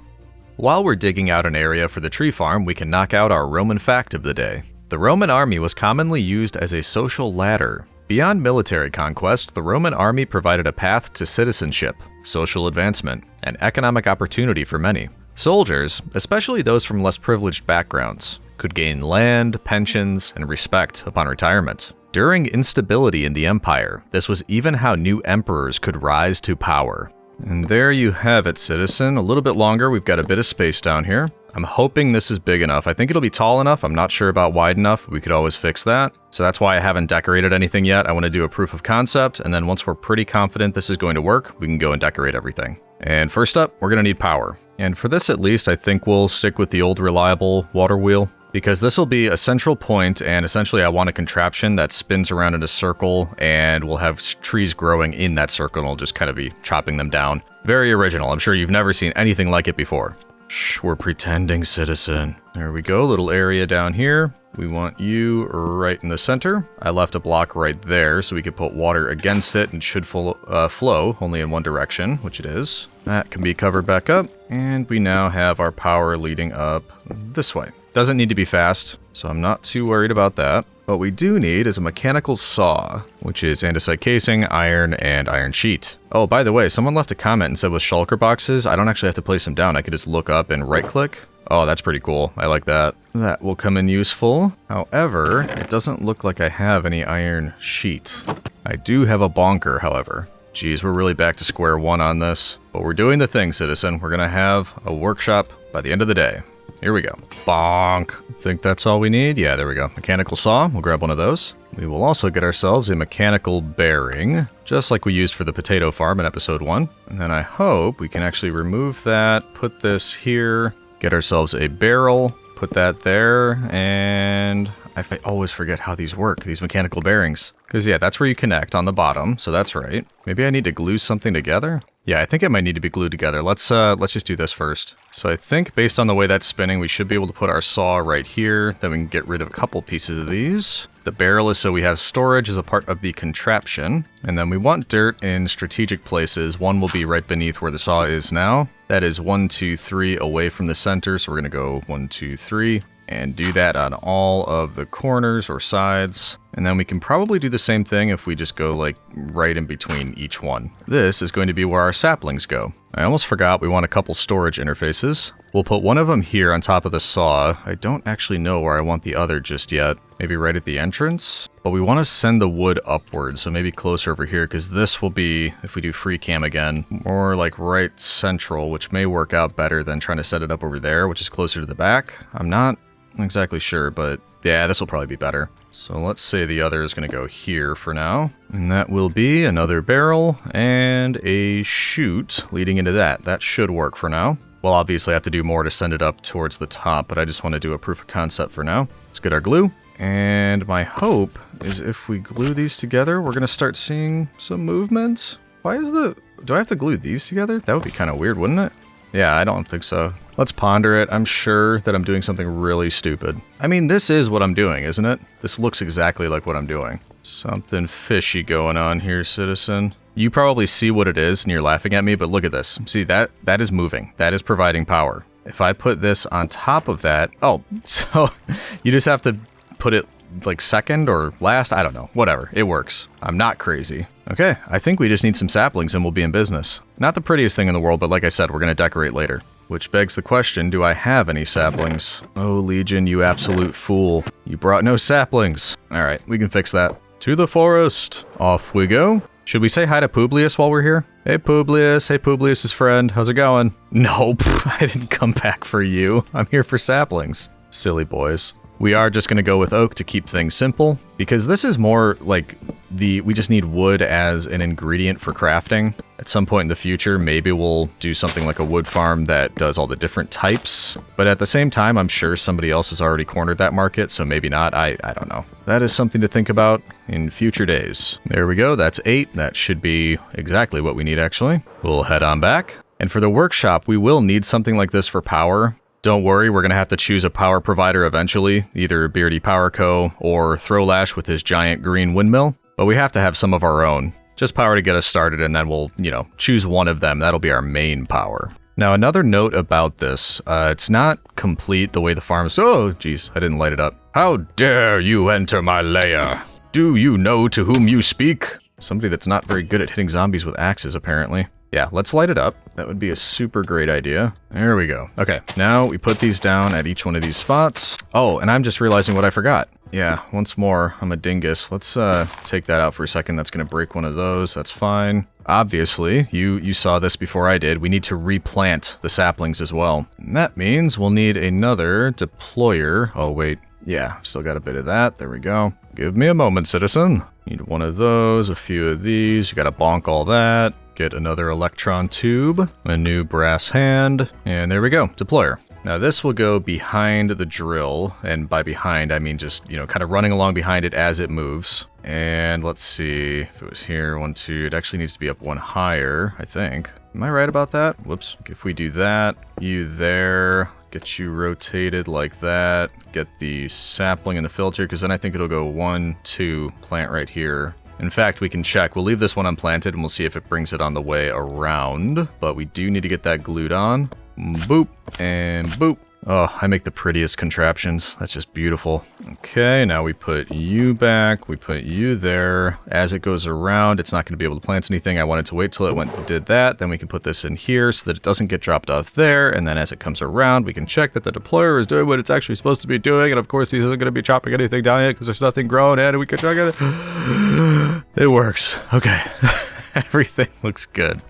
While we're digging out an area for the tree farm, we can knock out our Roman fact of the day. The Roman army was commonly used as a social ladder. Beyond military conquest, the Roman army provided a path to citizenship, social advancement, and economic opportunity for many. Soldiers, especially those from less privileged backgrounds, could gain land, pensions, and respect upon retirement. During instability in the empire, this was even how new emperors could rise to power. And there you have it, citizen. A little bit longer, we've got a bit of space down here. I'm hoping this is big enough. I think it'll be tall enough. I'm not sure about wide enough. We could always fix that. So that's why I haven't decorated anything yet. I want to do a proof of concept, and then once we're pretty confident this is going to work, we can go and decorate everything. And first up, we're going to need power. And for this at least, I think we'll stick with the old reliable water wheel, because this will be a central point, and essentially I want a contraption that spins around in a circle, and we'll have trees growing in that circle, and we'll just kind of be chopping them down. Very original. I'm sure you've never seen anything like it before. Shh, we're pretending, citizen. There we go, little area down here. We want you right in the center. I left a block right there so we could put water against it and it should flow only in one direction, which it is. That can be covered back up. And we now have our power leading up this way. Doesn't need to be fast, so I'm not too worried about that. What we do need is a mechanical saw, which is andesite casing, iron, and iron sheet. Oh, by the way, someone left a comment and said with shulker boxes, I don't actually have to place them down. I could just look up and right-click. Oh, that's pretty cool. I like that. That will come in useful. However, it doesn't look like I have any iron sheet. I do have a bonker, however. Geez, we're really back to square one on this. But we're doing the thing, citizen. We're gonna have a workshop by the end of the day. Here we go. Bonk. Think that's all we need? Yeah, there we go. Mechanical saw. We'll grab one of those. We will also get ourselves a mechanical bearing, just like we used for the potato farm in episode 1. And then I hope we can actually remove that, put this here, get ourselves a barrel, put that there, and I always forget how these work, these mechanical bearings. Because, yeah, that's where you connect on the bottom, so that's right. Maybe I need to glue something together? Yeah, I think it might need to be glued together. Let's just do this first. So I think based on the way that's spinning, we should be able to put our saw right here. Then we can get rid of a couple pieces of these. The barrel is so we have storage as a part of the contraption. And then we want dirt in strategic places. One will be right beneath where the saw is now. That is 1, 2, 3 away from the center. So we're going to go 1, 2, 3. And do that on all of the corners or sides. And then we can probably do the same thing if we just go like right in between each one. This is going to be where our saplings go. I almost forgot we want a couple storage interfaces. We'll put one of them here on top of the saw. I don't actually know where I want the other just yet. Maybe right at the entrance? But we want to send the wood upwards, so maybe closer over here, because this will be, if we do free cam again, more like right central, which may work out better than trying to set it up over there, which is closer to the back. I'm not exactly sure, but yeah, this will probably be better. So let's say the other is going to go here for now. And that will be another barrel and a chute leading into that. That should work for now. We'll obviously have to do more to send it up towards the top, but I just want to do a proof of concept for now. Let's get our glue. And my hope is if we glue these together, we're going to start seeing some movement. Why is do I have to glue these together? That would be kind of weird, wouldn't it? Yeah, I don't think so. Let's ponder it. I'm sure that I'm doing something really stupid. I mean, this is what I'm doing, isn't it? This looks exactly like what I'm doing. Something fishy going on here, citizen. You probably see what it is and you're laughing at me, but look at this. See, that is moving. That is providing power. If I put this on top of that... Oh, so you just have to put it like second or last? I don't know. Whatever. It works. I'm not crazy. Okay, I think we just need some saplings and we'll be in business. Not the prettiest thing in the world, but like I said, we're going to decorate later. Which begs the question, do I have any saplings? Oh, Legion, you absolute fool. You brought no saplings. All right, we can fix that. To the forest. Off we go. Should we say hi to Publius while we're here? Hey, Publius. Hey, Publius' friend. How's it going? Nope, I didn't come back for you. I'm here for saplings. Silly boys. We are just going to go with oak to keep things simple, because this is more like we just need wood as an ingredient for crafting. At some point in the future, maybe we'll do something like a wood farm that does all the different types. But at the same time, I'm sure somebody else has already cornered that market, so maybe not. I don't know. That is something to think about in future days. There we go. That's 8. That should be exactly what we need, actually. We'll head on back. And for the workshop, we will need something like this for power. Don't worry, we're going to have to choose a power provider eventually, either Beardy Power Co. or Throlash with his giant green windmill, but we have to have some of our own. Just power to get us started, and then we'll, choose one of them. That'll be our main power. Now, another note about this, it's not complete the way the farm's... Oh, geez, I didn't light it up. How dare you enter my lair? Do you know to whom you speak? Somebody that's not very good at hitting zombies with axes, apparently. Yeah, let's light it up. That would be a super great idea. There we go. Okay, now we put these down at each one of these spots. Oh, and I'm just realizing what I forgot. Yeah, once more, I'm a dingus. Let's take that out for a second. That's going to break one of those. That's fine. Obviously, you saw this before I did. We need to replant the saplings as well. And that means we'll need another deployer. Oh, wait. Yeah, still got a bit of that. There we go. Give me a moment, citizen. Need one of those, a few of these. You got to bonk all that. Get another electron tube, a new brass hand, and there we go, deployer. Now this will go behind the drill, and by behind I mean just, kind of running along behind it as it moves. And let's see, if it was here, 1, 2, it actually needs to be up one higher, I think. Am I right about that? Whoops. If we do that, you there, get you rotated like that, get the sapling in the filter, because then I think it'll go 1, 2, plant right here. In fact, we can check. We'll leave this one unplanted and we'll see if it brings it on the way around. But we do need to get that glued on. Boop and boop. Oh, I make the prettiest contraptions. That's just beautiful. Okay, now we put you back. We put you there. As it goes around, it's not going to be able to plant anything. I wanted to wait till it did that. Then we can put this in here so that it doesn't get dropped off there. And then as it comes around, we can check that the deployer is doing what it's actually supposed to be doing. And of course, these isn't going to be chopping anything down yet because there's nothing growing in, and we can check it. It works. Okay. Everything looks good.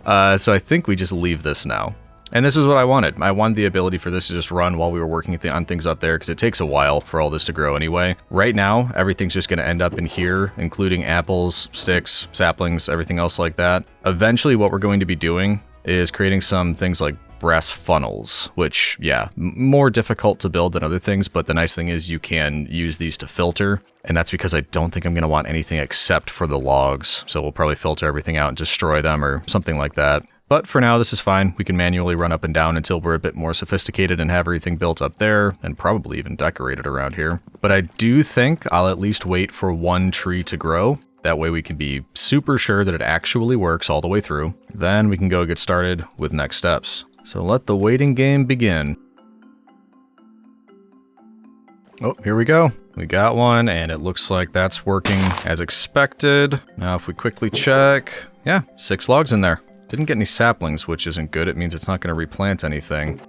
So I think we just leave this now. And this is what I wanted. I wanted the ability for this to just run while we were working on things up there, because it takes a while for all this to grow anyway. Right now, everything's just going to end up in here, including apples, sticks, saplings, everything else like that. Eventually, what we're going to be doing is creating some things like brass funnels, which, yeah, more difficult to build than other things, but the nice thing is you can use these to filter, and that's because I don't think I'm going to want anything except for the logs. So we'll probably filter everything out and destroy them or something like that. But for now, this is fine. We can manually run up and down until we're a bit more sophisticated and have everything built up there, and probably even decorated around here. But I do think I'll at least wait for one tree to grow. That way we can be super sure that it actually works all the way through. Then we can go get started with next steps. So let the waiting game begin. Oh, here we go. We got one, and it looks like that's working as expected. Now if we quickly check, yeah, 6 logs in there. Didn't get any saplings, which isn't good. It means it's not going to replant anything.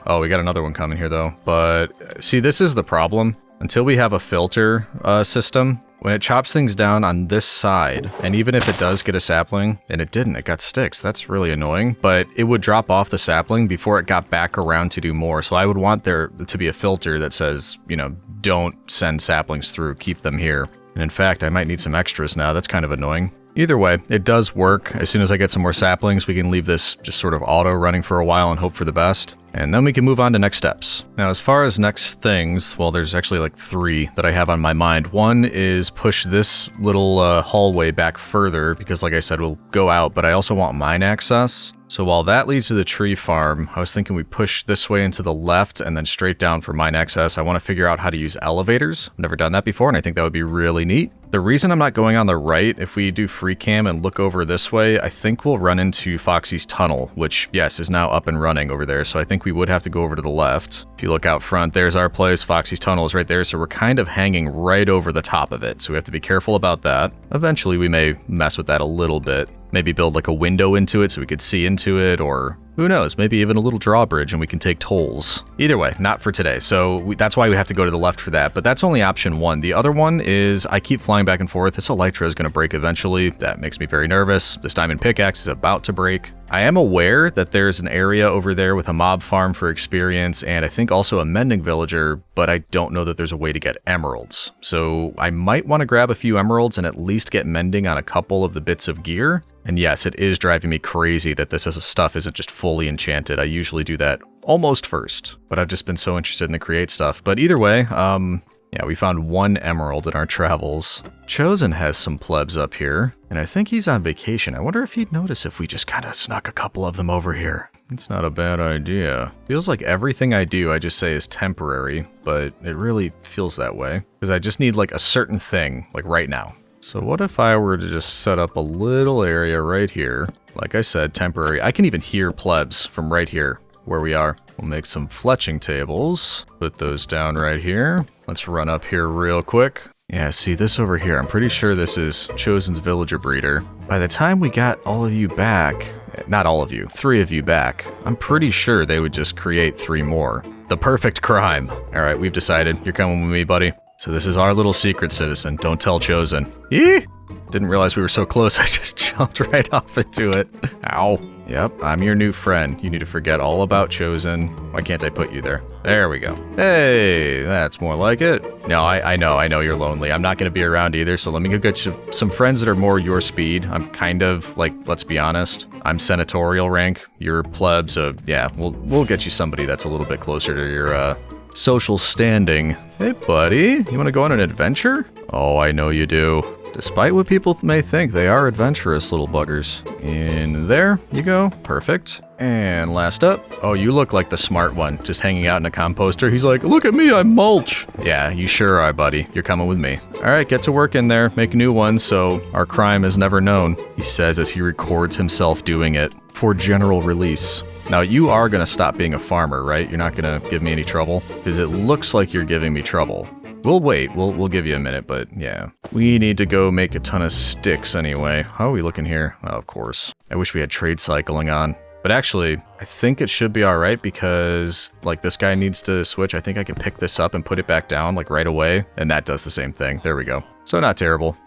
Oh, we got another one coming here, though. But, see, this is the problem. Until we have a filter system, when it chops things down on this side, and even if it does get a sapling, and it didn't, it got sticks. That's really annoying. But it would drop off the sapling before it got back around to do more. So I would want there to be a filter that says, you know, don't send saplings through, keep them here. And in fact, I might need some extras now. That's kind of annoying. Either way, it does work. As soon as I get some more saplings, we can leave this just sort of auto running for a while and hope for the best. And then we can move on to next steps. Now, as far as next things, well, there's actually like 3 that I have on my mind. One is push this little hallway back further, because like I said, we'll go out, but I also want mine access. So while that leads to the tree farm, I was thinking we push this way into the left and then straight down for mine access. I want to figure out how to use elevators. I've never done that before, and I think that would be really neat. The reason I'm not going on the right, if we do free cam and look over this way, I think we'll run into Foxy's tunnel, which, yes, is now up and running over there. So I think we would have to go over to the left. If you look out front, there's our place. Foxy's tunnel is right there. So we're kind of hanging right over the top of it. So we have to be careful about that. Eventually, we may mess with that a little bit. Maybe build like a window into it so we could see into it, or who knows, maybe even a little drawbridge and we can take tolls. Either way, not for today. So that's why we have to go to the left for that. But that's only option 1. The other one is I keep flying back and forth. This elytra is going to break eventually. That makes me very nervous. This diamond pickaxe is about to break. I am aware that there's an area over there with a mob farm for experience, and I think also a mending villager, but I don't know that there's a way to get emeralds. So I might want to grab a few emeralds and at least get mending on a couple of the bits of gear. And yes, it is driving me crazy that this stuff isn't just fully enchanted. I usually do that almost first, but I've just been so interested in the create stuff. But either way, yeah, we found 1 emerald in our travels. Chosen has some plebs up here, and I think he's on vacation. I wonder if he'd notice if we just kind of snuck a couple of them over here. It's not a bad idea. Feels like everything I do, I just say is temporary, but it really feels that way. Because I just need like a certain thing, like right now. So what if I were to just set up a little area right here? Like I said, temporary. I can even hear plebs from right here where we are. We'll make some fletching tables. Put those down right here. Let's run up here real quick. Yeah, see this over here. I'm pretty sure this is Chosen's villager breeder. By the time we got all of you back, not all of you, 3 of you back, I'm pretty sure they would just create 3 more. The perfect crime. All right, we've decided. You're coming with me, buddy. So this is our little secret citizen. Don't tell Chosen. Eee! Didn't realize we were so close. I just jumped right off into it. Ow. Yep, I'm your new friend. You need to forget all about Chosen. Why can't I put you there? There we go. Hey, that's more like it. No, I know you're lonely. I'm not going to be around either, so let me go get you some friends that are more your speed. I'm kind of, like, let's be honest, I'm senatorial rank. You're pleb, so yeah, we'll get you somebody that's a little bit closer to your, social standing. Hey, buddy, you want to go on an adventure? Oh, I know you do. Despite what people may think, they are adventurous little buggers. In there you go. Perfect. And last up. Oh, you look like the smart one, just hanging out in a composter. He's like, look at me, I'm mulch. Yeah, you sure are, buddy. You're coming with me. All right, get to work in there. Make new ones so our crime is never known, he says as he records himself doing it for general release. Now, you are going to stop being a farmer, right? You're not going to give me any trouble? Because it looks like you're giving me trouble. We'll wait. We'll give you a minute, but yeah. We need to go make a ton of sticks anyway. How are we looking here? Oh, of course. I wish we had trade cycling on. But actually, I think it should be all right because, like, this guy needs to switch. I think I can pick this up and put it back down, like, right away. And that does the same thing. There we go. So not terrible.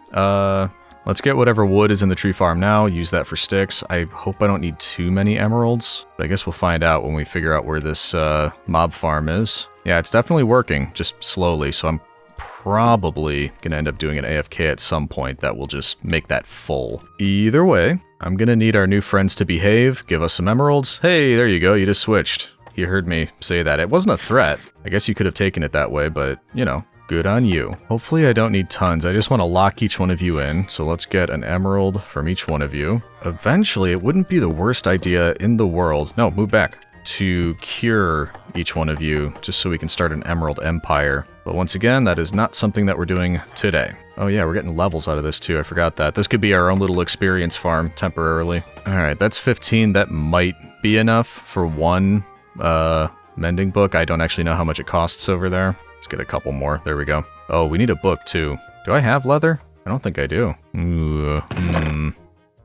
let's get whatever wood is in the tree farm now, use that for sticks. I hope I don't need too many emeralds, but I guess we'll find out when we figure out where this mob farm is. Yeah, it's definitely working, just slowly, so I'm probably gonna end up doing an AFK at some point that will just make that full. Either way, I'm gonna need our new friends to behave, give us some emeralds. Hey, there you go, you just switched. You heard me say that. It wasn't a threat. I guess you could have taken it that way, but, you know, good on you. Hopefully I don't need tons. I just want to lock each one of you in, so let's get an emerald from each one of you. Eventually, it wouldn't be the worst idea in the world. No, move back. To cure each one of you, just so we can start an emerald empire. But once again, that is not something that we're doing today. Oh yeah, we're getting levels out of this too, I forgot that. This could be our own little experience farm temporarily. Alright, that's 15. That might be enough for one mending book. I don't actually know how much it costs over there. Let's get a couple more. There we go. Oh, we need a book too. Do I have leather? I don't think I do.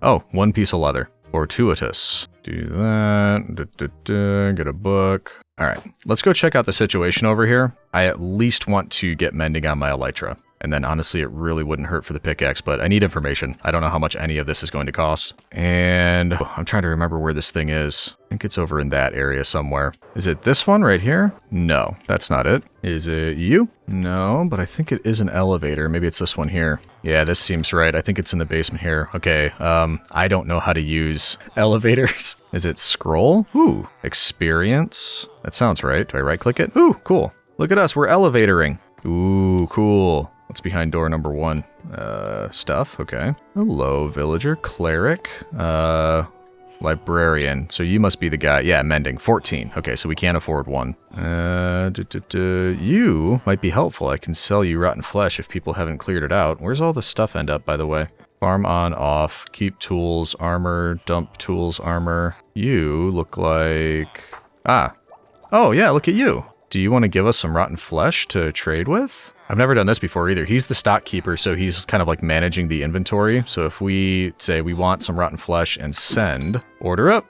Oh, one piece of leather. Fortuitous. Do that. Get a book. All right, let's go check out the situation over here. I at least want to get mending on my elytra. And then honestly, it really wouldn't hurt for the pickaxe, but I need information. I don't know how much any of this is going to cost. And I'm trying to remember where this thing is. I think it's over in that area somewhere. Is it this one right here? No, that's not it. Is it you? No, but I think it is an elevator. Maybe it's this one here. Yeah, this seems right. I think it's in the basement here. Okay, I don't know how to use elevators. Is it scroll? Ooh, experience. That sounds right. Do I right click it? Ooh, cool. Look at us, we're elevatoring. Ooh, cool. What's behind door number 1? Stuff, okay. Hello, villager, cleric, librarian. So you must be the guy. Yeah, mending, 14. Okay, so we can't afford one. You might be helpful. I can sell you rotten flesh if people haven't cleared it out. Where's all the stuff end up, by the way? Farm on, off, keep tools, armor, dump tools, armor. You look like... Ah. Oh, yeah, look at you. Do you want to give us some rotten flesh to trade with? I've never done this before either. He's the stock keeper, so he's kind of like managing the inventory. So if we say we want some rotten flesh and send, order up.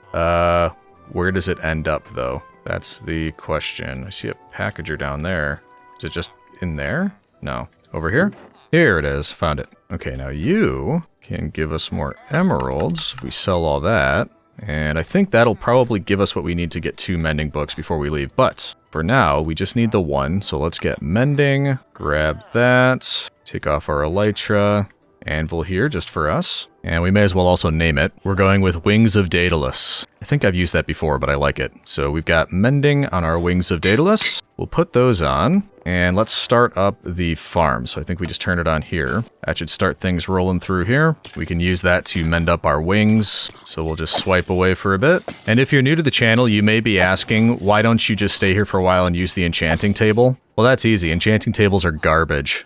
Where does it end up though? That's the question. I see a packager down there. Is it just in there? No. Over here? Here it is. Found it. Okay, now you can give us more emeralds. We sell all that. And I think that'll probably give us what we need to get 2 mending books before we leave. But for now, we just need the 1. So let's get mending. Grab that. Take off our elytra. Anvil here just for us. And we may as well also name it. We're going with Wings of Daedalus. I think I've used that before, but I like it. So we've got mending on our Wings of Daedalus. We'll put those on. And let's start up the farm. So I think we just turn it on here. That should start things rolling through here. We can use that to mend up our wings. So we'll just swipe away for a bit. And if you're new to the channel, you may be asking, why don't you just stay here for a while and use the enchanting table? Well, that's easy. Enchanting tables are garbage.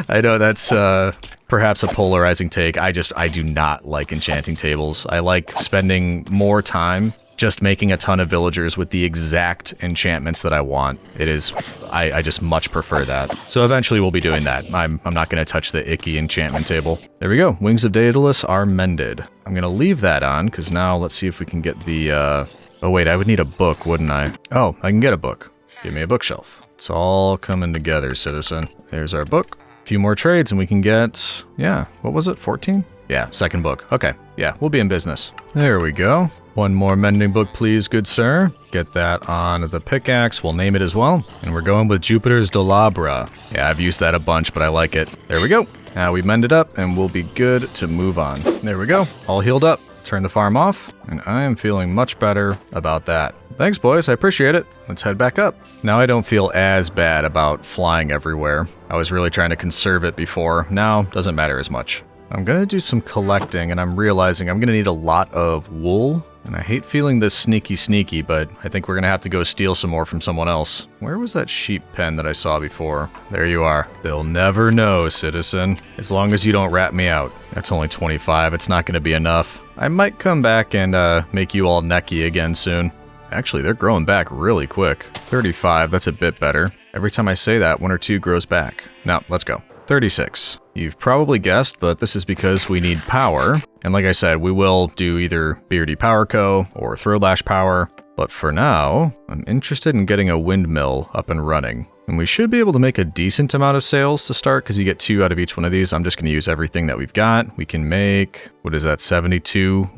I know that's perhaps a polarizing take. I do not like enchanting tables. I like spending more time just making a ton of villagers with the exact enchantments that I want. I just much prefer that. So eventually we'll be doing that. I'm not going to touch the icky enchantment table. There we go. Wings of Daedalus are mended. I'm going to leave that on, because now let's see if we can get the... Oh wait, I would need a book, wouldn't I? Oh, I can get a book. Give me a bookshelf. It's all coming together, citizen. There's our book. A few more trades and we can get... Yeah, what was it? 14? Yeah, second book. Okay. Yeah, we'll be in business. There we go. One more mending book, please, good sir. Get that on the pickaxe. We'll name it as well. And we're going with Jupiter's Dolabra. Yeah, I've used that a bunch, but I like it. There we go. Now we mend it up, and we'll be good to move on. There we go. All healed up. Turn the farm off, and I am feeling much better about that. Thanks, boys. I appreciate it. Let's head back up. Now I don't feel as bad about flying everywhere. I was really trying to conserve it before. Now, doesn't matter as much. I'm going to do some collecting, and I'm realizing I'm going to need a lot of wool. And I hate feeling this sneaky, but I think we're going to have to go steal some more from someone else. Where was that sheep pen that I saw before? There you are. They'll never know, citizen. As long as you don't rat me out. That's only 25. It's not going to be enough. I might come back and make you all necky again soon. Actually, they're growing back really quick. 35, that's a bit better. Every time I say that, 1 or 2 grows back. Now, let's go. 36. You've probably guessed, but this is because we need power. And like I said, we will do either Beardy Power Co. or Throlash Power. But for now, I'm interested in getting a windmill up and running. And we should be able to make a decent amount of sails to start because you get 2 out of each one of these. I'm just going to use everything that we've got. We can make, what is that, 72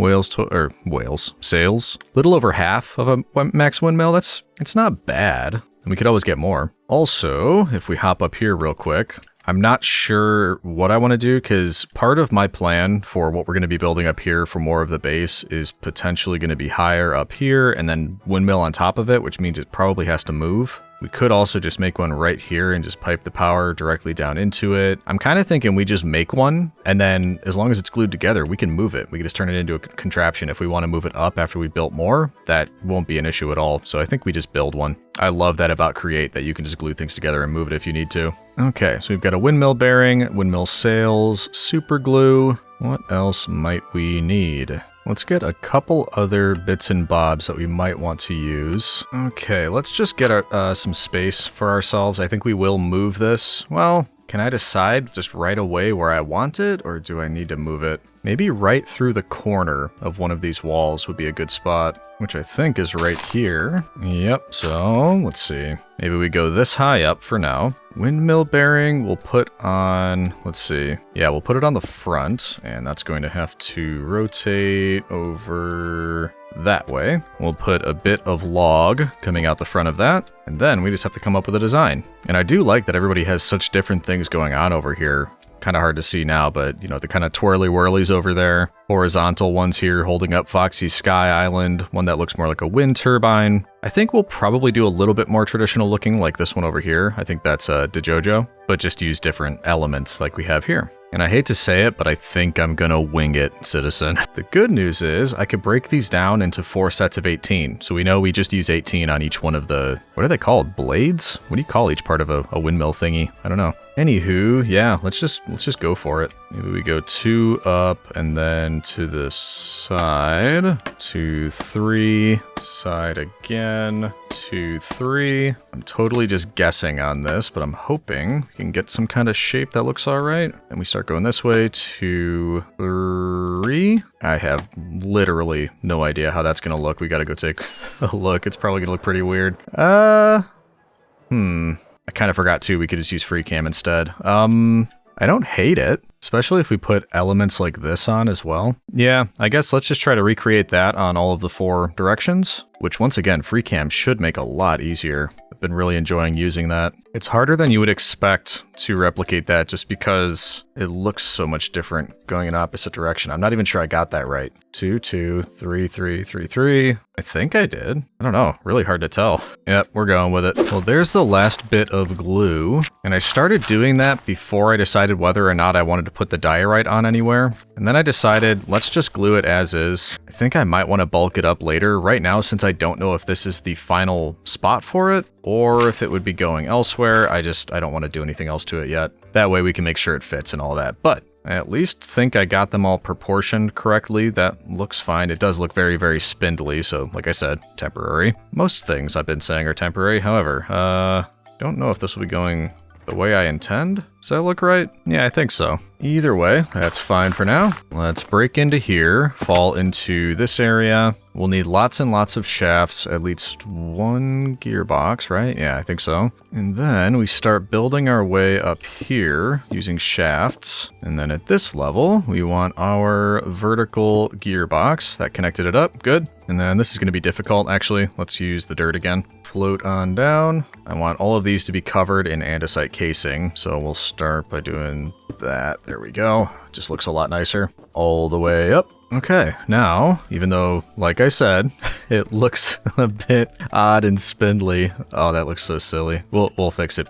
sails. Little over half of a max windmill. It's not bad. And we could always get more. Also, if we hop up here real quick, I'm not sure what I want to do because part of my plan for what we're going to be building up here for more of the base is potentially going to be higher up here and then windmill on top of it, which means it probably has to move. We could also just make one right here and just pipe the power directly down into it. I'm kind of thinking we just make one, and then as long as it's glued together, we can move it. We can just turn it into a contraption. If we want to move it up after we built more, that won't be an issue at all. So I think we just build one. I love that about Create, that you can just glue things together and move it if you need to. Okay, so we've got a windmill bearing, windmill sails, super glue. What else might we need? Let's get a couple other bits and bobs that we might want to use. Okay, let's just get some space for ourselves. I think we will move this. Well, can I decide just right away where I want it, or do I need to move it? Maybe right through the corner of one of these walls would be a good spot, which I think is right here. Yep, so let's see. Maybe we go this high up for now. Windmill bearing we'll put on, let's see. Yeah, we'll put it on the front, and that's going to have to rotate over that way. We'll put a bit of log coming out the front of that, and then we just have to come up with a design. And I do like that everybody has such different things going on over here. Kind of hard to see now, but, you know, the kind of twirly whirlies over there. Horizontal ones here holding up Foxy's Sky Island. One that looks more like a wind turbine. I think we'll probably do a little bit more traditional looking like this one over here. I think that's Dejojo, but just use different elements like we have here. And I hate to say it, but I think I'm gonna wing it, Citizen. The good news is I could break these down into 4 sets of 18. So we know we just use 18 on each one of the, what are they called? Blades? What do you call each part of a windmill thingy? I don't know. Anywho, yeah, let's just go for it. Maybe we go 2 up and then to the side, 2, 3, side again, 2, 3. I'm totally just guessing on this, but I'm hoping we can get some kind of shape that looks all right. Then we start going this way, 2, 3. I have literally no idea how that's gonna look. We gotta go take a look. It's probably gonna look pretty weird. I kind of forgot too, we could just use free cam instead. I don't hate it, especially if we put elements like this on as well. Yeah, I guess let's just try to recreate that on all of the 4 directions, which once again, free cam should make a lot easier. I've been really enjoying using that. It's harder than you would expect to replicate that just because it looks so much different going in opposite direction. I'm not even sure I got that right. 2, 2, 3, 3, 3, 3. I think I did. I don't know. Really hard to tell. Yep, we're going with it. Well, there's the last bit of glue. And I started doing that before I decided whether or not I wanted to put the diorite on anywhere. And then I decided, let's just glue it as is. I think I might want to bulk it up later. Right now, since I don't know if this is the final spot for it, or if it would be going elsewhere, I don't want to do anything else to it yet. That way we can make sure it fits and all that. But I at least think I got them all proportioned correctly. That looks fine. It does look very, very spindly, so like I said, temporary. Most things I've been saying are temporary. However, don't know if this will be going the way I intend. Does that look right? Yeah, I think so. Either way, that's fine for now. Let's break into here, fall into this area. We'll need lots and lots of shafts, at least 1 gearbox, right? Yeah, I think so. And then we start building our way up here using shafts. And then at this level, we want our vertical gearbox. That connected it up, good. And then this is gonna be difficult, actually. Let's use the dirt again. Float on down. I want all of these to be covered in andesite casing, so we'll start by doing that. There we go. Just looks a lot nicer. All the way up. Okay, now, even though, like I said, it looks a bit odd and spindly. Oh, that looks so silly. We'll fix it.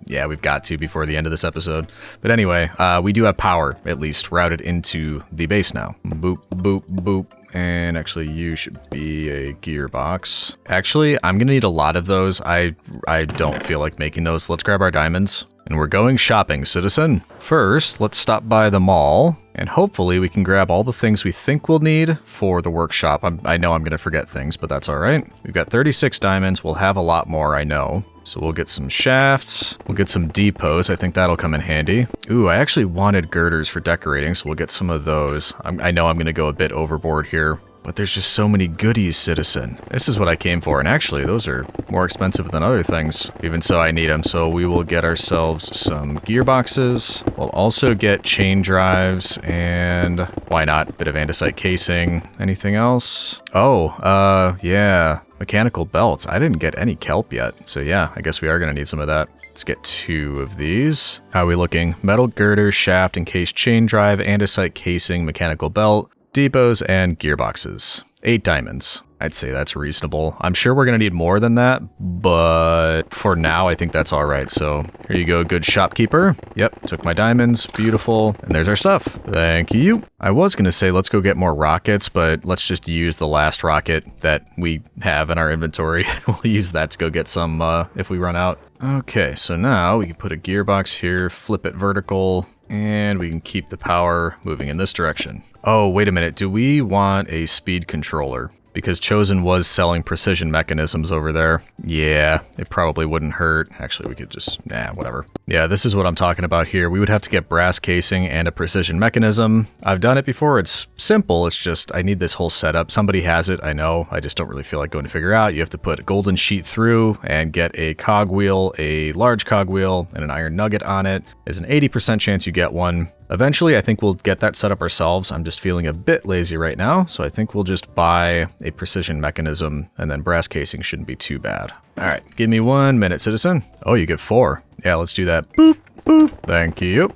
Yeah, we've got to before the end of this episode. But anyway, we do have power, at least, routed into the base now. Boop, boop, boop. And actually, you should be a gearbox. Actually, I'm gonna need a lot of those. I don't feel like making those. Let's grab our diamonds. And we're going shopping, citizen. First, let's stop by the mall. And hopefully we can grab all the things we think we'll need for the workshop. I know I'm gonna forget things, but that's all right. We've got 36 diamonds. We'll have a lot more, I know. So we'll get some shafts. We'll get some depots. I think that'll come in handy. Ooh, I actually wanted girders for decorating, so we'll get some of those. I know I'm gonna go a bit overboard here But there's just so many goodies, citizen. This is what I came for, and actually, those are more expensive than other things. Even so, I need them, so we will get ourselves some gearboxes. We'll also get chain drives, and why not? Bit of andesite casing. Anything else? Oh, yeah. Mechanical belts. I didn't get any kelp yet, so yeah, I guess we are going to need some of that. Let's get 2 of these. How are we looking? Metal girder, shaft, encased chain drive, andesite casing, mechanical belt, depots, and gearboxes. 8 diamonds. I'd say that's reasonable. I'm sure we're going to need more than that, but for now, I think that's all right. So here you go, good shopkeeper. Yep, took my diamonds. Beautiful. And there's our stuff. Thank you. I was going to say let's go get more rockets, but let's just use the last rocket that we have in our inventory. We'll use that to go get some if we run out. Okay, so now we can put a gearbox here, flip it vertical, and we can keep the power moving in this direction. Oh, wait a minute. Do we want a speed controller? Because Chosen was selling precision mechanisms over there. Yeah, it probably wouldn't hurt. Actually, we could just, whatever. Yeah, this is what I'm talking about here. We would have to get brass casing and a precision mechanism. I've done it before. It's simple. It's just, I need this whole setup. Somebody has it, I know. I just don't really feel like going to figure out. You have to put a golden sheet through and get a cogwheel, a large cogwheel, and an iron nugget on it. There's an 80% chance you get one. Eventually, I think we'll get that set up ourselves. I'm just feeling a bit lazy right now, so I think we'll just buy a precision mechanism, and then brass casing shouldn't be too bad. All right, give me 1 minute, citizen. Oh, you get 4. Yeah, let's do that. Boop, boop. Thank you.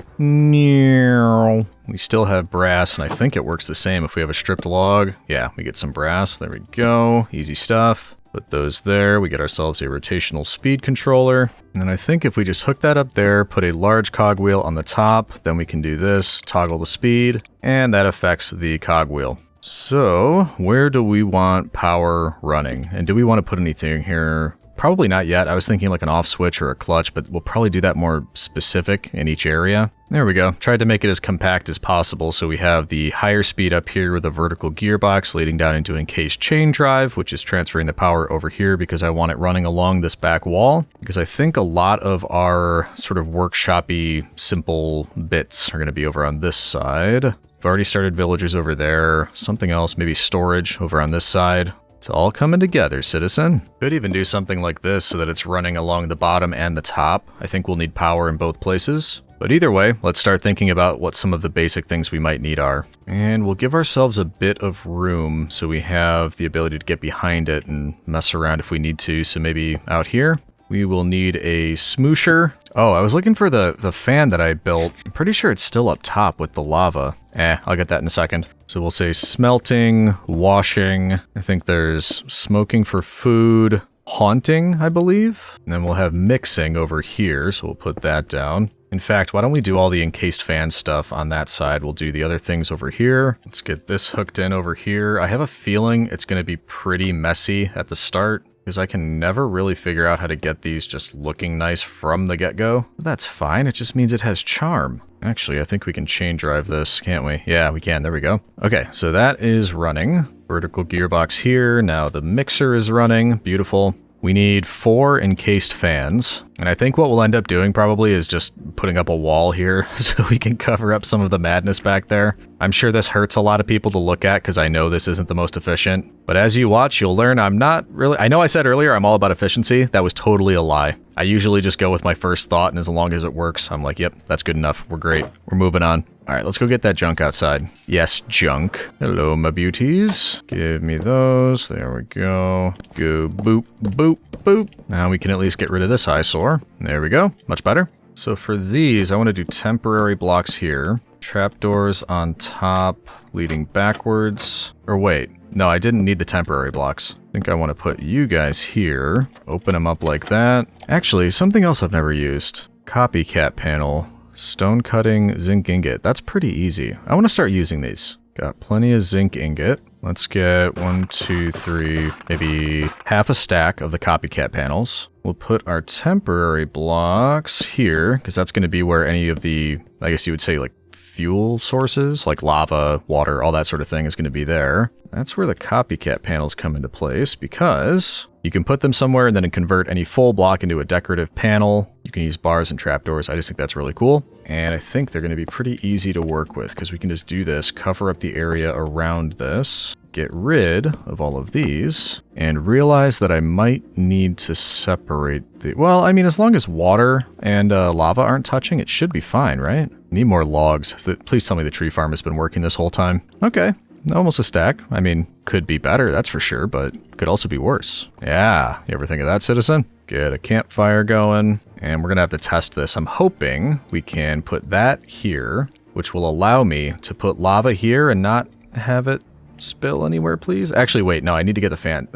We still have brass, and I think it works the same if we have a stripped log. Yeah, we get some brass. There we go. Easy stuff. Put those there. We get ourselves a rotational speed controller. And then I think if we just hook that up there, put a large cogwheel on the top, then we can do this, toggle the speed, and that affects the cogwheel. So where do we want power running? And do we want to put anything here? Probably not yet. I was thinking like an off switch or a clutch, but we'll probably do that more specific in each area. There we go. Tried to make it as compact as possible. So we have the higher speed up here with a vertical gearbox leading down into encased chain drive, which is transferring the power over here because I want it running along this back wall. Because I think a lot of our sort of workshop-y simple bits are going to be over on this side. I've already started villagers over there. Something else, maybe storage over on this side. It's all coming together, citizen. Could even do something like this so that it's running along the bottom and the top. I think we'll need power in both places. But either way, let's start thinking about what some of the basic things we might need are. And we'll give ourselves a bit of room so we have the ability to get behind it and mess around if we need to. So maybe out here, we will need a smoosher. Oh, I was looking for the fan that I built. I'm pretty sure it's still up top with the lava. I'll get that in a second. So we'll say smelting, washing. I think there's smoking for food, haunting, I believe. And then we'll have mixing over here, so we'll put that down. In fact, why don't we do all the encased fan stuff on that side? We'll do the other things over here. Let's get this hooked in over here. I have a feeling it's going to be pretty messy at the start, because I can never really figure out how to get these just looking nice from the get-go. That's fine, it just means it has charm. Actually, I think we can chain drive this, can't we? Yeah, we can, there we go. Okay, so that is running. Vertical gearbox here, now the mixer is running, beautiful. We need 4 encased fans, and I think what we'll end up doing probably is just putting up a wall here so we can cover up some of the madness back there. I'm sure this hurts a lot of people to look at because I know this isn't the most efficient, but as you watch, you'll learn I'm not really... I know I said earlier I'm all about efficiency. That was totally a lie. I usually just go with my first thought, and as long as it works, I'm like, yep, that's good enough. We're great. We're moving on. All right, let's go get that junk outside. Yes, junk. Hello, my beauties. Give me those. There we go. Go boop, boop, boop. Now we can at least get rid of this eyesore. There we go. Much better. So for these, I want to do temporary blocks here. Trapdoors on top, leading backwards. Or wait, no, I didn't need the temporary blocks. I think I want to put you guys here. Open them up like that. Actually, something else I've never used. Copycat panel. Stone cutting, zinc ingot. That's pretty easy. I want to start using these. Got plenty of zinc ingot. Let's get 1, 2, 3, maybe half a stack of the copycat panels. We'll put our temporary blocks here, because that's going to be where any of the, I guess you would say, like, fuel sources, like lava, water, all that sort of thing is going to be there. That's where the copycat panels come into place, because You can put them somewhere and then convert any full block into a decorative panel. You can use bars and trapdoors. I just think that's really cool. And I think they're going to be pretty easy to work with because we can just do this, cover up the area around this, get rid of all of these, and realize that I might need to separate the... Well, I mean, as long as water and lava aren't touching, it should be fine, right? Need more logs. Please tell me the tree farm has been working this whole time. Okay. Almost a stack. I mean, could be better, that's for sure, but could also be worse. Yeah, you ever think of that, citizen? Get a campfire going, and we're gonna have to test this. I'm hoping we can put that here, which will allow me to put lava here and not have it spill anywhere, please. Actually, wait, no, I need to get the fan.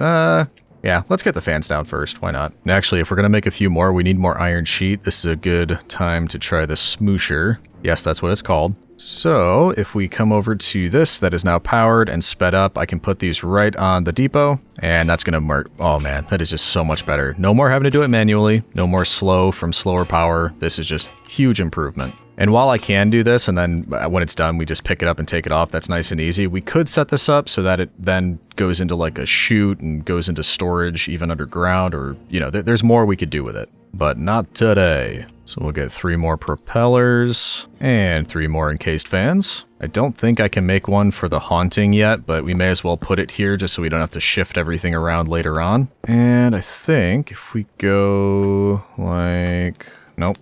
Yeah, let's get the fans down first. Why not? And actually, if we're gonna make a few more, we need more iron sheet. This is a good time to try the smoosher. Yes, that's what it's called. So if we come over to this that is now powered and sped up, I can put these right on the depot, and that's going to oh man, that is just so much better. No more having to do it manually, no more slow from slower power. This is just huge improvement. And while I can do this, and then when it's done, we just pick it up and take it off, that's nice and easy. We could set this up so that it then goes into like a chute and goes into storage even underground, or, you know, there's more we could do with it. But not today. So we'll get 3 more propellers and 3 more encased fans. I don't think I can make one for the haunting yet, but we may as well put it here just so we don't have to shift everything around later on. And I think if we go like... Nope.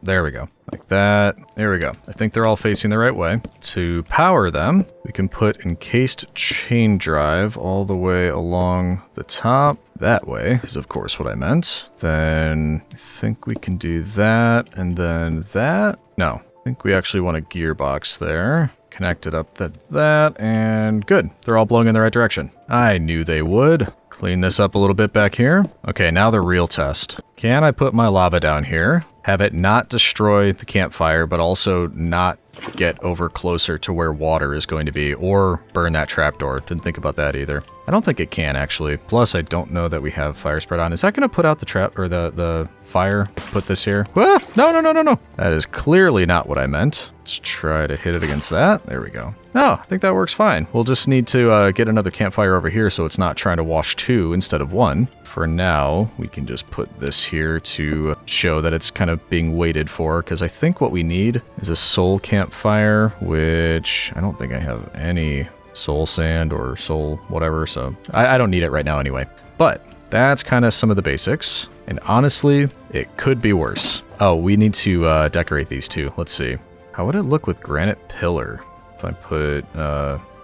There we go. Like that. There we go. I think they're all facing the right way. To power them, we can put encased chain drive all the way along the top. That way is, of course, what I meant. Then I think we can do that, and then that. No, I think we actually want a gearbox there. Connect it up that, and good. They're all blowing in the right direction. I knew they would. Clean this up a little bit back here. Okay, now the real test. Can I put my lava down here, have it not destroy the campfire, but also not get over closer to where water is going to be, or burn that trapdoor? Didn't think about that either. I don't think it can, actually. Plus, I don't know that we have fire spread on. Is that going to put out the trap, or the fire? Put this here? Ah, no. That is clearly not what I meant. Let's try to hit it against that. There we go. No, I think that works fine. We'll just need to get another campfire over here so it's not trying to wash 2 instead of 1. For now, we can just put this here to show that it's kind of being waited for, because I think what we need is a soul campfire, which I don't think I have any soul sand or soul whatever, so I don't need it right now anyway. But that's kind of some of the basics, and honestly, it could be worse. Oh, we need to decorate these too. Let's see. How would it look with granite pillar? If I put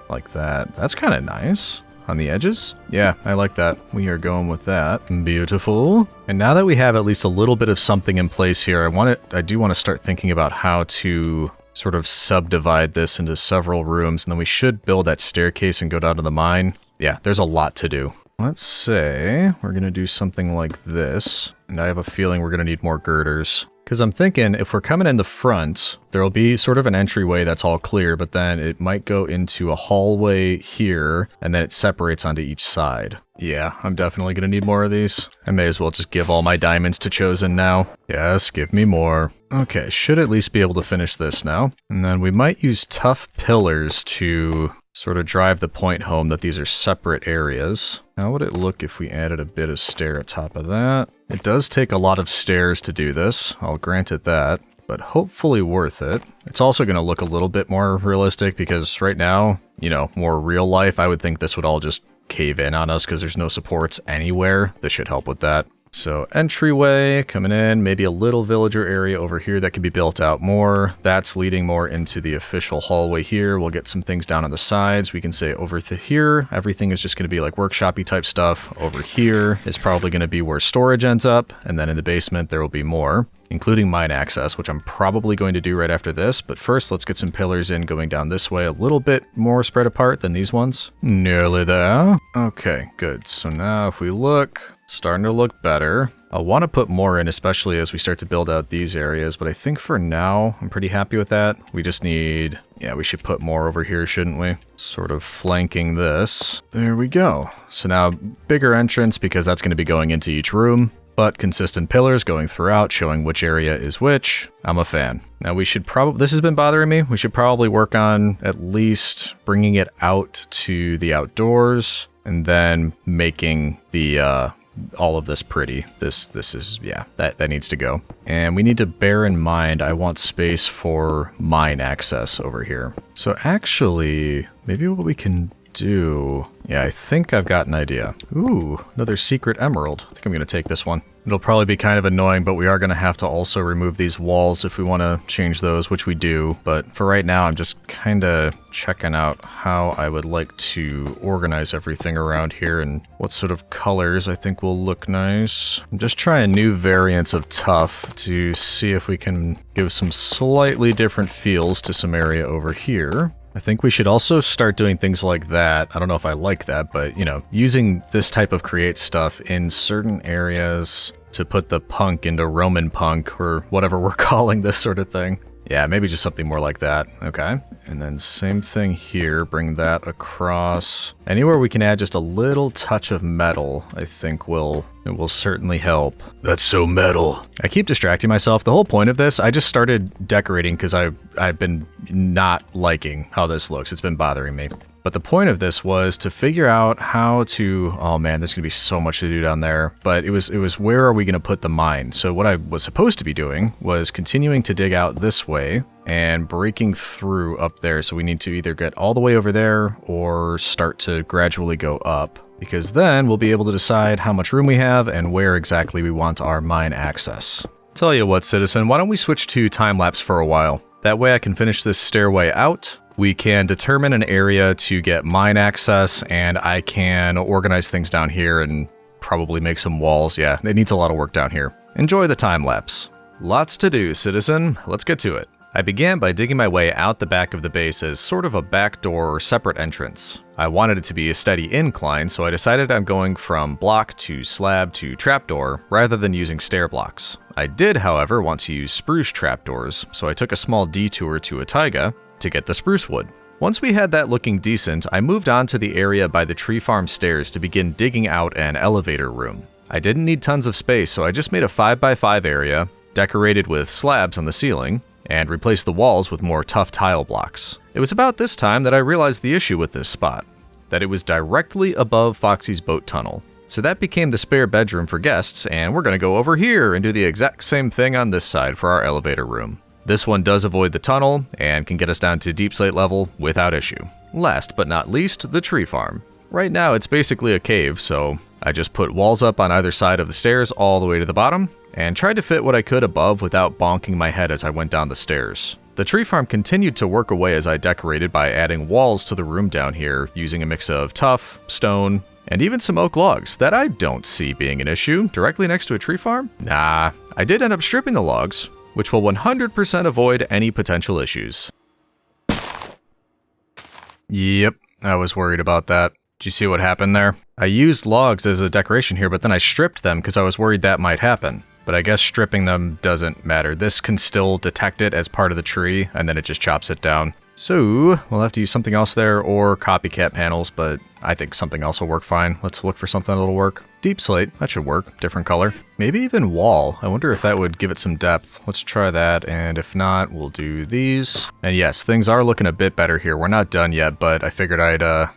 like that, that's kind of nice. On the edges? Yeah, I like that. We are going with that. Beautiful. And now that we have at least a little bit of something in place here, I do want to start thinking about how to sort of subdivide this into several rooms, and then we should build that staircase and go down to the mine. Yeah, there's a lot to do. Let's say we're going to do something like this, and I have a feeling we're going to need more girders. Because I'm thinking if we're coming in the front, there will be sort of an entryway that's all clear, but then it might go into a hallway here, and then it separates onto each side. Yeah, I'm definitely going to need more of these. I may as well just give all my diamonds to Chosen now. Yes, give me more. Okay, should at least be able to finish this now. And then we might use tough pillars to sort of drive the point home that these are separate areas. How would it look if we added a bit of stair atop of that? It does take a lot of stairs to do this, I'll grant it that, but hopefully worth it. It's also going to look a little bit more realistic because right now, you know, more real life, I would think this would all just cave in on us because there's no supports anywhere. This should help with that. So entryway coming in, maybe a little villager area over here that could be built out more. That's leading more into the official hallway here. We'll get some things down on the sides. We can say over here, everything is just going to be like workshop-y type stuff. Over here is probably going to be where storage ends up. And then in the basement, there will be more, including mine access, which I'm probably going to do right after this. But first, let's get some pillars in going down this way, a little bit more spread apart than these ones. Nearly there. Okay, good. So now if we look, it's starting to look better. I'll want to put more in, especially as we start to build out these areas. But I think for now, I'm pretty happy with that. We just need, yeah, we should put more over here, shouldn't we? Sort of flanking this. There we go. So now bigger entrance because that's going to be going into each room. but consistent pillars going throughout, showing which area is which. I'm a fan. Now we should probably, this has been bothering me, we should probably work on at least bringing it out to the outdoors and then making the, all of this pretty. This is, yeah, that needs to go. And we need to bear in mind, I want space for mine access over here. So actually, maybe what we can do, yeah, I think I've got an idea. Ooh, another secret emerald. I think I'm going to take this one. It'll probably be kind of annoying, but we are going to have to also remove these walls if we want to change those, which we do. But for right now, I'm just kind of checking out how I would like to organize everything around here and what sort of colors I think will look nice. I'm just trying new variants of tough to see if we can give some slightly different feels to some area over here. I think we should also start doing things like that. I don't know if I like that, but, you know, using this type of create stuff in certain areas to put the punk into Roman punk or whatever we're calling this sort of thing. Yeah, maybe just something more like that. Okay. And then same thing here, bring that across. Anywhere we can add just a little touch of metal, I think it will certainly help. That's so metal. I keep distracting myself. The whole point of this, I just started decorating because I've been not liking how this looks. It's been bothering me. But the point of this was to figure out how to, oh man, there's gonna be so much to do down there. But it was where are we gonna put the mine? So what I was supposed to be doing was continuing to dig out this way and breaking through up there. So we need to either get all the way over there or start to gradually go up, because then we'll be able to decide how much room we have and where exactly we want our mine access. Tell you what, citizen, why don't we switch to time-lapse for a while? That way I can finish this stairway out. We can determine an area to get mine access, and I can organize things down here and probably make some walls. Yeah, it needs a lot of work down here. Enjoy the time-lapse. Lots to do, citizen. Let's get to it. I began by digging my way out the back of the base as sort of a back door or separate entrance. I wanted it to be a steady incline, so I decided I'm going from block to slab to trapdoor rather than using stair blocks. I did, however, want to use spruce trapdoors, so I took a small detour to a taiga to get the spruce wood. Once we had that looking decent, I moved on to the area by the tree farm stairs to begin digging out an elevator room. I didn't need tons of space, so I just made a 5x5 area, decorated with slabs on the ceiling, and replaced the walls with more tough tile blocks. It was about this time that I realized the issue with this spot, that it was directly above Foxy's boat tunnel. So that became the spare bedroom for guests, and we're gonna go over here and do the exact same thing on this side for our elevator room. This one does avoid the tunnel and can get us down to deep slate level without issue. Last but not least, the tree farm. Right now it's basically a cave, so I just put walls up on either side of the stairs all the way to the bottom, and tried to fit what I could above without bonking my head as I went down the stairs. The tree farm continued to work away as I decorated by adding walls to the room down here, using a mix of tough, stone, and even some oak logs that I don't see being an issue directly next to a tree farm. Nah, I did end up stripping the logs, which will 100% avoid any potential issues. Yep, I was worried about that. Did you see what happened there? I used logs as a decoration here, but then I stripped them because I was worried that might happen. But I guess stripping them doesn't matter. This can still detect it as part of the tree, and then it just chops it down. So, we'll have to use something else there, or copycat panels, but I think something else will work fine. Let's look for something that'll work. Deep slate, that should work. Different color. Maybe even wall. I wonder if that would give it some depth. Let's try that, and if not, we'll do these. And yes, things are looking a bit better here. We're not done yet, but I figured I'd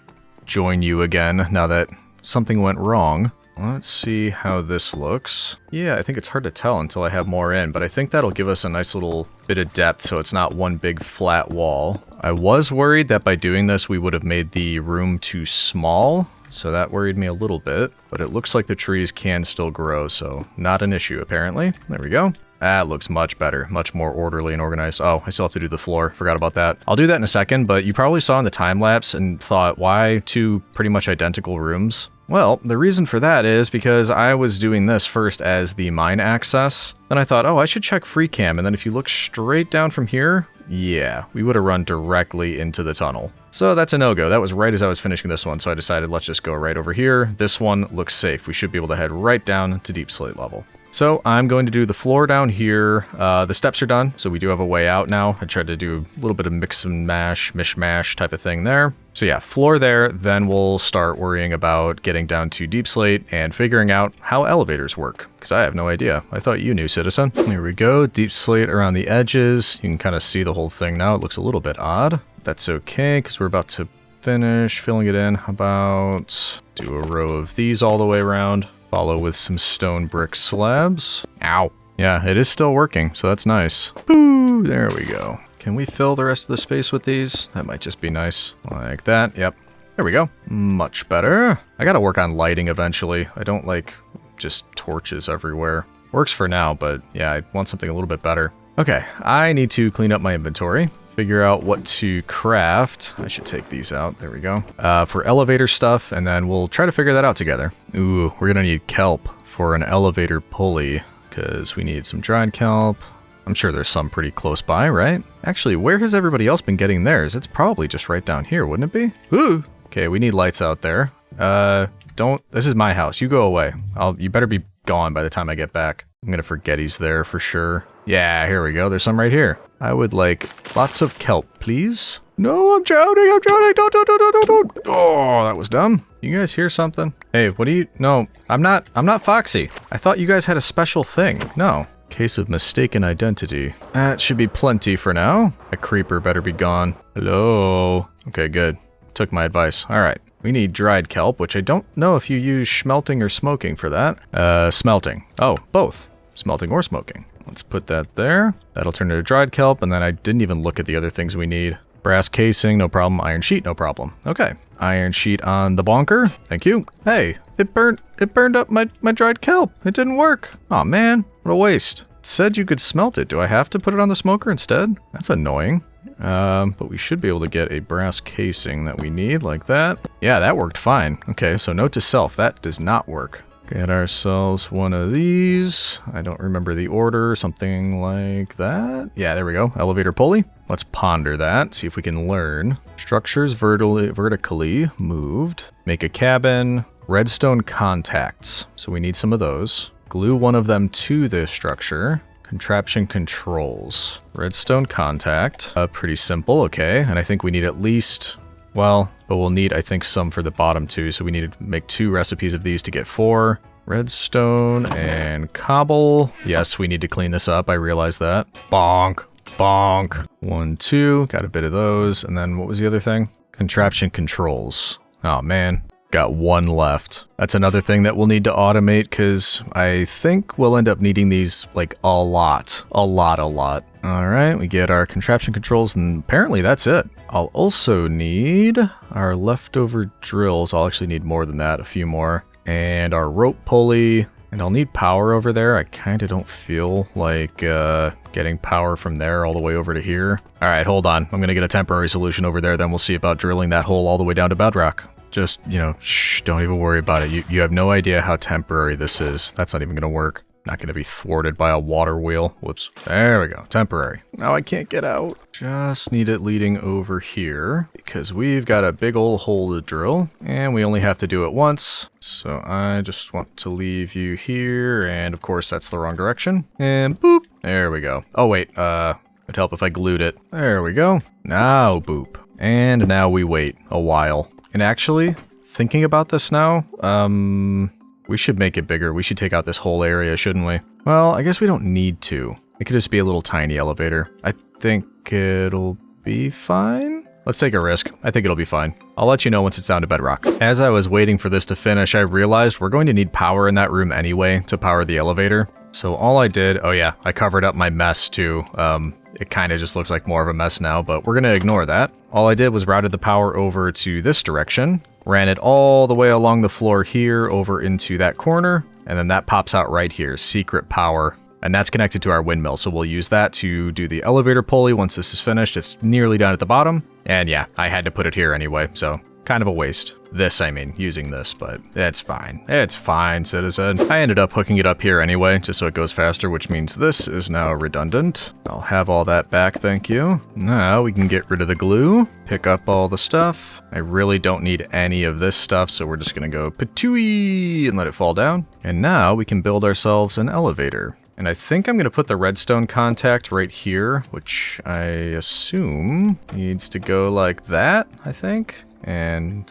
join you again now that something went wrong. Let's see how this looks. Yeah, I think it's hard to tell until I have more in, but I think that'll give us a nice little bit of depth so it's not one big flat wall. I was worried that by doing this we would have made the room too small, so that worried me a little bit, but it looks like the trees can still grow, so not an issue apparently. There we go. That looks much better, much more orderly and organized. Oh, I still have to do the floor. Forgot about that. I'll do that in a second, but you probably saw in the time lapse and thought, why two pretty much identical rooms? Well, the reason for that is because I was doing this first as the mine access. Then I thought, oh, I should check FreeCam. And then if you look straight down from here, yeah, we would have run directly into the tunnel. So that's a no-go. That was right as I was finishing this one, so I decided let's just go right over here. This one looks safe. We should be able to head right down to deep slate level. So I'm going to do the floor down here. The steps are done, so we do have a way out now. I tried to do a little bit of mix and mash, mishmash type of thing there. So yeah, floor there, then we'll start worrying about getting down to deep slate and figuring out how elevators work, because I have no idea. I thought you knew, citizen. There we go, deep slate around the edges. You can kind of see the whole thing now. It looks a little bit odd. That's okay, because we're about to finish filling it in. How about do a row of these all the way around? Follow with some stone brick slabs. Ow. Yeah, it is still working, so that's nice. Boo! There we go. Can we fill the rest of the space with these? That might just be nice. Like that. Yep. There we go. Much better. I gotta work on lighting eventually. I don't like just torches everywhere. Works for now, but yeah, I want something a little bit better. Okay, I need to clean up my inventory. Figure out what to craft. I should take these out. There we go. For elevator stuff, and then we'll try to figure that out together. Ooh, we're gonna need kelp for an elevator pulley, because we need some dried kelp. I'm sure there's some pretty close by, right? Actually, where has everybody else been getting theirs? It's probably just right down here, wouldn't it be? Ooh! Okay, we need lights out there. This is my house. You go away. You better be gone by the time I get back. I'm gonna forget he's there for sure. Yeah, here we go. There's some right here. I would like lots of kelp, please. No, I'm drowning. I'm drowning. Don't. Oh, that was dumb. You guys hear something? Hey, what do you... No, I'm not Foxy. I thought you guys had a special thing. No. Case of mistaken identity. That should be plenty for now. A creeper better be gone. Hello. Okay, good. Took my advice. All right. We need dried kelp, which I don't know if you use smelting or smoking for that. Smelting. Oh, both. Smelting or smoking. Let's put that there. That'll turn into dried kelp, and then I didn't even look at the other things we need. Brass casing, no problem. Iron sheet, no problem. Okay. Iron sheet on the bonker. Thank you. Hey, it burned up my dried kelp. It didn't work. Aw, man. What a waste. It said you could smelt it. Do I have to put it on the smoker instead? That's annoying. But we should be able to get a brass casing that we need, like that. Yeah, that worked fine. Okay, so note to self, that does not work. Get ourselves one of these. I don't remember the order, something like that. Yeah, there we go. Elevator pulley. Let's ponder that, see if we can learn. Structures vertically moved. Make a cabin. Redstone contacts. So we need some of those. Glue one of them to this structure. Contraption controls. Redstone contact. Pretty simple, okay. And I think we need at least... Well, but we'll need, I think, some for the bottom too. So we need to make 2 recipes of these to get 4. Redstone and cobble. Yes, we need to clean this up. I realize that. Bonk. Bonk. 1, 2. Got a bit of those. And then what was the other thing? Contraption controls. Oh, man. Got 1 left. That's another thing that we'll need to automate because I think we'll end up needing these like a lot. A lot. All right, we get our contraption controls and apparently that's it. I'll also need our leftover drills. I'll actually need more than that, a few more. And our rope pulley. And I'll need power over there. I kind of don't feel like getting power from there all the way over to here. All right, hold on. I'm going to get a temporary solution over there. Then we'll see about drilling that hole all the way down to bedrock. Just, you know, shh, don't even worry about it. You have no idea how temporary this is. That's not even going to work. Not going to be thwarted by a water wheel. Whoops. There we go. Temporary. Now I can't get out. Just need it leading over here because we've got a big old hole to drill and we only have to do it once. So I just want to leave you here. And of course, that's the wrong direction. And boop. There we go. Oh, wait. It'd help if I glued it. There we go. Now boop. And now we wait a while. And actually, thinking about this now, we should make it bigger. We should take out this whole area, shouldn't we? Well, I guess we don't need to. It could just be a little tiny elevator. I think it'll be fine. Let's take a risk. I think it'll be fine. I'll let you know once it's down to bedrock. As I was waiting for this to finish, I realized we're going to need power in that room anyway to power the elevator. So all I did, oh yeah, I covered up my mess too. It kind of just looks like more of a mess now, but we're going to ignore that. All I did was routed the power over to this direction, ran it all the way along the floor here over into that corner, and then that pops out right here, secret power. And that's connected to our windmill, so we'll use that to do the elevator pulley once this is finished. It's nearly down at the bottom. And yeah, I had to put it here anyway, so Kind of a waste. This, I mean, using this, but it's fine. It's fine, citizen. I ended up hooking it up here anyway, just so it goes faster, which means this is now redundant. I'll have all that back, thank you. Now we can get rid of the glue, pick up all the stuff. I really don't need any of this stuff, so we're just gonna go patooey and let it fall down. And now we can build ourselves an elevator. And I think I'm going to put the redstone contact right here, which I assume needs to go like that, I think. And,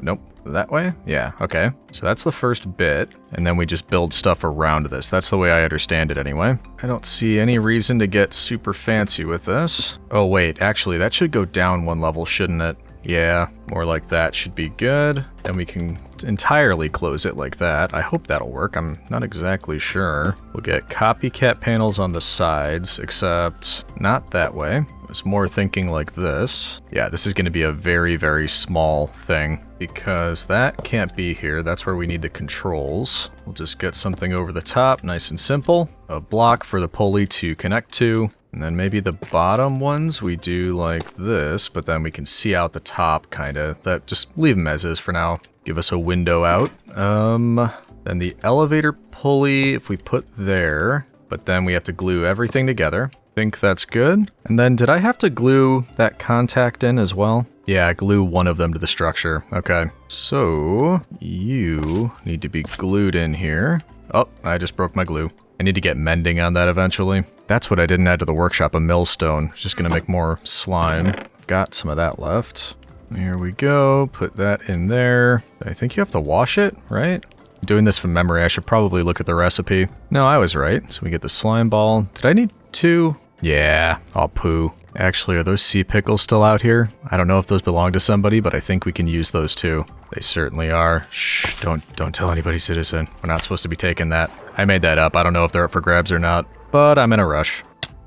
nope, that way? Yeah, okay. So that's the first bit, and then we just build stuff around this. That's the way I understand it anyway. I don't see any reason to get super fancy with this. Oh wait, actually that should go down one level, shouldn't it? Yeah, more like that should be good. Then we can entirely close it like that. I hope that'll work. I'm not exactly sure. We'll get copycat panels on the sides, except not that way. I was more thinking like this. Yeah, this is going to be a very, very small thing because that can't be here. That's where we need the controls. We'll just get something over the top, nice and simple. A block for the pulley to connect to. And then maybe the bottom ones we do like this, but then we can see out the top, kind of. That just leave them as is for now. Give us a window out. Then the elevator pulley, if we put there, but then we have to glue everything together. Think that's good. And then did I have to glue that contact in as well? Yeah, glue one of them to the structure. Okay, so you need to be glued in here. Oh, I just broke my glue. I need to get mending on that eventually. That's what I didn't add to the workshop, a millstone. It's just gonna make more slime. Got some of that left. Here we go, put that in there. I think you have to wash it, right? I'm doing this from memory, I should probably look at the recipe. No, I was right. So we get the slime ball. Did I need 2? Yeah, I'll poo. Actually, are those sea pickles still out here? I don't know if those belong to somebody, but I think we can use those too. They certainly are. Shh, don't tell anybody, citizen. We're not supposed to be taking that. I made that up. I don't know if they're up for grabs or not, but I'm in a rush.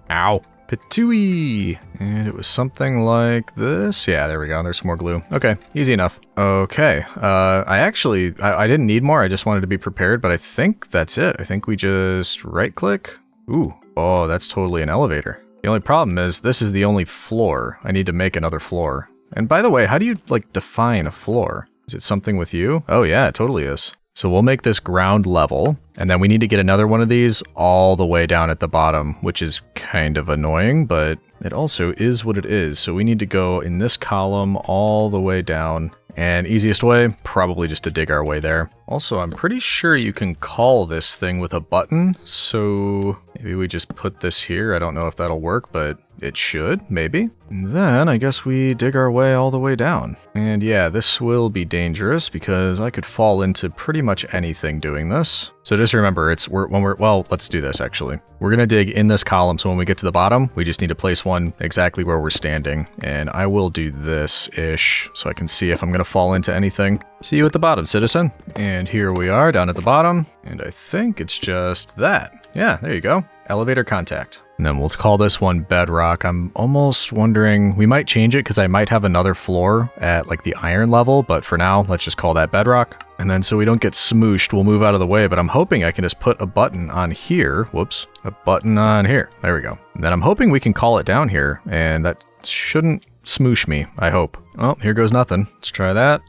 Ow. Patooey! And it was something like this. Yeah, there we go. There's some more glue. Okay, easy enough. Okay, I didn't need more. I just wanted to be prepared, but I think that's it. I think we just right-click. Ooh, oh, that's totally an elevator. The only problem is this is the only floor. I need to make another floor. And by the way, how do you, like, define a floor? Is it something with you? Oh yeah, it totally is. So we'll make this ground level, and then we need to get another one of these all the way down at the bottom, which is kind of annoying, but it also is what it is. So we need to go in this column all the way down, and easiest way, probably just to dig our way there. Also, I'm pretty sure you can call this thing with a button, so maybe we just put this here. I don't know if that'll work, but it should, maybe. And then I guess we dig our way all the way down. And yeah, this will be dangerous because I could fall into pretty much anything doing this. So just remember, well, let's do this actually. We're gonna dig in this column, so when we get to the bottom, we just need to place one exactly where we're standing. And I will do this-ish, so I can see if I'm gonna fall into anything. See you at the bottom, citizen. And here we are down at the bottom, and I think it's just that. Yeah, there you go. Elevator contact. And then we'll call this one bedrock. I'm almost wondering, we might change it because I might have another floor at like the iron level, but for now, let's just call that bedrock. And then so we don't get smooshed, we'll move out of the way, but I'm hoping I can just put a button on here. Whoops, a button on here. There we go. And then I'm hoping we can call it down here, and that shouldn't smoosh me, I hope. Oh, here goes nothing. Let's try that.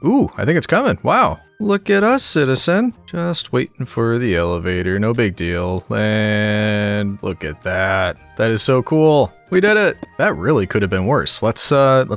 Ooh, I think it's coming. Wow. Look at us, citizen. Just waiting for the elevator. No big deal. And look at that. That is so cool. We did it. That really could have been worse. Let's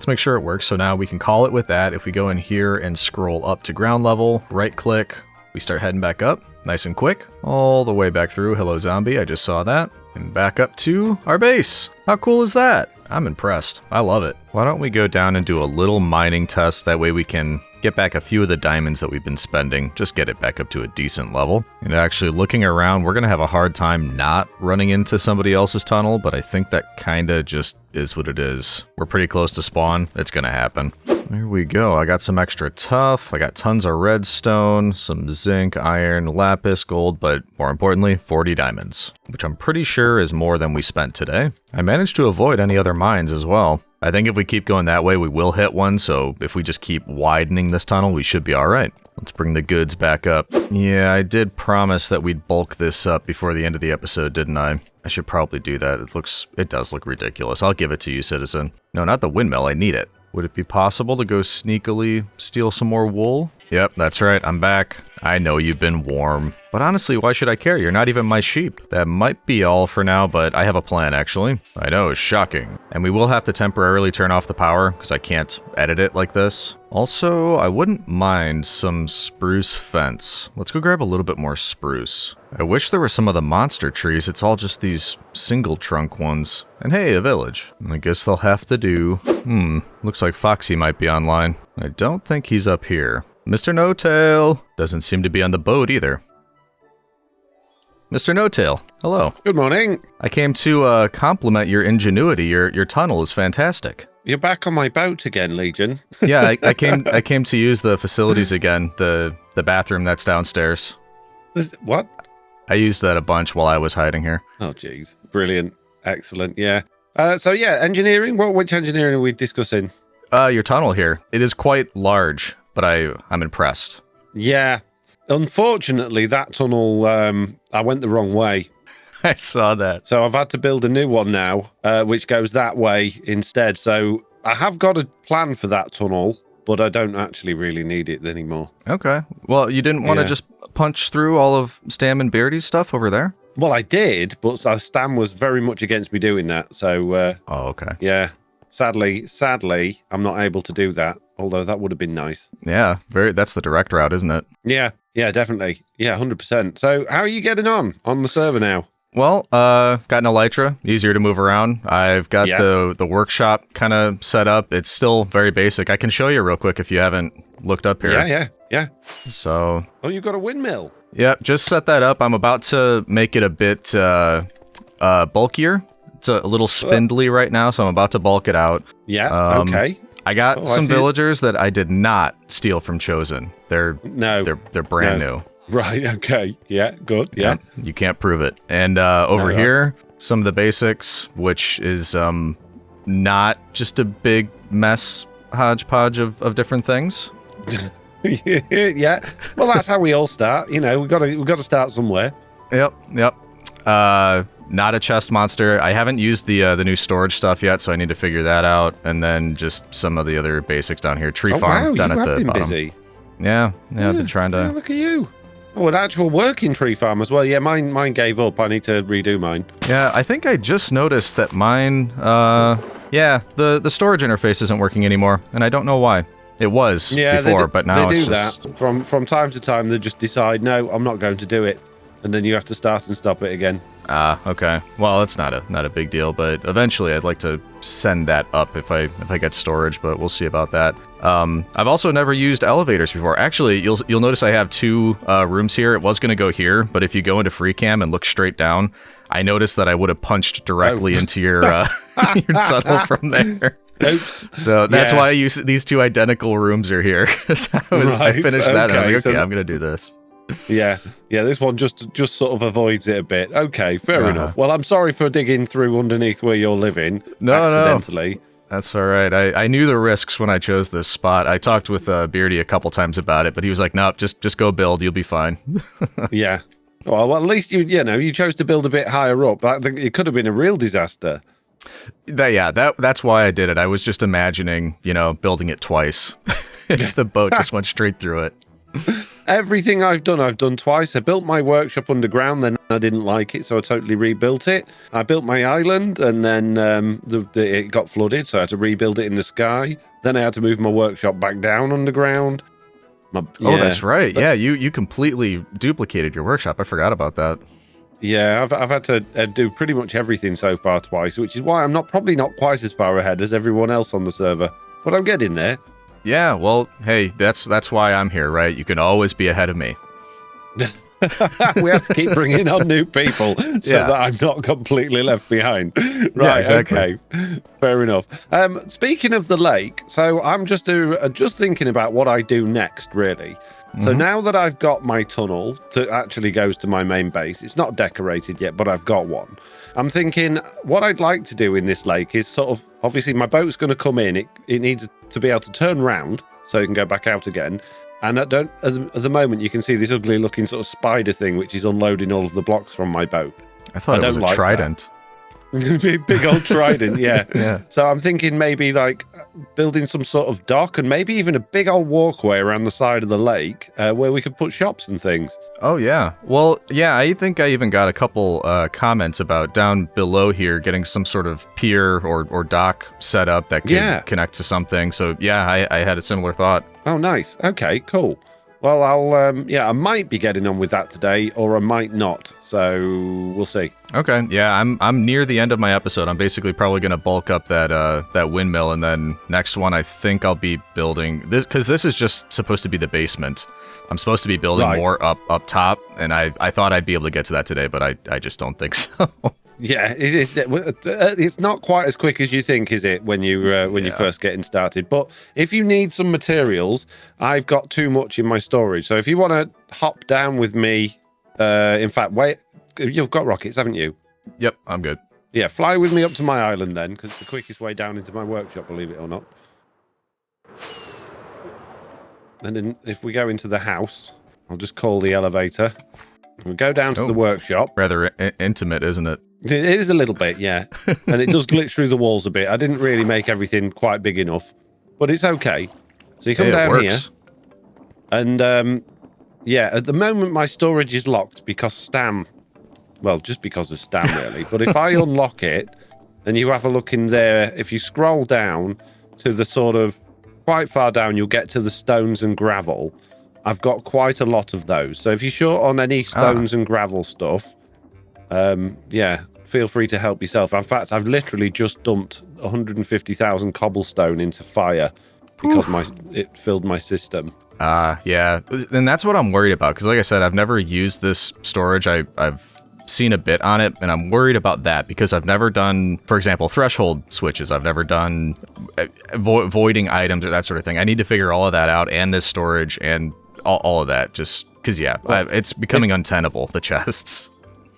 make sure it works. So now we can call it with that. If we go in here and scroll up to ground level, right click, we start heading back up. Nice and quick. All the way back through. Hello, zombie. I just saw that. And back up to our base. How cool is that? I'm impressed. I love it. Why don't we go down and do a little mining test? That way we can get back a few of the diamonds that we've been spending. Just get it back up to a decent level. And actually looking around, we're going to have a hard time not running into somebody else's tunnel, but I think that kind of just is what it is. We're pretty close to spawn. It's going to happen. There we go. I got some extra tuff. I got tons of redstone, some zinc, iron, lapis, gold, but more importantly, 40 diamonds, which I'm pretty sure is more than we spent today. I managed to avoid any other mines as well. I think if we keep going that way, we will hit one, so if we just keep widening this tunnel, we should be alright. Let's bring the goods back up. Yeah, I did promise that we'd bulk this up before the end of the episode, didn't I? I should probably do that. It does look ridiculous. I'll give it to you, citizen. No, not the windmill. I need it. Would it be possible to go sneakily steal some more wool? Yep, that's right, I'm back. I know you've been warm. But honestly, why should I care? You're not even my sheep. That might be all for now, but I have a plan, actually. I know, shocking. And we will have to temporarily turn off the power, because I can't edit it like this. Also, I wouldn't mind some spruce fence. Let's go grab a little bit more spruce. I wish there were some of the monster trees. It's all just these single trunk ones. And hey, a village. I guess they'll have to do. Looks like Foxy might be online. I don't think he's up here. MrNoTail doesn't seem to be on the boat either. MrNoTail, hello. Good morning. I came to compliment your ingenuity. Your tunnel is fantastic. You're back on my boat again, Legion. Yeah, I came to use the facilities again. The bathroom that's downstairs. What? I used that a bunch while I was hiding here. Oh, jeez. Brilliant. Excellent. Yeah. So yeah, engineering. Which engineering are we discussing? Your tunnel here. It is quite large, but I'm impressed. Yeah. Unfortunately, that tunnel, I went the wrong way. I saw that. So I've had to build a new one now, which goes that way instead. So I have got a plan for that tunnel, but I don't actually really need it anymore. Okay. Well, you didn't want to just punch through all of Stam and Beardy's stuff over there? Well, I did, but Stam was very much against me doing that. So, oh, okay. Yeah. Sadly, I'm not able to do that. Although that would have been nice. Yeah, that's the direct route, isn't it? Yeah, definitely. Yeah, 100%. So how are you getting on the server now? Well, got an elytra, easier to move around. I've got the workshop kind of set up. It's still very basic. I can show you real quick if you haven't looked up here. Yeah. So. Oh, you've got a windmill. Yeah, just set that up. I'm about to make it a bit bulkier. It's a little spindly right now, so I'm about to bulk it out. Yeah, okay. I got some villagers that I did not steal from Chosen. They're brand new. Right, okay. Yeah, good. Yeah. You can't prove it. And over here, some of the basics, which is not just a big mess hodgepodge of different things. Yeah. Well, that's how we all start. You know, we've got to start somewhere. Yep. Not a chest monster. I haven't used the new storage stuff yet, so I need to figure that out. And then just some of the other basics down here. Tree farm down at the bottom. Busy. Yeah, I've been trying to. Yeah, look at you. Oh, an actual working tree farm as well. Yeah, mine gave up. I need to redo mine. Yeah, I think I just noticed that mine. The storage interface isn't working anymore, and I don't know why. It was before, but now they it's do just... that. From time to time, they just decide, no, I'm not going to do it, and then you have to start and stop it again. Okay. Well, it's not a big deal, but eventually I'd like to send that up if I get storage, but we'll see about that. I've also never used elevators before. Actually, you'll notice I have two rooms here. It was going to go here, but if you go into free cam and look straight down, I noticed that I would have punched directly into your your tunnel from there. Oops. So that's why these two identical rooms are here. I finished that and I was like, okay, I'm going to do this. Yeah, this one just sort of avoids it a bit. Okay, fair enough. Well, I'm sorry for digging through underneath where you're living accidentally. No. That's all right. I knew the risks when I chose this spot. I talked with Beardy a couple times about it, but he was like, "Nope, just go build. You'll be fine." Yeah. Well, at least you chose to build a bit higher up. It could have been a real disaster. That's why I did it. I was just imagining, building it twice. If the boat just went straight through it. Everything I've done twice. I built my workshop underground, then I didn't like it, so I totally rebuilt it. I built my island, and then it got flooded, so I had to rebuild it in the sky. Then I had to move my workshop back down underground. Oh, that's right. Yeah, you completely duplicated your workshop. I forgot about that. Yeah, I've had to do pretty much everything so far twice, which is why I'm probably not quite as far ahead as everyone else on the server. But I'm getting there. Yeah, well, hey, that's why I'm here, right? You can always be ahead of me. We have to keep bringing on new people so that I'm not completely left behind. Right, yeah, exactly. Okay, fair enough. Speaking of the lake, so I'm just thinking about what I do next, really. So now that I've got my tunnel that actually goes to my main base, it's not decorated yet, but I've got one. I'm thinking what I'd like to do in this lake is sort of, obviously my boat's going to come in. It needs to be able to turn round so it can go back out again. And at the moment, you can see this ugly looking sort of spider thing, which is unloading all of the blocks from my boat. I thought it was a trident. Big old trident, yeah. Yeah. So I'm thinking maybe like building some sort of dock and maybe even a big old walkway around the side of the lake where we could put shops and things. Oh, yeah. Well, yeah, I think I even got a couple comments about down below here getting some sort of pier or dock set up that could connect to something. So, yeah, I had a similar thought. Oh, nice. Okay, cool. Well, I might be getting on with that today, or I might not. So we'll see. Okay. Yeah, I'm near the end of my episode. I'm basically probably going to bulk up that windmill, and then next one I think I'll be building this, because this is just supposed to be the basement. I'm supposed to be building more up top, and I thought I'd be able to get to that today, but I just don't think so. Yeah, it is. It's not quite as quick as you think, is it, when you're first getting started? But if you need some materials, I've got too much in my storage. So if you want to hop down with me, in fact, wait, you've got rockets, haven't you? Yep, I'm good. Yeah, fly with me up to my island then, because it's the quickest way down into my workshop, believe it or not. And then if we go into the house, I'll just call the elevator. We go down to the workshop. Rather intimate, isn't it? It is a little bit, yeah. And it does glitch through the walls a bit. I didn't really make everything quite big enough, but it's okay. So you come down here. And, at the moment my storage is locked because just because of Stam, really. But if I unlock it, and you have a look in there, if you scroll down to the sort of, quite far down, you'll get to the stones and gravel. I've got quite a lot of those. So if you're short on any stones and gravel stuff, feel free to help yourself. In fact, I've literally just dumped 150,000 cobblestone into fire because it filled my system. Yeah. And that's what I'm worried about, because like I said, I've never used this storage. I've seen a bit on it, and I'm worried about that because I've never done, for example, threshold switches. I've never done voiding items or that sort of thing. I need to figure all of that out, and this storage and all of that, just because, it's becoming untenable, the chests.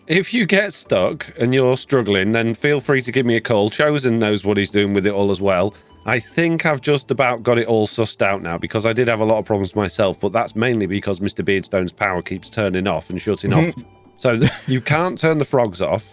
If you get stuck and you're struggling, then feel free to give me a call. Chosen knows what he's doing with it all as well. I think I've just about got it all sussed out now, because I did have a lot of problems myself, but that's mainly because MrBeardstone's power keeps turning off and shutting off. So you can't turn the frogs off.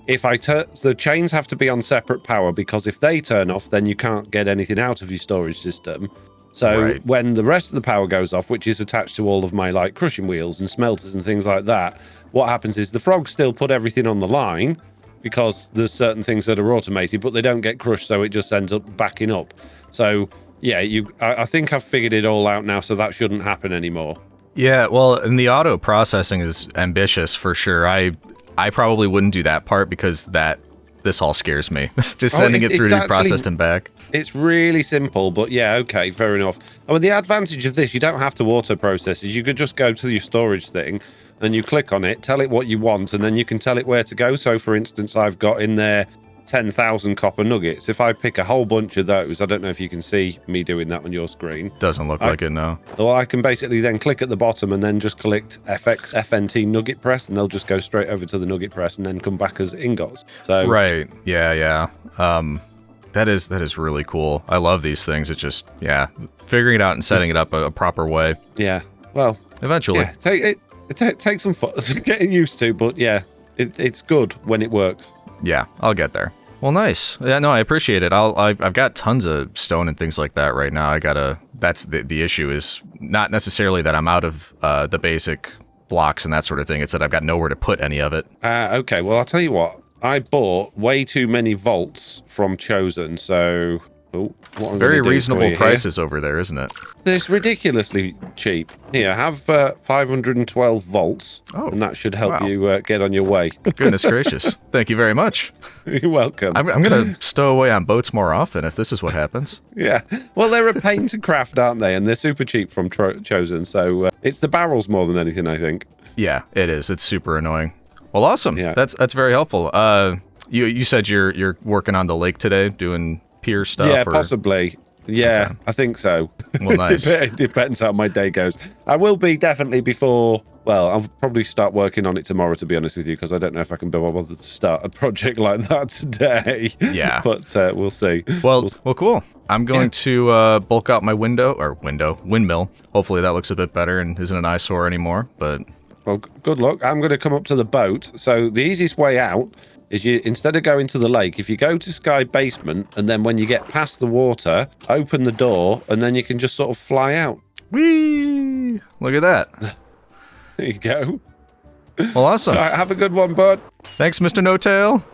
If the chains have to be on separate power, because if they turn off, then you can't get anything out of your storage system. So when the rest of the power goes off, which is attached to all of my like crushing wheels and smelters and things like that, what happens is the frogs still put everything on the line, because there's certain things that are automated, but they don't get crushed, so it just ends up backing up. So yeah, I think I've figured it all out now, so that shouldn't happen anymore. Yeah, well, and the auto processing is ambitious for sure. I probably wouldn't do that part because this all scares me. Just sending it through to be processed and back. It's really simple, but yeah, okay, fair enough. I mean, the advantage of this, you don't have to auto process it. You could just go to your storage thing and you click on it, tell it what you want, and then you can tell it where to go. So for instance, I've got in there 10,000 copper nuggets. If I pick a whole bunch of those, I don't know if you can see me doing that on your screen. Doesn't look like it, no. Well, I can basically then click at the bottom and then just click FNT nugget press, and they'll just go straight over to the nugget press and then come back as ingots. So right, yeah. That is really cool. I love these things. It's just, figuring it out and setting it up a proper way. Yeah, well, eventually. Yeah, it takes some getting used to, but yeah, it's good when it works. Yeah, I'll get there. Well, nice. Yeah, no, I appreciate it. I've got tons of stone and things like that right now. That's the issue, is not necessarily that I'm out of the basic blocks and that sort of thing. It's that I've got nowhere to put any of it. Okay, well, I'll tell you what. I bought way too many vaults from Chosen, so very reasonable prices over there, isn't it? It's ridiculously cheap. Here, have 512 volts, and that should help you get on your way. Goodness gracious. Thank you very much. You're welcome. I'm going to stow away on boats more often if this is what happens. Yeah. Well, they're a pain to craft, aren't they? And they're super cheap from Chosen, so it's the barrels more than anything, I think. Yeah, it is. It's super annoying. Well, awesome. Yeah. That's very helpful. You said you're working on the lake today, doing pier stuff? Yeah, possibly. Yeah, okay. I think so. Well, nice. It depends how my day goes. I will be definitely before. Well, I'll probably start working on it tomorrow, to be honest with you, because I don't know if I can be bothered to start a project like that today. Yeah. But we'll see. Well, cool. I'm going to bulk out my windmill. Hopefully that looks a bit better and isn't an eyesore anymore. But well, good luck. I'm going to come up to the boat. So the easiest way out is you, instead of going to the lake, if you go to Sky Basement, and then when you get past the water, open the door, and then you can just sort of fly out. Whee! Look at that. There you go. Well, awesome. All right, have a good one, bud. Thanks, Mr. No-Tail.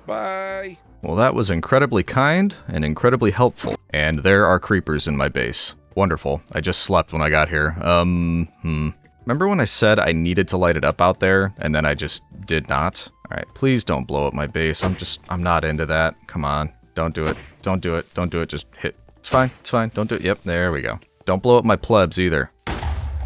Bye. Well, that was incredibly kind and incredibly helpful. And there are creepers in my base. Wonderful. I just slept when I got here. Remember when I said I needed to light it up out there, and then I just did not? Alright, please don't blow up my base. I'm not into that. Come on. Don't do it. Don't do it. Don't do it. Just hit. It's fine. It's fine. Don't do it. Yep, there we go. Don't blow up my plebs either.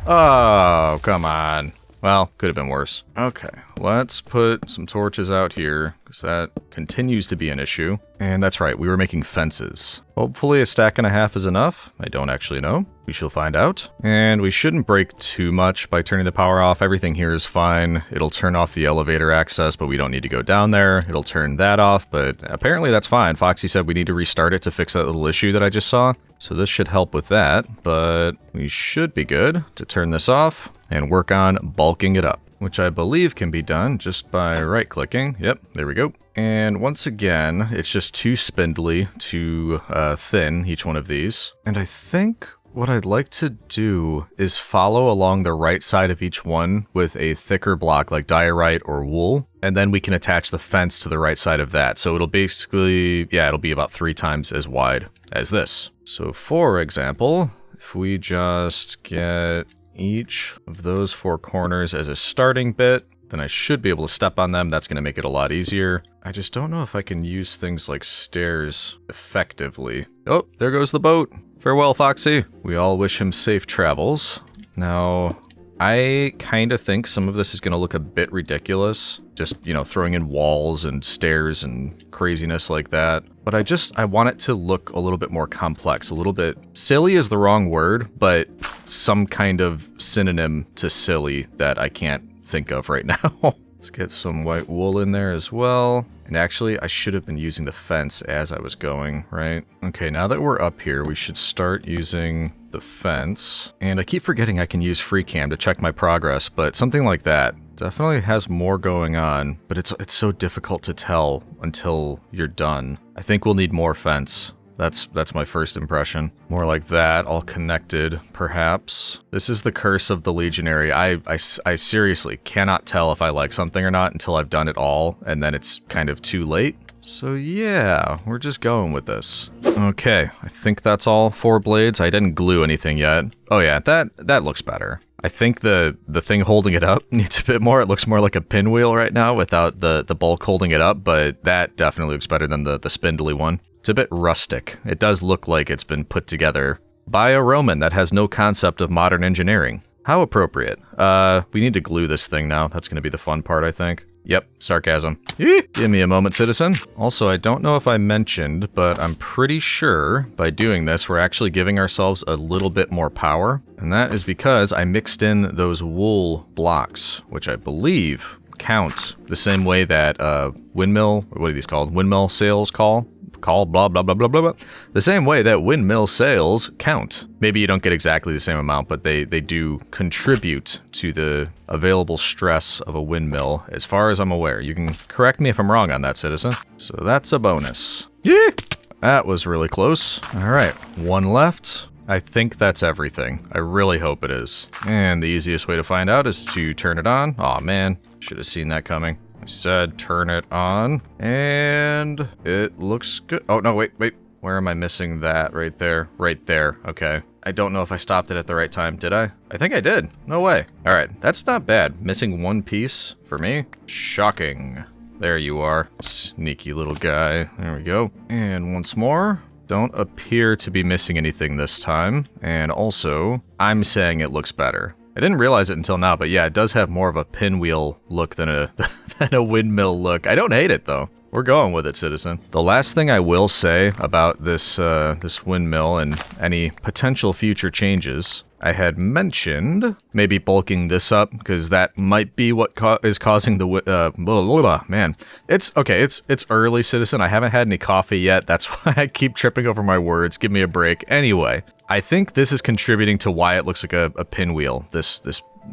Oh, come on. Well, could have been worse. Okay, let's put some torches out here, because that continues to be an issue. And that's right, we were making fences. Hopefully a stack and a half is enough. I don't actually know. We shall find out. And we shouldn't break too much by turning the power off. Everything here is fine. It'll turn off the elevator access, but we don't need to go down there. It'll turn that off, but apparently that's fine. Foxy said we need to restart it to fix that little issue that I just saw. So this should help with that, but we should be good to turn this off and work on bulking it up, which I believe can be done just by right-clicking. Yep, there we go. And once again, it's just too spindly, too thin, each one of these. And I think what I'd like to do is follow along the right side of each one with a thicker block like diorite or wool, and then we can attach the fence to the right side of that. So it'll basically, yeah, it'll be about 3 times as wide as this. So for example, if we just get each of those 4 corners as a starting bit, then I should be able to step on them. That's going to make it a lot easier. I just don't know if I can use things like stairs effectively. Oh, there goes the boat. Farewell, Foxy. We all wish him safe travels. Now, I kind of think some of this is going to look a bit ridiculous. Just, you know, throwing in walls and stairs and craziness like that. But I want it to look a little bit more complex. A little bit... Silly is the wrong word, but some kind of synonym to silly that I can't think of right now. Let's get some white wool in there as well. And actually, I should have been using the fence as I was going, right? Okay, now that we're up here, we should start using the fence. And I keep forgetting I can use FreeCam to check my progress, but something like that definitely has more going on, but it's so difficult to tell until you're done. I think we'll need more fence. That's my first impression. More like that, all connected, perhaps. This is the curse of the Legionary. I seriously cannot tell if I like something or not until I've done it all, and then it's kind of too late. So yeah, we're just going with this. Okay, I think that's all 4 blades. I didn't glue anything yet. Oh yeah, that looks better. I think the thing holding it up needs a bit more. It looks more like a pinwheel right now without the bulk holding it up, but that definitely looks better than the spindly one. It's a bit rustic. It does look like it's been put together by a Roman that has no concept of modern engineering. How appropriate. We need to glue this thing now. That's going to be the fun part, I think. Yep, sarcasm. Give me a moment, citizen. Also, I don't know if I mentioned, but I'm pretty sure by doing this, we're actually giving ourselves a little bit more power. And that is because I mixed in those wool blocks, which I believe count the same way that windmill, or what are these called? Windmill sails call blah blah blah blah blah blah. The same way that windmill sails count. Maybe you don't get exactly the same amount, but they do contribute to the available stress of a windmill, as far as I'm aware. You can correct me if I'm wrong on that, citizen. So that's a bonus. Yeah, that was really close. All right, 1 left. I think that's everything. I really hope it is. And the easiest way to find out is to turn it on. Aw, man, should have seen that coming. I said turn it on, and it looks good. Oh, no, wait. Where am I missing that? Right there. Right there. Okay. I don't know if I stopped it at the right time. Did I? I think I did. No way. All right. That's not bad. Missing 1 piece for me. Shocking. There you are. Sneaky little guy. There we go. And once more. Don't appear to be missing anything this time. And also, I'm saying it looks better. I didn't realize it until now, but yeah, it does have more of a pinwheel look than a windmill look. I don't hate it, though. We're going with it, citizen. The last thing I will say about this this windmill and any potential future changes, I had mentioned maybe bulking this up, because that might be what is causing the man. It's okay. It's early, citizen. I haven't had any coffee yet. That's why I keep tripping over my words. Give me a break. Anyway, I think this is contributing to why it looks like a pinwheel. This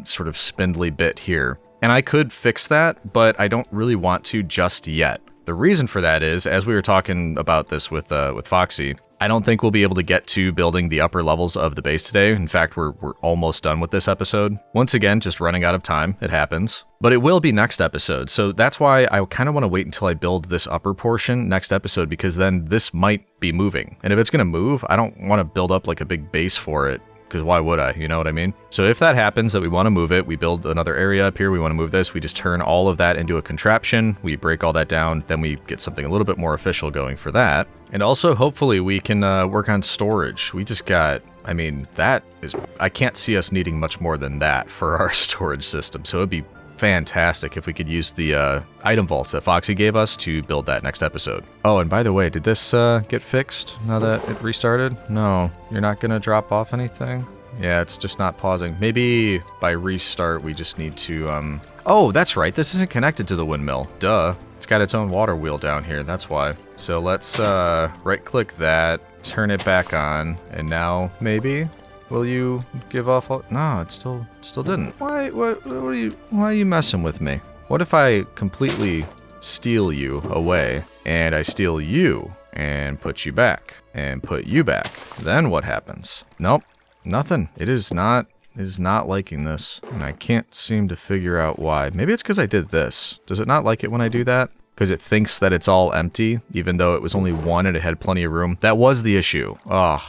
sort of spindly bit here. And I could fix that, but I don't really want to just yet. The reason for that is, as we were talking about this with Foxy, I don't think we'll be able to get to building the upper levels of the base today. In fact, we're almost done with this episode. Once again, just running out of time. It happens. But it will be next episode. So that's why I kind of want to wait until I build this upper portion next episode, because then this might be moving. And if it's going to move, I don't want to build up like a big base for it. Because why would I? You know what I mean? So if that happens, that we want to move it, we build another area up here, we want to move this, we just turn all of that into a contraption, we break all that down, then we get something a little bit more official going for that. And also, hopefully, we can work on storage. We just got, I mean, that is, I can't see us needing much more than that for our storage system. So it'd be fantastic if we could use the item vaults that Foxy gave us to build that next episode. Oh, and by the way, did this get fixed now that it restarted? No, you're not gonna drop off anything? Yeah, it's just not pausing. Maybe by restart we just need to oh, that's right, this isn't connected to the windmill. Duh. It's got its own water wheel down here, that's why. So let's right click that, turn it back on, and now maybe will you give off all... No, it still didn't. Why are you messing with me? What if I completely steal you away, and I steal you, and put you back, and put you back? Then what happens? Nope, nothing. It is not liking this, and I can't seem to figure out why. Maybe it's because I did this. Does it not like it when I do that? Because it thinks that it's all empty, even though it was only one and it had plenty of room. That was the issue. Ugh.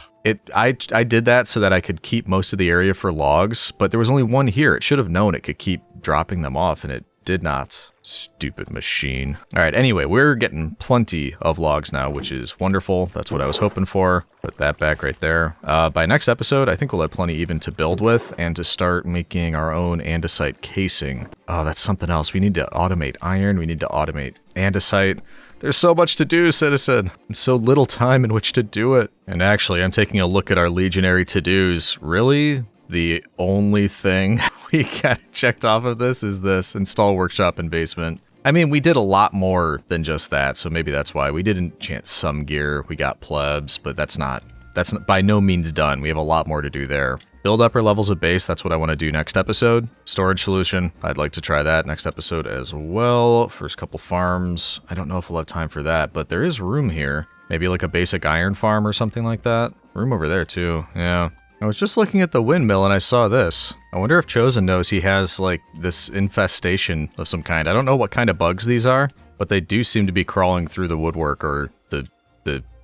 I did that so that I could keep most of the area for logs, but there was only one here. It should have known it could keep dropping them off, and it did not. Stupid machine. All right, anyway, we're getting plenty of logs now, which is wonderful. That's what I was hoping for. Put that back right there. By next episode, I think we'll have plenty even to build with and to start making our own andesite casing. Oh, that's something else. We need to automate iron. We need to automate andesite. There's so much to do, citizen, and so little time in which to do it. And actually, I'm taking a look at our legionary to-dos. Really? The only thing we got checked off of this is this, install workshop and basement. I mean, we did a lot more than just that, so maybe that's why. We did enchant some gear, we got plebs, but that's by no means done. We have a lot more to do there. Build upper levels of base, that's what I want to do next episode. Storage solution, I'd like to try that next episode as well. First couple farms, I don't know if we'll have time for that, but there is room here. Maybe like a basic iron farm or something like that. Room over there too, yeah. I was just looking at the windmill and I saw this. I wonder if Chosen knows he has like this infestation of some kind. I don't know what kind of bugs these are, but they do seem to be crawling through the woodwork or the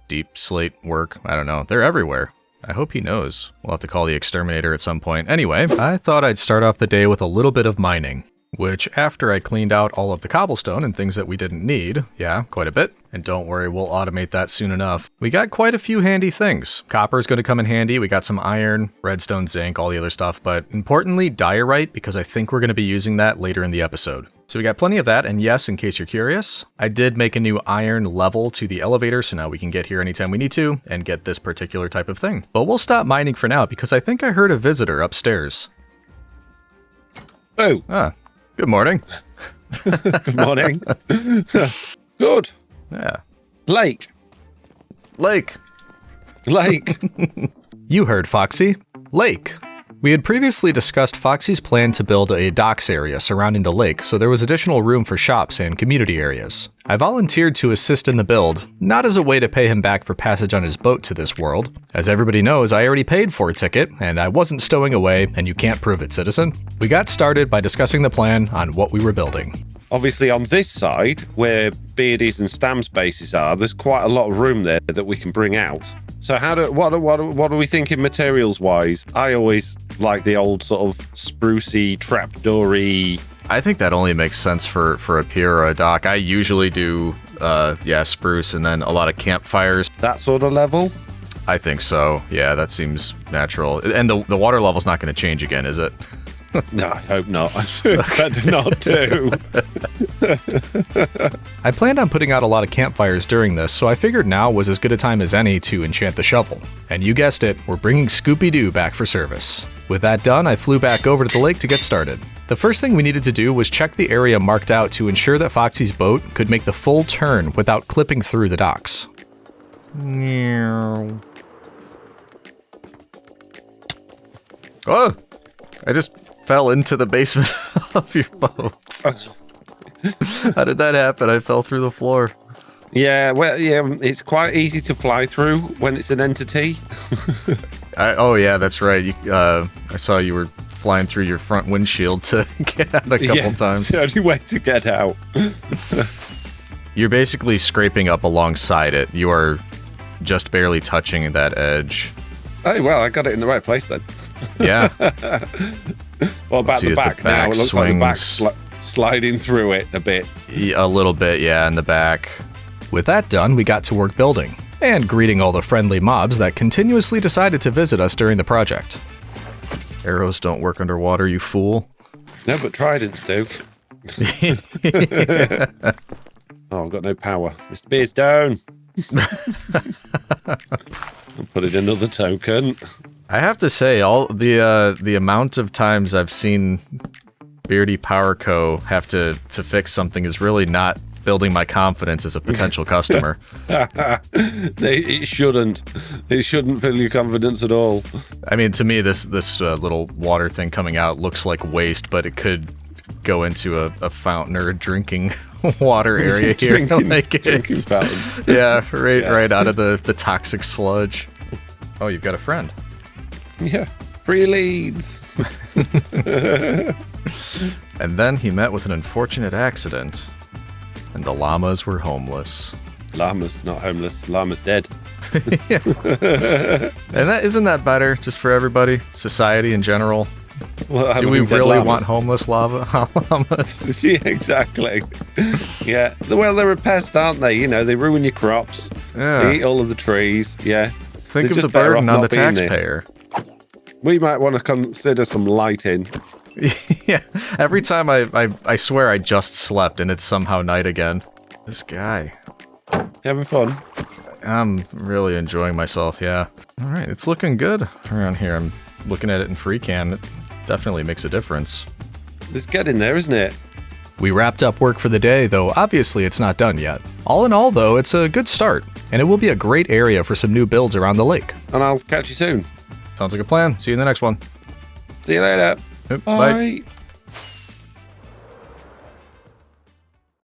deep slate work. I don't know, they're everywhere. I hope he knows. We'll have to call the exterminator at some point. Anyway, I thought I'd start off the day with a little bit of mining, which after I cleaned out all of the cobblestone and things that we didn't need, yeah, quite a bit, and don't worry, we'll automate that soon enough, we got quite a few handy things. Copper is going to come in handy, we got some iron, redstone, zinc, all the other stuff, but importantly, diorite, because I think we're going to be using that later in the episode. So we got plenty of that, and yes, in case you're curious, I did make a new iron level to the elevator, so now we can get here anytime we need to, and get this particular type of thing. But we'll stop mining for now, because I think I heard a visitor upstairs. Oh. Ah, good morning. Good morning. Good. Yeah. Lake. You heard Foxy. Lake. We had previously discussed Foxy's plan to build a docks area surrounding the lake, so there was additional room for shops and community areas. I volunteered to assist in the build, not as a way to pay him back for passage on his boat to this world. As everybody knows, I already paid for a ticket, and I wasn't stowing away, and you can't prove it, citizen. We got started by discussing the plan on what we were building. Obviously, on this side, where Beardy's and Stam's bases are, there's quite a lot of room there that we can bring out. So what are we thinking materials-wise? I always like the old sort of sprucey, trapdoory. I think that only makes sense for a pier or a dock. I usually do, spruce and then a lot of campfires. That sort of level? I think so. Yeah, that seems natural. And the water level's not going to change again, is it? No, I hope not. Better not to. I planned on putting out a lot of campfires during this, so I figured now was as good a time as any to enchant the shovel. And you guessed it, we're bringing Scooby-Doo back for service. With that done, I flew back over to the lake to get started. The first thing we needed to do was check the area marked out to ensure that Foxy's boat could make the full turn without clipping through the docks. Oh! fell into the basement of your boat. How did that happen? I fell through the floor. Yeah, well, yeah, it's quite easy to fly through when it's an entity. Oh yeah, that's right. I saw you were flying through your front windshield to get out a couple times. It's the only way to get out. You're basically scraping up alongside it. You are just barely touching that edge. Oh, well, I got it in the right place then. Yeah. What about the back now? It looks swings. like the back's sliding through it a bit. A little bit, yeah, in the back. With that done, we got to work building, and greeting all the friendly mobs that continuously decided to visit us during the project. Arrows don't work underwater, you fool. No, but tridents do. Oh, I've got no power. MrBeardstone. I'll put in another token. I have to say, all the amount of times I've seen Beardy Power Co. have to fix something is really not building my confidence as a potential customer. It shouldn't. It shouldn't fill your confidence at all. I mean, to me, this little water thing coming out looks like waste, but it could go into a fountain or a drinking water area here. Drinking fountain. Yeah, right out of the toxic sludge. Oh, you've got a friend. Yeah, free leads. And then he met with an unfortunate accident, and the llamas were homeless. Llama's not homeless. Llama's dead. And isn't that better, just for everybody, society in general? Well, do we really want homeless llamas? Yeah, exactly. Yeah. Well, they're a pest, aren't they? You know, they ruin your crops. Yeah. They eat all of the trees. Yeah. Think of the burden on the taxpayer. We might want to consider some lighting. Yeah. Every time I swear I just slept and it's somehow night again. This guy. Having fun? I'm really enjoying myself, yeah. Alright, it's looking good around here. I'm looking at it in FreeCam. It definitely makes a difference. It's getting there, isn't it? We wrapped up work for the day, though obviously it's not done yet. All in all, though, it's a good start, and it will be a great area for some new builds around the lake. And I'll catch you soon. Sounds like a plan. See you in the next one. See you later. Yep, Bye. bye.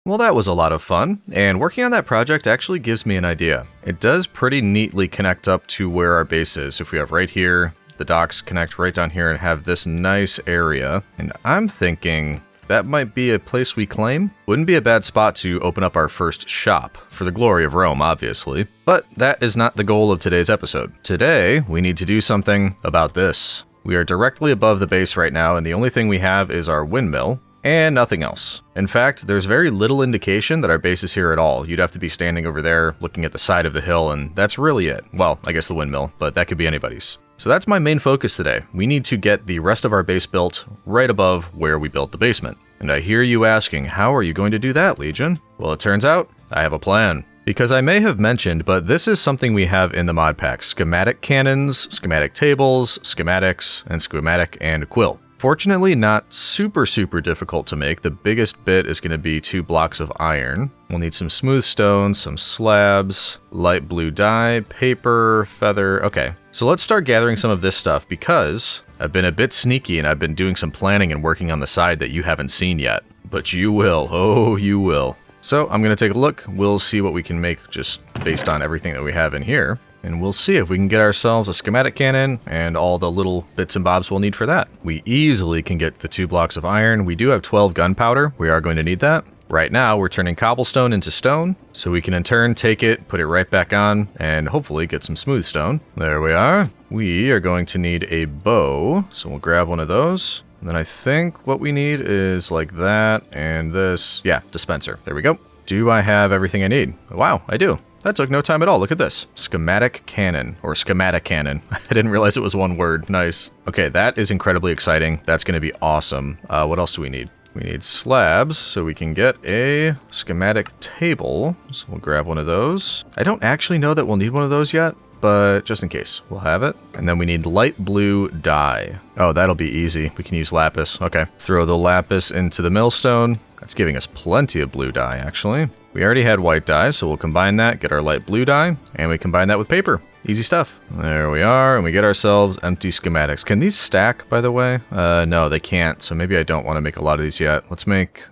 Well, that was a lot of fun, and working on that project actually gives me an idea. It does pretty neatly connect up to where our base is. If we have right here, the docks connect right down here and have this nice area, and I'm thinking that might be a place we claim. Wouldn't be a bad spot to open up our first shop, for the glory of Rome, obviously. But that is not the goal of today's episode. Today, we need to do something about this. We are directly above the base right now, and the only thing we have is our windmill, and nothing else. In fact, there's very little indication that our base is here at all. You'd have to be standing over there, looking at the side of the hill, and that's really it. Well, I guess the windmill, but that could be anybody's. So that's my main focus today. We need to get the rest of our base built right above where we built the basement. And I hear you asking, how are you going to do that, Legion? Well, it turns out, I have a plan. Because I may have mentioned, but this is something we have in the mod pack. Schematic cannons, schematic tables, schematics, and schematic and quill. Fortunately, not super difficult to make. The biggest bit is going to be 2 blocks of iron. We'll need some smooth stone, some slabs, light blue dye, paper, feather. Okay, so let's start gathering some of this stuff because I've been a bit sneaky and I've been doing some planning and working on the side that you haven't seen yet. But you will. Oh, you will. So I'm going to take a look. We'll see what we can make just based on everything that we have in here. And we'll see if we can get ourselves a schematic cannon and all the little bits and bobs we'll need for that. We easily can get the 2 blocks of iron. We do have 12 gunpowder. We are going to need that. Right now, we're turning cobblestone into stone, so we can in turn take it, put it right back on, and hopefully get some smooth stone. There we are. We are going to need a bow, so we'll grab one of those. And then I think what we need is like that and this. Yeah, dispenser. There we go. Do I have everything I need? Wow, I do. That took no time at all. Look at this. Schematic cannon, or schematic cannon. I didn't realize it was one word. Nice. Okay, that is incredibly exciting. That's going to be awesome. What else do we need? We need slabs, so we can get a schematic table. So we'll grab one of those. I don't actually know that we'll need one of those yet, but just in case, we'll have it. And then we need light blue dye. Oh, that'll be easy. We can use lapis. Okay. Throw the lapis into the millstone. That's giving us plenty of blue dye, actually. We already had white dye, so we'll combine that, get our light blue dye, and we combine that with paper. Easy stuff. There we are, and we get ourselves empty schematics. Can these stack, by the way? No, they can't, so maybe I don't want to make a lot of these yet. Let's make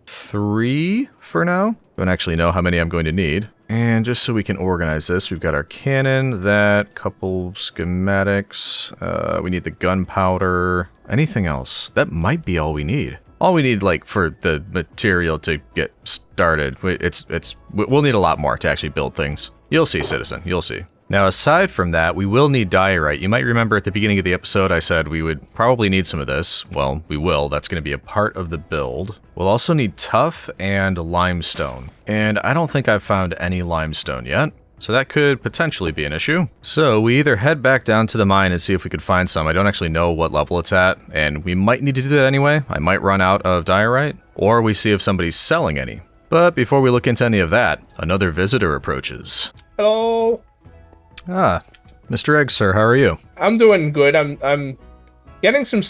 3 for now. Don't actually know how many I'm going to need. And just so we can organize this, we've got our cannon, that, couple schematics. We need the gunpowder. Anything else? That might be all we need. All we need, like, for the material to get started, we'll need a lot more to actually build things. You'll see, citizen, you'll see. Now, aside from that, we will need diorite. You might remember at the beginning of the episode, I said we would probably need some of this. Well, we will. That's going to be a part of the build. We'll also need tuff and limestone. And I don't think I've found any limestone yet. So that could potentially be an issue. So we either head back down to the mine and see if we could find some. I don't actually know what level it's at, and we might need to do that anyway. I might run out of diorite, or we see if somebody's selling any. But before we look into any of that, another visitor approaches. Hello. Ah, Mr. Egg, sir, how are you? I'm doing good. I'm getting some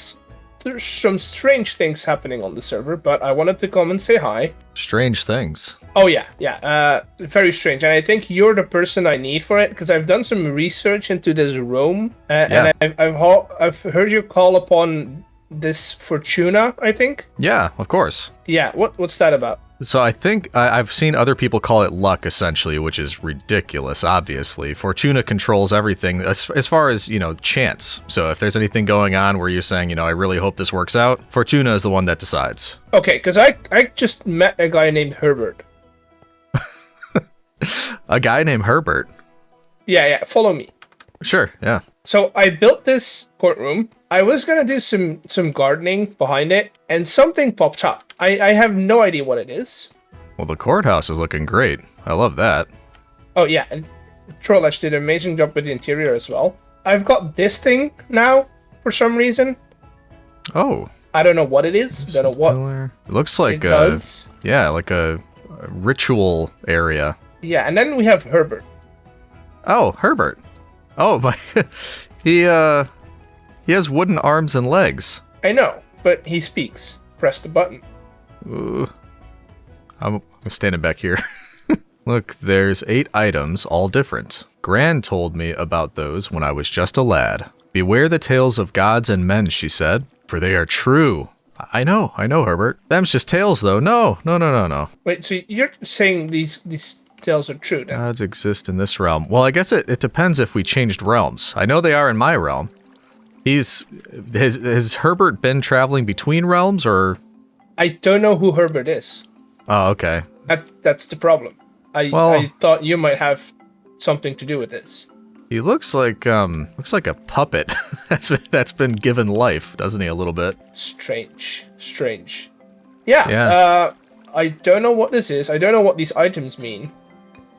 strange things happening on the server, but I wanted to come and say hi. Strange things. Oh yeah, very strange. And I think you're the person I need for it, because I've done some research into this roam, and I've heard you call upon this Fortuna, I think. Yeah, of course. Yeah, what's that about? So I think I've seen other people call it luck, essentially, which is ridiculous, obviously. Fortuna controls everything as far as, chance. So if there's anything going on where you're saying, I really hope this works out, Fortuna is the one that decides. Okay, because I just met a guy named Herbert. A guy named Herbert? Yeah, follow me. Sure, yeah. So I built this courtroom. I was gonna do some gardening behind it, and something popped up. I have no idea what it is. Well, the courthouse is looking great. I love that. Oh yeah, and Throlash did an amazing job with the interior as well. I've got this thing now for some reason. Oh. I don't know what it is. Don't know what it looks like. It does. Yeah, like a ritual area. Yeah, and then we have Herbert. Oh, Herbert. Oh my. He has wooden arms and legs. I know, but he speaks. Press the button. Ooh. I'm standing back here. Look, there's 8 items, all different. Gran told me about those when I was just a lad. Beware the tales of gods and men, she said, for they are true. I know, Herbert. Them's just tales, though. No. Wait, so you're saying these tales are true, then? Gods exist in this realm. Well, I guess it depends if we changed realms. I know they are in my realm. Has Herbert been traveling between realms, or? I don't know who Herbert is. Oh, okay. That's the problem. I thought you might have something to do with this. He looks like a puppet that's been given life, doesn't he? A little bit. Strange. Yeah. I don't know what this is. I don't know what these items mean.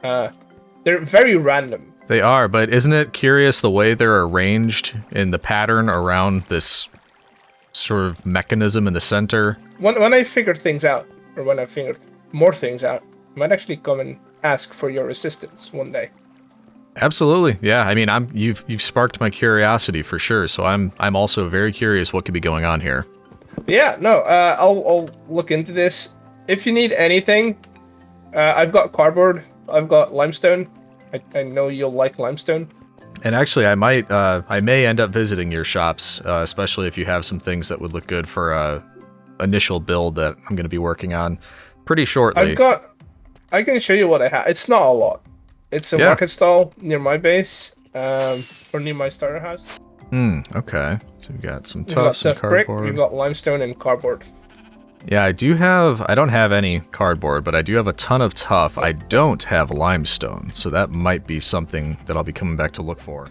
They're very random. They are, but isn't it curious the way they're arranged in the pattern around this sort of mechanism in the center? When I figure things out, or when I figure more things out, I might actually come and ask for your assistance one day. Absolutely, yeah. I mean, you've sparked my curiosity for sure. So I'm also very curious what could be going on here. Yeah, no, I'll look into this. If you need anything, I've got cardboard. I've got limestone. I know you'll like limestone. And actually, I may end up visiting your shops, especially if you have some things that would look good for a initial build that I'm going to be working on pretty shortly. I can show you what I have. It's not a lot. It's a market stall near my base, or near my starter house. Okay. So we've got some tuff, some cardboard. Brick, we've got limestone and cardboard. Yeah, I don't have any cardboard, but I do have a ton of tuff. I don't have limestone, so that might be something that I'll be coming back to look for.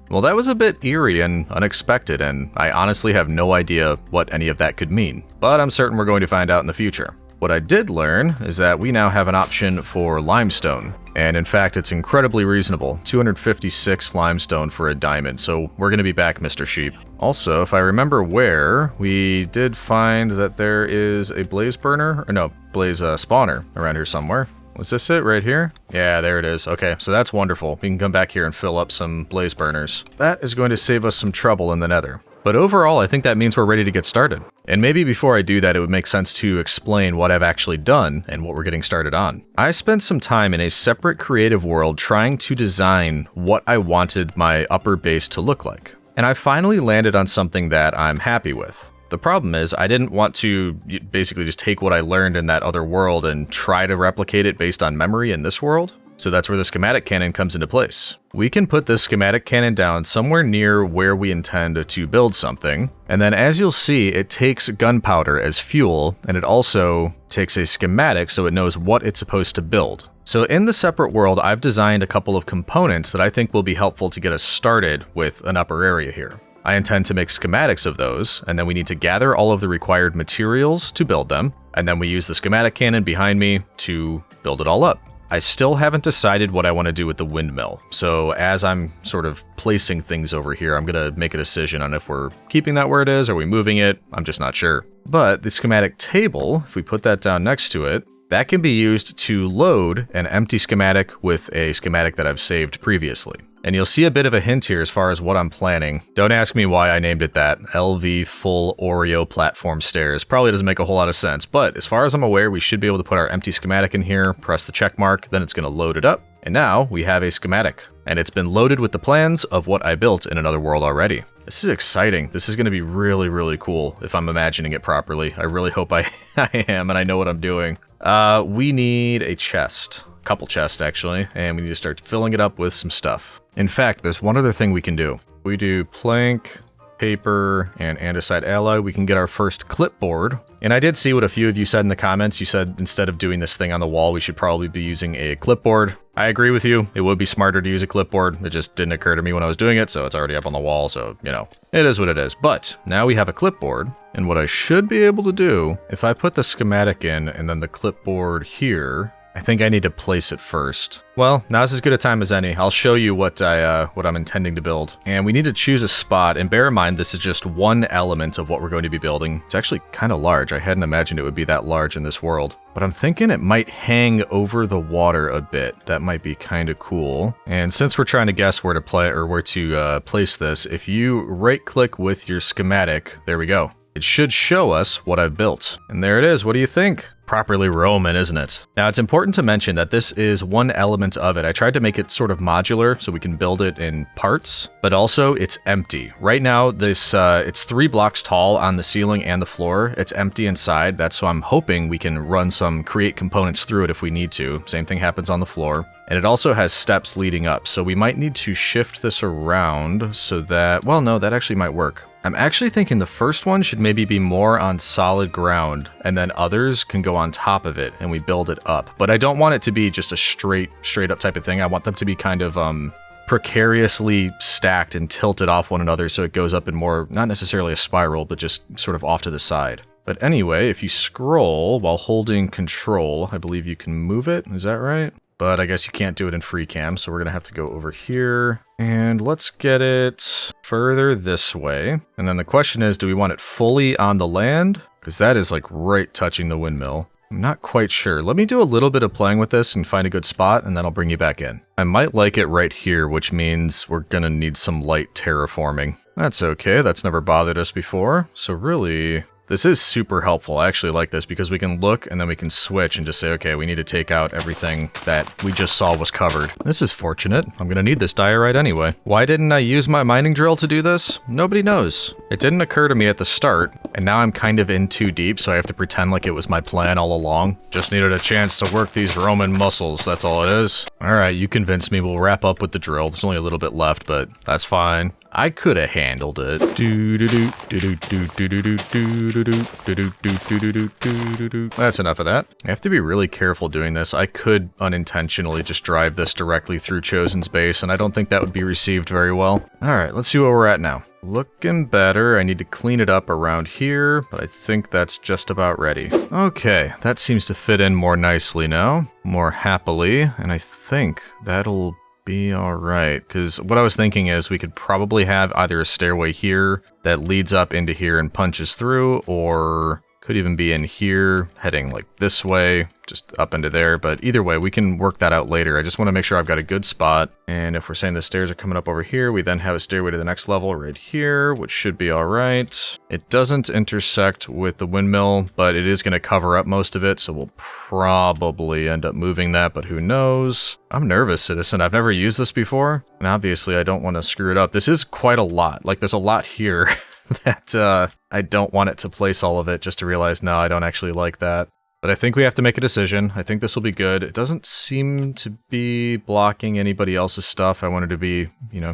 Well, that was a bit eerie and unexpected, and I honestly have no idea what any of that could mean, but I'm certain we're going to find out in the future. What I did learn is that we now have an option for limestone, and in fact it's incredibly reasonable, 256 limestone for a diamond, so we're going to be back, Mr. Sheep. Also, if I remember where, we did find that there is a blaze spawner around here somewhere. Was this it right here? Yeah, there it is. Okay, so that's wonderful. We can come back here and fill up some blaze burners. That is going to save us some trouble in the nether. But overall, I think that means we're ready to get started. And maybe before I do that, it would make sense to explain what I've actually done and what we're getting started on. I spent some time in a separate creative world trying to design what I wanted my upper base to look like. And I finally landed on something that I'm happy with. The problem is I didn't want to basically just take what I learned in that other world and try to replicate it based on memory in this world. So that's where the schematic cannon comes into place. We can put this schematic cannon down somewhere near where we intend to build something. And then as you'll see, it takes gunpowder as fuel, and it also takes a schematic so it knows what it's supposed to build. So in the separate world, I've designed a couple of components that I think will be helpful to get us started with an upper area here. I intend to make schematics of those, and then we need to gather all of the required materials to build them, and then we use the schematic cannon behind me to build it all up. I still haven't decided what I want to do with the windmill, so as I'm sort of placing things over here, I'm going to make a decision on if we're keeping that where it is, or are we moving it, I'm just not sure. But the schematic table, if we put that down next to it, that can be used to load an empty schematic with a schematic that I've saved previously. And you'll see a bit of a hint here as far as what I'm planning. Don't ask me why I named it that. LV full Oreo platform stairs. Probably doesn't make a whole lot of sense, but as far as I'm aware, we should be able to put our empty schematic in here, press the check mark, then it's going to load it up. And now we have a schematic, and it's been loaded with the plans of what I built in another world already. This is exciting. This is going to be really, really cool if I'm imagining it properly. I really hope I am, and I know what I'm doing. We need a chest. Couple chests actually, and we need to start filling it up with some stuff. In fact, there's one other thing we can do. We do plank, paper, and andesite alloy. We can get our first clipboard. And I did see what a few of you said in the comments. You said instead of doing this thing on the wall, we should probably be using a clipboard. I agree with you. It would be smarter to use a clipboard. It just didn't occur to me when I was doing it, so it's already up on the wall, so, you know, it is what it is. But now we have a clipboard, and what I should be able to do, if I put the schematic in and then the clipboard here, I think I need to place it first. Well, now's as good a time as any. I'll show you what I'm intending to build. And we need to choose a spot, and bear in mind this is just one element of what we're going to be building. It's actually kind of large. I hadn't imagined it would be that large in this world. But I'm thinking it might hang over the water a bit. That might be kind of cool. And since we're trying to guess where to place this, if you right-click with your schematic, there we go. It should show us what I've built. And there it is. What do you think? Properly Roman, isn't it? Now, it's important to mention that this is one element of it. I tried to make it sort of modular so we can build it in parts, but also it's empty. Right now, this it's 3 blocks tall on the ceiling and the floor. It's empty inside. That's so I'm hoping we can run some create components through it if we need to. Same thing happens on the floor. And it also has steps leading up, so we might need to shift this around so that, well, no, that actually might work. I'm actually thinking the first one should maybe be more on solid ground, and then others can go on top of it, and we build it up. But I don't want it to be just a straight up type of thing. I want them to be kind of precariously stacked and tilted off one another so it goes up in more, not necessarily a spiral, but just sort of off to the side. But anyway, if you scroll while holding control, I believe you can move it. Is that right? But I guess you can't do it in free cam, so we're going to have to go over here. And let's get it further this way. And then the question is, do we want it fully on the land? Because that is like right touching the windmill. I'm not quite sure. Let me do a little bit of playing with this and find a good spot, and then I'll bring you back in. I might like it right here, which means we're going to need some light terraforming. That's okay. That's never bothered us before. So really, this is super helpful. I actually like this because we can look and then we can switch and just say, okay, we need to take out everything that we just saw was covered. This is fortunate. I'm going to need this diorite anyway. Why didn't I use my mining drill to do this? Nobody knows. It didn't occur to me at the start, and now I'm kind of in too deep, so I have to pretend like it was my plan all along. Just needed a chance to work these Roman muscles, that's all it is. Alright, you convinced me. We'll wrap up with the drill. There's only a little bit left, but that's fine. I could have handled it. That's enough of that. I have to be really careful doing this. I could unintentionally just drive this directly through Chosen's base, and I don't think that would be received very well. Alright, let's see where we're at now. Looking better. I need to clean it up around here, but I think that's just about ready. Okay, that seems to fit in more nicely now, more happily, and I think that'll be alright, because what I was thinking is we could probably have either a stairway here that leads up into here and punches through, or Could even be in here, heading like this way, just up into there. But either way, we can work that out later. I just want to make sure I've got a good spot. And if we're saying the stairs are coming up over here, we then have a stairway to the next level right here, which should be all right. It doesn't intersect with the windmill, but it is going to cover up most of it. So we'll probably end up moving that, but who knows? I'm nervous, citizen. I've never used this before. And obviously I don't want to screw it up. This is quite a lot. Like there's a lot here. that I don't want it to place all of it just to realize, no, I don't actually like that. But I think we have to make a decision. I think this will be good. It doesn't seem to be blocking anybody else's stuff. I wanted to be,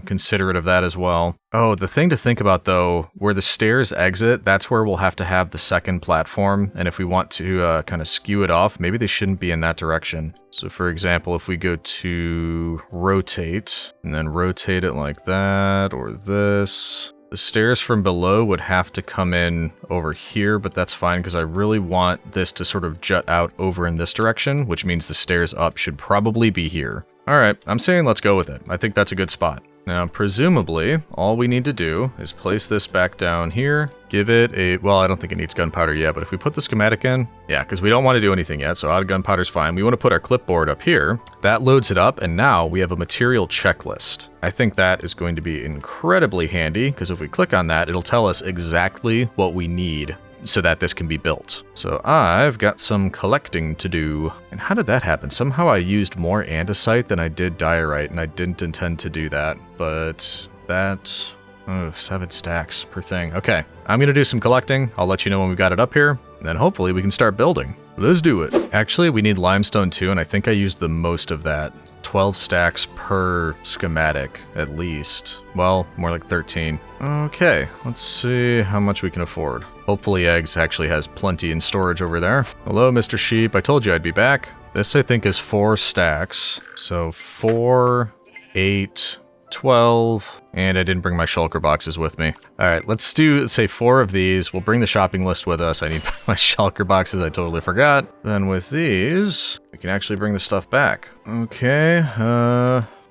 considerate of that as well. Oh, the thing to think about though, where the stairs exit, that's where we'll have to have the second platform. And if we want to kind of skew it off, maybe they shouldn't be in that direction. So for example, if we go to rotate and then rotate it like that or this, the stairs from below would have to come in over here, but that's fine because I really want this to sort of jut out over in this direction, which means the stairs up should probably be here. All right, I'm saying let's go with it. I think that's a good spot. Now, presumably, all we need to do is place this back down here, give it a, well, I don't think it needs gunpowder yet, but if we put the schematic in, yeah, because we don't want to do anything yet, so out of gunpowder's fine. We want to put our clipboard up here. That loads it up, and now we have a material checklist. I think that is going to be incredibly handy, because if we click on that, it'll tell us exactly what we need so that this can be built. So I've got some collecting to do. And how did that happen? Somehow I used more andesite than I did diorite, and I didn't intend to do that, but that... Oh, 7 stacks per thing. Okay, I'm gonna do some collecting. I'll let you know when we've got it up here, and then hopefully we can start building. Let's do it. Actually, we need limestone too, and I think I used the most of that. 12 stacks per schematic, at least. Well, more like 13. Okay, let's see how much we can afford. Hopefully Eggs actually has plenty in storage over there. Hello, Mr. Sheep. I told you I'd be back. This, I think, is 4 stacks. So 4, 8, 12, and I didn't bring my shulker boxes with me. All right, let's do, say, 4 of these. We'll bring the shopping list with us. I need my shulker boxes. I totally forgot. Then with these, we can actually bring the stuff back. Okay,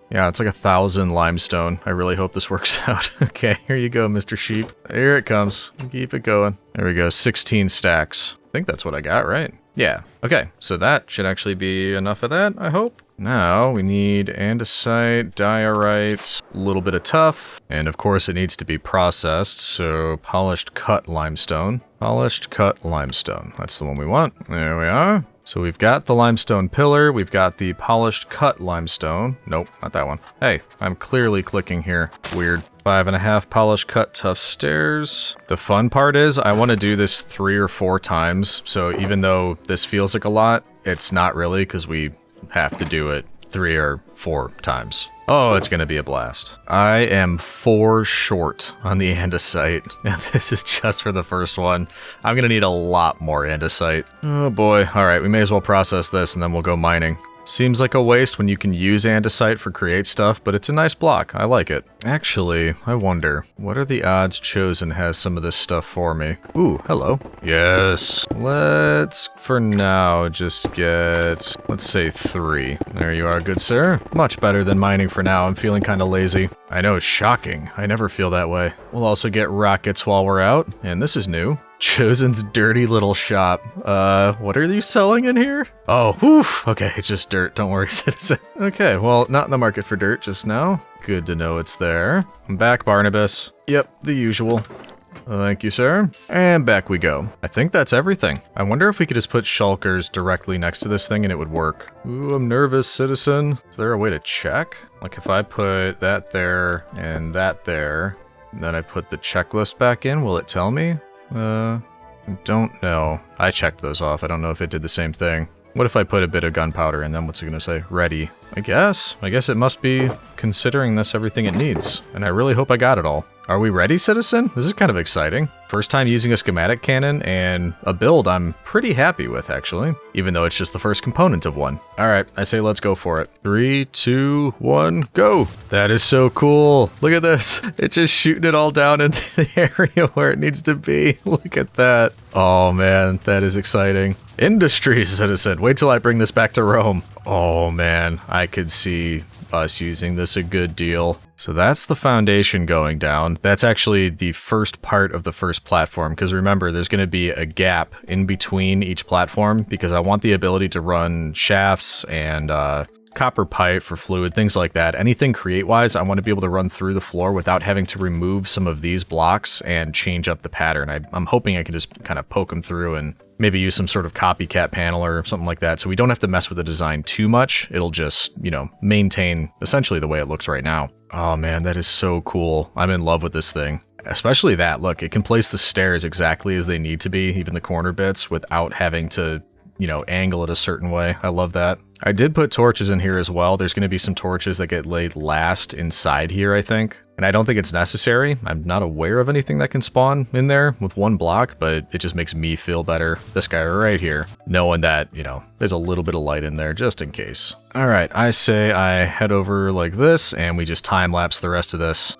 yeah, it's like 1,000 limestone. I really hope this works out. Okay, here you go, Mr. Sheep. Here it comes. Keep it going. There we go, 16 stacks. I think that's what I got, right? Yeah, okay, so that should actually be enough of that, I hope. Now we need andesite, diorite, a little bit of tuff, and of course it needs to be processed, so polished cut limestone. Polished cut limestone, that's the one we want. There we are. So we've got the limestone pillar, we've got the polished cut limestone. Nope, not that one. Hey, I'm clearly clicking here. Weird. 5.5 polished cut tough stairs. The fun part is I want to do this 3 or 4 times, so even though this feels like a lot, it's not really because we have to do it 3 or 4 times. Oh, it's going to be a blast. I am 4 short on the andesite, and this is just for the first one. I'm going to need a lot more andesite. Oh boy. All right, we may as well process this and then we'll go mining. Seems like a waste when you can use andesite for create stuff, but it's a nice block. I like it. Actually, I wonder, what are the odds Chosen has some of this stuff for me? Ooh, hello. Yes. Let's, for now, just get, let's say 3. There you are, good sir. Much better than mining for now. I'm feeling kind of lazy. I know, shocking. I never feel that way. We'll also get rockets while we're out, and this is new. Chosen's dirty little shop. What are you selling in here? Oh, whew. Okay, it's just dirt. Don't worry, citizen. Okay, well, not in the market for dirt just now. Good to know it's there. I'm back, Barnabas. Yep, the usual. Thank you, sir. And back we go. I think that's everything. I wonder if we could just put shulkers directly next to this thing and it would work. Ooh, I'm nervous, citizen. Is there a way to check? Like if I put that there and that there, and then I put the checklist back in, will it tell me? I don't know. I checked those off. I don't know if it did the same thing. What if I put a bit of gunpowder and then what's it gonna say? Ready. I guess it must be considering this everything it needs. And I really hope I got it all. Are we ready, citizen? This is kind of exciting. First time using a schematic cannon and a build I'm pretty happy with, actually. Even though it's just the first component of one. Alright, I say let's go for it. 3, 2, 1, go! That is so cool. Look at this. It's just shooting it all down into the area where it needs to be. Look at that. Oh man, that is exciting. Industry, citizen. Wait till I bring this back to Rome. Oh man, I could see us using this a good deal. So that's the foundation going down. That's actually the first part of the first platform, because remember, there's going to be a gap in between each platform, because I want the ability to run shafts and copper pipe for fluid, things like that. Anything create-wise, I want to be able to run through the floor without having to remove some of these blocks and change up the pattern. I'm hoping I can just kind of poke them through and maybe use some sort of copycat panel or something like that, so we don't have to mess with the design too much. It'll just, you know, maintain essentially the way it looks right now. Oh man, that is so cool. I'm in love with this thing. Especially that, look, it can place the stairs exactly as they need to be, even the corner bits, without having to, you know, angle it a certain way. I love that. I did put torches in here as well. There's going to be some torches that get laid last inside here, I think. And I don't think it's necessary. I'm not aware of anything that can spawn in there with one block, but it just makes me feel better, this guy right here, knowing that, you know, there's a little bit of light in there just in case. All right, I say I head over like this, and we just time-lapse the rest of this.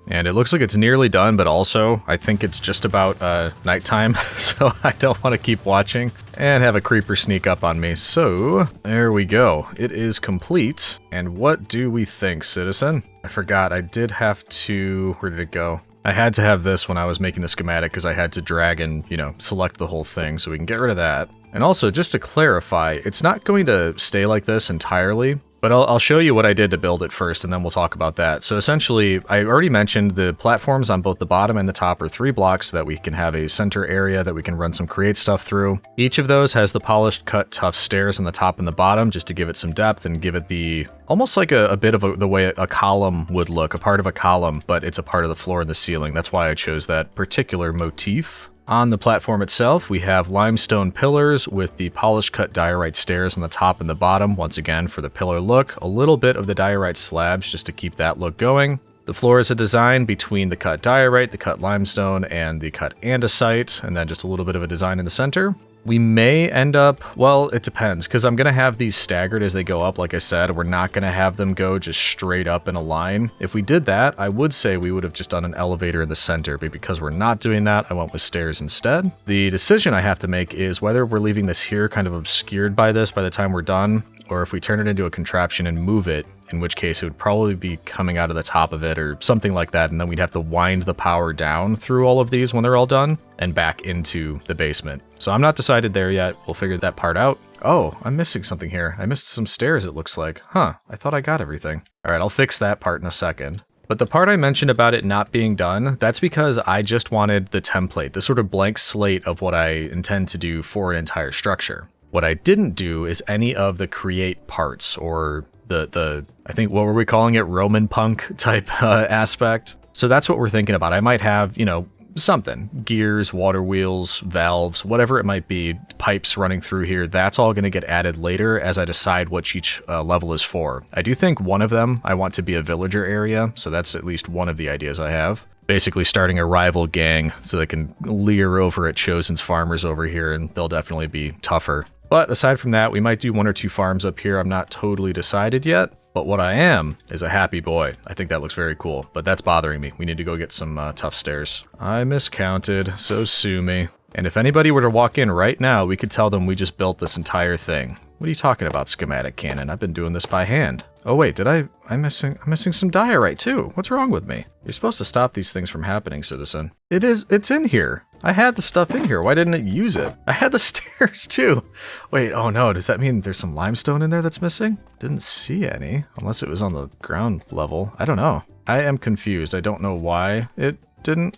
And it looks like it's nearly done, but also I think it's just about nighttime, so I don't want to keep watching and have a creeper sneak up on me. So there we go. It is complete. And what do we think, citizen? I forgot, I did have to... Where did it go? I had to have this when I was making the schematic because I had to drag and, you know, select the whole thing, so we can get rid of that. And also, just to clarify, it's not going to stay like this entirely. But I'll show you what I did to build it first, and then we'll talk about that. So essentially, I already mentioned the platforms on both the bottom and the top are 3 blocks so that we can have a center area that we can run some create stuff through. Each of those has the polished, cut, tough stairs on the top and the bottom, just to give it some depth and give it the... almost like a bit of the way a column would look, a part of a column, but it's a part of the floor and the ceiling. That's why I chose that particular motif. On the platform itself, we have limestone pillars with the polished cut diorite stairs on the top and the bottom, once again for the pillar look. A little bit of the diorite slabs just to keep that look going. The floor is a design between the cut diorite, the cut limestone, and the cut andesite, and then just a little bit of a design in the center. We may end up, well, it depends, because I'm going to have these staggered as they go up, like I said. We're not going to have them go just straight up in a line. If we did that, I would say we would have just done an elevator in the center, but because we're not doing that, I went with stairs instead. The decision I have to make is whether we're leaving this here kind of obscured by this by the time we're done, or if we turn it into a contraption and move it, in which case it would probably be coming out of the top of it or something like that, and then we'd have to wind the power down through all of these when they're all done and back into the basement. So I'm not decided there yet. We'll figure that part out. Oh, I'm missing something here. I missed some stairs, it looks like. Huh, I thought I got everything. All right, I'll fix that part in a second. But the part I mentioned about it not being done, that's because I just wanted the template, the sort of blank slate of what I intend to do for an entire structure. What I didn't do is any of the create parts or the I think, what were we calling it? Roman punk type aspect. So that's what we're thinking about. I might have, you know, something, gears, water wheels, valves, whatever it might be, pipes running through here. That's all going to get added later as I decide what each level is for. I do think one of them I want to be a villager area. So that's at least one of the ideas I have. Basically starting a rival gang so they can leer over at Chosen's farmers over here, and they'll definitely be tougher. But aside from that, we might do 1 or 2 farms up here. I'm not totally decided yet. But what I am is a happy boy. I think that looks very cool, but that's bothering me. We need to go get some tough stairs. I miscounted, so sue me. And if anybody were to walk in right now, we could tell them we just built this entire thing. What are you talking about, schematic cannon? I've been doing this by hand. Oh wait, I'm missing some diorite too. What's wrong with me? You're supposed to stop these things from happening, citizen. It's in here. I had the stuff in here. Why didn't it use it? I had the stairs too. Wait, oh no, does that mean there's some limestone in there that's missing? Didn't see any, unless it was on the ground level. I don't know. I am confused. I don't know why it didn't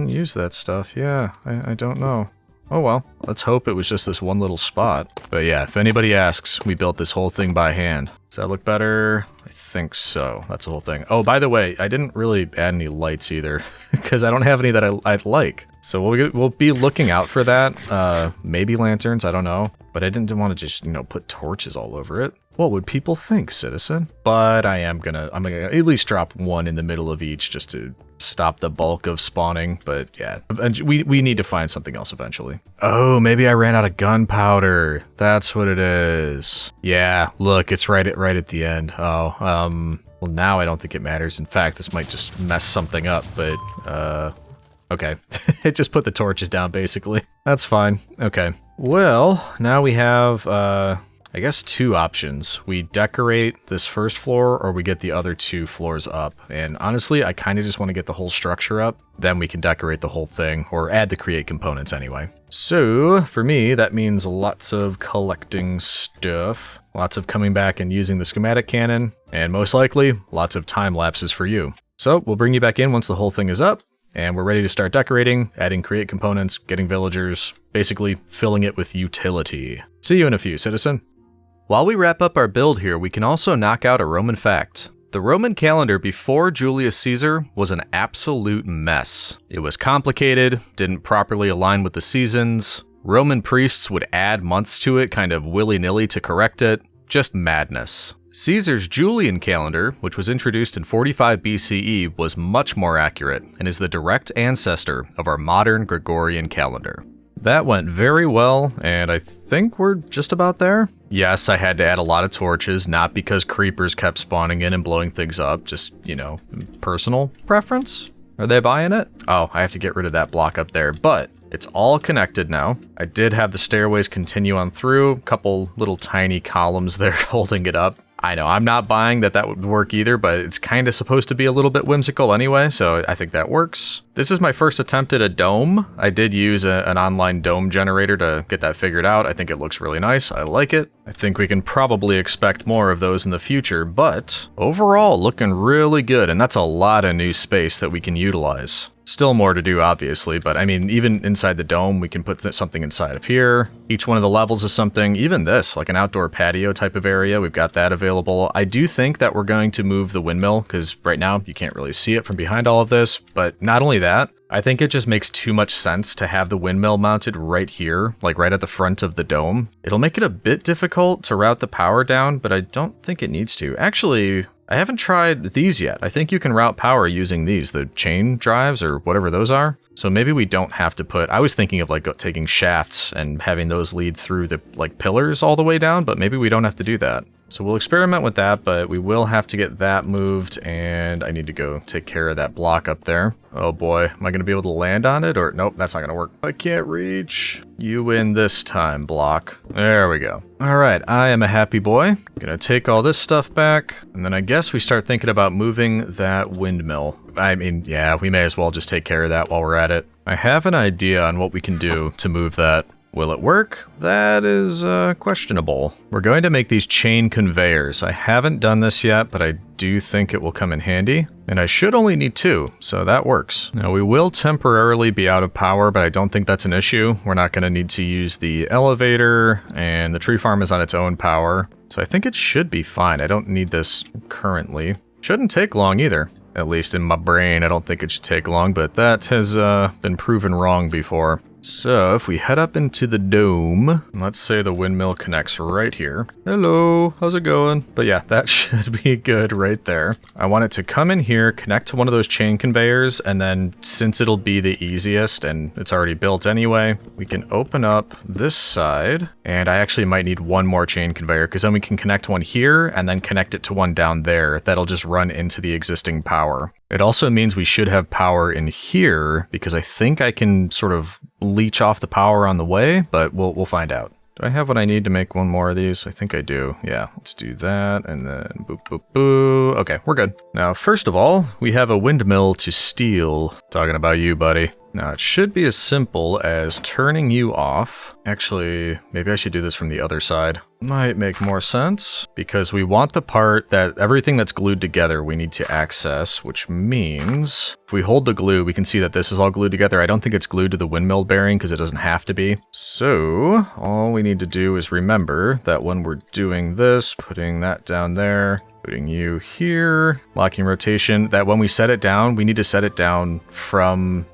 use that stuff. Yeah, I don't know. Oh well, let's hope it was just this one little spot. But yeah, if anybody asks, we built this whole thing by hand. Does that look better? I think so. That's the whole thing. Oh, by the way, I didn't really add any lights either, because I don't have any that I'd like. So we'll be looking out for that. Maybe lanterns, I don't know. But I didn't want to just, put torches all over it. What would people think, citizen? But I'm gonna at least drop one in the middle of each just to stop the bulk of spawning. But yeah, we need to find something else eventually. Oh, maybe I ran out of gunpowder. That's what it is. Yeah, look, it's right at the end. Oh, well now I don't think it matters. In fact, this might just mess something up, but okay. It just put the torches down basically. That's fine. Okay. Well, now we have, I guess 2 options. We decorate this first floor or we get the other 2 floors up. And honestly, I kind of just want to get the whole structure up. Then we can decorate the whole thing or add the create components anyway. So for me, that means lots of collecting stuff, lots of coming back and using the schematic cannon, and most likely lots of time lapses for you. So we'll bring you back in once the whole thing is up. And we're ready to start decorating, adding create components, getting villagers, basically filling it with utility. See you in a few, citizen. While we wrap up our build here, we can also knock out a Roman fact. The Roman calendar before Julius Caesar was an absolute mess. It was complicated, didn't properly align with the seasons. Roman priests would add months to it kind of willy-nilly to correct it. Just madness. Caesar's Julian calendar, which was introduced in 45 BCE, was much more accurate and is the direct ancestor of our modern Gregorian calendar. That went very well, and I think we're just about there. Yes, I had to add a lot of torches, not because creepers kept spawning in and blowing things up, just, you know, personal preference. Are they buying it? Oh, I have to get rid of that block up there, but it's all connected now. I did have the stairways continue on through, a couple little tiny columns there holding it up. I know, I'm not buying that would work either, but it's kind of supposed to be a little bit whimsical anyway, so I think that works. This is my first attempt at a dome. I did use an online dome generator to get that figured out. I think it looks really nice. I like it. I think we can probably expect more of those in the future, but overall looking really good, and that's a lot of new space that we can utilize. Still more to do, obviously, but I mean, even inside the dome, we can put something inside of here. Each one of the levels is something, even this, like an outdoor patio type of area, we've got that available. I do think that we're going to move the windmill, because right now you can't really see it from behind all of this, but not only that, I think it just makes too much sense to have the windmill mounted right here, like right at the front of the dome. It'll make it a bit difficult to route the power down, but I don't think it needs to. Actually, I haven't tried these yet. I think you can route power using these, the chain drives or whatever those are. So maybe we don't have to put, I was thinking of like taking shafts and having those lead through the like pillars all the way down, but maybe we don't have to do that. So we'll experiment with that, but we will have to get that moved, and I need to go take care of that block up there. Oh boy, am I going to be able to land on it? Or nope, that's not going to work. I can't reach. You win this time, block. There we go. All right, I am a happy boy. Gonna take all this stuff back, and then I guess we start thinking about moving that windmill. I mean, yeah, we may as well just take care of that while we're at it. I have an idea on what we can do to move that. Will it work? That is questionable. We're going to make these chain conveyors. I haven't done this yet, but I do think it will come in handy. And I should only need 2, so that works. Now we will temporarily be out of power, but I don't think that's an issue. We're not going to need to use the elevator, and the tree farm is on its own power. So I think it should be fine. I don't need this currently. Shouldn't take long either. At least in my brain, I don't think it should take long, but that has been proven wrong before. So if we head up into the dome, let's say the windmill connects right here. Hello, how's it going? But yeah, that should be good right there. I want it to come in here, connect to one of those chain conveyors, and then since it'll be the easiest and it's already built anyway, we can open up this side, and I actually might need one more chain conveyor because then we can connect one here and then connect it to one down there that'll just run into the existing power. It also means we should have power in here because I think I can sort of leech off the power on the way, but we'll find out. Do I have what I need to make one more of these? I think I do. Yeah, let's do that, and then boop, boop, boo. Okay, we're good. Now, first of all, we have a windmill to steal. Talking about you, buddy. Now, it should be as simple as turning you off. Actually, maybe I should do this from the other side. Might make more sense, because we want the part that everything that's glued together we need to access, which means if we hold the glue, we can see that this is all glued together. I don't think it's glued to the windmill bearing because it doesn't have to be. So all we need to do is remember that when we're doing this, putting that down there, putting you here, locking rotation, that when we set it down, we need to set it down from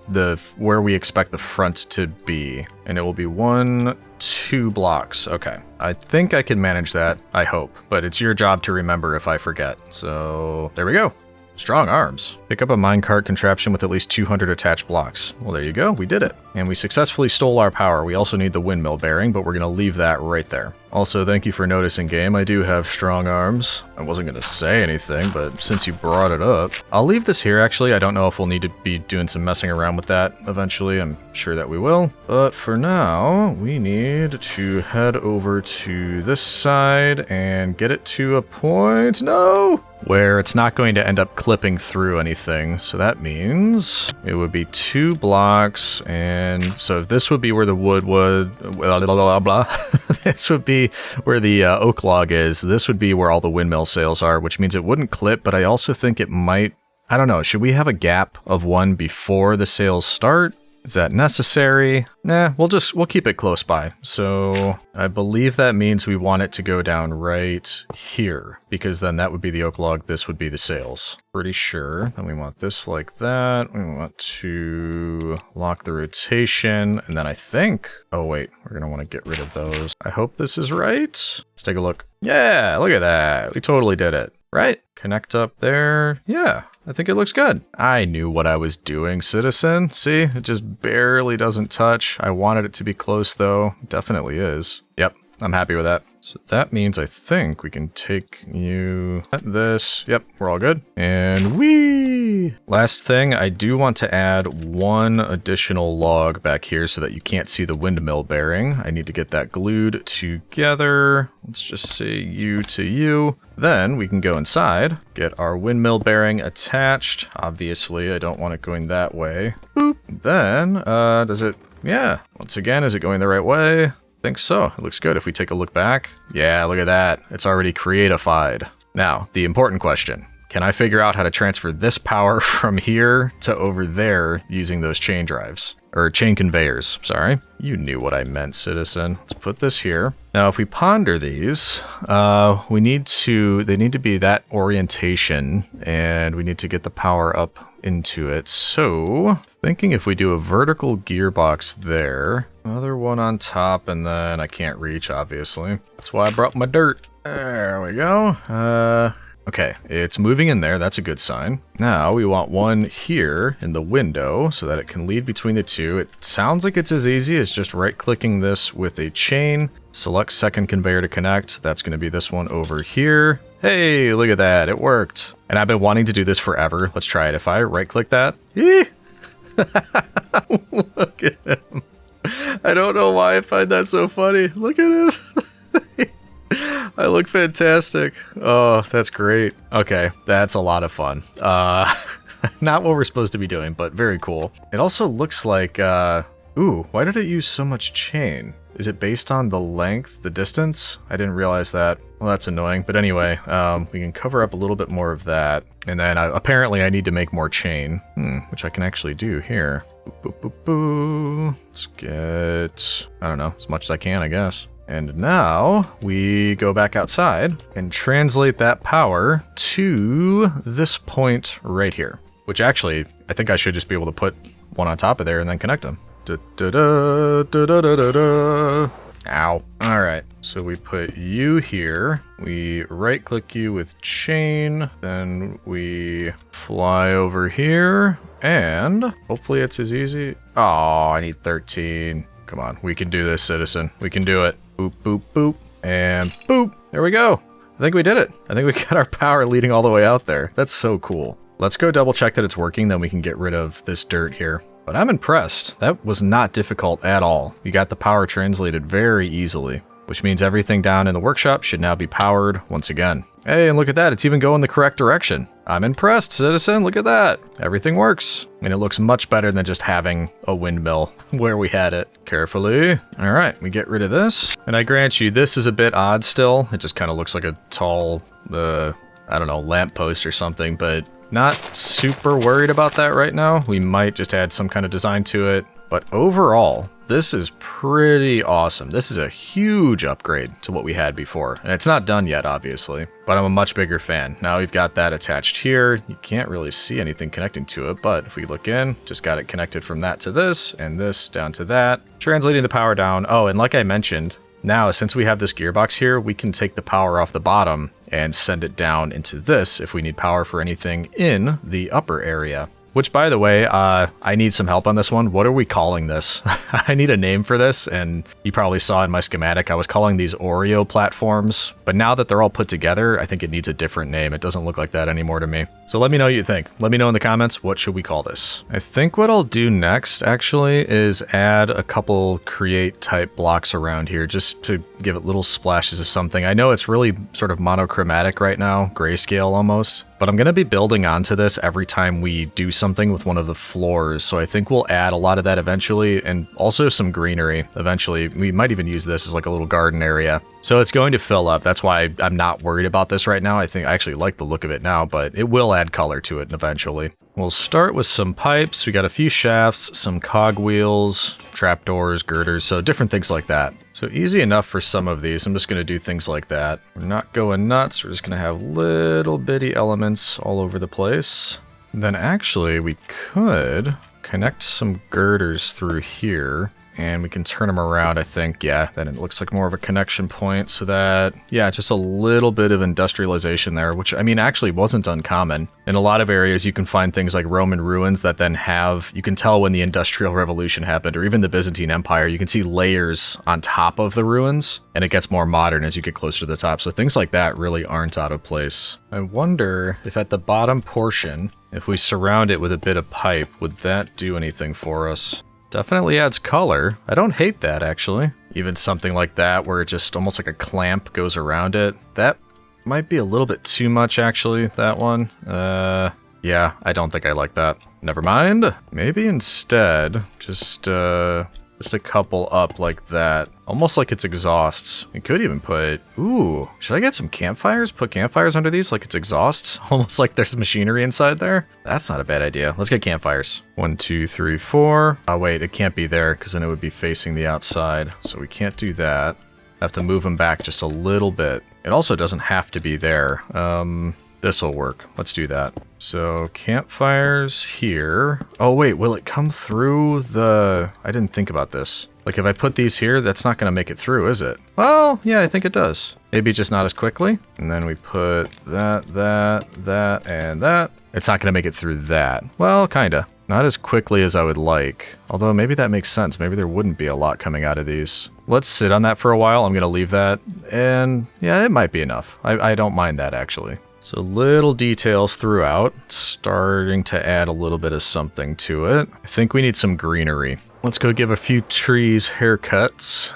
where we expect the front to be. And it will be 1, 2 blocks. Okay. I think I can manage that, I hope. But it's your job to remember if I forget. So there we go. Strong arms. Pick up a minecart contraption with at least 200 attached blocks. Well, there you go. We did it. And we successfully stole our power. We also need the windmill bearing, but we're going to leave that right there. Also, thank you for noticing, game. I do have strong arms. I wasn't going to say anything, but since you brought it up, I'll leave this here, actually. I don't know if we'll need to be doing some messing around with that eventually. I'm sure that we will. But for now, we need to head over to this side and get it to a point. No! Where it's not going to end up clipping through anything. So that means it would be 2 blocks. And so this would be where the wood would... Blah, blah, blah, blah. This would be where the oak log is. This would be where all the windmill sails are, which means it wouldn't clip, but I also think it might... I don't know. Should we have a gap of 1 before the sails start? Is that necessary? Nah, we'll keep it close by. So I believe that means we want it to go down right here, because then that would be the oak log, this would be the sails. Pretty sure. Then we want this like that. We want to lock the rotation, and then I think, oh wait, we're gonna want to get rid of those. I hope this is right. Let's take a look. Yeah, look at that. We totally did it. Right? Connect up there. Yeah, I think it looks good. I knew what I was doing, citizen. See, it just barely doesn't touch. I wanted it to be close, though. It definitely is. Yep, I'm happy with that. So that means I think we can take you at this. Yep, we're all good. And whee! Last thing, I do want to add 1 additional log back here so that you can't see the windmill bearing. I need to get that glued together. Let's just say you to you. Then we can go inside, get our windmill bearing attached. Obviously, I don't want it going that way. Boop. Then, does it... Yeah, once again, is it going the right way? I think so. It looks good. If we take a look back, yeah, look at that. It's already creatified. Now, the important question. Can I figure out how to transfer this power from here to over there using those chain drives? Or chain conveyors, sorry. You knew what I meant, citizen. Let's put this here. Now, if we ponder these, they need to be that orientation, and we need to get the power up into it. So, thinking if we do a vertical gearbox there, another one on top, and then I can't reach, obviously. That's why I brought my dirt. There we go. Okay, it's moving in there. That's a good sign. Now we want one here in the window so that it can lead between the two. It sounds like it's as easy as just right-clicking this with a chain. Select second conveyor to connect. That's going to be this one over here. Hey, look at that. It worked. And I've been wanting to do this forever. Let's try it. If I right-click that. Look at him. I don't know why I find that so funny. Look at him. I look fantastic. Oh, that's great. Okay, that's a lot of fun. Not what we're supposed to be doing, but very cool. It also looks like, ooh, why did it use so much chain? Is it based on the length, the distance? I didn't realize that. Well, that's annoying. But anyway, we can cover up a little bit more of that. And then apparently I need to make more chain, which I can actually do here. Boop, boop, boop, boop. Let's get, I don't know, as much as I can, I guess. And now we go back outside and translate that power to this point right here, which actually I think I should just be able to put one on top of there and then connect them. Ow. All right. So we put you here. We right click you with chain. Then we fly over here and hopefully it's as easy. Oh, I need 13. Come on. We can do this, citizen. We can do it. Boop, boop, boop, and boop. There we go. I think we did it. I think we got our power leading all the way out there. That's so cool. Let's go double check that it's working, then we can get rid of this dirt here. But I'm impressed. That was not difficult at all. You got the power translated very easily, which means everything down in the workshop should now be powered once again. Hey, and look at that. It's even going the correct direction. I'm impressed, citizen. Look at that. Everything works. And it looks much better than just having a windmill where we had it. Carefully. All right, we get rid of this. And I grant you, this is a bit odd still. It just kind of looks like a tall, I don't know, lamppost or something, but not super worried about that right now. We might just add some kind of design to it. But overall, this is pretty awesome. This is a huge upgrade to what we had before. And it's not done yet, obviously, but I'm a much bigger fan. Now we've got that attached here. You can't really see anything connecting to it, but if we look in, just got it connected from that to this and this down to that, translating the power down. Oh, and like I mentioned, now since we have this gearbox here, we can take the power off the bottom and send it down into this if we need power for anything in the upper area. Which, by the way, I need some help on this one. What are we calling this? I need a name for this, and you probably saw in my schematic, I was calling these Oreo platforms, but now that they're all put together, I think it needs a different name. It doesn't look like that anymore to me. So let me know what you think. Let me know in the comments, what should we call this? I think what I'll do next, actually, is add a couple create type blocks around here, just to give it little splashes of something. I know it's really sort of monochromatic right now, grayscale almost, but I'm going to be building onto this every time we do something with one of the floors, so I think we'll add a lot of that eventually, and also some greenery eventually. We might even use this as like a little garden area. So it's going to fill up. That's why I'm not worried about this right now. I think I actually like the look of it now, but it will add color to it eventually. We'll start with some pipes. We got a few shafts, some cogwheels, trapdoors, girders, so different things like that. So easy enough for some of these. I'm just going to do things like that. We're not going nuts. We're just going to have little bitty elements all over the place. And then actually we could connect some girders through here, and we can turn them around, I think. Yeah, then it looks like more of a connection point, so that, yeah, just a little bit of industrialization there, which, I mean, actually wasn't uncommon. In a lot of areas, you can find things like Roman ruins that then have, you can tell when the Industrial Revolution happened, or even the Byzantine Empire. You can see layers on top of the ruins, and it gets more modern as you get closer to the top, so things like that really aren't out of place. I wonder if at the bottom portion, if we surround it with a bit of pipe, would that do anything for us? Definitely adds color. I don't hate that, actually. Even something like that, where it just almost like a clamp goes around it. That might be a little bit too much, actually, that one. Yeah, I don't think I like that. Never mind. Maybe instead, just a couple up like that. Almost like it's exhausts. We could even put... Ooh, should I get some campfires? Put campfires under these like it's exhausts? Almost like there's machinery inside there? That's not a bad idea. Let's get campfires. 1, 2, 3, 4. Oh, wait, it can't be there because then it would be facing the outside. So we can't do that. I have to move them back just a little bit. It also doesn't have to be there. This'll work. Let's do that. So campfires here. Oh wait, will it come through the... I didn't think about this. Like if I put these here, that's not going to make it through, is it? Well, yeah, I think it does. Maybe just not as quickly. And then we put that, and that. It's not going to make it through that. Well, kinda. Not as quickly as I would like. Although maybe that makes sense. Maybe there wouldn't be a lot coming out of these. Let's sit on that for a while. I'm going to leave that. And yeah, it might be enough. I don't mind that actually. So little details throughout, starting to add a little bit of something to it. I think we need some greenery. Let's go give a few trees haircuts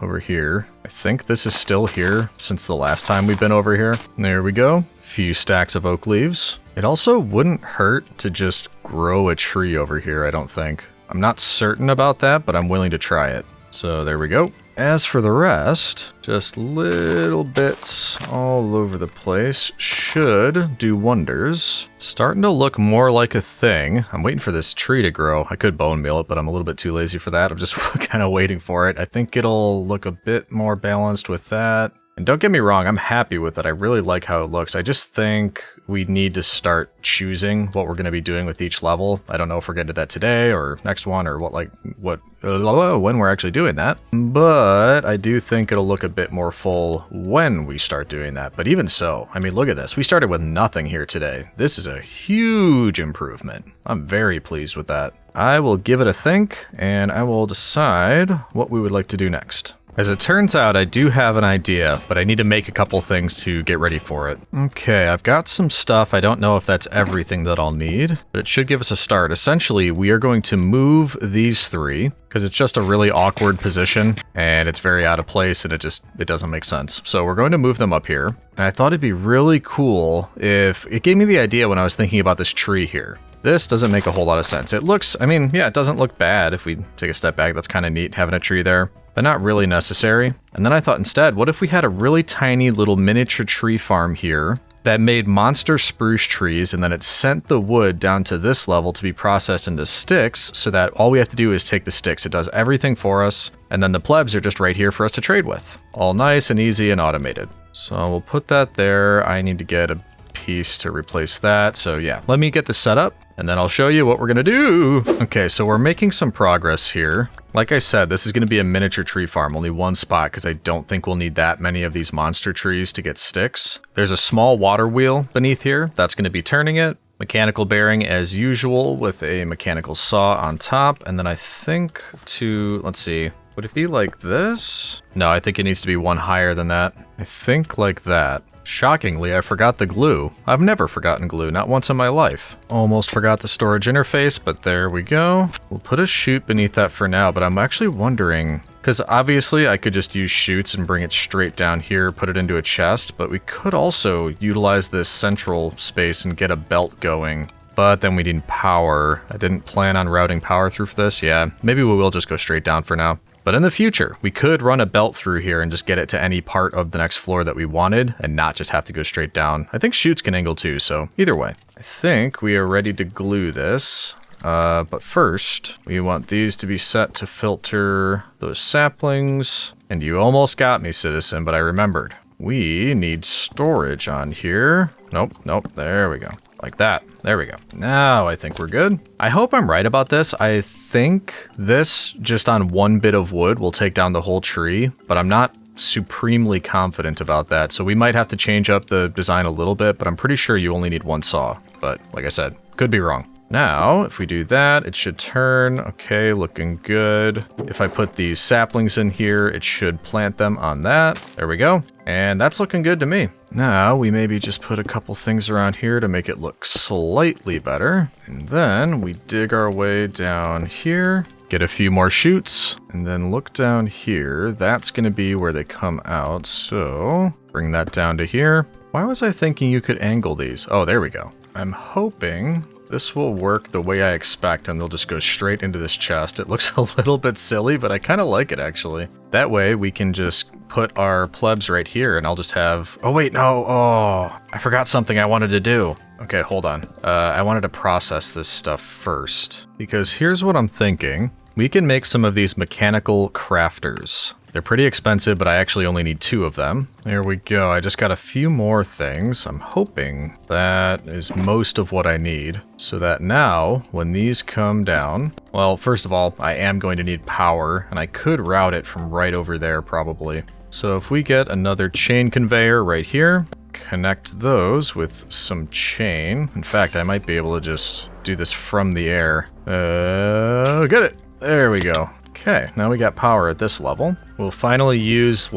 over here. I think this is still here since the last time we've been over here. There we go. Few stacks of oak leaves. It also wouldn't hurt to just grow a tree over here, I don't think. I'm not certain about that, but I'm willing to try it. So there we go. As for the rest, just little bits all over the place should do wonders. Starting to look more like a thing. I'm waiting for this tree to grow. I could bone meal it, but I'm a little bit too lazy for that. I'm just kind of waiting for it. I think it'll look a bit more balanced with that. And don't get me wrong, I'm happy with it. I really like how it looks. I just think we need to start choosing what we're going to be doing with each level. I don't know if we're getting to that today or next one or when we're actually doing that. But I do think it'll look a bit more full when we start doing that. But even so, I mean, look at this. We started with nothing here today. This is a huge improvement. I'm very pleased with that. I will give it a think and I will decide what we would like to do next. As it turns out, I do have an idea, but I need to make a couple things to get ready for it. Okay, I've got some stuff. I don't know if that's everything that I'll need, but it should give us a start. Essentially, we are going to move these three, because it's just a really awkward position, and it's very out of place, and it doesn't make sense. So we're going to move them up here, and I thought it'd be really cool if... It gave me the idea when I was thinking about this tree here. This doesn't make a whole lot of sense. It looks, I mean, yeah, it doesn't look bad if we take a step back. That's kind of neat, having a tree there, but not really necessary. And then I thought instead, what if we had a really tiny little miniature tree farm here that made monster spruce trees, and then it sent the wood down to this level to be processed into sticks, so that all we have to do is take the sticks. It does everything for us, and then the plebs are just right here for us to trade with. All nice and easy and automated. So we'll put that there. I need to get a piece to replace that. So yeah, let me get this set up, and then I'll show you what we're gonna do. Okay, so we're making some progress here. Like I said, this is gonna be a miniature tree farm, only one spot, because I don't think we'll need that many of these monster trees to get sticks. There's a small water wheel beneath here. That's gonna be turning it. Mechanical bearing as usual with a mechanical saw on top. And then I think let's see, would it be like this? No, I think it needs to be one higher than that. I think like that. Shockingly, I forgot the glue. I've never forgotten glue, not once in my life. Almost forgot the storage interface, but there we go. We'll put a chute beneath that for now, but I'm actually wondering, because obviously I could just use chutes and bring it straight down here, put it into a chest, but we could also utilize this central space and get a belt going. But then we need power. I didn't plan on routing power through for this. Yeah, maybe we will just go straight down for now. But in the future, we could run a belt through here and just get it to any part of the next floor that we wanted and not just have to go straight down. I think chutes can angle too, so either way. I think we are ready to glue this. But first, we want these to be set to filter those saplings. And you almost got me, citizen, but I remembered. We need storage on here. Nope, there we go. Like that. There we go. Now I think we're good. I hope I'm right about this. I think this, just on one bit of wood, will take down the whole tree, but I'm not supremely confident about that. So we might have to change up the design a little bit, but I'm pretty sure you only need one saw. But like I said, could be wrong. Now, if we do that, it should turn. Okay, looking good. If I put these saplings in here, it should plant them on that. There we go. And that's looking good to me. Now, we maybe just put a couple things around here to make it look slightly better. And then we dig our way down here, get a few more chutes, and then look down here. That's going to be where they come out. So bring that down to here. Why was I thinking you could angle these? Oh, there we go. I'm hoping this will work the way I expect, and they'll just go straight into this chest. It looks a little bit silly, but I kind of like it, actually. That way, we can just put our plebs right here, and I'll just have... Oh, wait, no. Oh, I forgot something I wanted to do. Okay, hold on. I wanted to process this stuff first, because here's what I'm thinking. We can make some of these mechanical crafters. They're pretty expensive, but I actually only need 2 of them. There we go. I just got a few more things. I'm hoping that is most of what I need. So that now, when these come down... Well, first of all, I am going to need power, and I could route it from right over there, probably. So if we get another chain conveyor right here, connect those with some chain. In fact, I might be able to just do this from the air. Get it! There we go. Okay, now we got power at this level. We'll finally use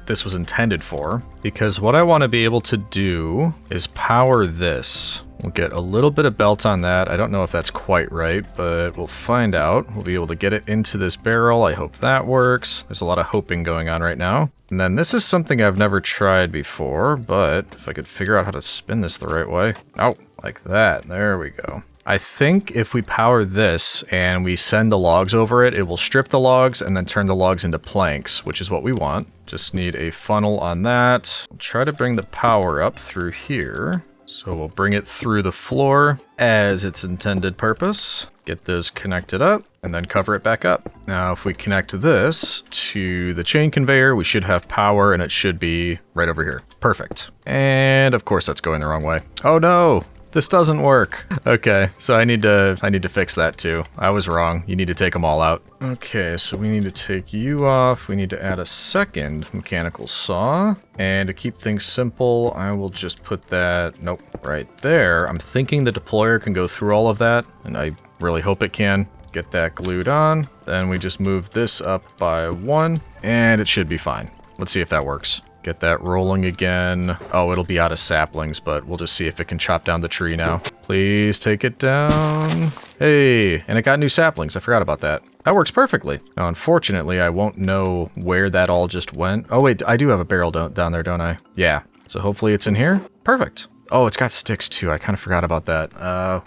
this was intended for, because what I want to be able to do is power this. We'll get a little bit of belt on that. I don't know if that's quite right, but we'll find out. We'll be able to get it into this barrel. I hope that works. There's a lot of hoping going on right now. And then this is something I've never tried before, but if I could figure out how to spin this the right way. Oh, like that. There we go. I think if we power this and we send the logs over it, it will strip the logs and then turn the logs into planks, which is what we want. Just need a funnel on that. We'll try to bring the power up through here. So we'll bring it through the floor as its intended purpose. Get those connected up and then cover it back up. Now, if we connect this to the chain conveyor, we should have power and it should be right over here. Perfect. And of course that's going the wrong way. Oh no! This doesn't work. Okay, so I need to fix that too. I was wrong. You need to take them all out. Okay, so we need to take you off. We need to add a second mechanical saw. And to keep things simple, I will just put that, nope, right there. I'm thinking the deployer can go through all of that, and I really hope it can. Get that glued on. Then we just move this up by 1, and it should be fine. Let's see if that works. Get that rolling again. Oh, it'll be out of saplings, but we'll just see if it can chop down the tree now. Please take it down. Hey, and it got new saplings. I forgot about that. That works perfectly. Now, unfortunately, I won't know where that all just went. Oh, wait, I do have a barrel down there, don't I? Yeah. So hopefully it's in here. Perfect. Oh, it's got sticks too. I kind of forgot about that.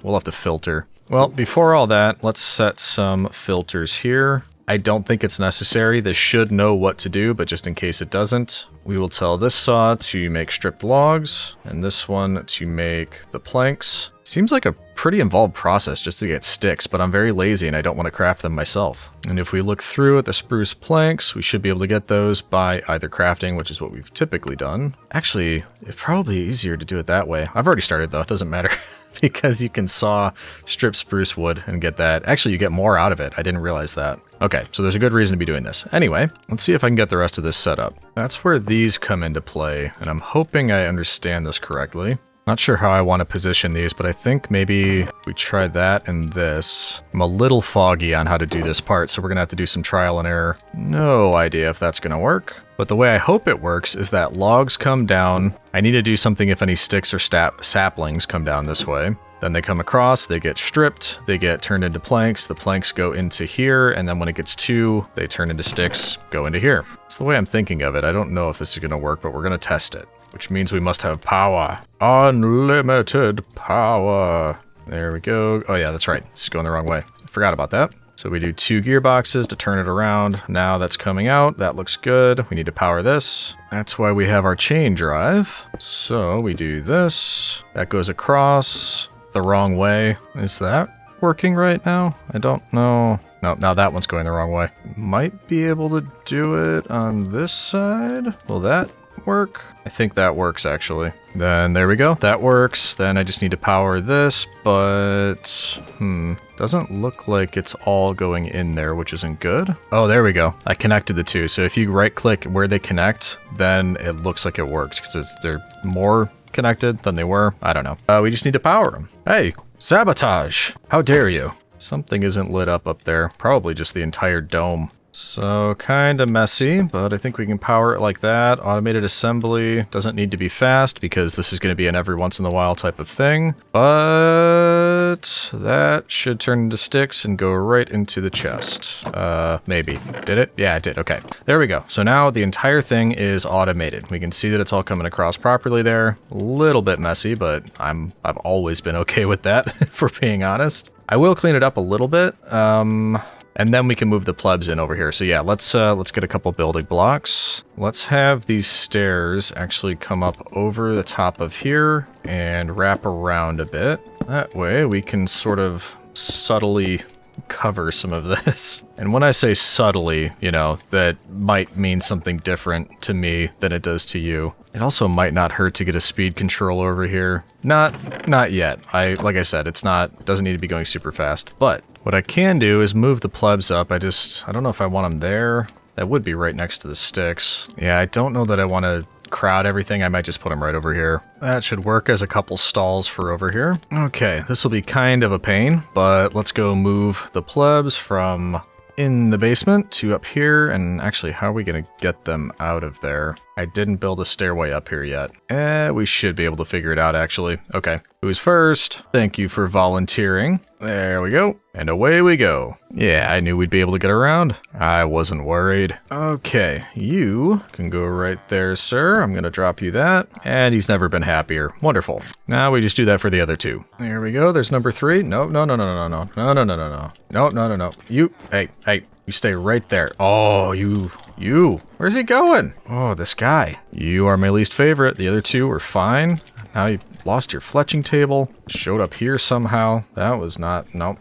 We'll have to filter. Well, before all that, let's set some filters here. I don't think it's necessary. This should know what to do, but just in case it doesn't, we will tell this saw to make stripped logs, and this one to make the planks. Seems like a pretty involved process just to get sticks, but I'm very lazy and I don't want to craft them myself. And if we look through at the spruce planks, we should be able to get those by either crafting, which is what we've typically done. Actually, it's probably easier to do it that way. I've already started though, it doesn't matter. Because you can saw strip spruce wood and get that. Actually, you get more out of it. I didn't realize that. Okay, so there's a good reason to be doing this. Anyway, let's see if I can get the rest of this set up. That's where these come into play, and I'm hoping I understand this correctly. Not sure how I want to position these, but I think maybe we try that and this. I'm a little foggy on how to do this part, so we're going to have to do some trial and error. No idea if that's going to work. But the way I hope it works is that logs come down. I need to do something if any sticks or saplings come down this way. Then they come across, they get stripped, they get turned into planks, the planks go into here, and then when it gets 2, they turn into sticks, go into here. It's the way I'm thinking of it. I don't know if this is going to work, but we're going to test it. Which means we must have power. Unlimited power. There we go. Oh yeah, that's right. This is going the wrong way. I forgot about that. So we do 2 gearboxes to turn it around. Now that's coming out. That looks good. We need to power this. That's why we have our chain drive. So we do this. That goes across the wrong way. Is that working right now? I don't know. No, now that one's going the wrong way. Might be able to do it on this side. Will that work? I think that works actually. Then there we go. That works. Then I just need to power this, but doesn't look like it's all going in there, which isn't good. Oh, there we go. I connected the 2. So if you right click where they connect, then it looks like it works because they're more connected than they were. I don't know. We just need to power them. Hey, sabotage! How dare you? Something isn't lit up there. Probably just the entire dome. So kind of messy, but I think we can power it like that. Automated assembly doesn't need to be fast because this is going to be an every once in a while type of thing. But that should turn into sticks and go right into the chest. Maybe. Did it? Yeah, it did. Okay. There we go. So now the entire thing is automated. We can see that it's all coming across properly there. A little bit messy, but I've always been okay with that, for being honest. I will clean it up a little bit. And then we can move the plebs in over here. So yeah, let's get a couple building blocks. Let's have these stairs actually come up over the top of here and wrap around a bit. That way we can sort of subtly cover some of this. And when I say subtly, you know, that might mean something different to me than it does to you. It also might not hurt to get a speed control over here. Not yet. Like I said, doesn't need to be going super fast. But what I can do is move the plebs up. I don't know if I want them there. That would be right next to the sticks. Yeah, I don't know that I want to crowd everything. I might just put them right over here. That should work as a couple stalls for over here. Okay, this will be kind of a pain, but let's go move the plebs from in the basement to up here. And actually, how are we going to get them out of there? I didn't build a stairway up here yet. We should be able to figure it out, actually. Okay, who's first? Thank you for volunteering. There we go. And away we go. Yeah, I knew we'd be able to get around. I wasn't worried. Okay, you can go right there, sir. I'm going to drop you that. And he's never been happier. Wonderful. Now we just do that for the other 2. There we go. There's number 3. No. You, hey, you stay right there. Oh, you. Where's he going? Oh, this guy. You are my least favorite. The other 2 were fine. Now you lost your fletching table. Showed up here somehow. That was not... No.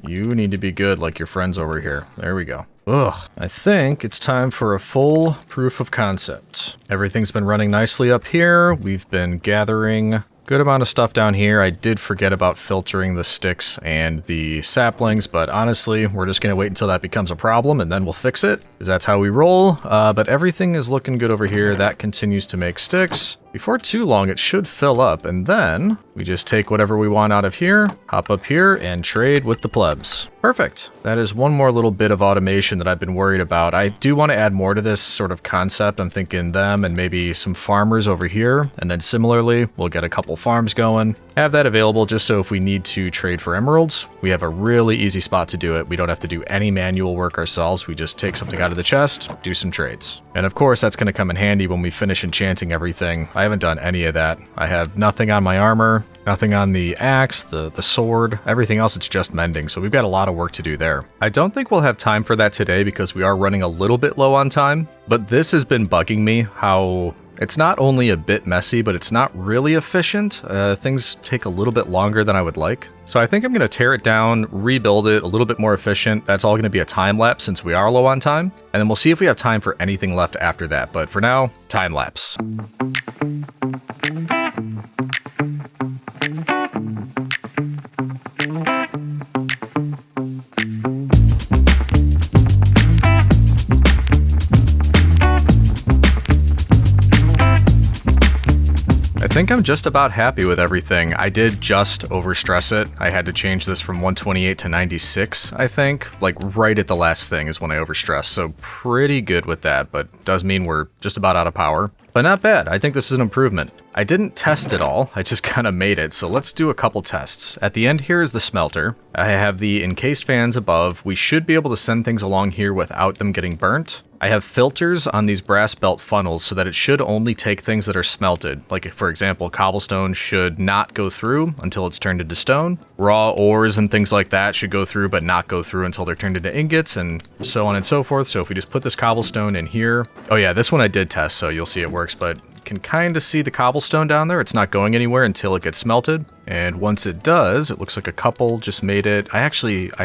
You need to be good like your friends over here. There we go. Ugh. I think it's time for a full proof of concept. Everything's been running nicely up here. We've been gathering good amount of stuff down here. I did forget about filtering the sticks and the saplings, but honestly, we're just going to wait until that becomes a problem and then we'll fix it, because that's how we roll. But everything is looking good over here. That continues to make sticks. Before too long, it should fill up, and then we just take whatever we want out of here, hop up here, and trade with the plebs. Perfect. That is one more little bit of automation that I've been worried about. I do want to add more to this sort of concept. I'm thinking them and maybe some farmers over here, and then similarly, we'll get a couple farms going. Have that available just so if we need to trade for emeralds, we have a really easy spot to do it. We don't have to do any manual work ourselves. We just take something out of the chest, do some trades. And of course, that's going to come in handy when we finish enchanting everything. I haven't done any of that. I have nothing on my armor, nothing on the axe, the sword, everything else it's just mending, so we've got a lot of work to do there. I don't think we'll have time for that today because we are running a little bit low on time, but this has been bugging me how it's not only a bit messy, but it's not really efficient. Things take a little bit longer than I would like. So I think I'm going to tear it down, rebuild it a little bit more efficient. That's all going to be a time lapse since we are low on time. And then we'll see if we have time for anything left after that. But for now, time lapse. I think I'm just about happy with everything. I did just overstress it. I had to change this from 128 to 96, I think. Like right at the last thing is when I overstressed, so pretty good with that, but does mean we're just about out of power. But not bad. I think this is an improvement. I didn't test it all, I just kind of made it, so let's do a couple tests. At the end here is the smelter. I have the encased fans above. We should be able to send things along here without them getting burnt. I have filters on these brass belt funnels so that it should only take things that are smelted. Like, for example, cobblestone should not go through until it's turned into stone. Raw ores and things like that should go through, but not go through until they're turned into ingots, and so on and so forth. So if we just put this cobblestone in here... Oh yeah, this one I did test, so you'll see it works, but can kind of see the cobblestone down there. It's not going anywhere until it gets smelted. And once it does, it looks like a couple just made it. I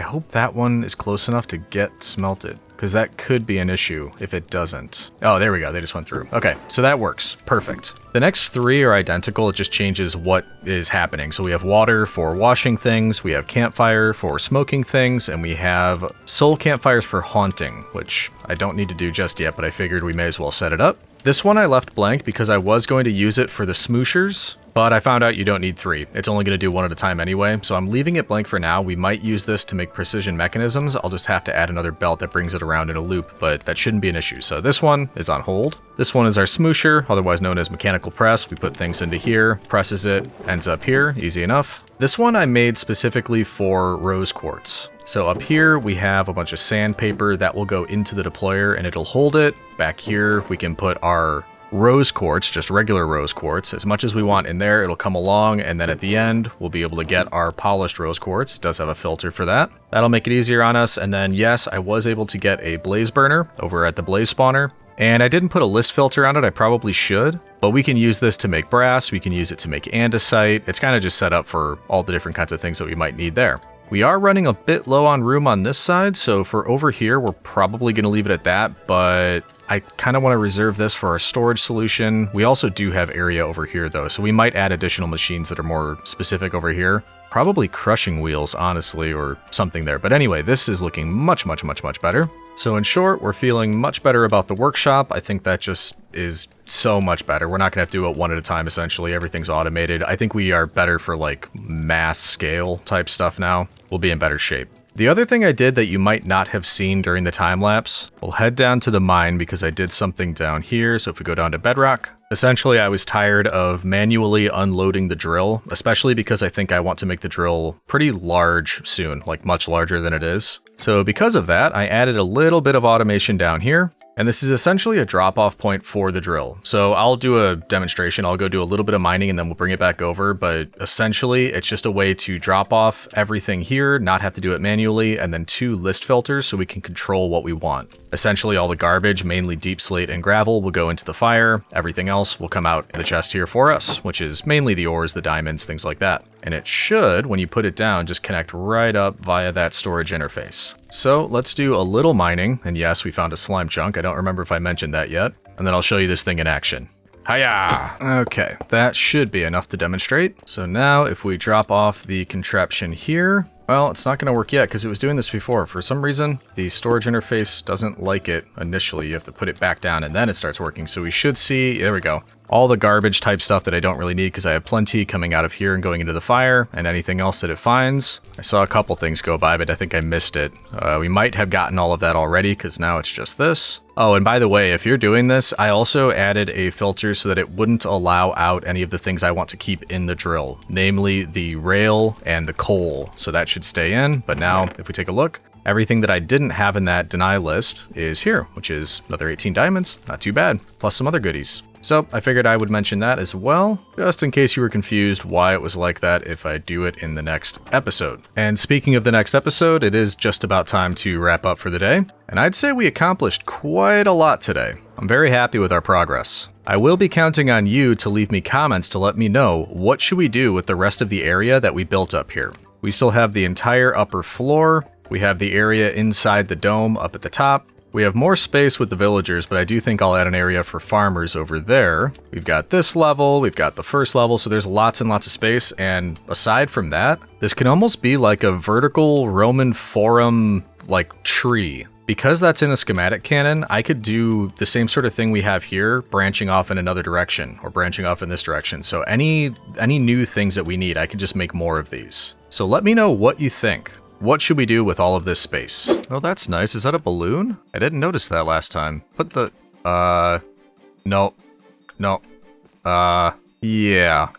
hope that one is close enough to get smelted, because that could be an issue if it doesn't. Oh, there we go. They just went through. Okay, so that works. Perfect. The next three are identical. It just changes what is happening. So we have water for washing things, we have campfire for smoking things, and we have soul campfires for haunting, which I don't need to do just yet, but I figured we may as well set it up. This one I left blank because I was going to use it for the smooshers, but I found out you don't need 3. It's only going to do 1 at a time anyway, so I'm leaving it blank for now. We might use this to make precision mechanisms. I'll just have to add another belt that brings it around in a loop, but that shouldn't be an issue. So this one is on hold. This one is our smoosher, otherwise known as mechanical press. We put things into here, presses it, ends up here, easy enough. This one I made specifically for rose quartz. So up here we have a bunch of sandpaper that will go into the deployer and it'll hold it. Back here we can put our rose quartz, just regular rose quartz, as much as we want in there. It'll come along, and then at the end we'll be able to get our polished rose quartz. It does have a filter for that. That'll make it easier on us. And then yes, I was able to get a blaze burner over at the blaze spawner. And I didn't put a list filter on it, I probably should, but we can use this to make brass, we can use it to make andesite. It's kind of just set up for all the different kinds of things that we might need there. We are running a bit low on room on this side, so for over here, we're probably going to leave it at that, but I kind of want to reserve this for our storage solution. We also do have area over here though, so we might add additional machines that are more specific over here. Probably crushing wheels, honestly, or something there. But anyway, this is looking much, much, much, much better. So in short, we're feeling much better about the workshop. I think that just is so much better. We're not going to have to do it 1 at a time, essentially. Everything's automated. I think we are better for like mass scale type stuff now. We'll be in better shape. The other thing I did that you might not have seen during the time lapse, we'll head down to the mine because I did something down here. So if we go down to bedrock, essentially I was tired of manually unloading the drill, especially because I think I want to make the drill pretty large soon, like much larger than it is. So because of that, I added a little bit of automation down here. And this is essentially a drop-off point for the drill. So I'll do a demonstration. I'll go do a little bit of mining and then we'll bring it back over. But essentially, it's just a way to drop off everything here, not have to do it manually, and then 2 list filters so we can control what we want. Essentially, all the garbage, mainly deep slate and gravel, will go into the fire. Everything else will come out in the chest here for us, which is mainly the ores, the diamonds, things like that. And it should, when you put it down, just connect right up via that storage interface. So let's do a little mining. And yes, we found a slime chunk. I don't remember if I mentioned that yet. And then I'll show you this thing in action. Hiya! Okay, that should be enough to demonstrate. So now if we drop off the contraption here, well, it's not going to work yet because it was doing this before. For some reason, the storage interface doesn't like it initially. You have to put it back down and then it starts working. So we should see, there we go, all the garbage type stuff that I don't really need because I have plenty coming out of here and going into the fire, and anything else that it finds. I saw a couple things go by, but I think I missed it. We might have gotten all of that already because now it's just this. Oh, and by the way, if you're doing this, I also added a filter so that it wouldn't allow out any of the things I want to keep in the drill, namely the rail and the coal. So that should stay in, but now if we take a look, everything that I didn't have in that deny list is here, which is another 18 diamonds, not too bad, plus some other goodies. So I figured I would mention that as well, just in case you were confused why it was like that if I do it in the next episode. And speaking of the next episode, it is just about time to wrap up for the day. And I'd say we accomplished quite a lot today. I'm very happy with our progress. I will be counting on you to leave me comments to let me know what should we do with the rest of the area that we built up here. We still have the entire upper floor. We have the area inside the dome up at the top. We have more space with the villagers, but I do think I'll add an area for farmers over there. We've got this level, we've got the first level, so there's lots and lots of space. And aside from that, this can almost be like a vertical Roman forum like tree. because that's in a schematic cannon, I could do the same sort of thing we have here, branching off in another direction, or branching off in this direction. So any new things that we need, I could just make more of these. So let me know what you think. What should we do with all of this space? Oh, that's nice. Is that a balloon? I didn't notice that last time. Put the... No. No. Yeah.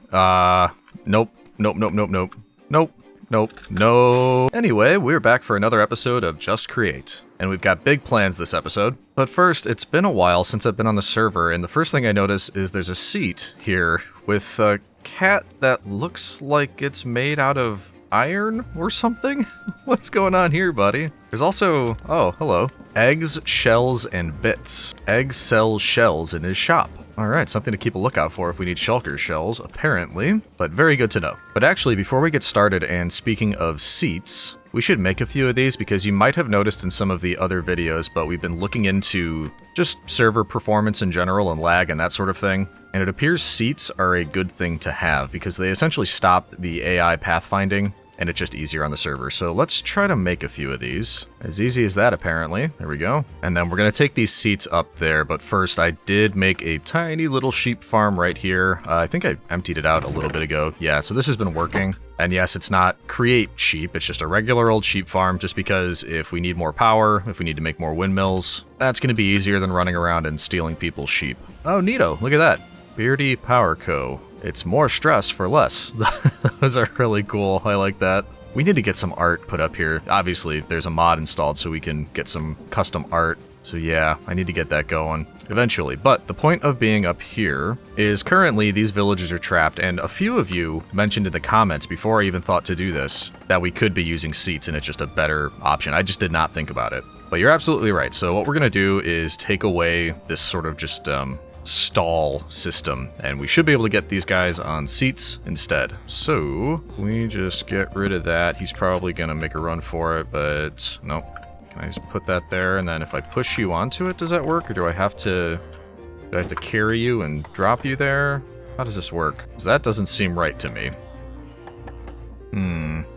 Nope. Nope, nope, nope, nope. Nope. Nope. No. Anyway, we're back for another episode of Just Create. And we've got big plans this episode. But first, it's been a while since I've been on the server, and the first thing I notice is there's a seat here with a cat that looks like it's made out of iron or something? What's going on here, buddy? There's also, oh, hello. Eggs, shells, and bits. Egg sells shells in his shop. Alright, something to keep a lookout for if we need Shulker shells, apparently. But very good to know. But actually, before we get started, and speaking of seats, we should make a few of these because you might have noticed in some of the other videos, but we've been looking into just server performance in general and lag and that sort of thing. And it appears seats are a good thing to have because they essentially stop the AI pathfinding and it's just easier on the server. So let's try to make a few of these. As easy as that, apparently. There we go. And then we're going to take these seats up there, but first I did make a tiny little sheep farm right here. I think I emptied it out a little bit ago. Yeah, so this has been working. And yes, it's not create sheep, it's just a regular old sheep farm, just because if we need more power, if we need to make more windmills, that's going to be easier than running around and stealing people's sheep. Oh, neato, look at that. Beardy Power Co. It's more stress for less. Those are really cool. I like that. We need to get some art put up here. Obviously, there's a mod installed so we can get some custom art. So yeah, I need to get that going eventually. But the point of being up here is currently these villagers are trapped, and a few of you mentioned in the comments before I even thought to do this that we could be using seats and it's just a better option. I just did not think about it. But you're absolutely right. So what we're going to do is take away this sort of just stall system, and we should be able to get these guys on seats instead. So we just get rid of that. He's probably gonna make a run for it, but no. Can I just put that there, and then if I push you onto it, does that work, or do I have to carry you and drop you there? How does this work? Because that doesn't seem right to me.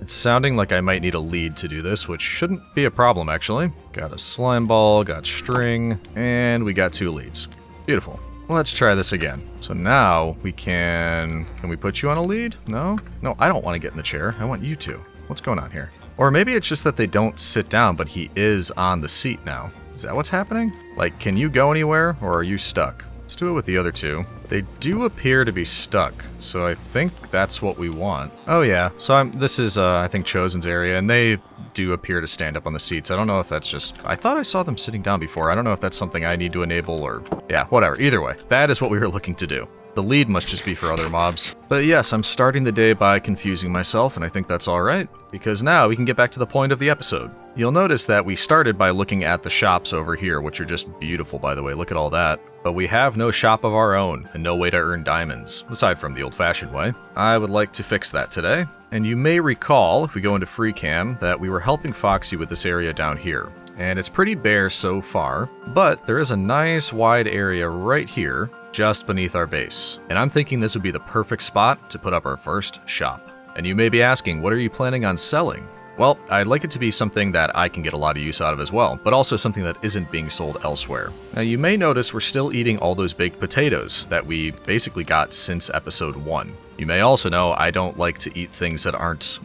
It's sounding like I might need a lead to do this, which shouldn't be a problem actually. Got a slime ball, got string, and we got 2 leads. Beautiful. Let's try this again. So now we can we put you on a lead? No? No, I don't want to get in the chair. I want you to. What's going on here? Or maybe it's just that they don't sit down, but he is on the seat now. Is that what's happening? Like, can you go anywhere, or are you stuck? Let's do it with the other 2. They do appear to be stuck, so I think that's what we want. Oh yeah, so this is, I think, Chosen's area, and they do appear to stand up on the seats. I don't know if that's just... I thought I saw them sitting down before. I don't know if that's something I need to enable or... Yeah, whatever. Either way, that is what we were looking to do. The lead must just be for other mobs. But yes, I'm starting the day by confusing myself, and I think that's alright, because now we can get back to the point of the episode. You'll notice that we started by looking at the shops over here, which are just beautiful, by the way. Look at all that. But we have no shop of our own, and no way to earn diamonds, aside from the old-fashioned way. I would like to fix that today. And you may recall, if we go into free cam, that we were helping Foxy with this area down here. And it's pretty bare so far, but there is a nice wide area right here, just beneath our base. And I'm thinking this would be the perfect spot to put up our first shop. And you may be asking, what are you planning on selling? Well, I'd like it to be something that I can get a lot of use out of as well, but also something that isn't being sold elsewhere. Now, you may notice we're still eating all those baked potatoes that we basically got since episode 1. You may also know I don't like to eat things that aren't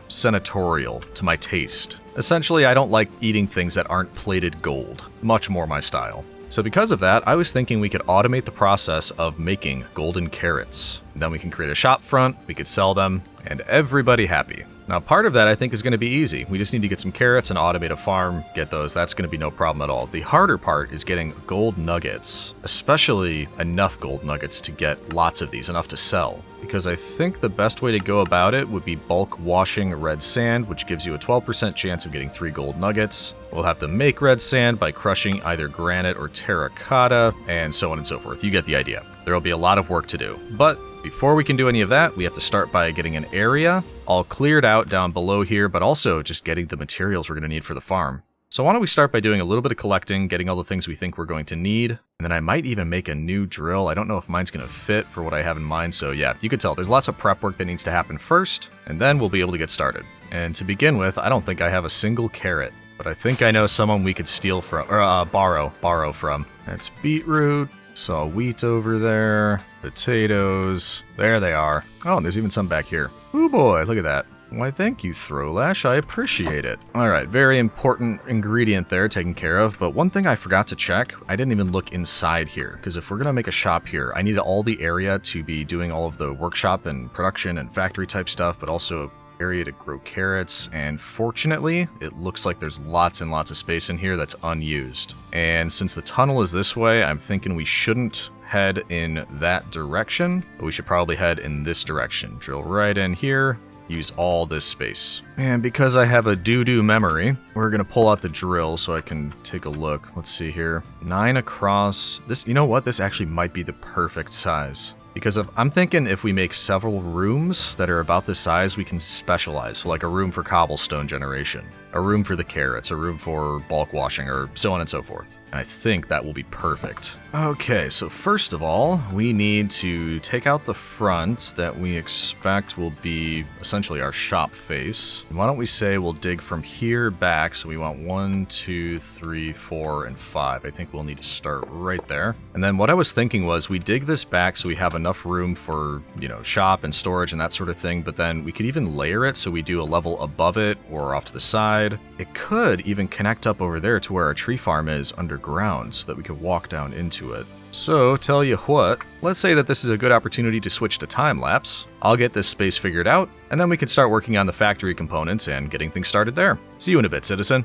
senatorial to my taste. Essentially, I don't like eating things that aren't plated gold. Much more my style. So because of that, I was thinking we could automate the process of making golden carrots. Then we can create a shop front, we could sell them, and everybody happy. Now, part of that I think is going to be easy. We just need to get some carrots and automate a farm, get those. That's going to be no problem at all. The harder part is getting gold nuggets, especially enough gold nuggets to get lots of these, enough to sell. Because I think the best way to go about it would be bulk washing red sand, which gives you a 12% chance of getting 3 gold nuggets. We'll have to make red sand by crushing either granite or terracotta, and so on and so forth. You get the idea. There will be a lot of work to do. But before we can do any of that, we have to start by getting an area all cleared out down below here, but also just getting the materials we're going to need for the farm. So why don't we start by doing a little bit of collecting, getting all the things we think we're going to need, and then I might even make a new drill. I don't know if mine's going to fit for what I have in mind, so yeah, you can tell there's lots of prep work that needs to happen first, and then we'll be able to get started. And to begin with, I don't think I have a single carrot. but I think I know someone we could steal from, or borrow from. That's beetroot. Saw wheat over there. Potatoes. There they are. Oh, and there's even some back here. Ooh boy, look at that. Why, thank you, Throlash. I appreciate it. All right, very important ingredient there taken care of. But one thing I forgot to check, I didn't even look inside here. Because if we're going to make a shop here, I need all the area to be doing all of the workshop and production and factory type stuff, but also area to grow carrots. And fortunately, it looks like there's lots and lots of space in here that's unused. And since the tunnel is this way, I'm thinking we shouldn't head in that direction, but we should probably head in this direction. Drill right in here. Use all this space. And because I have a doo-doo memory, we're gonna pull out the drill so I can take a look. Let's see here. 9 across. This, you know what? This actually might be the perfect size. Because I'm thinking if we make several rooms that are about this size, we can specialize. So like a room for cobblestone generation, a room for the carrots, a room for bulk washing, or so on and so forth. I think that will be perfect. Okay, so first of all, we need to take out the front that we expect will be essentially our shop face. Why don't we say we'll dig from here back, so we want 1, 2, 3, 4, and 5. I think we'll need to start right there. And then what I was thinking was we dig this back so we have enough room for, you know, shop and storage and that sort of thing, but then we could even layer it so we do a level above it or off to the side. It could even connect up over there to where our tree farm is underground so that we could walk down into it. So, tell you what, let's say that this is a good opportunity to switch to time-lapse. I'll get this space figured out, and then we can start working on the factory components and getting things started there. See you in a bit, citizen.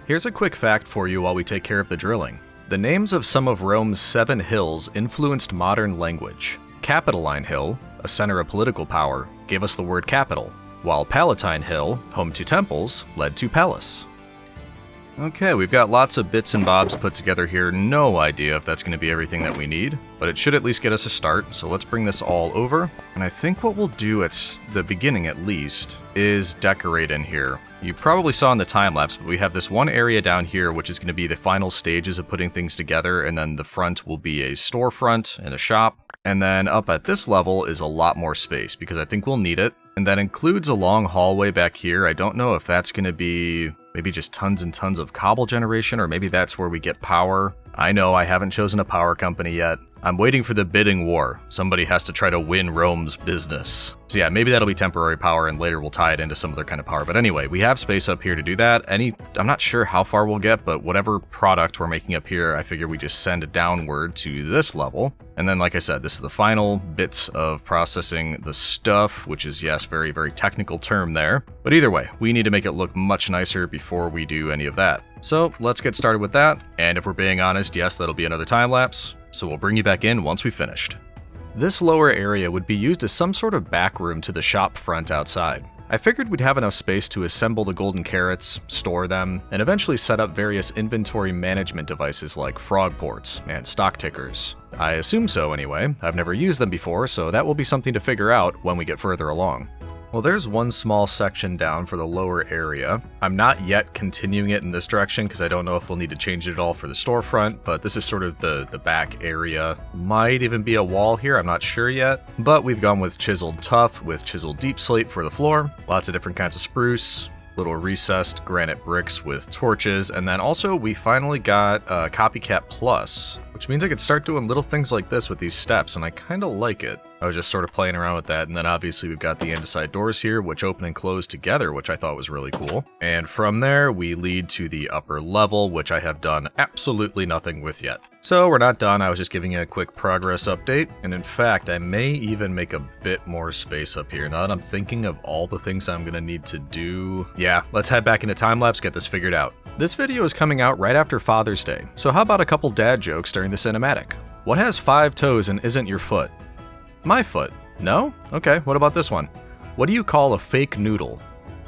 Here's a quick fact for you while we take care of the drilling. The names of some of Rome's 7 hills influenced modern language. Capitoline Hill, a center of political power, gave us the word capital, while Palatine Hill, home to temples, led to palace. Okay, we've got lots of bits and bobs put together here. No idea if that's going to be everything that we need, but it should at least get us a start. So let's bring this all over. And I think what we'll do at the beginning at least is decorate in here. You probably saw in the time lapse, but we have this one area down here, which is going to be the final stages of putting things together. And then the front will be a storefront and a shop. And then up at this level is a lot more space because I think we'll need it. And that includes a long hallway back here. I don't know if that's going to be maybe just tons and tons of cobble generation, or maybe that's where we get power. I know I haven't chosen a power company yet. I'm waiting for the bidding war. Somebody has to try to win Rome's business. So yeah, maybe that'll be temporary power and later we'll tie it into some other kind of power. But anyway, we have space up here to do that. I'm not sure how far we'll get, but whatever product we're making up here, I figure we just send it downward to this level. And then, like I said, this is the final bits of processing the stuff, which is, yes, very, very technical term there. But either way, we need to make it look much nicer before we do any of that. So let's get started with that. And if we're being honest, yes, that'll be another time lapse. So we'll bring you back in once we finished. This lower area would be used as some sort of back room to the shop front outside. I figured we'd have enough space to assemble the golden carrots, store them, and eventually set up various inventory management devices like frog ports and stock tickers. I assume so anyway. I've never used them before, so that will be something to figure out when we get further along. Well, there's one small section down for the lower area. I'm not yet continuing it in this direction because I don't know if we'll need to change it at all for the storefront, but this is sort of the back area. Might even be a wall here, I'm not sure yet. But we've gone with chiseled tuff, with chiseled deep slate for the floor, lots of different kinds of spruce, little recessed granite bricks with torches, and then also we finally got Copycat Plus, which means I could start doing little things like this with these steps, and I kind of like it. I was just sort of playing around with that, and then obviously we've got the end-side doors here, which open and close together, which I thought was really cool. And from there, we lead to the upper level, which I have done absolutely nothing with yet. So we're not done, I was just giving you a quick progress update, and in fact, I may even make a bit more space up here. Now that I'm thinking of all the things I'm gonna need to do, yeah, let's head back into time-lapse, get this figured out. This video is coming out right after Father's Day, so how about a couple dad jokes during the cinematic? What has 5 toes and isn't your foot? My foot. No? Okay, what about this one? What do you call a fake noodle?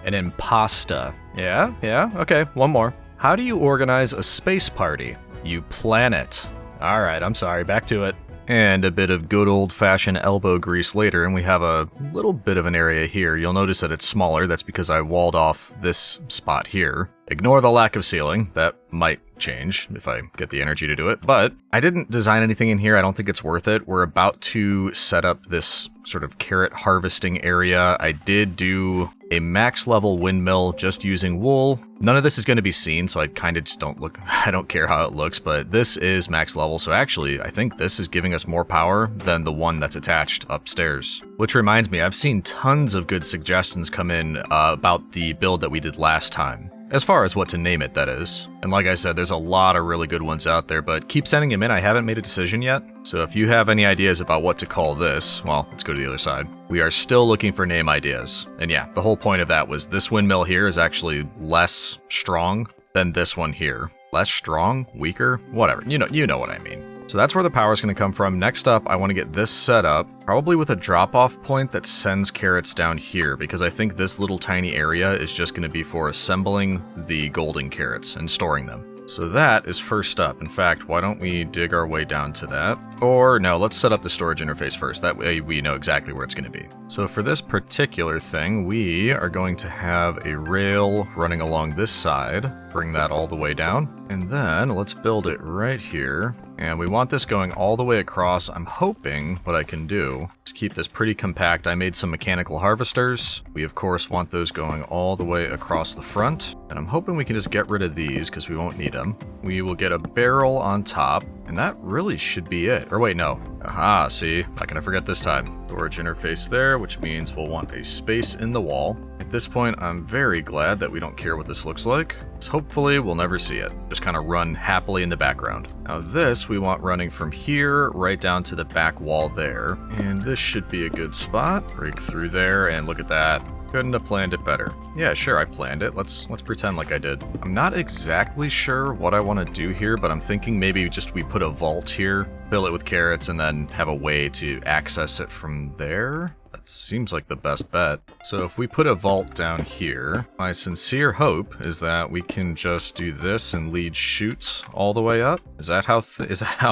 An impasta. Yeah, okay, one more. How do you organize a space party? You plan it. Alright, I'm sorry, back to it. And a bit of good old-fashioned elbow grease later, and we have a little bit of an area here. You'll notice that it's smaller. That's because I walled off this spot here. Ignore the lack of ceiling. That might change if I get the energy to do it, but I didn't design anything in here. I don't think it's worth it. We're about to set up this sort of carrot harvesting area. I did do a max level windmill just using wool. None of this is going to be seen, so I kind of just don't look, I don't care how it looks, but this is max level, so actually I think this is giving us more power than the one that's attached upstairs. Which reminds me, I've seen tons of good suggestions come in about the build that we did last time. As far as what to name it, that is. And like I said, there's a lot of really good ones out there, but keep sending them in. I haven't made a decision yet. So if you have any ideas about what to call this, well, let's go to the other side. We are still looking for name ideas. And yeah, the whole point of that was this windmill here is actually less strong than this one here. Less strong? Weaker? Whatever. You know what I mean. So that's where the power is going to come from. Next up, I want to get this set up, probably with a drop-off point that sends carrots down here, because I think this little tiny area is just going to be for assembling the golden carrots and storing them. So that is first up. In fact, why don't we dig our way down to that? Or no, let's set up the storage interface first. That way we know exactly where it's going to be. So for this particular thing, we are going to have a rail running along this side. Bring that all the way down. And then let's build it right here. And we want this going all the way across. I'm hoping what I can do is keep this pretty compact. I made some mechanical harvesters. We, of course, want those going all the way across the front. And I'm hoping we can just get rid of these because we won't need them. We will get a barrel on top. And that really should be it. Or wait, no. Aha, see? Not gonna forget this time. Storage interface there, which means we'll want a space in the wall. At this point, I'm very glad that we don't care what this looks like. So hopefully we'll never see it. Just kind of run happily in the background. Now this we want running from here right down to the back wall there. And this should be a good spot. Break through there and look at that. Couldn't have planned it better. Yeah, sure, I planned it. Let's pretend like I did. I'm not exactly sure what I want to do here, but I'm thinking maybe just we put a vault here, fill it with carrots, and then have a way to access it from there. That seems like the best bet. So if we put a vault down here, my sincere hope is that we can just do this and lead chutes all the way up. Is that how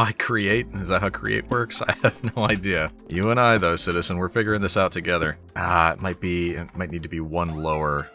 I create? Is that how create works? I have no idea. You and I, though, citizen, we're figuring this out together. It might need to be one lower.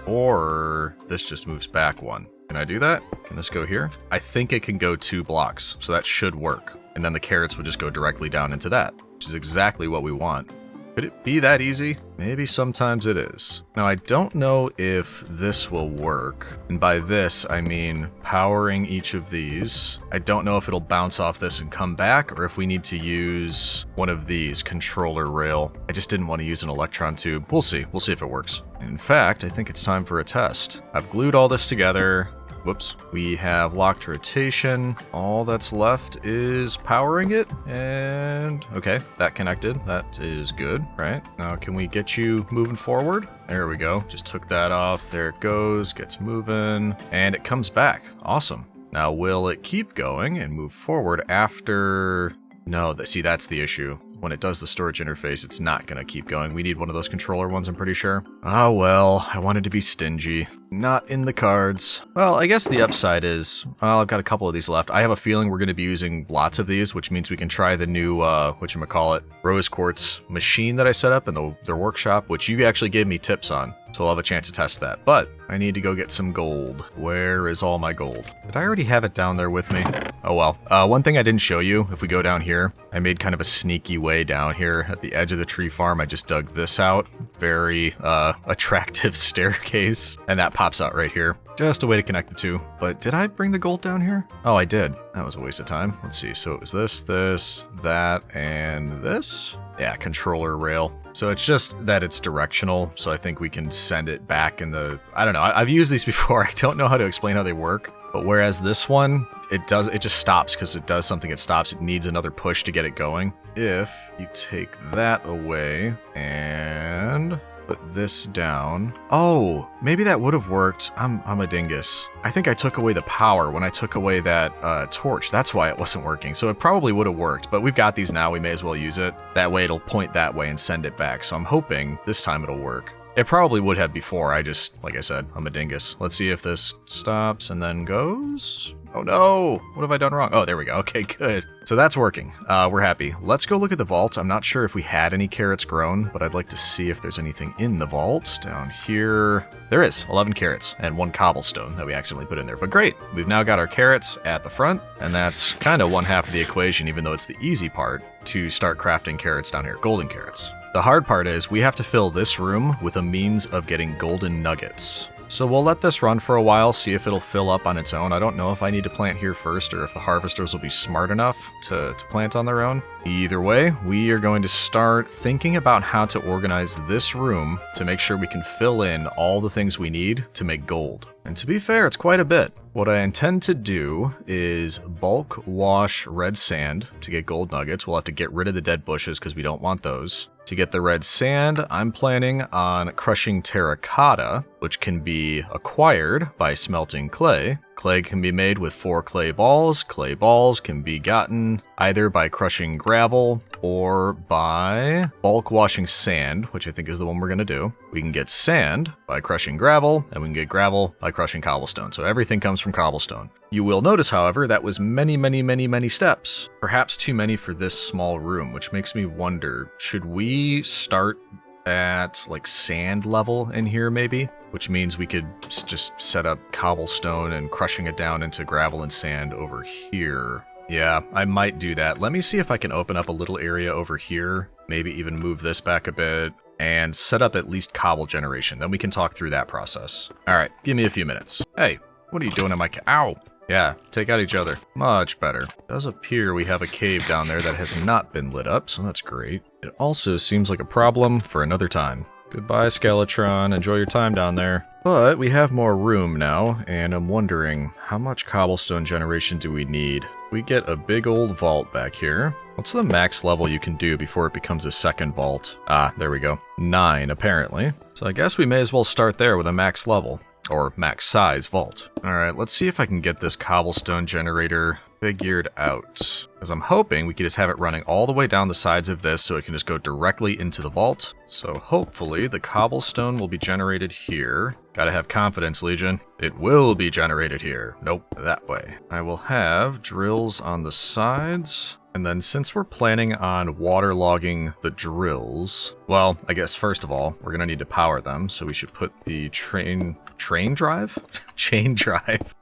Or this just moves back one. Can I do that? Can this go here? I think it can go 2 blocks, so that should work. And then the carrots would just go directly down into that, which is exactly what we want. Could it be that easy? Maybe sometimes it is. Now, I don't know if this will work. And by this, I mean powering each of these. I don't know if it'll bounce off this and come back, or if we need to use one of these, controller rail. I just didn't want to use an electron tube. We'll see. We'll see if it works. In fact, I think it's time for a test. I've glued all this together. Whoops. We have locked rotation. All that's left is powering it. And okay, that connected. That is good, right? Now, can we get you moving forward? There we go. Just took that off. There it goes. Gets moving. And it comes back. Awesome. Now, will it keep going and move forward after... No, see, that's the issue. When it does the storage interface, it's not going to keep going. We need one of those controller ones, I'm pretty sure. Oh, well, I wanted to be stingy. Not in the cards. Well, I guess the upside is, well, I've got a couple of these left. I have a feeling we're going to be using lots of these, which means we can try the new, whatchamacallit, rose quartz machine that I set up in their workshop, which you actually gave me tips on. So I'll have a chance to test that. But I need to go get some gold. Where is all my gold? Did I already have it down there with me? Oh well. One thing I didn't show you, if we go down here, I made kind of a sneaky way down here at the edge of the tree farm. I just dug this out. Very attractive staircase. And that pops out right here. Just a way to connect the two. But did I bring the gold down here? Oh, I did. That was a waste of time. Let's see. So it was this, that, and this. Yeah, controller rail. So it's just that it's directional, so I think we can send it back in the... I don't know, I've used these before, I don't know how to explain how they work, but whereas this one, it just stops because it does something, it stops, it needs another push to get it going. If you take that away and put this down... Oh, maybe that would have worked. I'm a dingus. I think I took away the power when I took away that torch. That's why it wasn't working. So it probably would have worked, but we've got these now. We may as well use it. That way it'll point that way and send it back. So I'm hoping this time it'll work. It probably would have before. I just, like I said, I'm a dingus. Let's see if this stops and then goes. Oh no! What have I done wrong? Oh, there we go. Okay, good. So that's working. We're happy. Let's go look at the vault. I'm not sure if we had any carrots grown, but I'd like to see if there's anything in the vault. Down here, there is 11 carrots and 1 cobblestone that we accidentally put in there. But great, we've now got our carrots at the front, and that's kind of one half of the equation, even though it's the easy part to start crafting carrots down here, golden carrots. The hard part is we have to fill this room with a means of getting golden nuggets. So we'll let this run for a while, see if it'll fill up on its own. I don't know if I need to plant here first or if the harvesters will be smart enough to plant on their own. Either way, we are going to start thinking about how to organize this room to make sure we can fill in all the things we need to make gold. And to be fair, it's quite a bit. What I intend to do is bulk wash red sand to get gold nuggets. We'll have to get rid of the dead bushes because we don't want those. To get the red sand, I'm planning on crushing terracotta, which can be acquired by smelting clay. Clay can be made with 4 clay balls. Clay balls can be gotten either by crushing gravel or by bulk washing sand, which I think is the one we're going to do. We can get sand by crushing gravel, and we can get gravel by crushing cobblestone. So everything comes from cobblestone. You will notice, however, that was many steps. Perhaps too many for this small room, which makes me wonder, should we start at like sand level in here maybe? Which means we could just set up cobblestone and crushing it down into gravel and sand over here. Yeah, I might do that. Let me see if I can open up a little area over here, maybe even move this back a bit, and set up at least cobble generation. Then we can talk through that process. All right, give me a few minutes. Hey, what are you doing in my ow! Yeah, take out each other. Much better. It does appear we have a cave down there that has not been lit up, so that's great. It also seems like a problem for another time. Goodbye, Skeletron. Enjoy your time down there. But we have more room now, and I'm wondering, how much cobblestone generation do we need? We get a big old vault back here. What's the max level you can do before it becomes a second vault? Ah, there we go. 9, apparently. So I guess we may as well start there with a max level. Or max size vault. Alright, let's see if I can get this cobblestone generator figured out. Because I'm hoping we can just have it running all the way down the sides of this so it can just go directly into the vault. So hopefully the cobblestone will be generated here. Gotta have confidence, Legion. It will be generated here. Nope, that way. I will have drills on the sides. And then since we're planning on waterlogging the drills, well, I guess first of all, we're gonna need to power them. So we should put the chain drive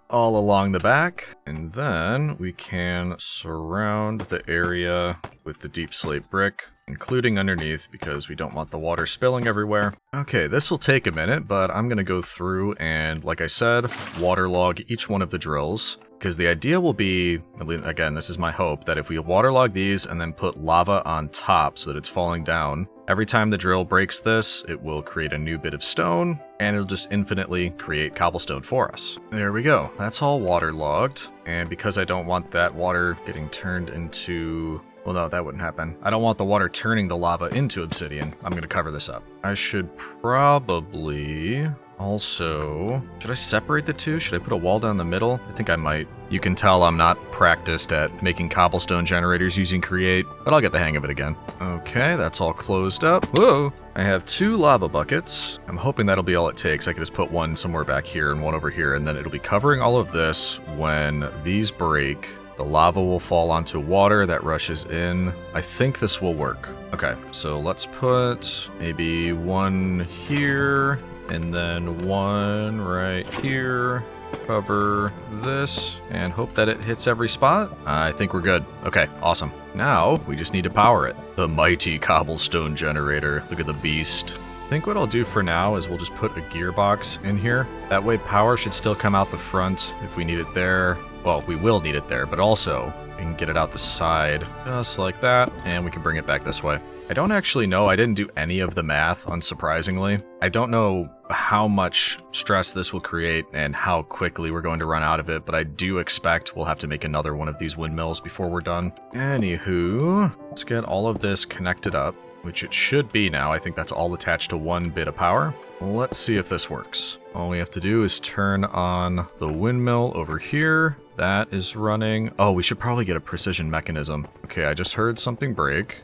all along the back. And then we can surround the area with the deep slate brick, including underneath, because we don't want the water spilling everywhere. Okay, this will take a minute, but I'm gonna go through and, like I said, waterlog each one of the drills. Because the idea will be, again, this is my hope, that if we waterlog these and then put lava on top so that it's falling down, every time the drill breaks this, it will create a new bit of stone, and it'll just infinitely create cobblestone for us. There we go. That's all waterlogged. And because I don't want that water getting turned into... Well, no, that wouldn't happen. I don't want the water turning the lava into obsidian. I'm going to cover this up. I should probably... Also, should I separate the two? Should I put a wall down the middle? I think I might. You can tell I'm not practiced at making cobblestone generators using Create, but I'll get the hang of it again. Okay, that's all closed up. Whoa! I have 2 lava buckets. I'm hoping that'll be all it takes. I can just put one somewhere back here and one over here, and then it'll be covering all of this. When these break, the lava will fall onto water that rushes in. I think this will work. Okay, so let's put maybe one here. And then one right here, cover this, and hope that it hits every spot. I think we're good. Okay, awesome. Now, we just need to power it. The mighty cobblestone generator. Look at the beast. I think what I'll do for now is we'll just put a gearbox in here. That way power should still come out the front if we need it there. Well, we will need it there, but also we can get it out the side just like that, and we can bring it back this way. I don't actually know. I didn't do any of the math, unsurprisingly. I don't know how much stress this will create and how quickly we're going to run out of it, but I do expect we'll have to make another one of these windmills before we're done. Anywho, let's get all of this connected up, which it should be now. I think that's all attached to one bit of power. Let's see if this works. All we have to do is turn on the windmill over here. That is running. Oh, we should probably get a precision mechanism. Okay, I just heard something break.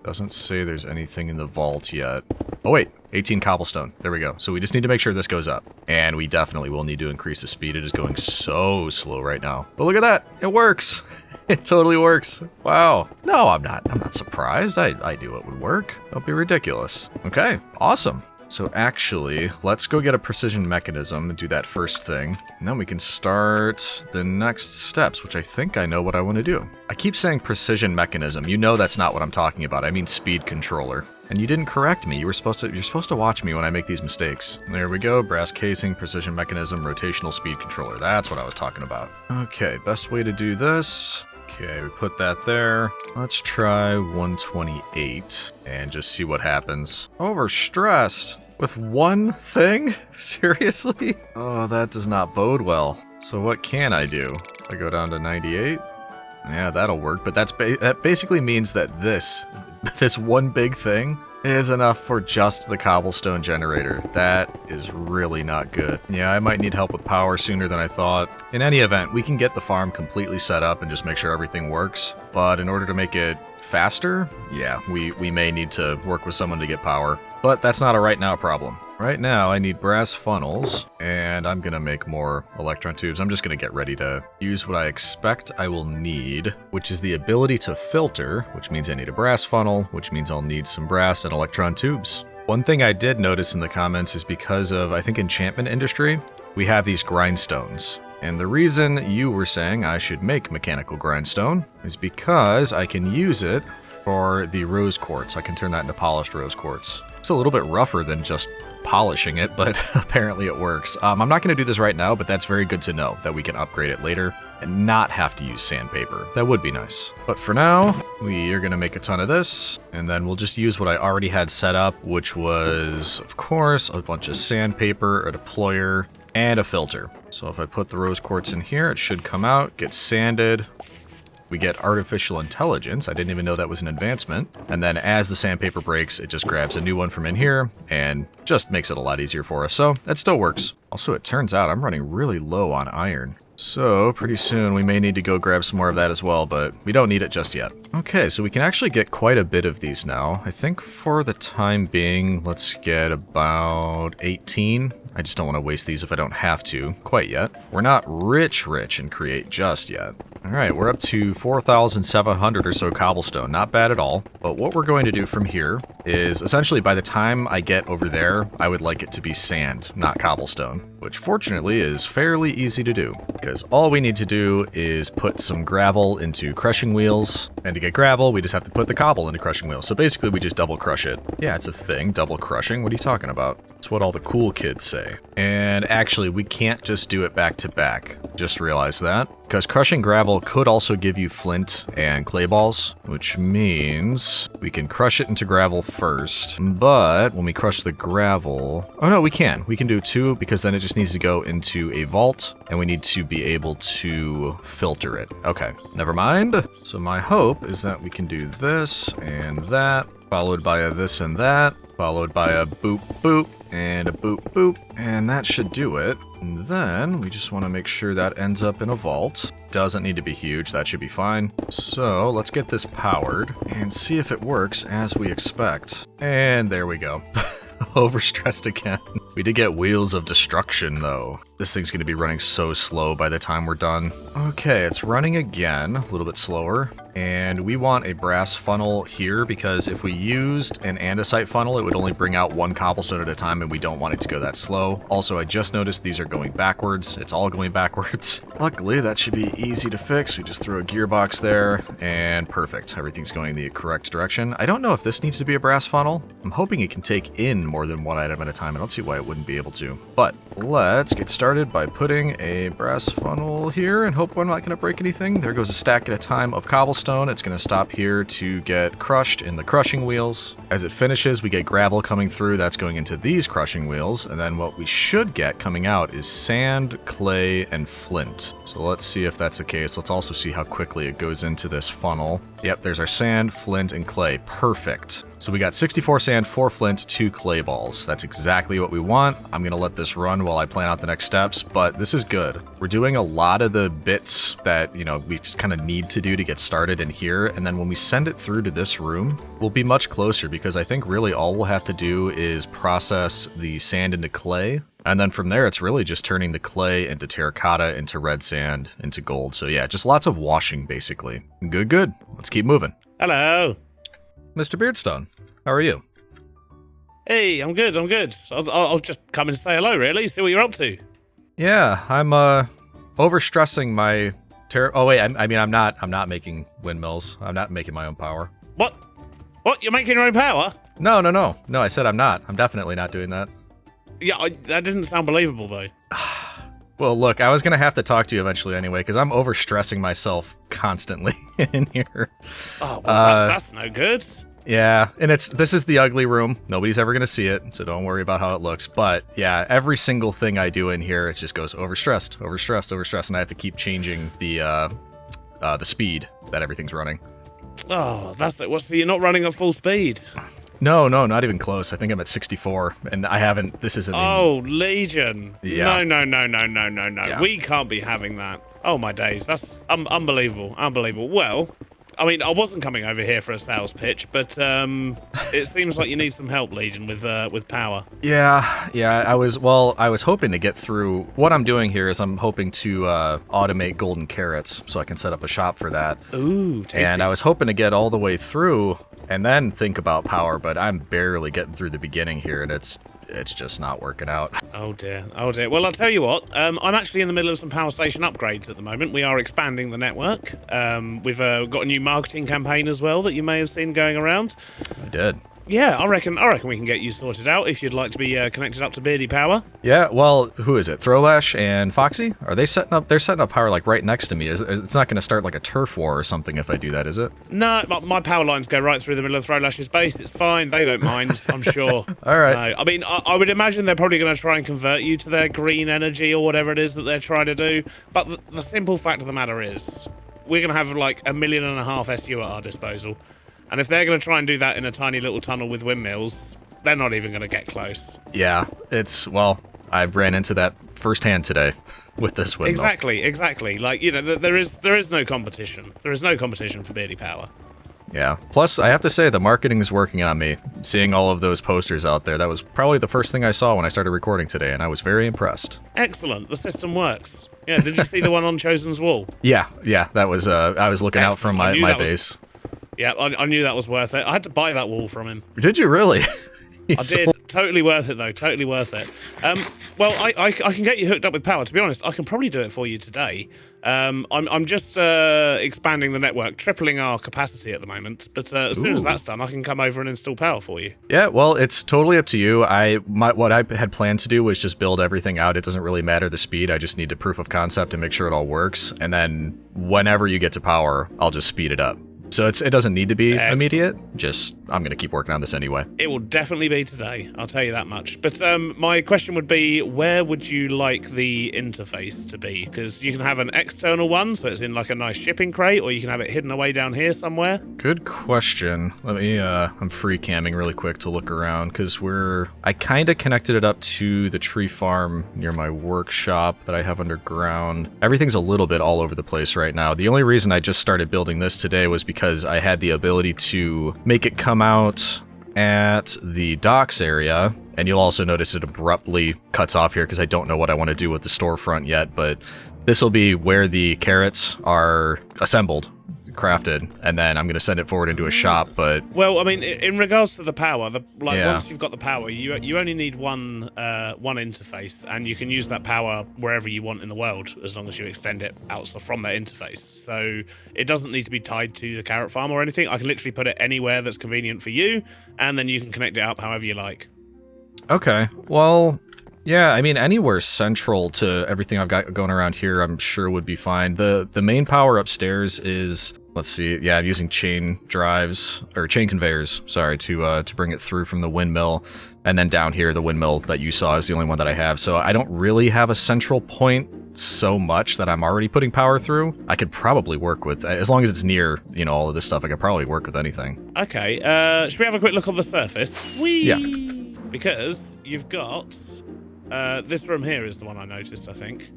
Doesn't say there's anything in the vault yet. Oh wait, 18 cobblestone. There we go. So we just need to make sure this goes up. And we definitely will need to increase the speed. It is going so slow right now. But look at that. It works. It totally works. Wow. No, I'm not surprised. I knew it would work. Don't be ridiculous. Okay, awesome. So actually, let's go get a precision mechanism and do that first thing. And then we can start the next steps, which I think I know what I want to do. I keep saying precision mechanism. You know that's not what I'm talking about. I mean speed controller. And you didn't correct me. You're supposed to watch me when I make these mistakes. There we go. Brass casing, precision mechanism, rotational speed controller. That's what I was talking about. Okay, best way to do this. Okay, we put that there. Let's try 128 and just see what happens. Oh, we're stressed. With one thing? Seriously? Oh, that does not bode well. So what can I do? I go down to 98? Yeah, that'll work, but that basically means that this one big thing is enough for just the cobblestone generator. That is really not good. Yeah, I might need help with power sooner than I thought. In any event, we can get the farm completely set up and just make sure everything works. But in order to make it faster, yeah, we may need to work with someone to get power. But that's not a right now problem. Right now, I need brass funnels, and I'm gonna make more electron tubes. I'm just gonna get ready to use what I expect I will need, which is the ability to filter, which means I need a brass funnel, which means I'll need some brass and electron tubes. One thing I did notice in the comments is because of, I think, enchantment industry, we have these grindstones. And the reason you were saying I should make mechanical grindstone is because I can use it for the rose quartz. I can turn that into polished rose quartz. It's a little bit rougher than just polishing it, but apparently it works. I'm not going to do this right now, but that's very good to know that we can upgrade it later and not have to use sandpaper. That would be nice. But for now, we are going to make a ton of this, and then we'll just use what I already had set up, which was, of course, a bunch of sandpaper, a deployer, and a filter. So if I put the rose quartz in here, it should come out, get sanded. We get artificial intelligence. I didn't even know that was an advancement. And then as the sandpaper breaks, it just grabs a new one from in here and just makes it a lot easier for us. So that still works. Also, it turns out I'm running really low on iron. So pretty soon we may need to go grab some more of that as well, but we don't need it just yet. Okay, so we can actually get quite a bit of these now. I think for the time being, let's get about 18. I just don't want to waste these if I don't have to quite yet. We're not rich in Create just yet. All right, we're up to 4,700 or so cobblestone. Not bad at all. But what we're going to do from here is essentially by the time I get over there, I would like it to be sand, not cobblestone, which fortunately is fairly easy to do because all we need to do is put some gravel into crushing wheels. And to get gravel, we just have to put the cobble into crushing wheels. So basically we just double crush it. Yeah, it's a thing, double crushing. What are you talking about? It's what all the cool kids say. And actually, we can't just do it back to back. Just realize that. Because crushing gravel could also give you flint and clay balls, which means we can crush it into gravel first. But when we crush the gravel... Oh no, we can. We can do two because then it just needs to go into a vault and we need to be able to filter it. Okay, never mind. So my hope is that we can do this and that, followed by a this and that, followed by a boop boop, and a boop boop, and that should do it. And then we just want to make sure that ends up in a vault. Doesn't need to be huge, that should be fine. So let's get this powered and see if it works as we expect. And there we go. Overstressed again. We did get Wheels of Destruction though. This thing's gonna be running so slow by the time we're done. Okay, it's running again, a little bit slower. And we want a brass funnel here because if we used an andesite funnel, it would only bring out one cobblestone at a time and we don't want it to go that slow. Also, I just noticed these are going backwards. It's all going backwards. Luckily, that should be easy to fix. We just throw a gearbox there and perfect. Everything's going the correct direction. I don't know if this needs to be a brass funnel. I'm hoping it can take in more than one item at a time. I don't see why it wouldn't be able to. But let's get started by putting a brass funnel here and hope we're not going to break anything. There goes a stack at a time of cobblestone. It's going to stop here to get crushed in the crushing wheels. As it finishes, we get gravel coming through. That's going into these crushing wheels. And then what we should get coming out is sand, clay, and flint. So let's see if that's the case. Let's also see how quickly it goes into this funnel. Yep, there's our sand, flint, and clay. Perfect. So we got 64 sand, 4 flint, 2 clay balls. That's exactly what we want. I'm going to let this run while I plan out the next steps, but this is good. We're doing a lot of the bits that, you know, we just kind of need to do to get started in here, and then when we send it through to this room, we'll be much closer because I think really all we'll have to do is process the sand into clay, and then from there it's really just turning the clay into terracotta, into red sand, into gold. So yeah, just lots of washing basically. Good. Let's keep moving. Hello. MrBeardstone, how are you? Hey, I'm good. I'll just come and say hello, really. See what you're up to. Yeah, I'm overstressing my oh wait, I'm not making windmills. I'm not making my own power. What? You're making your own power? No, I said I'm not. I'm definitely not doing that. Yeah, that didn't sound believable though. Well, look, I was gonna have to talk to you eventually anyway, because I'm overstressing myself constantly in here. Oh, well, that's no good. Yeah, and this is the ugly room. Nobody's ever gonna see it, so don't worry about how it looks. But yeah, every single thing I do in here, it just goes overstressed, and I have to keep changing the speed that everything's running. Oh, that's it. So you're not running at full speed? No, not even close. I think I'm at 64, and I haven't. This isn't. Oh, Legion! Yeah. No. Yeah. We can't be having that. Oh my days, that's unbelievable. Well, I mean, I wasn't coming over here for a sales pitch, but it seems like you need some help, Legion, with power. Yeah. I was hoping to get through. What I'm doing here is I'm hoping to automate golden carrots, so I can set up a shop for that. Ooh, tasty. And I was hoping to get all the way through and then think about power, but I'm barely getting through the beginning here, and it's just not working out. Oh dear. Well, I'll tell you what. I'm actually in the middle of some power station upgrades at the moment. We are expanding the network. We've got a new marketing campaign as well that you may have seen going around. I did. Yeah, I reckon we can get you sorted out if you'd like to be connected up to Beardy Power. Yeah, well, who is it? Throlash and Foxy? Are they setting up? They're setting up power like right next to me. It's not going to start like a turf war or something if I do that, is it? No, my power lines go right through the middle of Throlash's base. It's fine. They don't mind, I'm sure. All right. No, I mean, I would imagine they're probably going to try and convert you to their green energy or whatever it is that they're trying to do. But the simple fact of the matter is, we're going to have like 1.5 million SU at our disposal. And if they're going to try and do that in a tiny little tunnel with windmills, they're not even going to get close. Yeah, I ran into that firsthand today with this windmill. Exactly. Like, you know, there is no competition. There is no competition for Beardy Power. Yeah. Plus, I have to say, the marketing is working on me. Seeing all of those posters out there, that was probably the first thing I saw when I started recording today, and I was very impressed. Excellent. The system works. Yeah, did you see the one on Chosen's wall? Yeah, that was, I was looking out from my base. Yeah, I knew that was worth it. I had to buy that wall from him. Did you really? I did. Totally worth it, though. Totally worth it. Well, I can get you hooked up with power. To be honest, I can probably do it for you today. I'm just expanding the network, tripling our capacity at the moment. But as soon as that's done, I can come over and install power for you. Yeah, well, it's totally up to you. What I had planned to do was just build everything out. It doesn't really matter the speed. I just need a proof of concept to make sure it all works. And then whenever you get to power, I'll just speed it up. So it doesn't need to be immediate. Just, I'm going to keep working on this anyway. It will definitely be today. I'll tell you that much. But my question would be, where would you like the interface to be? Because you can have an external one, so it's in like a nice shipping crate, or you can have it hidden away down here somewhere. Good question. Let me, I'm free camming really quick to look around, because I kind of connected it up to the tree farm near my workshop that I have underground. Everything's a little bit all over the place right now. The only reason I just started building this today was because I had the ability to make it come out at the docks area, and you'll also notice it abruptly cuts off here because I don't know what I want to do with the storefront yet, but this will be where the carrots are assembled, crafted, and then I'm going to send it forward into a shop. But well, I mean, in regards to the power, once you've got the power, you only need one interface, and you can use that power wherever you want in the world as long as you extend it out from that interface. So it doesn't need to be tied to the carrot farm or anything. I can literally put it anywhere that's convenient for you, and then you can connect it up however you like. Okay, well, yeah, I mean, anywhere central to everything I've got going around here, I'm sure would be fine. The main power upstairs is Let's see. Yeah, I'm using chain drives or chain conveyors, sorry, to bring it through from the windmill. And then down here, the windmill that you saw is the only one that I have. So I don't really have a central point so much that I'm already putting power through. I could probably work with, as long as it's near, you know, all of this stuff, I could probably work with anything. Okay, should we have a quick look on the surface? Whee! Yeah. Because you've got, this room here is the one I noticed, I think.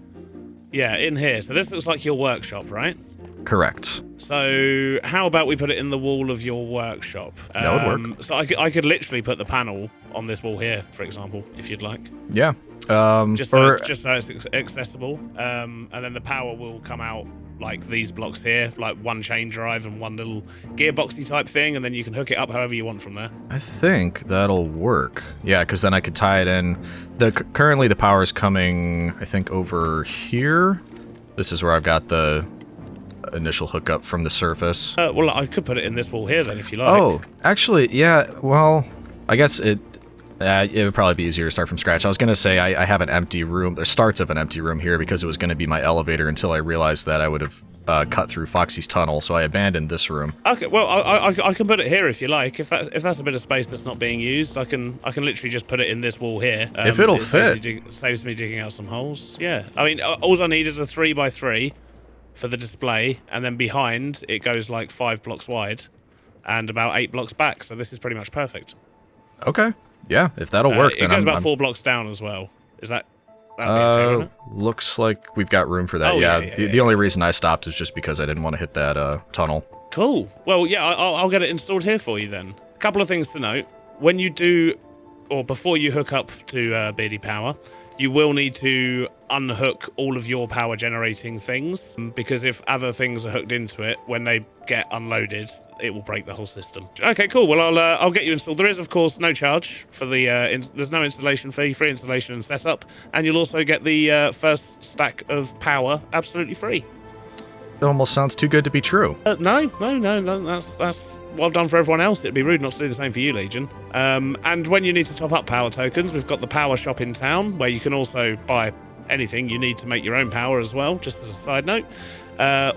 Yeah, in here. So this looks like your workshop, right? Correct. So how about we put it in the wall of your workshop? That would work. So I could literally put the panel on this wall here, for example, if you'd like. Yeah. Just so it's accessible. And then the power will come out like these blocks here, like one chain drive and one little gearboxy type thing, and then you can hook it up however you want from there. I think that'll work. Yeah, because then I could tie it in. Currently the power is coming, I think, over here. This is where I've got the initial hookup from the surface. Well, I could put it in this wall here then, if you like. Oh, actually, yeah. Well, I guess it would probably be easier to start from scratch. I was going to say I have an empty room, the starts of an empty room here because it was going to be my elevator until I realized that I would have cut through Foxy's tunnel, so I abandoned this room. Okay, well, I can put it here if you like. If that's a bit of space that's not being used, I can literally just put it in this wall here. If it'll fit. Saves me digging out some holes. Yeah, I mean, all I need is a 3x3 for the display, and then behind it goes like 5 blocks wide and about 8 blocks back, so this is pretty much perfect. Okay. Yeah, if that'll work, it then goes about 4 blocks down as well. Is that okay, looks like we've got room for that. The only reason I stopped is just because I didn't want to hit that tunnel. Cool. Well, yeah, I'll get it installed here for you then. A couple of things to note. When you do, or before you hook up to Beardy Power, you will need to unhook all of your power generating things, because if other things are hooked into it, when they get unloaded, it will break the whole system. Okay, cool. Well, I'll get you installed. There is, of course, no charge for the. There's no installation fee, free installation and setup, and you'll also get the first stack of power absolutely free. It almost sounds too good to be true. No. That's what I've done for everyone else. It'd be rude not to do the same for you, Legion. And when you need to top up power tokens, we've got the power shop in town, where you can also buy anything you need to make your own power as well, just as a side note.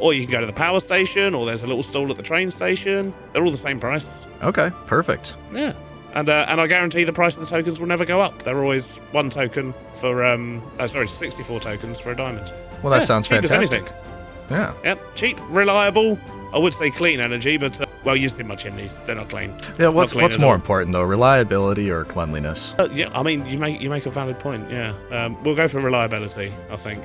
Or you can go to the power station, or there's a little stall at the train station. They're all the same price. Okay, perfect. Yeah. And I guarantee the price of the tokens will never go up. They're always 1 token for 64 tokens for a diamond. Well, that sounds cheap as fantastic. anything. Yeah. Yep, cheap, reliable. I would say clean energy, but well, you've seen my chimneys; they're not clean. Yeah, what's more important though, reliability or cleanliness? Yeah, I mean, you make a valid point. Yeah, we'll go for reliability, I think.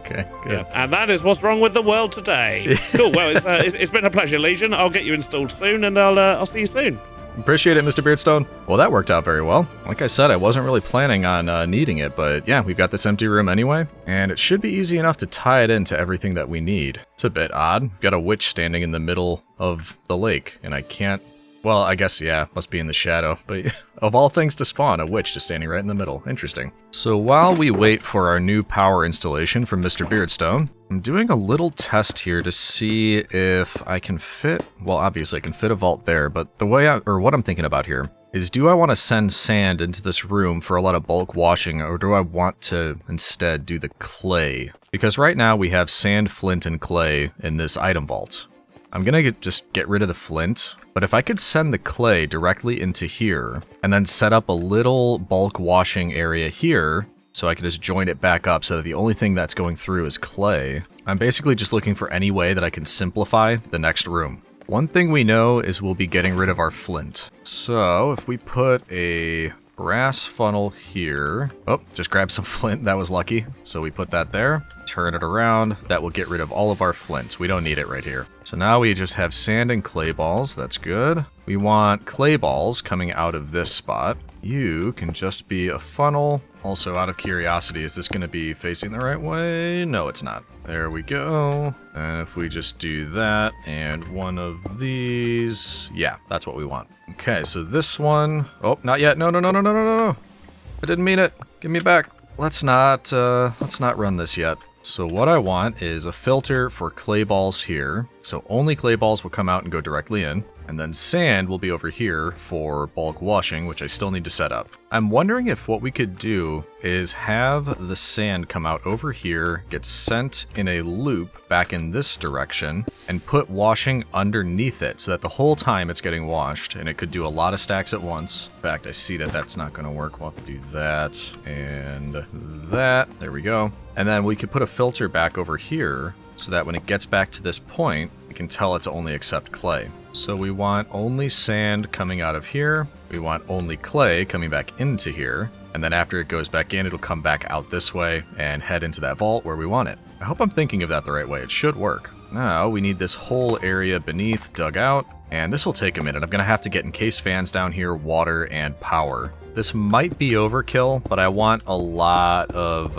Okay, good. Yeah, and that is what's wrong with the world today. Cool. Well, it's been a pleasure, Legion. I'll get you installed soon, and I'll see you soon. Appreciate it, Mr. Beardstone. Well, that worked out very well. Like I said, I wasn't really planning on needing it, but yeah, we've got this empty room anyway, and it should be easy enough to tie it into everything that we need. It's a bit odd. We've got a witch standing in the middle of the lake, and I can't... Well, I guess, yeah, must be in the shadow, but of all things to spawn, a witch just standing right in the middle. Interesting. So while we wait for our new power installation from Mr. Beardstone, I'm doing a little test here to see if I can fit... Well, obviously I can fit a vault there, but the way what I'm thinking about here is, do I want to send sand into this room for a lot of bulk washing, or do I want to instead do the clay? Because right now we have sand, flint, and clay in this item vault. I'm gonna just get rid of the flint, but if I could send the clay directly into here, and then set up a little bulk washing area here, so I could just join it back up so that the only thing that's going through is clay, I'm basically just looking for any way that I can simplify the next room. One thing we know is we'll be getting rid of our flint. So if we put a brass funnel here. Oh, just grab some flint. That was lucky. So we put that there. Turn it around. That will get rid of all of our flints. We don't need it right here. So now we just have sand and clay balls. That's good. We want clay balls coming out of this spot. You can just be a funnel. Also, out of curiosity, is this going to be facing the right way? No, it's not. There we go. And if we just do that and one of these, yeah, that's what we want. Okay, so this one, oh, not yet. No. I didn't mean it. Give me back. Let's not run this yet. So what I want is a filter for clay balls here. So only clay balls will come out and go directly in. And then sand will be over here for bulk washing, which I still need to set up. I'm wondering if what we could do is have the sand come out over here, get sent in a loop back in this direction, and put washing underneath it so that the whole time it's getting washed, and it could do a lot of stacks at once. In fact, I see that that's not going to work. We'll have to do that and that. There we go. And then we could put a filter back over here so that when it gets back to this point, we can tell it to only accept clay. So we want only sand coming out of here. We want only clay coming back into here. And then after it goes back in, it'll come back out this way and head into that vault where we want it. I hope I'm thinking of that the right way. It should work. Now we need this whole area beneath dug out, and this will take a minute. I'm going to have to get encased fans down here, water, and power. This might be overkill, but I want a lot of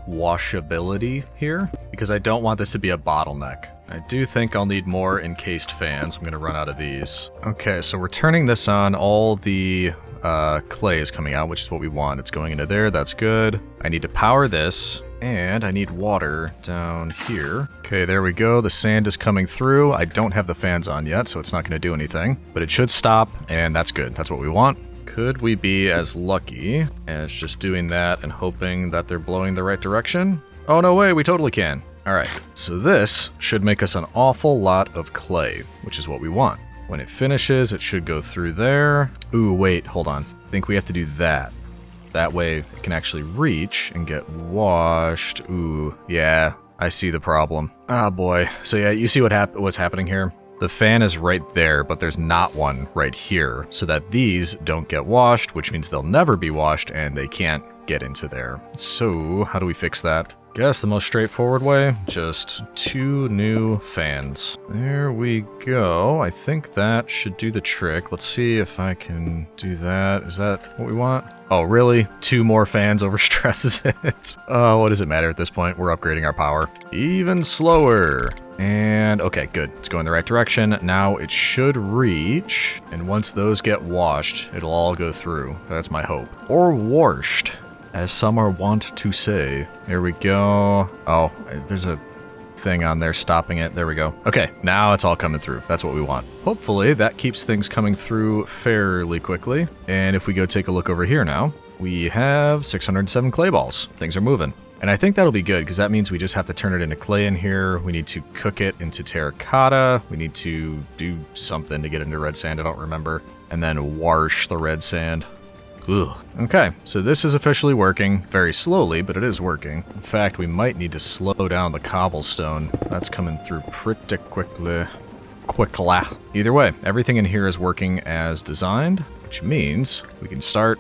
washability here because I don't want this to be a bottleneck. I do think I'll need more encased fans. I'm going to run out of these. Okay, so we're turning this on. All the clay is coming out, which is what we want. It's going into there. That's good. I need to power this, and I need water down here. Okay, there we go. The sand is coming through. I don't have the fans on yet, so it's not going to do anything, but it should stop, and that's good. That's what we want. Could we be as lucky as just doing that and hoping that they're blowing the right direction? Oh, no way. We totally can. All right, so this should make us an awful lot of clay, which is what we want. When it finishes, it should go through there. Ooh, wait, hold on. I think we have to do that. That way it can actually reach and get washed. Ooh, yeah, I see the problem. Oh boy. So yeah, you see what's happening here? The fan is right there, but there's not one right here, so that these don't get washed, which means they'll never be washed and they can't get into there. So how do we fix that? Guess the most straightforward way, just 2 new fans. There we go. I think that should do the trick. Let's see if I can do that. Is that what we want? Oh, really? 2 more fans overstresses it. Oh, what does it matter at this point? We're upgrading our power. Even slower. And okay, good. It's going the right direction. Now it should reach, and once those get washed, it'll all go through. That's my hope. Or washed, as some are wont to say. Here we go. Oh, there's a thing on there stopping it. There we go. Okay, now it's all coming through. That's what we want. Hopefully that keeps things coming through fairly quickly. And if we go take a look over here now, we have 607 clay balls. Things are moving. And I think that'll be good because that means we just have to turn it into clay in here. We need to cook it into terracotta. We need to do something to get into red sand. I don't remember. And then wash the red sand. Ugh. Okay, so this is officially working. Very slowly, but it is working. In fact, we might need to slow down the cobblestone. That's coming through pretty quickly. Either way, everything in here is working as designed, which means we can start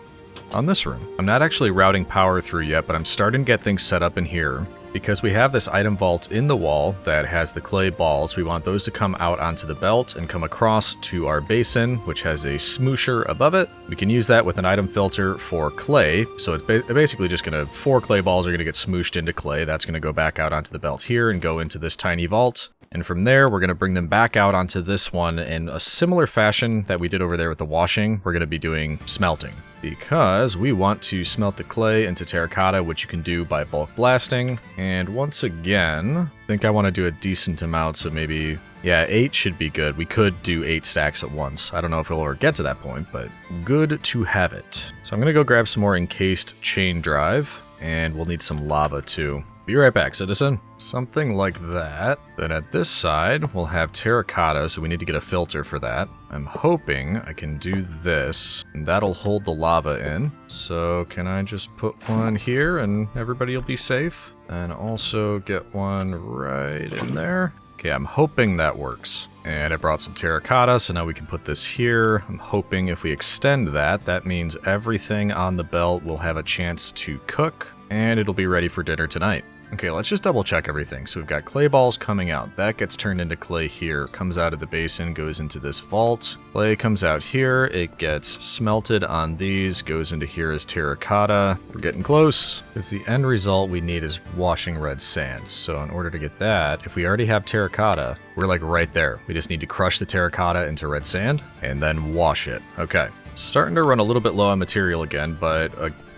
on this room. I'm not actually routing power through yet, but I'm starting to get things set up in here. Because we have this item vault in the wall that has the clay balls, we want those to come out onto the belt and come across to our basin, which has a smoosher above it. We can use that with an item filter for clay. So it's basically just going to, 4 clay balls are going to get smooshed into clay. That's going to go back out onto the belt here and go into this tiny vault. And from there, we're going to bring them back out onto this one in a similar fashion that we did over there with the washing. We're going to be doing smelting because we want to smelt the clay into terracotta, which you can do by bulk blasting. And once again, I think I want to do a decent amount, so maybe, yeah, 8 should be good. We could do 8 stacks at once. I don't know if it'll ever get to that point, but good to have it. So I'm going to go grab some more encased chain drive, and we'll need some lava too. Be right back, citizen. Something like that. Then at this side, we'll have terracotta, so we need to get a filter for that. I'm hoping I can do this, and that'll hold the lava in. So can I just put one here and everybody will be safe? And also get one right in there. Okay, I'm hoping that works. And I brought some terracotta, so now we can put this here. I'm hoping if we extend that, that means everything on the belt will have a chance to cook, and it'll be ready for dinner tonight. Okay, let's just double check everything. So we've got clay balls coming out. That gets turned into clay here, comes out of the basin, goes into this vault. Clay comes out here, it gets smelted on these, goes into here as terracotta. We're getting close, because the end result we need is washing red sand. So in order to get that, if we already have terracotta, we're like right there. We just need to crush the terracotta into red sand, and then wash it. Okay, starting to run a little bit low on material again, but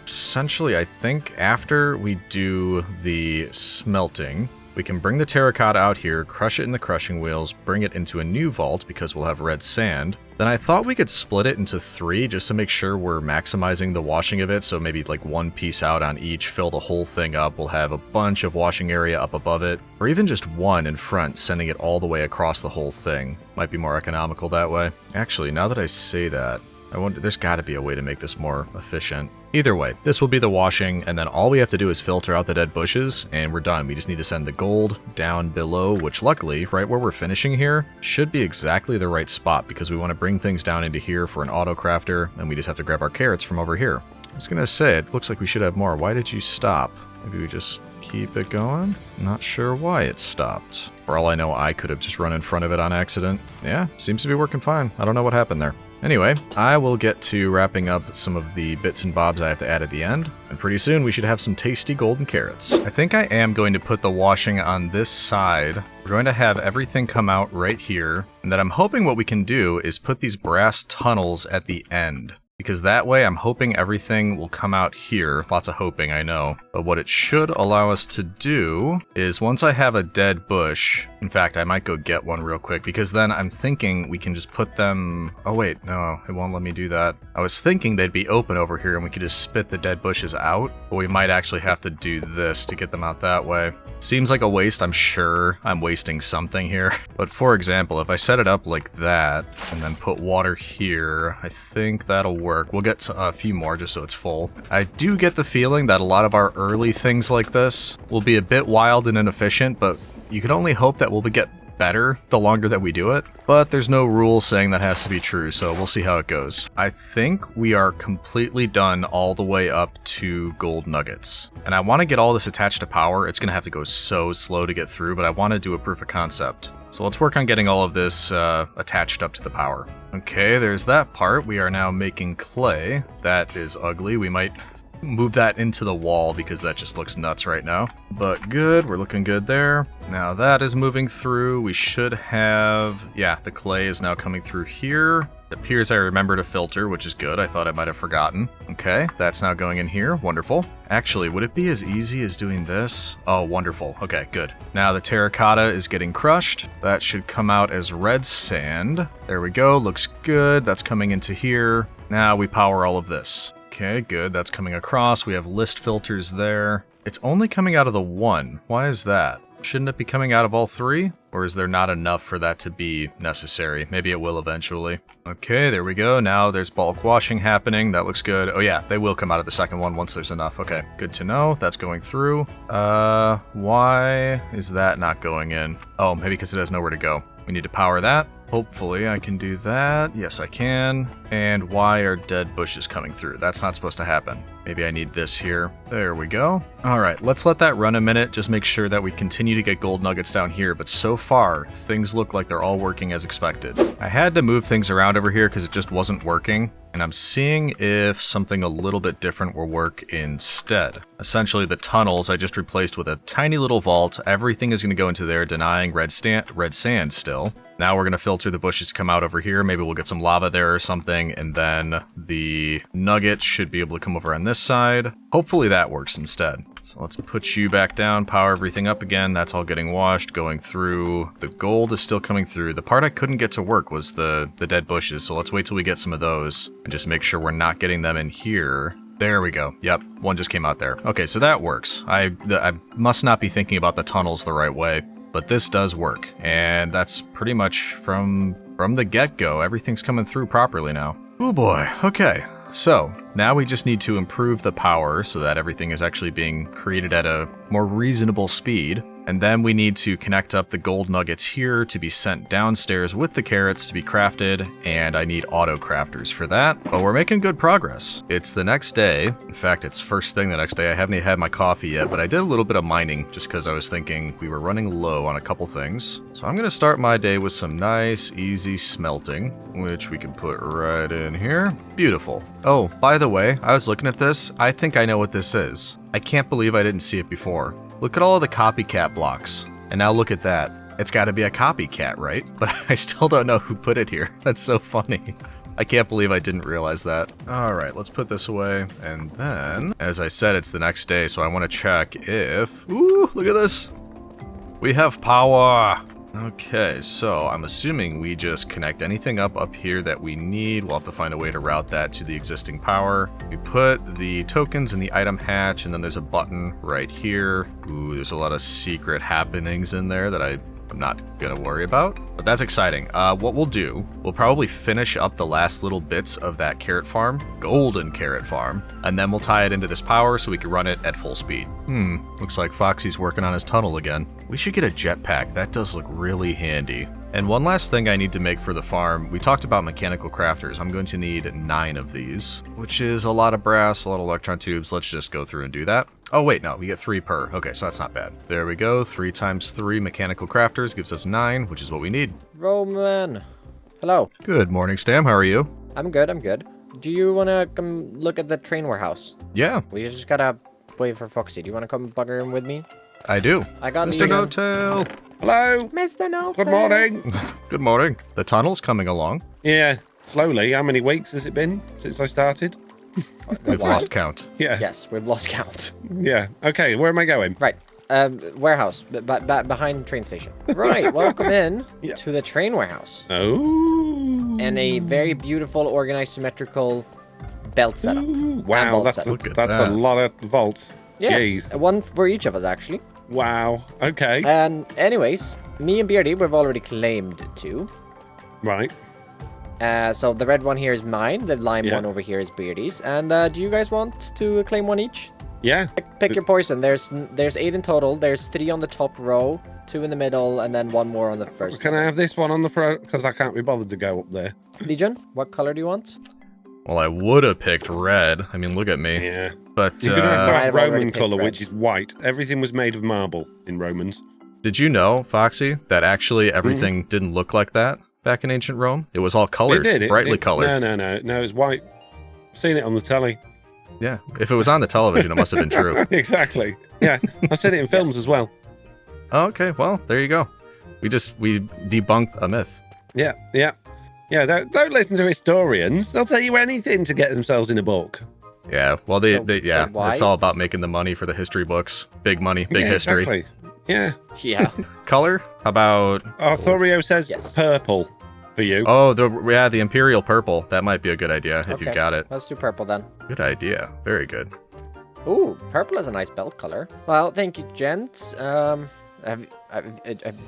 essentially, I think after we do the smelting, We can bring the terracotta out here, crush it in the crushing wheels, bring it into a new vault because we'll have red sand. Then I thought we could split it into 3 just to make sure we're maximizing the washing of it. So maybe like 1 piece out on each, fill the whole thing up. We'll have a bunch of washing area up above it, or even just 1 in front, sending it all the way across the whole thing. Might be more economical that way. Actually, now that I say that, I wonder, there's got to be a way to make this more efficient. Either way, this will be the washing, and then all we have to do is filter out the dead bushes, and we're done. We just need to send the gold down below, which luckily, right where we're finishing here, should be exactly the right spot, because we want to bring things down into here for an auto crafter, and we just have to grab our carrots from over here. I was gonna say, it looks like we should have more. Why did you stop? Maybe we just keep it going? Not sure why it stopped. For all I know, I could have just run in front of it on accident. Yeah, seems to be working fine. I don't know what happened there. Anyway, I will get to wrapping up some of the bits and bobs I have to add at the end, and pretty soon we should have some tasty golden carrots. I think I am going to put the washing on this side. We're going to have everything come out right here, and then I'm hoping what we can do is put these brass tunnels at the end. Because that way I'm hoping everything will come out here. Lots of hoping, I know. But what it should allow us to do is once I have a dead bush, in fact, I might go get one real quick, because then I'm thinking we can just put them... Oh wait, no, it won't let me do that. I was thinking they'd be open over here and we could just spit the dead bushes out, but we might actually have to do this to get them out that way. Seems like a waste, I'm sure I'm wasting something here. But for example, if I set it up like that, and then put water here, I think that'll work. We'll get a few more just so it's full. I do get the feeling that a lot of our early things like this will be a bit wild and inefficient, but you can only hope that we'll get better the longer that we do it. But there's no rule saying that has to be true, so we'll see how it goes. I think we are completely done all the way up to gold nuggets. And I want to get all this attached to power. It's going to have to go so slow to get through, but I want to do a proof of concept. So let's work on getting all of this attached up to the power. Okay, there's that part. We are now making clay. That is ugly. We might move that into the wall because that just looks nuts right now. But good, we're looking good there. Now that is moving through. We should have, yeah, the clay is now coming through here. It appears I remember to filter, which is good. I thought I might have forgotten. Okay, that's now going in here. Wonderful. Actually, would it be as easy as doing this? Oh, wonderful. Okay, good. Now the terracotta is getting crushed. That should come out as red sand. There we go. Looks good. That's coming into here. Now we power all of this. Okay, good. That's coming across. We have list filters there. It's only coming out of the one. Why is that? Shouldn't it be coming out of all 3? Or is there not enough for that to be necessary? Maybe it will eventually. Okay, there we go. Now there's bulk washing happening. That looks good. Oh yeah, they will come out of the second one once there's enough. Okay, good to know. That's going through. Why is that not going in? Oh, maybe because it has nowhere to go. We need to power that. Hopefully I can do that. Yes, I can. And why are dead bushes coming through? That's not supposed to happen. Maybe I need this here. There we go. All right, let's let that run a minute. Just make sure that we continue to get gold nuggets down here. But so far, things look like they're all working as expected. I had to move things around over here because it just wasn't working. And I'm seeing if something a little bit different will work instead. Essentially, the tunnels I just replaced with a tiny little vault. Everything is going to go into there, denying red sand still. Now we're going to filter the bushes to come out over here. Maybe we'll get some lava there or something. And then the nuggets should be able to come over on this side. Hopefully that works instead. So let's put you back down, power everything up again. That's all getting washed, going through. The gold is still coming through. The part I couldn't get to work was the dead bushes. So let's wait till we get some of those and just make sure we're not getting them in here. There we go. Yep, one just came out there. Okay, so that works. I must not be thinking about the tunnels the right way, but this does work. And that's pretty much from the get-go. Everything's coming through properly now. Oh boy, okay. So, now we just need to improve the power so that everything is actually being created at a more reasonable speed. And then we need to connect up the gold nuggets here to be sent downstairs with the carrots to be crafted, and I need auto crafters for that. But we're making good progress. It's the next day. In fact, it's first thing the next day. I haven't even had my coffee yet, but I did a little bit of mining just because I was thinking we were running low on a couple things. So I'm going to start my day with some nice, easy smelting, which we can put right in here. Beautiful. Oh, by the way, I was looking at this. I think I know what this is. I can't believe I didn't see it before. Look at all of the copycat blocks. And now look at that. It's got to be a copycat, right? But I still don't know who put it here. That's so funny. I can't believe I didn't realize that. All right, let's put this away. And then, as I said, it's the next day, so I want to check if... Ooh, look at this. We have power! Okay, so I'm assuming we just connect anything up here that we need. We'll have to find a way to route that to the existing power. We put the tokens in the item hatch, and then there's a button right here. Ooh, there's a lot of secret happenings in there that I'm not gonna worry about, but that's exciting. What we'll do, we'll probably finish up the last little bits of that carrot farm, golden carrot farm, and then we'll tie it into this power so we can run it at full speed. Looks like Foxy's working on his tunnel again. We should get a jetpack. That does look really handy. And one last thing I need to make for the farm, we talked about mechanical crafters. I'm going to need 9 of these, which is a lot of brass, a lot of electron tubes. Let's just go through and do that. Oh wait, no, we get 3 per. Okay, so that's not bad. There we go, 3 times 3 mechanical crafters gives us 9, which is what we need. Roman, hello. Good morning, Stam, how are you? I'm good, I'm good. Do you want to come look at the train warehouse? Yeah, We just gotta wait for Foxy. Do you want to come bugger him with me? I do. I got Mr. Legion. No-Tail. Hello. Mr. No. Good morning. Good morning. The tunnel's coming along. Yeah, slowly. How many weeks has it been since I started? We've lost count. Yeah. Yes, we've lost count. Yeah. Okay, where am I going? Right. Warehouse, behind train station. Right, welcome in Yeah. to the train warehouse. Oh. And a very beautiful, organized, symmetrical belt setup. Ooh, wow, vault that's, setup. Look at that's that. a lot of vaults. Yes, Jeez. one for each of us, actually. Wow. Okay. And anyways, me and Beardy, we've already claimed 2. Right. So the red one here is mine, the lime Yeah. one over here is Beardy's. And do you guys want to claim 1 each? Yeah. Pick your poison. There's 8 in total. There's 3 on the top row, 2 in the middle, and then 1 more on the first. Can I have this one on the front? Because I can't be bothered to go up there. Legion, what color do you want? Well, I would have picked red. I mean, look at me. Yeah. But You're going to have to I've have already Roman picked colour, red. which is white. Everything was made of marble in Romans. did you know, Foxy, that actually everything didn't look like that back in ancient Rome? It was all colored, It did. brightly colored. No, it's white. Seen it on the telly. Yeah, if it was on the television, it must have been true. Exactly. Yeah, I've seen it in films as well. Oh, okay, well, there you go. We debunked a myth. Yeah. Don't listen to historians. They'll tell you anything to get themselves in a book. Yeah, well, So, why? it's all about making the money for the history books. Big money, big Yeah, history. Exactly. Yeah. Yeah. Color? How about? Oh, Thorio says Yes. purple for you. Oh, the imperial purple. That might be a good idea if you Okay. got it. Let's do purple then. Good idea. Very good. Ooh, purple is a nice belt color. Well, thank you, gents. Do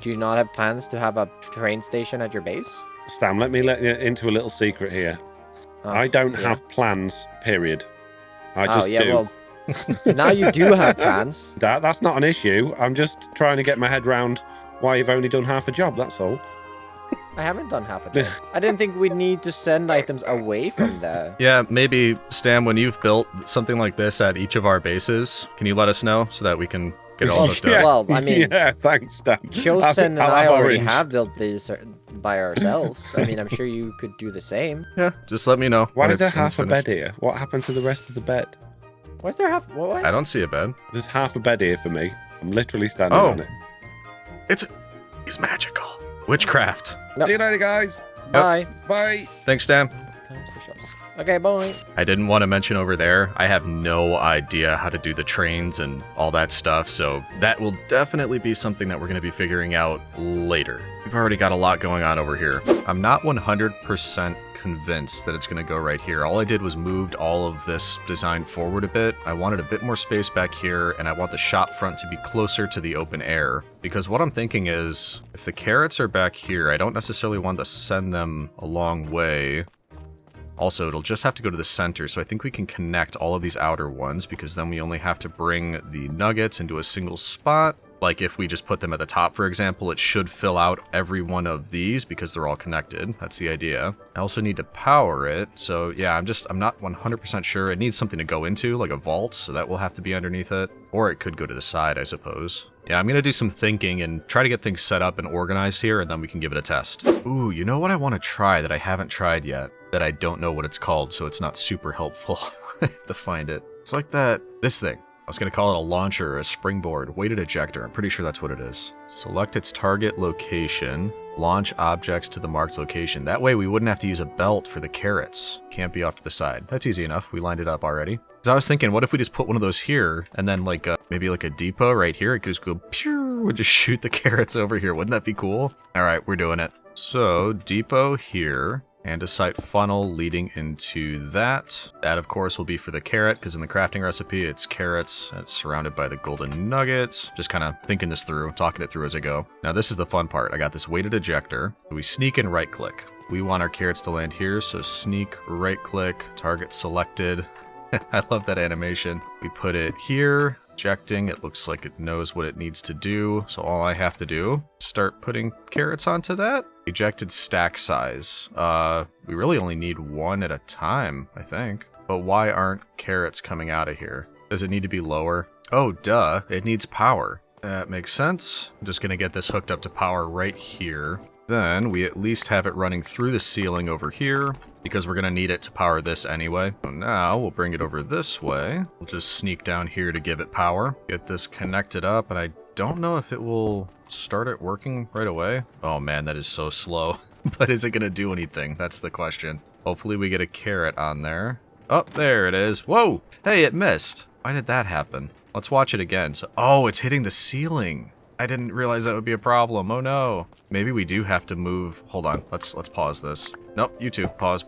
you not have plans to have a train station at your base? Stam, let me let you into a little secret here. Oh, I don't yeah. have plans, period. I just do. Well, now you do have plans. That's not an issue. I'm just trying to get my head round why you've only done half a job, that's all. I haven't done half a job. I didn't think we'd need to send items away from the... Yeah, maybe, Stam, when you've built something like this at each of our bases, can you let us know so that we can get it all hooked Yeah. up? Well, I mean, Yeah, thanks, Stam. Chosen and I'll I have already orange. have built these by ourselves. I mean, I'm sure you could do the same. Yeah, just let me know. Why when is there it's- when it's half a finished. bed here? What happened to the rest of the bed? Was there half... What? I don't see a bed. There's half a bed here for me. I'm literally standing Oh. on it. It's magical. Witchcraft. Nope. See you later, guys. Bye. Bye. Thanks, Stam. Plans for shops. Okay, bye. I didn't want to mention over there, I have no idea how to do the trains and all that stuff, so that will definitely be something that we're going to be figuring out later. We've already got a lot going on over here. I'm not 100% convinced that it's going to go right here. All I did was moved all of this design forward a bit. I wanted a bit more space back here, and I want the shop front to be closer to the open air. Because what I'm thinking is, if the carrots are back here, I don't necessarily want to send them a long way. Also, it'll just have to go to the center, so I think we can connect all of these outer ones, because then we only have to bring the nuggets into a single spot. Like if we just put them at the top, for example, it should fill out every one of these because they're all connected. That's the idea. I also need to power it, so yeah, I'm not 100% sure. It needs something to go into, like a vault, so that will have to be underneath it. Or it could go to the side, I suppose. Yeah, I'm gonna do some thinking and try to get things set up and organized here, and then we can give it a test. Ooh, you know what I want to try that I haven't tried yet? That I don't know what it's called, so it's not super helpful to find it. It's like this thing. I was going to call it a launcher or a springboard, weighted ejector. I'm pretty sure that's what it is. Select its target location, launch objects to the marked location. That way we wouldn't have to use a belt for the carrots. Can't be off to the side. That's easy enough. We lined it up already. So I was thinking, what if we just put one of those here, and then like maybe like a depot right here? It could just go pew We'll just shoot the carrots over here. Wouldn't that be cool? All right, we're doing it. So depot here. Andesite funnel leading into that. That, of course, will be for the carrot, because in the crafting recipe, it's carrots. It's surrounded by the golden nuggets. Just kind of thinking this through, talking it through as I go. Now, this is the fun part. I got this weighted ejector. We sneak and right-click. We want our carrots to land here, so sneak, right-click, target selected. I love that animation. We put it here. Ejecting, it looks like it knows what it needs to do, so all I have to do is start putting carrots onto that. Ejected stack size. We really only need one at a time, I think. But why aren't carrots coming out of here? Does it need to be lower? Oh, duh, it needs power. That makes sense. I'm just gonna get this hooked up to power right here. Then we at least have it running through the ceiling over here, because we're going to need it to power this anyway. So now we'll bring it over this way. We'll just sneak down here to give it power. Get this connected up, and I don't know if it will start it working right away. Oh man, that is so slow. But is it going to do anything? That's the question. Hopefully we get a carrot on there. Oh, there it is. Whoa! Hey, it missed. Why did that happen? Let's watch it again. So, oh, it's hitting the ceiling. I didn't realize that would be a problem. Oh no. Maybe we do have to move. Hold on. Let's pause this. Nope, you too. Pause.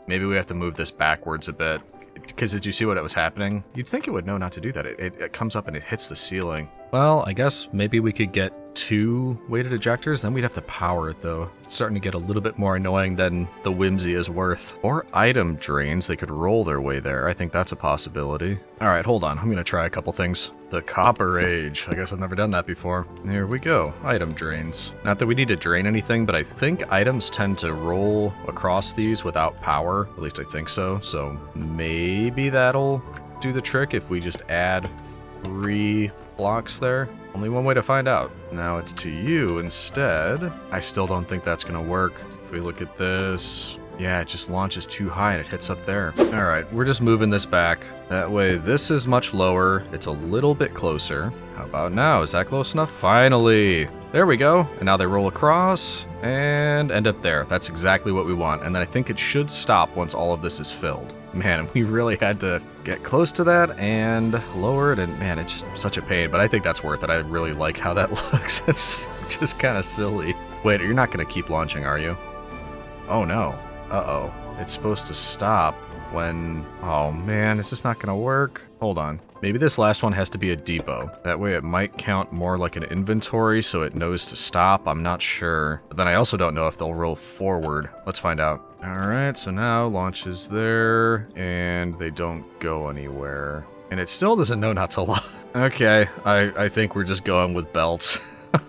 Maybe we have to move this backwards a bit. Because did you see what was happening? You'd think it would know not to do that. It comes up and it hits the ceiling. Well, I guess maybe we could get 2 weighted ejectors, then we'd have to power it though. It's starting to get a little bit more annoying than the whimsy is worth. Or item drains, they could roll their way there. I think that's a possibility. Alright, hold on. I'm gonna try a couple things. The Copper Age. I guess I've never done that before. Here we go. Item drains. Not that we need to drain anything, but I think items tend to roll across these without power. At least I think so. So maybe that'll do the trick if we just add 3 blocks there. Only one way to find out. Now it's to you instead. I still don't think that's gonna work. If we look at this, yeah, it just launches too high and it hits up there. All right, we're just moving this back. That way this is much lower. It's a little bit closer. How about now? Is that close enough? Finally. There we go. And now they roll across and end up there. That's exactly what we want. And then I think it should stop once all of this is filled. Man, we really had to get close to that and lower it, and man, it's just such a pain, but I think that's worth it. I really like how that looks. It's just kind of silly. Wait, you're not going to keep launching, are you? Oh no. Uh-oh. It's supposed to stop when... Oh man, is this not going to work? Hold on. Maybe this last one has to be a depot. That way it might count more like an inventory so it knows to stop. I'm not sure. But then I also don't know if they'll roll forward. Let's find out. Alright, so now launches there, and they don't go anywhere. And it still doesn't know not to launch. Okay, I think we're just going with belts.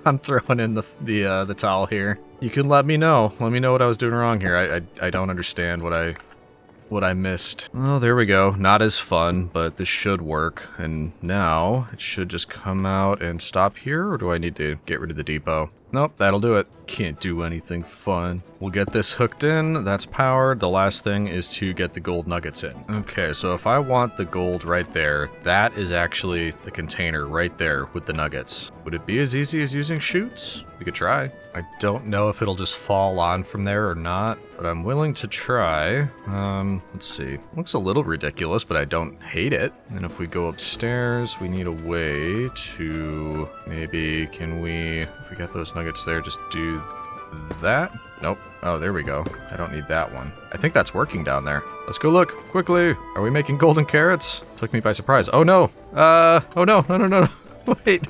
I'm throwing in the towel here. You can let me know. Let me know what I was doing wrong here. I don't understand what I missed. Oh, there we go. Not as fun, but this should work. And now it should just come out and stop here, or do I need to get rid of the depot? Nope, that'll do it. Can't do anything fun. We'll get this hooked in. That's powered. The last thing is to get the gold nuggets in. Okay, so if I want the gold right there, that is actually the container right there with the nuggets. Would it be as easy as using chutes? We could try. I don't know if it'll just fall on from there or not, but I'm willing to try. Let's see. Looks a little ridiculous, but I don't hate it. And if we go upstairs, we need a way to maybe, can we, if we get those nuggets there, just do that? Nope. Oh, there we go. I don't need that one. I think that's working down there. Let's go look quickly. Are we making golden carrots? Took me by surprise. Oh no. Oh no. No. Wait,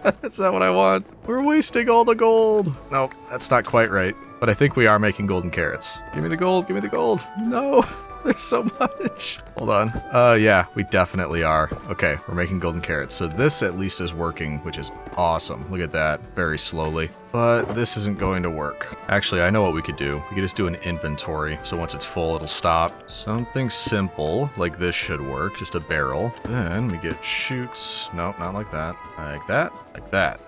that's not what I want. We're wasting all the gold. Nope, that's not quite right. But I think we are making golden carrots. Give me the gold, give me the gold. No, there's so much. Hold on. Yeah, we definitely are. Okay, we're making golden carrots. So this at least is working, which is awesome. Look at that, very slowly. But this isn't going to work. Actually, I know what we could do. We could just do an inventory. So once it's full, it'll stop. Something simple, like this should work. Just a barrel. Then we get chutes. Nope, not like that. Like that, like that.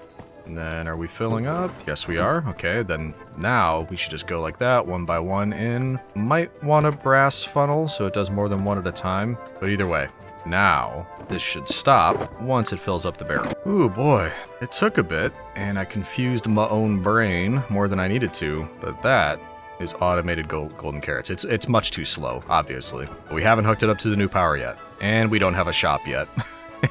And then are we filling up? Yes, we are. Okay, then now we should just go like that, one by one in. Might want a brass funnel so it does more than one at a time. But either way, now this should stop once it fills up the barrel. Ooh boy, it took a bit and I confused my own brain more than I needed to, but that is automated golden carrots. It's much too slow, obviously. We haven't hooked it up to the new power yet, and we don't have a shop yet.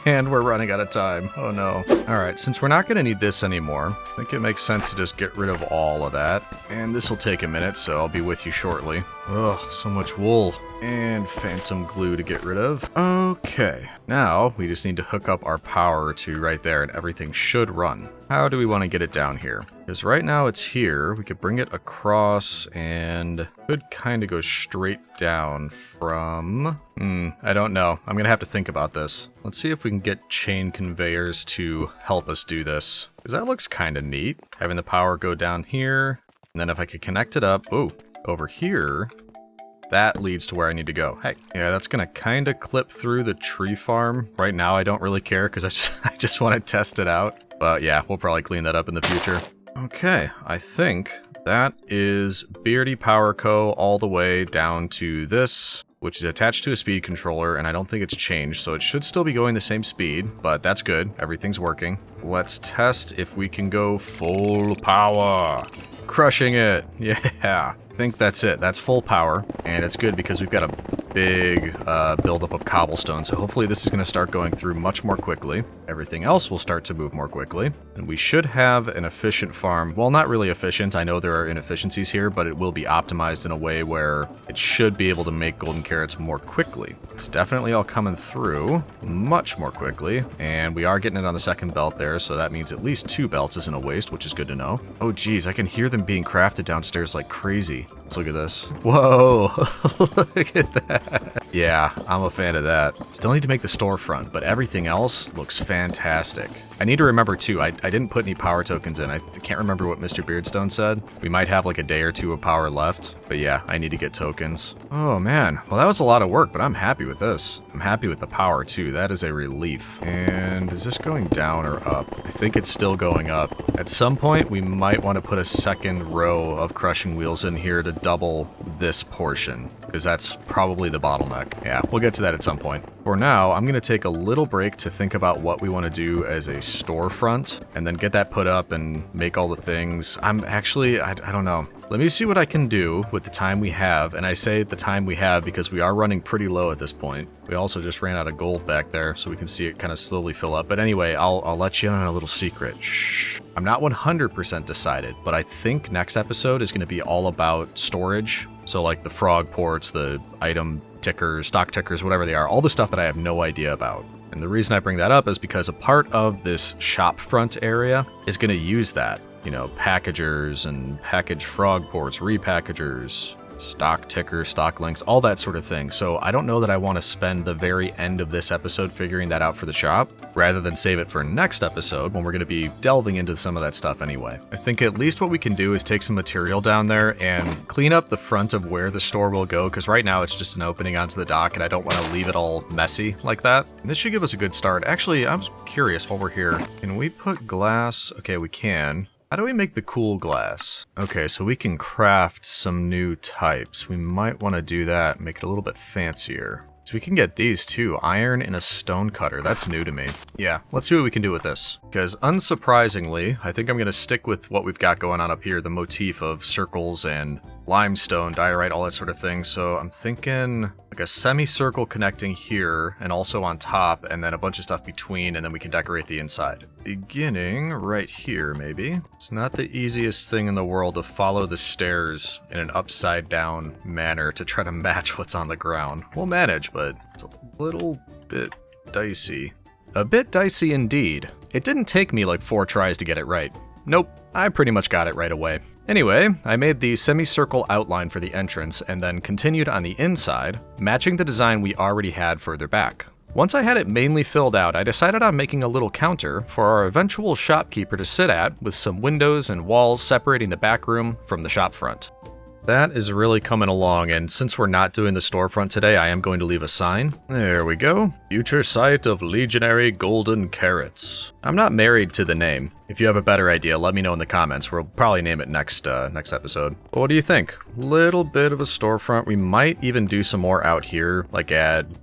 And we're running out of time. Oh no. Alright, since we're not going to need this anymore, I think it makes sense to just get rid of all of that. And this will take a minute, so I'll be with you shortly. Ugh, so much wool. And phantom glue to get rid of. Okay, now we just need to hook up our power to right there and everything should run. How do we want to get it down here? Because right now it's here. We could bring it across and could kind of go straight down from... I don't know. I'm going to have to think about this. Let's see if we can get chain conveyors to help us do this. Because that looks kind of neat. Having the power go down here. And then if I could connect it up... Ooh, over here... That leads to where I need to go. Hey, yeah, that's gonna kind of clip through the tree farm. Right now, I don't really care because I just want to test it out. But yeah, we'll probably clean that up in the future. Okay, I think that is Beardy Power Co. all the way down to this, which is attached to a speed controller, and I don't think it's changed, so it should still be going the same speed, but that's good. Everything's working. Let's test if we can go full power. Crushing it. Yeah. I think that's it. That's full power, and it's good because we've got a big buildup of cobblestone, so hopefully this is going to start going through much more quickly. Everything else will start to move more quickly, and we should have an efficient farm. Well, not really efficient. I know there are inefficiencies here, but it will be optimized in a way where it should be able to make golden carrots more quickly. It's definitely all coming through much more quickly, and we are getting it on the second belt there, so that means at least 2 belts isn't a waste, which is good to know. Oh geez, I can hear them being crafted downstairs like crazy. Let's look at this. Whoa, look at that. Yeah, I'm a fan of that. Still need to make the storefront, but everything else looks fantastic. I need to remember too, I didn't put any power tokens in. I can't remember what MrBeardstone said. We might have like a day or 2 of power left, but yeah, I need to get tokens. Oh man, well that was a lot of work, but I'm happy with this. I'm happy with the power too, that is a relief. And is this going down or up? I think it's still going up. At some point, we might want to put a second row of crushing wheels in here to double this portion, because that's probably the bottleneck. Yeah, we'll get to that at some point. For now, I'm going to take a little break to think about what we want to do as a storefront, and then get that put up and make all the things. I'm actually, I don't know. Let me see what I can do with the time we have, and I say the time we have because we are running pretty low at this point. We also just ran out of gold back there, so we can see it kind of slowly fill up. But anyway, I'll let you in on a little secret. Shh. I'm not 100% decided, but I think next episode is going to be all about storage. So like the frog ports, the item tickers, stock tickers, whatever they are, all the stuff that I have no idea about. And the reason I bring that up is because a part of this shop front area is going to use that. You know, packagers and package frog ports, repackagers, stock tickers, stock links, all that sort of thing. So I don't know that I want to spend the very end of this episode figuring that out for the shop, rather than save it for next episode when we're going to be delving into some of that stuff anyway. I think at least what we can do is take some material down there and clean up the front of where the store will go, because right now it's just an opening onto the dock and I don't want to leave it all messy like that. And this should give us a good start. Actually, I'm curious while we're here, can we put glass? Okay, we can. How do we make the cool glass? Okay, so we can craft some new types. We might want to do that, make it a little bit fancier. So we can get these too, iron and a stone cutter. That's new to me. Yeah, let's see what we can do with this. Because unsurprisingly, I think I'm going to stick with what we've got going on up here, the motif of circles and limestone, diorite, all that sort of thing. So I'm thinking like a semicircle connecting here and also on top, and then a bunch of stuff between, and then we can decorate the inside. Beginning right here, maybe. It's not the easiest thing in the world to follow the stairs in an upside down manner to try to match what's on the ground. We'll manage, but it's a little bit dicey. A bit dicey indeed. It didn't take me like 4 tries to get it right. Nope, I pretty much got it right away. Anyway, I made the semicircle outline for the entrance and then continued on the inside, matching the design we already had further back. Once I had it mainly filled out, I decided on making a little counter for our eventual shopkeeper to sit at, with some windows and walls separating the back room from the shop front. That is really coming along, and since we're not doing the storefront today, I am going to leave a sign. There we go. Future site of Legionary Golden Carrots. I'm not married to the name. If you have a better idea, let me know in the comments. We'll probably name it next episode. But what do you think? Little bit of a storefront. We might even do some more out here, like add,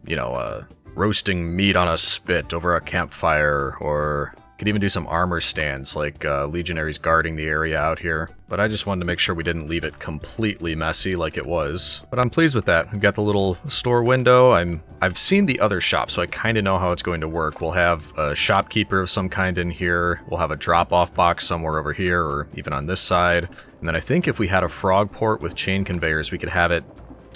roasting meat on a spit over a campfire, or Could even do some armor stands, like legionaries guarding the area out here. But I just wanted to make sure we didn't leave it completely messy like it was. But I'm pleased with that. We've got the little store window. I've seen the other shop, so I kind of know how it's going to work. We'll have a shopkeeper of some kind in here. We'll have a drop-off box somewhere over here, or even on this side. And then I think if we had a frog port with chain conveyors, we could have it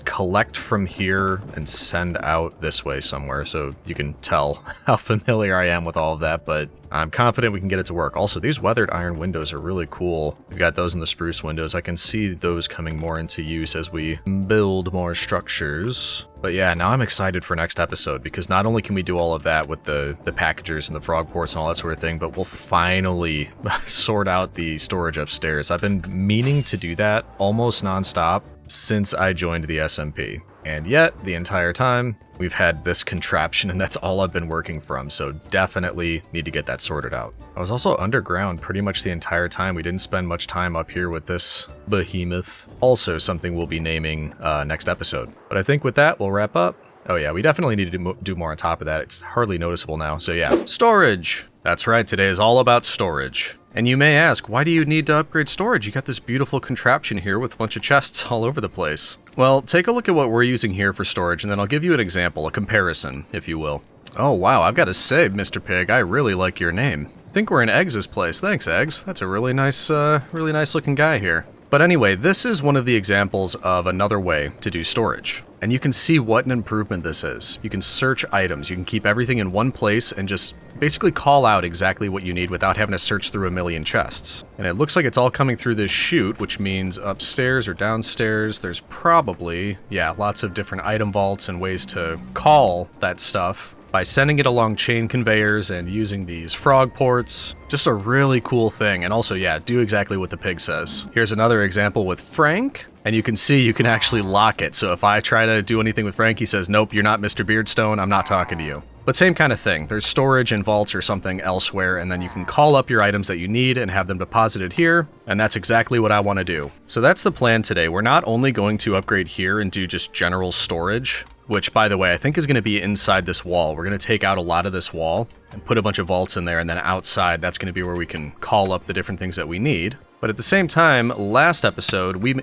collect from here and send out this way somewhere, so you can tell how familiar I am with all of that, but I'm confident we can get it to work. Also, these weathered iron windows are really cool. We've got those in the spruce windows. I can see those coming more into use as we build more structures. But yeah, now I'm excited for next episode, because not only can we do all of that with the packagers and the frog ports and all that sort of thing, but we'll finally sort out the storage upstairs. I've been meaning to do that almost nonstop since I joined the SMP. And yet, the entire time, we've had this contraption, and that's all I've been working from, so definitely need to get that sorted out. I was also underground pretty much the entire time. We didn't spend much time up here with this behemoth. Also something we'll be naming next episode. But I think with that, we'll wrap up. Oh yeah, we definitely need to do more on top of that. It's hardly noticeable now, so yeah. Storage! That's right, today is all about storage. And you may ask, why do you need to upgrade storage? You got this beautiful contraption here with a bunch of chests all over the place. Well, take a look at what we're using here for storage, and then I'll give you an example, a comparison, if you will. Oh wow, I've got to say, Mr. Pig, I really like your name. I think we're in Eggs' place. Thanks, Eggs. That's a really nice looking guy here. But anyway, this is one of the examples of another way to do storage. And you can see what an improvement this is. You can search items, you can keep everything in one place and just basically call out exactly what you need without having to search through a million chests. And it looks like it's all coming through this chute, which means upstairs or downstairs, there's probably, yeah, lots of different item vaults and ways to call that stuff by sending it along chain conveyors and using these frog ports. Just a really cool thing. And also, yeah, do exactly what the pig says. Here's another example with Frank, and you can see you can actually lock it. So if I try to do anything with Frank, he says, nope, you're not MrBeardstone, I'm not talking to you. But same kind of thing. There's storage in vaults or something elsewhere, and then you can call up your items that you need and have them deposited here, and that's exactly what I want to do. So that's the plan today. We're not only going to upgrade here and do just general storage, which, by the way, I think is going to be inside this wall. We're going to take out a lot of this wall and put a bunch of vaults in there, and then outside, that's going to be where we can call up the different things that we need. But at the same time, last episode, we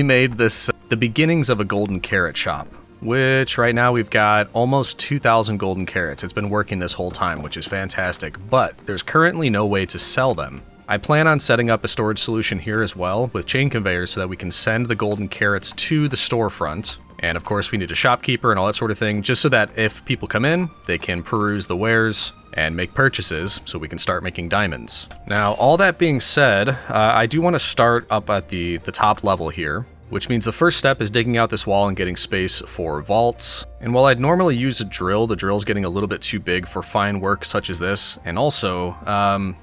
made this, the beginnings of a golden carrot shop, which right now we've got almost 2,000 golden carrots. It's been working this whole time, which is fantastic, but there's currently no way to sell them. I plan on setting up a storage solution here as well with chain conveyors so that we can send the golden carrots to the storefront. And of course, we need a shopkeeper and all that sort of thing, just so that if people come in, they can peruse the wares and make purchases so we can start making diamonds. Now, all that being said, I do want to start up at the top level here, which means the first step is digging out this wall and getting space for vaults. And while I'd normally use a drill, the drill's getting a little bit too big for fine work such as this. And also,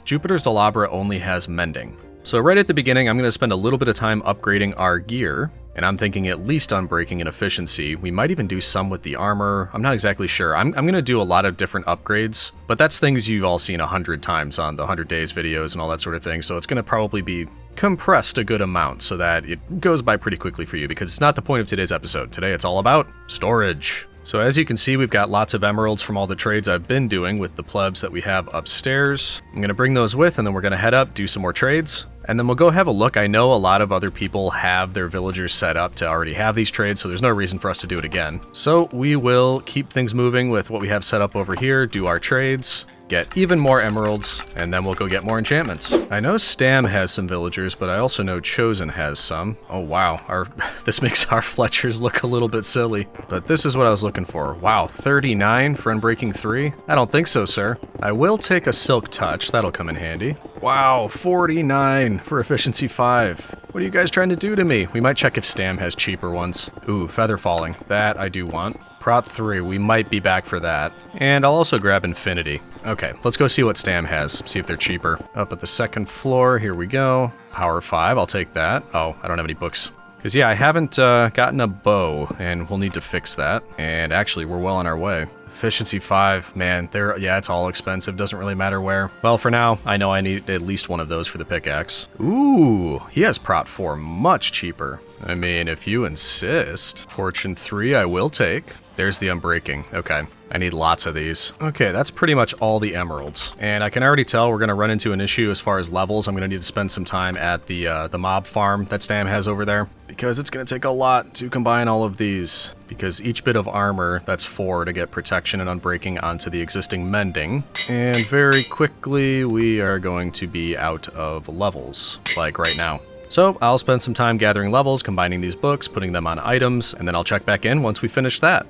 Jupiter's Delabra only has mending. So right at the beginning, I'm going to spend a little bit of time upgrading our gear. And I'm thinking at least on breaking and efficiency. We might even do some with the armor. I'm not exactly sure. I'm going to do a lot of different upgrades, but that's things you've all seen 100 times on the 100 Days videos and all that sort of thing. So it's going to probably be compressed a good amount so that it goes by pretty quickly for you, because it's not the point of today's episode. Today it's all about storage. So as you can see, we've got lots of emeralds from all the trades I've been doing with the plebs that we have upstairs. I'm going to bring those with, and then we're going to head up, do some more trades, and then we'll go have a look. I know a lot of other people have their villagers set up to already have these trades, so there's no reason for us to do it again. So we will keep things moving with what we have set up over here, do our trades, get even more emeralds, and then we'll go get more enchantments. I know Stam has some villagers, but I also know Chosen has some. Oh wow, this makes our Fletchers look a little bit silly. But this is what I was looking for. Wow, 39 for Unbreaking 3? I don't think so, sir. I will take a Silk Touch, that'll come in handy. Wow, 49 for Efficiency 5. What are you guys trying to do to me? We might check if Stam has cheaper ones. Ooh, Feather Falling, that I do want. Prot 3, we might be back for that. And I'll also grab Infinity. Okay, let's go see what Stam has, see if they're cheaper. Up at the second floor, here we go. Power 5, I'll take that. Oh, I don't have any books. Because yeah, I haven't gotten a bow, and we'll need to fix that. And actually, we're well on our way. Efficiency 5, man, yeah, it's all expensive, doesn't really matter where. Well, for now, I know I need at least one of those for the pickaxe. Ooh, he has prot 4 much cheaper. I mean, if you insist. Fortune 3 I will take. There's the unbreaking. Okay, I need lots of these. Okay, that's pretty much all the emeralds. And I can already tell we're gonna run into an issue as far as levels. I'm gonna need to spend some time at the mob farm that Stam has over there, because it's gonna take a lot to combine all of these. Because each bit of armor, that's 4 to get protection and unbreaking onto the existing mending. And very quickly, we are going to be out of levels, like right now. So I'll spend some time gathering levels, combining these books, putting them on items, and then I'll check back in once we finish that.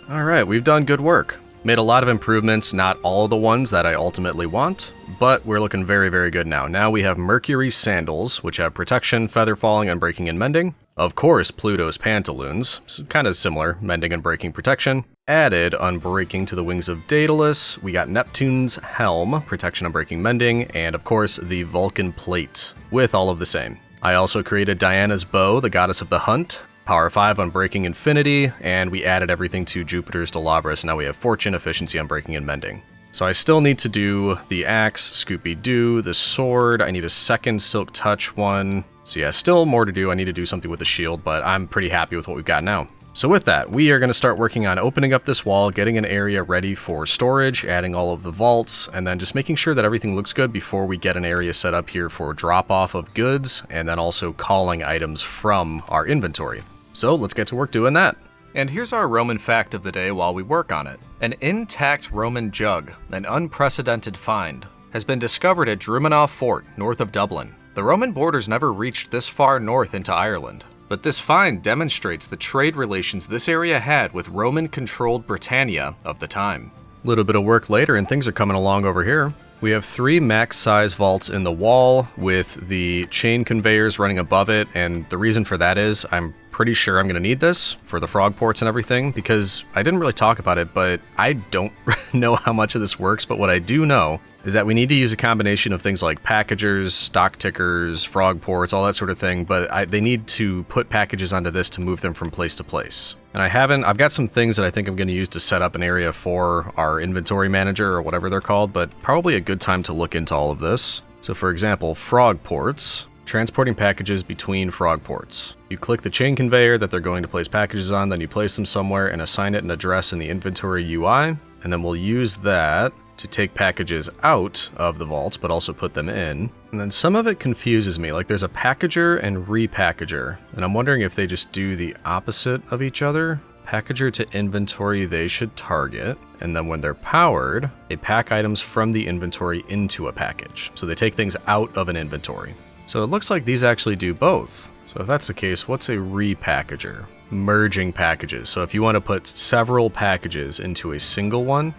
Alright, we've done good work. Made a lot of improvements, not all of the ones that I ultimately want, but we're looking very, very good now. Now we have Mercury's sandals, which have protection, feather falling, unbreaking, and mending. Of course, Pluto's pantaloons, kind of similar, mending and breaking protection. Added unbreaking to the wings of Daedalus. We got Neptune's helm, protection, unbreaking, mending, and of course the Vulcan plate, with all of the same. I also created Diana's bow, the goddess of the hunt. Power 5 unbreaking infinity, and we added everything to Jupiter's Delabris. Now we have fortune, efficiency, unbreaking, and mending. So I still need to do the axe, Scooby-Doo, the sword. I need a second Silk Touch one. So yeah, still more to do. I need to do something with the shield, but I'm pretty happy with what we've got now. So with that, we are going to start working on opening up this wall, getting an area ready for storage, adding all of the vaults, and then just making sure that everything looks good before we get an area set up here for drop-off of goods, and then also calling items from our inventory. So let's get to work doing that. And here's our Roman fact of the day while we work on it. An intact Roman jug, an unprecedented find, has been discovered at Drumanagh Fort, north of Dublin. The Roman borders never reached this far north into Ireland, but this find demonstrates the trade relations this area had with Roman-controlled Britannia of the time. A little bit of work later and things are coming along over here. We have 3 max size vaults in the wall with the chain conveyors running above it, and the reason for that is I'm pretty sure I'm going to need this for the frog ports and everything, because I didn't really talk about it, but I don't know how much of this works, but what I do know is that we need to use a combination of things like packagers, stock tickers, frog ports, all that sort of thing, but they need to put packages onto this to move them from place to place. And I've got some things that I think I'm going to use to set up an area for our inventory manager or whatever they're called, but probably a good time to look into all of this. So for example, frog ports, transporting packages between frog ports. You click the chain conveyor that they're going to place packages on, then you place them somewhere and assign it an address in the inventory UI, and then we'll use that to take packages out of the vaults, but also put them in. And then some of it confuses me, like there's a packager and repackager, and I'm wondering if they just do the opposite of each other. Packager to inventory they should target, and then when they're powered, they pack items from the inventory into a package. So they take things out of an inventory. So it looks like these actually do both. So if that's the case, what's a repackager? Merging packages. So if you want to put several packages into a single one,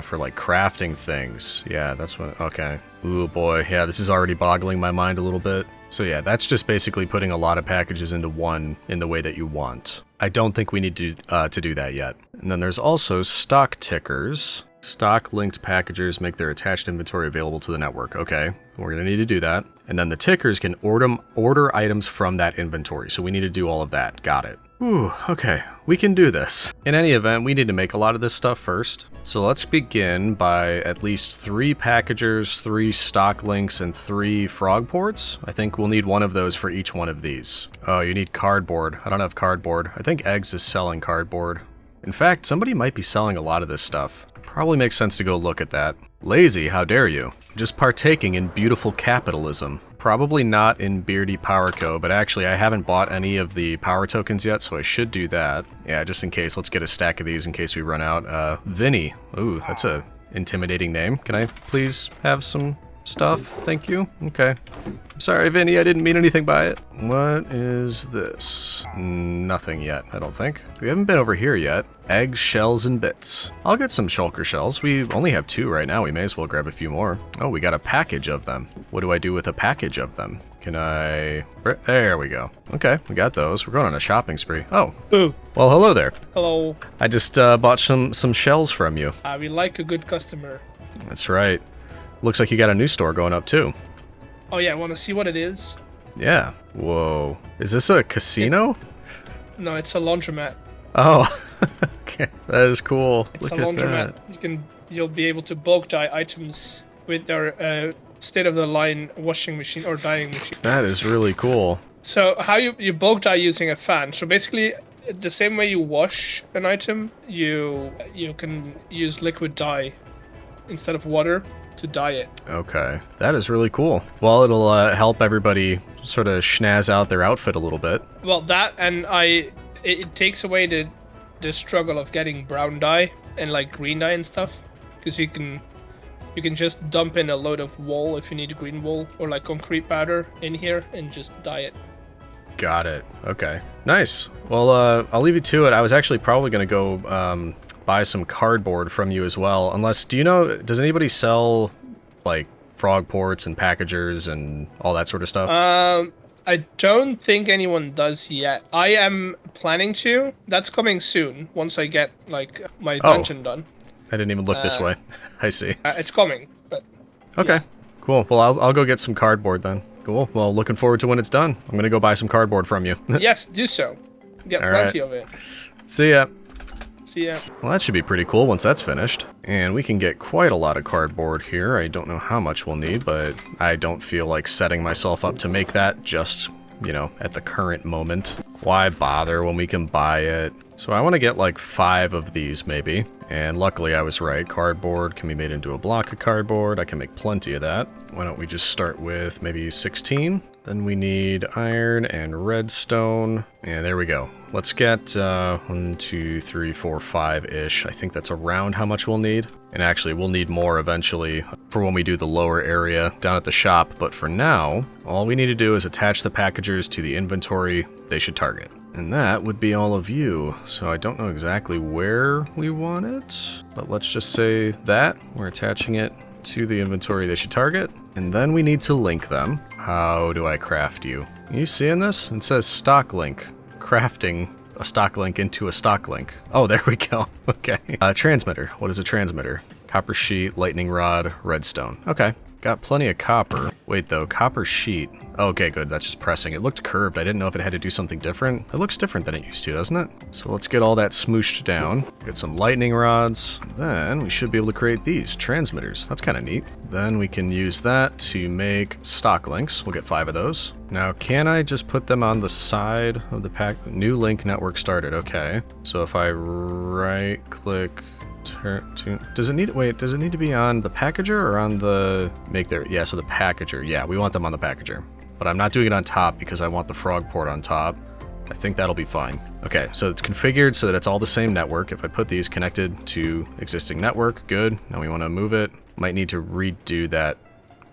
for like crafting things. Yeah, that's what, okay. Ooh boy, yeah, this is already boggling my mind a little bit. So yeah, that's just basically putting a lot of packages into one in the way that you want. I don't think we need to do that yet. And then there's also stock tickers. Stock linked packagers make their attached inventory available to the network. Okay, we're gonna need to do that. And then the tickers can order items from that inventory. So we need to do all of that. Got it. Ooh, okay, we can do this. In any event, we need to make a lot of this stuff first. So let's begin by at least 3 packagers, 3 stock links, and 3 frog ports. I think we'll need one of those for each one of these. Oh, you need cardboard. I don't have cardboard. I think Eggs is selling cardboard. In fact, somebody might be selling a lot of this stuff. Probably makes sense to go look at that. Lazy, how dare you? Just partaking in beautiful capitalism. Probably not in Beardy Power Co, but actually I haven't bought any of the power tokens yet, so I should do that. Yeah, just in case. Let's get a stack of these in case we run out. Vinny. Ooh, that's a intimidating name. Can I please have some stuff? Thank you. Okay. Sorry, Vinny, I didn't mean anything by it. What is this? Nothing yet, I don't think. We haven't been over here yet. Eggs, shells, and bits. I'll get some shulker shells. We only have 2 right now. We may as well grab a few more. Oh, we got a package of them. What do I do with a package of them? Can I... There we go. Okay, we got those. We're going on a shopping spree. Oh. Ooh. Well, hello there. Hello. I just bought some shells from you. We like a good customer. That's right. Looks like you got a new store going up, too. Oh yeah, want to see what it is? Yeah. Whoa. Is this a casino? No, it's a laundromat. Oh. Okay. That is cool. It's Look a at laundromat. that. You'll be able to bulk dye items with our state-of-the-line washing machine or dyeing machine. That is really cool. So how you bulk dye using a fan. So basically, the same way you wash an item, you can use liquid dye instead of water to dye it. Okay. That is really cool. Well, it'll help everybody sort of schnazz out their outfit a little bit. Well, that and it takes away the struggle of getting brown dye and like green dye and stuff, because you can just dump in a load of wool if you need green wool or like concrete powder in here and just dye it. Got it. Okay. Nice. Well, I'll leave you to it. I was actually probably going to go buy some cardboard from you as well. Unless, does anybody sell like frog ports and packagers and all that sort of stuff? I don't think anyone does yet. I am planning to. That's coming soon once I get like my dungeon done. I didn't even look this way. I see. It's coming, but okay. Cool. Well, I'll go get some cardboard then. Cool. Well, looking forward to when it's done. I'm going to go buy some cardboard from you. Yes, do so. Get All plenty right. of it. See ya. See ya. Well, that should be pretty cool once that's finished. And we can get quite a lot of cardboard here. I don't know how much we'll need, but I don't feel like setting myself up to make that just, at the current moment. Why bother when we can buy it? So I want to get like 5 of these maybe. And luckily I was right. Cardboard can be made into a block of cardboard. I can make plenty of that. Why don't we just start with maybe 16? Then we need iron and redstone. And there we go. Let's get 1, 2, 3, 4, 5-ish. I think that's around how much we'll need. And actually, we'll need more eventually for when we do the lower area down at the shop. But for now, all we need to do is attach the packagers to the inventory they should target. And that would be all of you. So I don't know exactly where we want it, but let's just say that we're attaching it to the inventory they should target. And then we need to link them. How do I craft you? Are you seeing this? It says stock link. Crafting a stock link into a stock link. Oh, there we go. Okay. Transmitter. What is a transmitter? Copper sheet, lightning rod, redstone. Okay. Got plenty of copper. Wait, though. Copper sheet. Oh, okay, good. That's just pressing. It looked curved. I didn't know if it had to do something different. It looks different than it used to, doesn't it? So let's get all that smooshed down. Get some lightning rods. Then we should be able to create these transmitters. That's kind of neat. Then we can use that to make stock links. We'll get 5 of those. Now, can I just put them on the side of the pack? New link network started. Okay. So if I right-click... does it need to be on the packager or on the so the packager. Yeah, we want them on the packager, but I'm not doing it on top because I want the frog port on top. I think that'll be fine. Okay, so it's configured so that it's all the same network. If I put these connected to existing network, good. Now we want to move it. Might need to redo that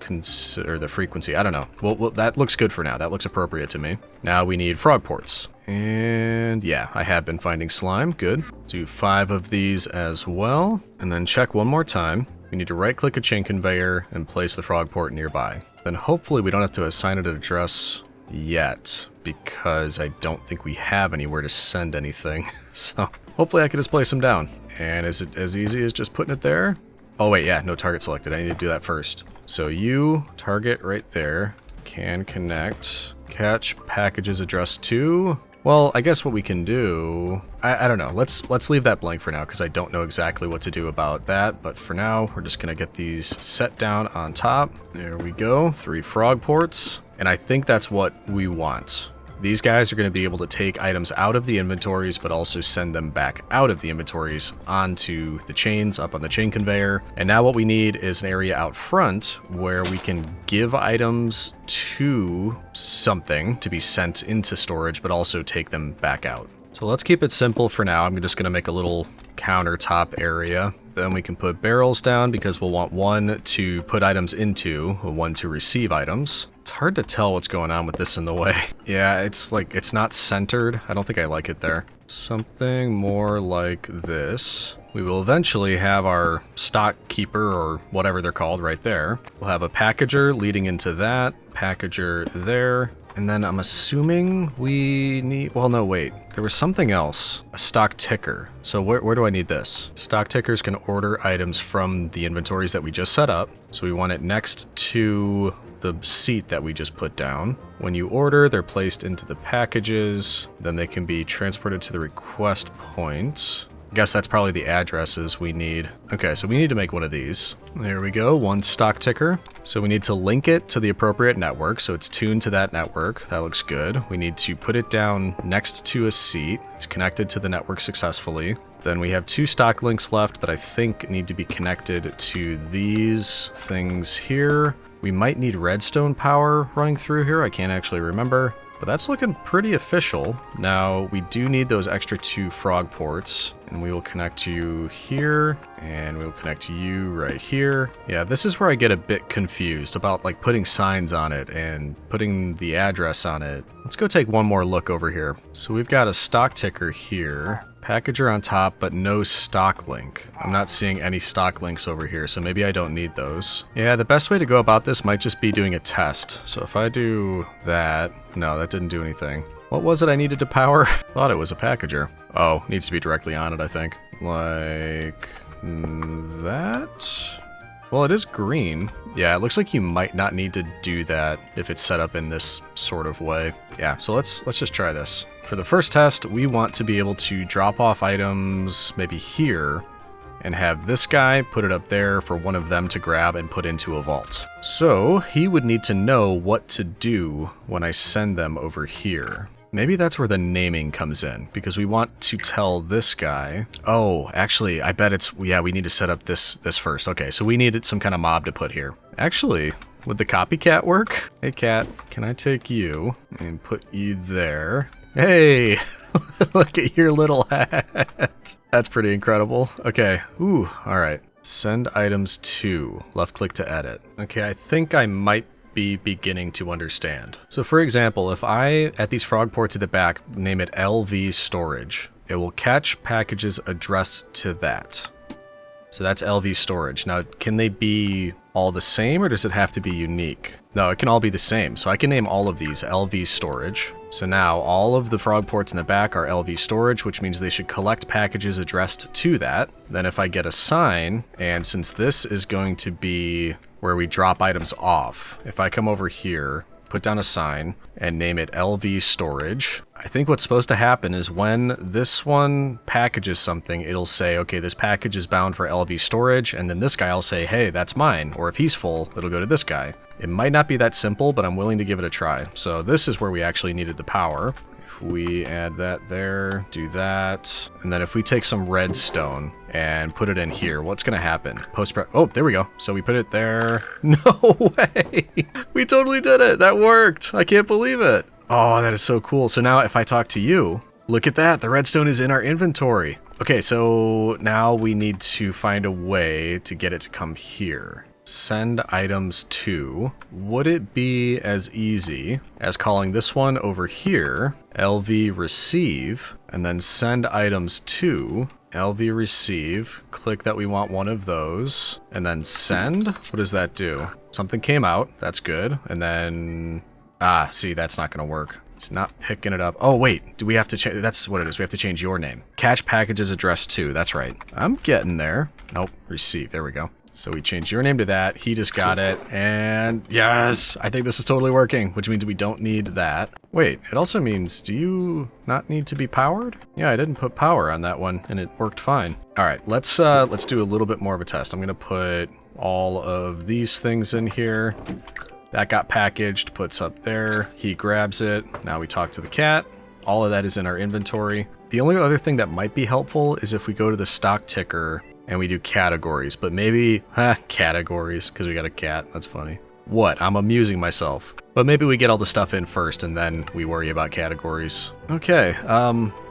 the frequency. I don't know. Well, that looks good for now. That looks appropriate to me. Now we need frog ports. And yeah, I have been finding slime. Good. Do 5 of these as well. And then check one more time. We need to right-click a chain conveyor and place the frog port nearby. Then hopefully we don't have to assign it an address yet, because I don't think we have anywhere to send anything. So hopefully I can just place them down. And is it as easy as just putting it there? Oh wait, yeah, no target selected. I need to do that first. So you target right there. Can connect. Catch packages addressed to... Well, I guess what we can do... I don't know. Let's leave that blank for now, because I don't know exactly what to do about that. But for now, we're just going to get these set down on top. There we go. 3 frog ports. And I think that's what we want. These guys are going to be able to take items out of the inventories, but also send them back out of the inventories onto the chains up on the chain conveyor. And now what we need is an area out front where we can give items to something to be sent into storage, but also take them back out. So let's keep it simple for now. I'm just going to make a little countertop area. Then we can put barrels down because we'll want 1 to put items into, 1 to receive items. It's hard to tell what's going on with this in the way. Yeah, it's like, it's not centered. I don't think I like it there. Something more like this. We will eventually have our stock keeper or whatever they're called right there. We'll have a packager leading into that, packager there. And then I'm assuming we need, well, no, wait, there was something else, a stock ticker. So where do I need this? Stock tickers can order items from the inventories that we just set up. So we want it next to the seat that we just put down. When you order, they're placed into the packages. Then they can be transported to the request point. I guess that's probably the addresses we need. Okay, so we need to make one of these. There we go, one stock ticker. So we need to link it to the appropriate network, so it's tuned to that network. That looks good. We need to put it down next to a seat. It's connected to the network successfully. Then we have 2 stock links left that I think need to be connected to these things here. We might need redstone power running through here. I can't actually remember. But that's looking pretty official. Now, we do need those extra 2 frog ports, and we will connect you here, and we will connect you right here. Yeah, this is where I get a bit confused about like putting signs on it and putting the address on it. Let's go take one more look over here. So we've got a stock ticker here. Packager on top, but no stock link. I'm not seeing any stock links over here, so maybe I don't need those. Yeah, the best way to go about this might just be doing a test. So if I do that... No, that didn't do anything. What was it I needed to power? Thought it was a packager. Oh, needs to be directly on it, I think. Like... that? Well, it is green. Yeah, it looks like you might not need to do that if it's set up in this sort of way. Yeah, so let's just try this. For the first test, we want to be able to drop off items maybe here and have this guy put it up there for one of them to grab and put into a vault. So he would need to know what to do when I send them over here. Maybe that's where the naming comes in, because we want to tell this guy... Oh, actually, I bet it's... Yeah, we need to set up this first. Okay, so we needed some kind of mob to put here. Actually, would the copycat work? Hey, cat, can I take you and put you there? Hey, look at your little hat. That's pretty incredible. Okay, ooh, all right. Send items to, left click to edit. Okay, I think I might be beginning to understand. So for example, if I, at these frog ports at the back, name it LV storage, it will catch packages addressed to that. So that's LV storage. Now, can they be all the same, or does it have to be unique? No, it can all be the same. So I can name all of these LV storage. So now all of the frog ports in the back are LV storage, which means they should collect packages addressed to that. Then if I get a sign, and since this is going to be where we drop items off, if I come over here, put down a sign, and name it LV storage, I think what's supposed to happen is when this one packages something, it'll say, okay, this package is bound for LV storage, and then this guy will say, hey, that's mine. Or if he's full, it'll go to this guy. It might not be that simple, but I'm willing to give it a try. So this is where we actually needed the power. If we add that there, do that, and then if we take some redstone and put it in here, what's gonna happen? Oh, there we go. So we put it there. No way! We totally did it! That worked! I can't believe it! Oh, that is so cool. So now if I talk to you, look at that, the redstone is in our inventory. Okay, so now we need to find a way to get it to come here. Send items to. Would it be as easy as calling this one over here, LV receive, and then send items to LV receive, click that we want one of those, and then send? What does that do? Something came out, that's good, and then... Ah, see, that's not gonna work. It's not picking it up. Oh, wait, do we have to change? That's what it is, we have to change your name. Catch packages addressed to, that's right. I'm getting there. Nope, receive, there we go. So we changed your name to that, he just got it, and yes, I think this is totally working, which means we don't need that. Wait, it also means, do you not need to be powered? Yeah, I didn't put power on that one, and it worked fine. All right, let's do a little bit more of a test. I'm gonna put all of these things in here. That got packaged, puts up there, he grabs it, now we talk to the cat. All of that is in our inventory. The only other thing that might be helpful is if we go to the stock ticker and we do categories, but maybe, categories, because we got a cat, that's funny. What, I'm amusing myself. But maybe we get all the stuff in first and then we worry about categories. Okay,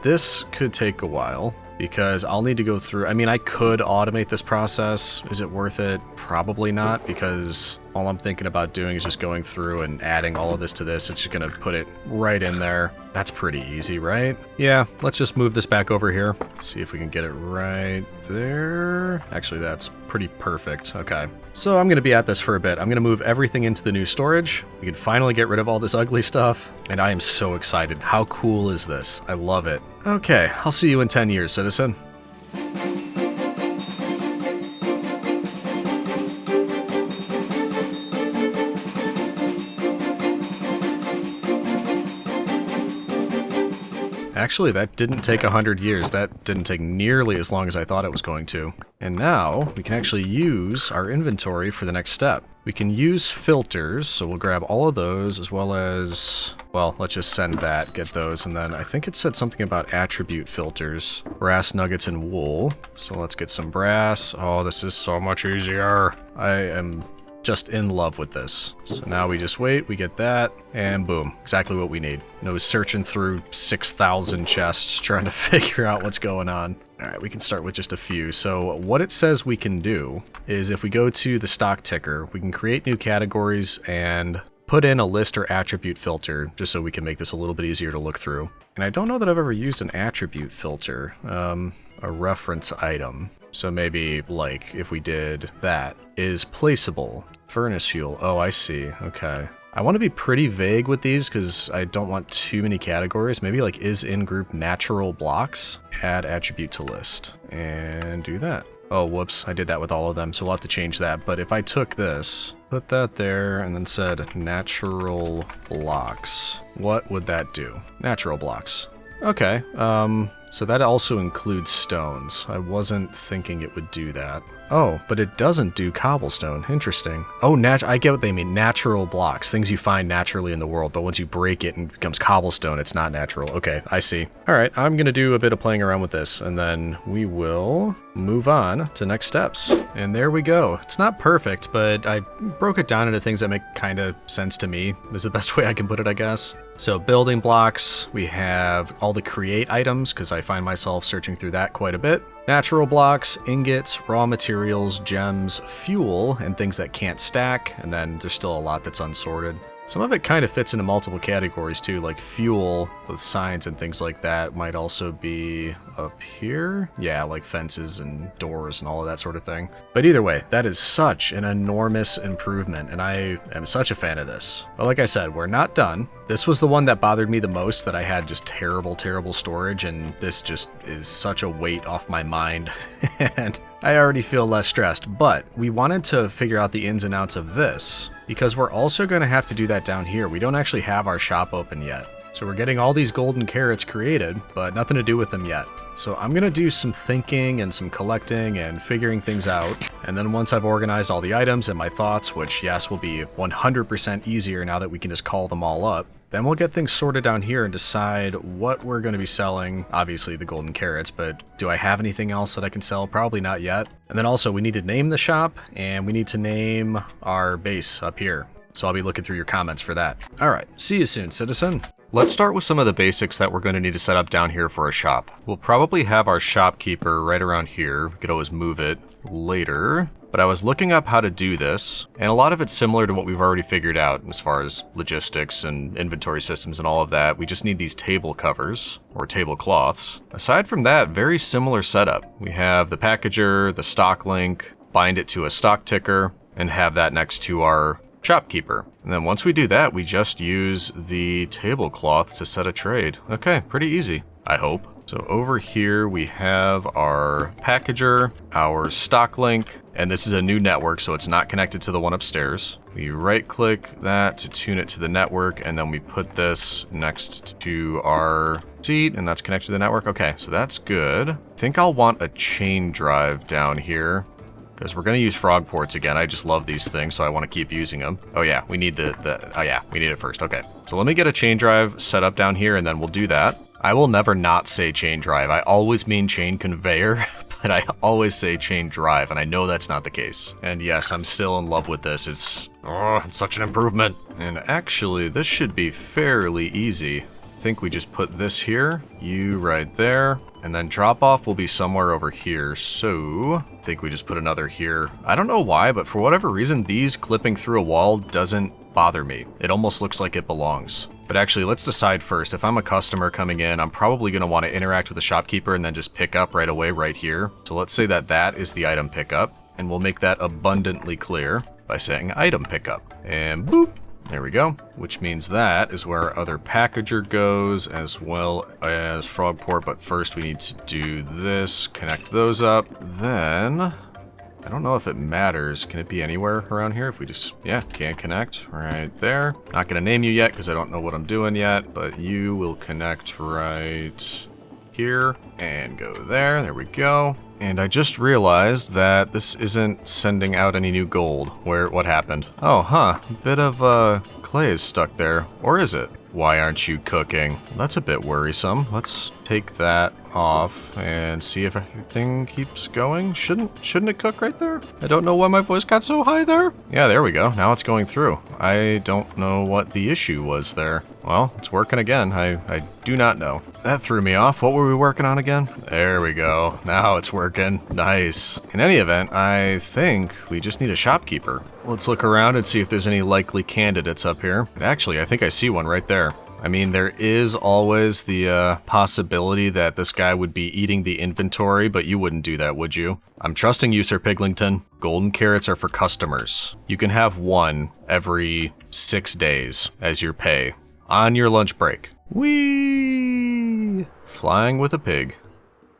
this could take a while because I'll need to go through, I mean, I could automate this process. Is it worth it? Probably not, because all I'm thinking about doing is just going through and adding all of this to this. It's just gonna put it right in there. That's pretty easy, right? Yeah, let's just move this back over here. See if we can get it right there. Actually, that's pretty perfect. Okay. So I'm gonna be at this for a bit. I'm gonna move everything into the new storage. We can finally get rid of all this ugly stuff. And I am so excited. How cool is this? I love it. Okay, I'll see you in 10 years, citizen. Actually, that didn't take 100 years. That didn't take nearly as long as I thought it was going to. And now we can actually use our inventory for the next step. We can use filters, so we'll grab all of those as well as, well, let's just send that, get those, and then I think it said something about attribute filters. Brass, nuggets, and wool. So let's get some brass. Oh, this is so much easier. I am just in love with this. So now we just wait, we get that, and boom, exactly what we need. No searching through 6,000 chests trying to figure out what's going on. All right, we can start with just a few. So what it says we can do is if we go to the stock ticker, we can create new categories and put in a list or attribute filter just so we can make this a little bit easier to look through. And I don't know that I've ever used an attribute filter, a reference item. So maybe, like, if we did that, is placeable. Furnace fuel. Oh, I see. Okay. I want to be pretty vague with these because I don't want too many categories. Maybe, like, is in group natural blocks. Add attribute to list. And do that. Oh, whoops. I did that with all of them, so we'll have to change that. But if I took this, put that there, and then said natural blocks, what would that do? Natural blocks. Okay. So that also includes stones. I wasn't thinking it would do that. Oh, but it doesn't do cobblestone. Interesting. Oh, I get what they mean. Natural blocks. Things you find naturally in the world, but once you break it and it becomes cobblestone, it's not natural. Okay, I see. All right, I'm going to do a bit of playing around with this, and then we will move on to next steps. And there we go. It's not perfect, but I broke it down into things that make kind of sense to me. Is the best way I can put it, I guess. So building blocks, we have all the create items, because I find myself searching through that quite a bit. Natural blocks, ingots, raw materials, gems, fuel, and things that can't stack, and then there's still a lot that's unsorted. Some of it kind of fits into multiple categories too, like fuel with signs and things like that might also be up here. Yeah, like fences and doors and all of that sort of thing. But either way, that is such an enormous improvement, and I am such a fan of this. But like I said, we're not done. This was the one that bothered me the most, that I had just terrible, terrible storage, and this just is such a weight off my mind. And I already feel less stressed, but we wanted to figure out the ins and outs of this, because we're also going to have to do that down here. We don't actually have our shop open yet. So we're getting all these golden carrots created, but nothing to do with them yet. So I'm going to do some thinking and some collecting and figuring things out. And then once I've organized all the items and my thoughts, which yes, will be 100% easier now that we can just call them all up, then we'll get things sorted down here and decide what we're going to be selling. Obviously the golden carrots, but do I have anything else that I can sell? Probably not yet. And then also we need to name the shop, and we need to name our base up here. So I'll be looking through your comments for that. All right, see you soon, citizen. Let's start with some of the basics that we're going to need to set up down here for a shop. We'll probably have our shopkeeper right around here. We could always move it later. But I was looking up how to do this, and a lot of it's similar to what we've already figured out as far as logistics and inventory systems and all of that. We just need these table covers, or tablecloths. Aside from that, very similar setup. We have the packager, the stock link, bind it to a stock ticker, and have that next to our shopkeeper. And then once we do that, we just use the tablecloth to set a trade. Okay, pretty easy, I hope. So over here we have our packager, our stock link, and this is a new network, so it's not connected to the one upstairs. We right click that to tune it to the network, and then we put this next to our seat, and that's connected to the network. Okay, so that's good. I think I'll want a chain drive down here, because we're going to use frog ports again. I just love these things, so I want to keep using them. Oh yeah, we need oh yeah, we need it first. Okay, so let me get a chain drive set up down here, and then we'll do that. I will never not say chain drive. I always mean chain conveyor, but I always say chain drive, and I know that's not the case. And yes, I'm still in love with this. It's such an improvement. And actually, this should be fairly easy. I think we just put this here, you right there, and then drop off will be somewhere over here. So I think we just put another here. I don't know why, but for whatever reason, these clipping through a wall doesn't bother me. It almost looks like it belongs. But actually, let's decide first. If I'm a customer coming in, I'm probably going to want to interact with the shopkeeper and then just pick up right away right here. So let's say that that is the item pickup, and we'll make that abundantly clear by saying item pickup. And boop, there we go. Which means that is where our other packager goes, as well as Frogport. But first we need to do this, connect those up. Then I don't know if it matters. Can it be anywhere around here? If we just, yeah, can't connect right there. Not gonna name you yet because I don't know what I'm doing yet, but you will connect right here and go there. There we go. And I just realized that this isn't sending out any new gold. What happened? Oh, huh. A bit of clay is stuck there. Or is it? Why aren't you cooking? That's a bit worrisome. Let's take that off and see if everything keeps going. Shouldn't it cook right there? I don't know why my voice got so high there. Yeah, there we go. Now it's going through. I don't know what the issue was there. Well, it's working again. I do not know. That threw me off. What were we working on again? There we go. Now it's working. Nice. In any event, I think we just need a shopkeeper. Let's look around and see if there's any likely candidates up here. Actually, I think I see one right there. I mean, there is always the possibility that this guy would be eating the inventory, but you wouldn't do that, would you? I'm trusting you, Sir Piglington. Golden carrots are for customers. You can have one every 6 days as your pay on your lunch break. Whee! Flying with a pig.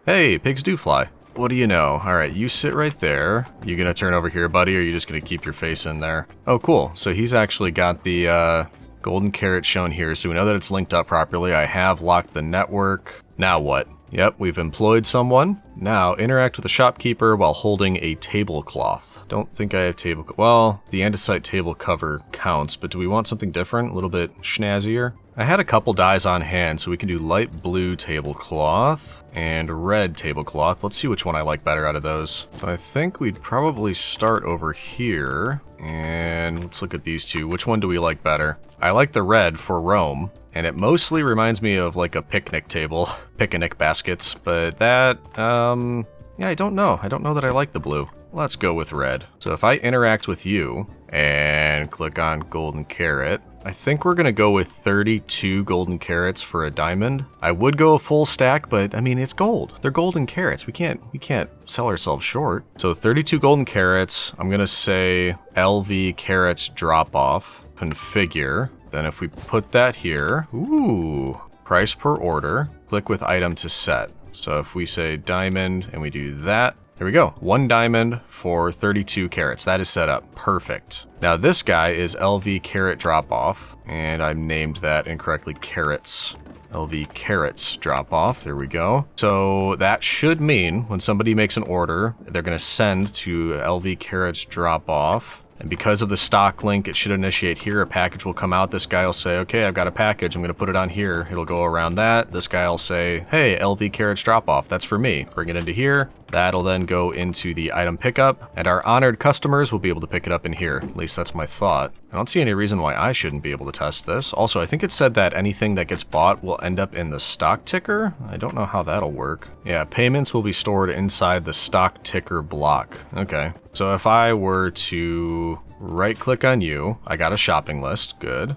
Hey, pigs do fly. What do you know? Alright, you sit right there. You gonna turn over here, buddy, or are you just gonna keep your face in there? Oh, cool. So he's actually got the golden carrot shown here, so we know that it's linked up properly. I have locked the network. Now what? Yep, we've employed someone. Now, interact with the shopkeeper while holding a tablecloth. Don't think I have well, the andesite table cover counts, but do we want something different? A little bit snazzier? I had a couple dyes on hand, so we can do light blue tablecloth and red tablecloth. Let's see which one I like better out of those. I think we'd probably start over here, and let's look at these two. Which one do we like better? I like the red for Rome, and it mostly reminds me of like a picnic table, picnic baskets, but that, yeah, I don't know. I don't know that I like the blue. Let's go with red. So if I interact with you and click on golden carrot, I think we're gonna go with 32 golden carrots for a diamond. I would go a full stack, but I mean, it's gold. They're golden carrots. We can't sell ourselves short. So 32 golden carrots. I'm gonna say LV carrots drop off, configure. Then if we put that here, ooh, price per order, click with item to set. So if we say diamond and we do that, there we go. 1 diamond for 32 carrots. That is set up. Perfect. Now this guy is LV carrot drop off, and I've named that incorrectly carrots. LV carrots drop off. There we go. So that should mean when somebody makes an order, they're going to send to LV carrots drop off. And because of the stock link, it should initiate here. A package will come out. This guy will say, okay, I've got a package. I'm going to put it on here. It'll go around that. This guy will say, hey, LV carrots drop off. That's for me. Bring it into here. That'll then go into the item pickup, and our honored customers will be able to pick it up in here. At least that's my thought. I don't see any reason why I shouldn't be able to test this. Also, I think it said that anything that gets bought will end up in the stock ticker. I don't know how that'll work. Yeah, payments will be stored inside the stock ticker block. Okay. So if I were to right-click on you, I got a shopping list. Good.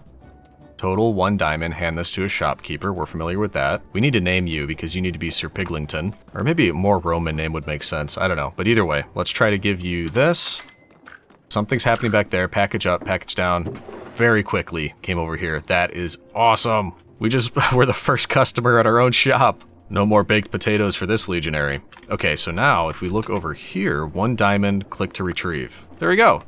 Total 1 diamond, hand this to a shopkeeper. We're familiar with that. We need to name you because you need to be Sir Piglington. Or maybe a more Roman name would make sense. I don't know. But either way, let's try to give you this. Something's happening back there. Package up, package down. Very quickly came over here. That is awesome. We're the first customer at our own shop. No more baked potatoes for this legionary. Okay, so now if we look over here, 1 diamond, click to retrieve. There we go.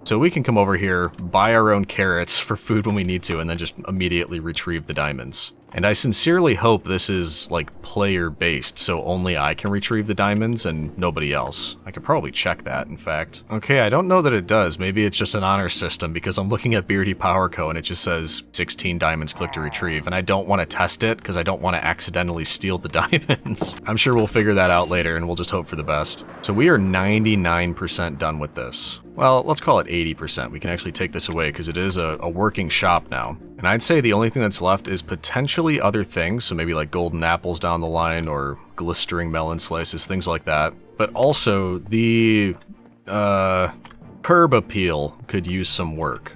So we can come over here, buy our own carrots for food when we need to, and then just immediately retrieve the diamonds. And I sincerely hope this is, like, player-based, so only I can retrieve the diamonds and nobody else. I could probably check that, in fact. Okay, I don't know that it does. Maybe it's just an honor system, because I'm looking at Beardy Power Co. and it just says 16 diamonds, click to retrieve. And I don't want to test it, because I don't want to accidentally steal the diamonds. I'm sure we'll figure that out later, and we'll just hope for the best. So we are 99% done with this. Well, let's call it 80%. We can actually take this away because it is a working shop now. And I'd say the only thing that's left is potentially other things, so maybe like golden apples down the line or glistering melon slices, things like that. But also the curb appeal could use some work.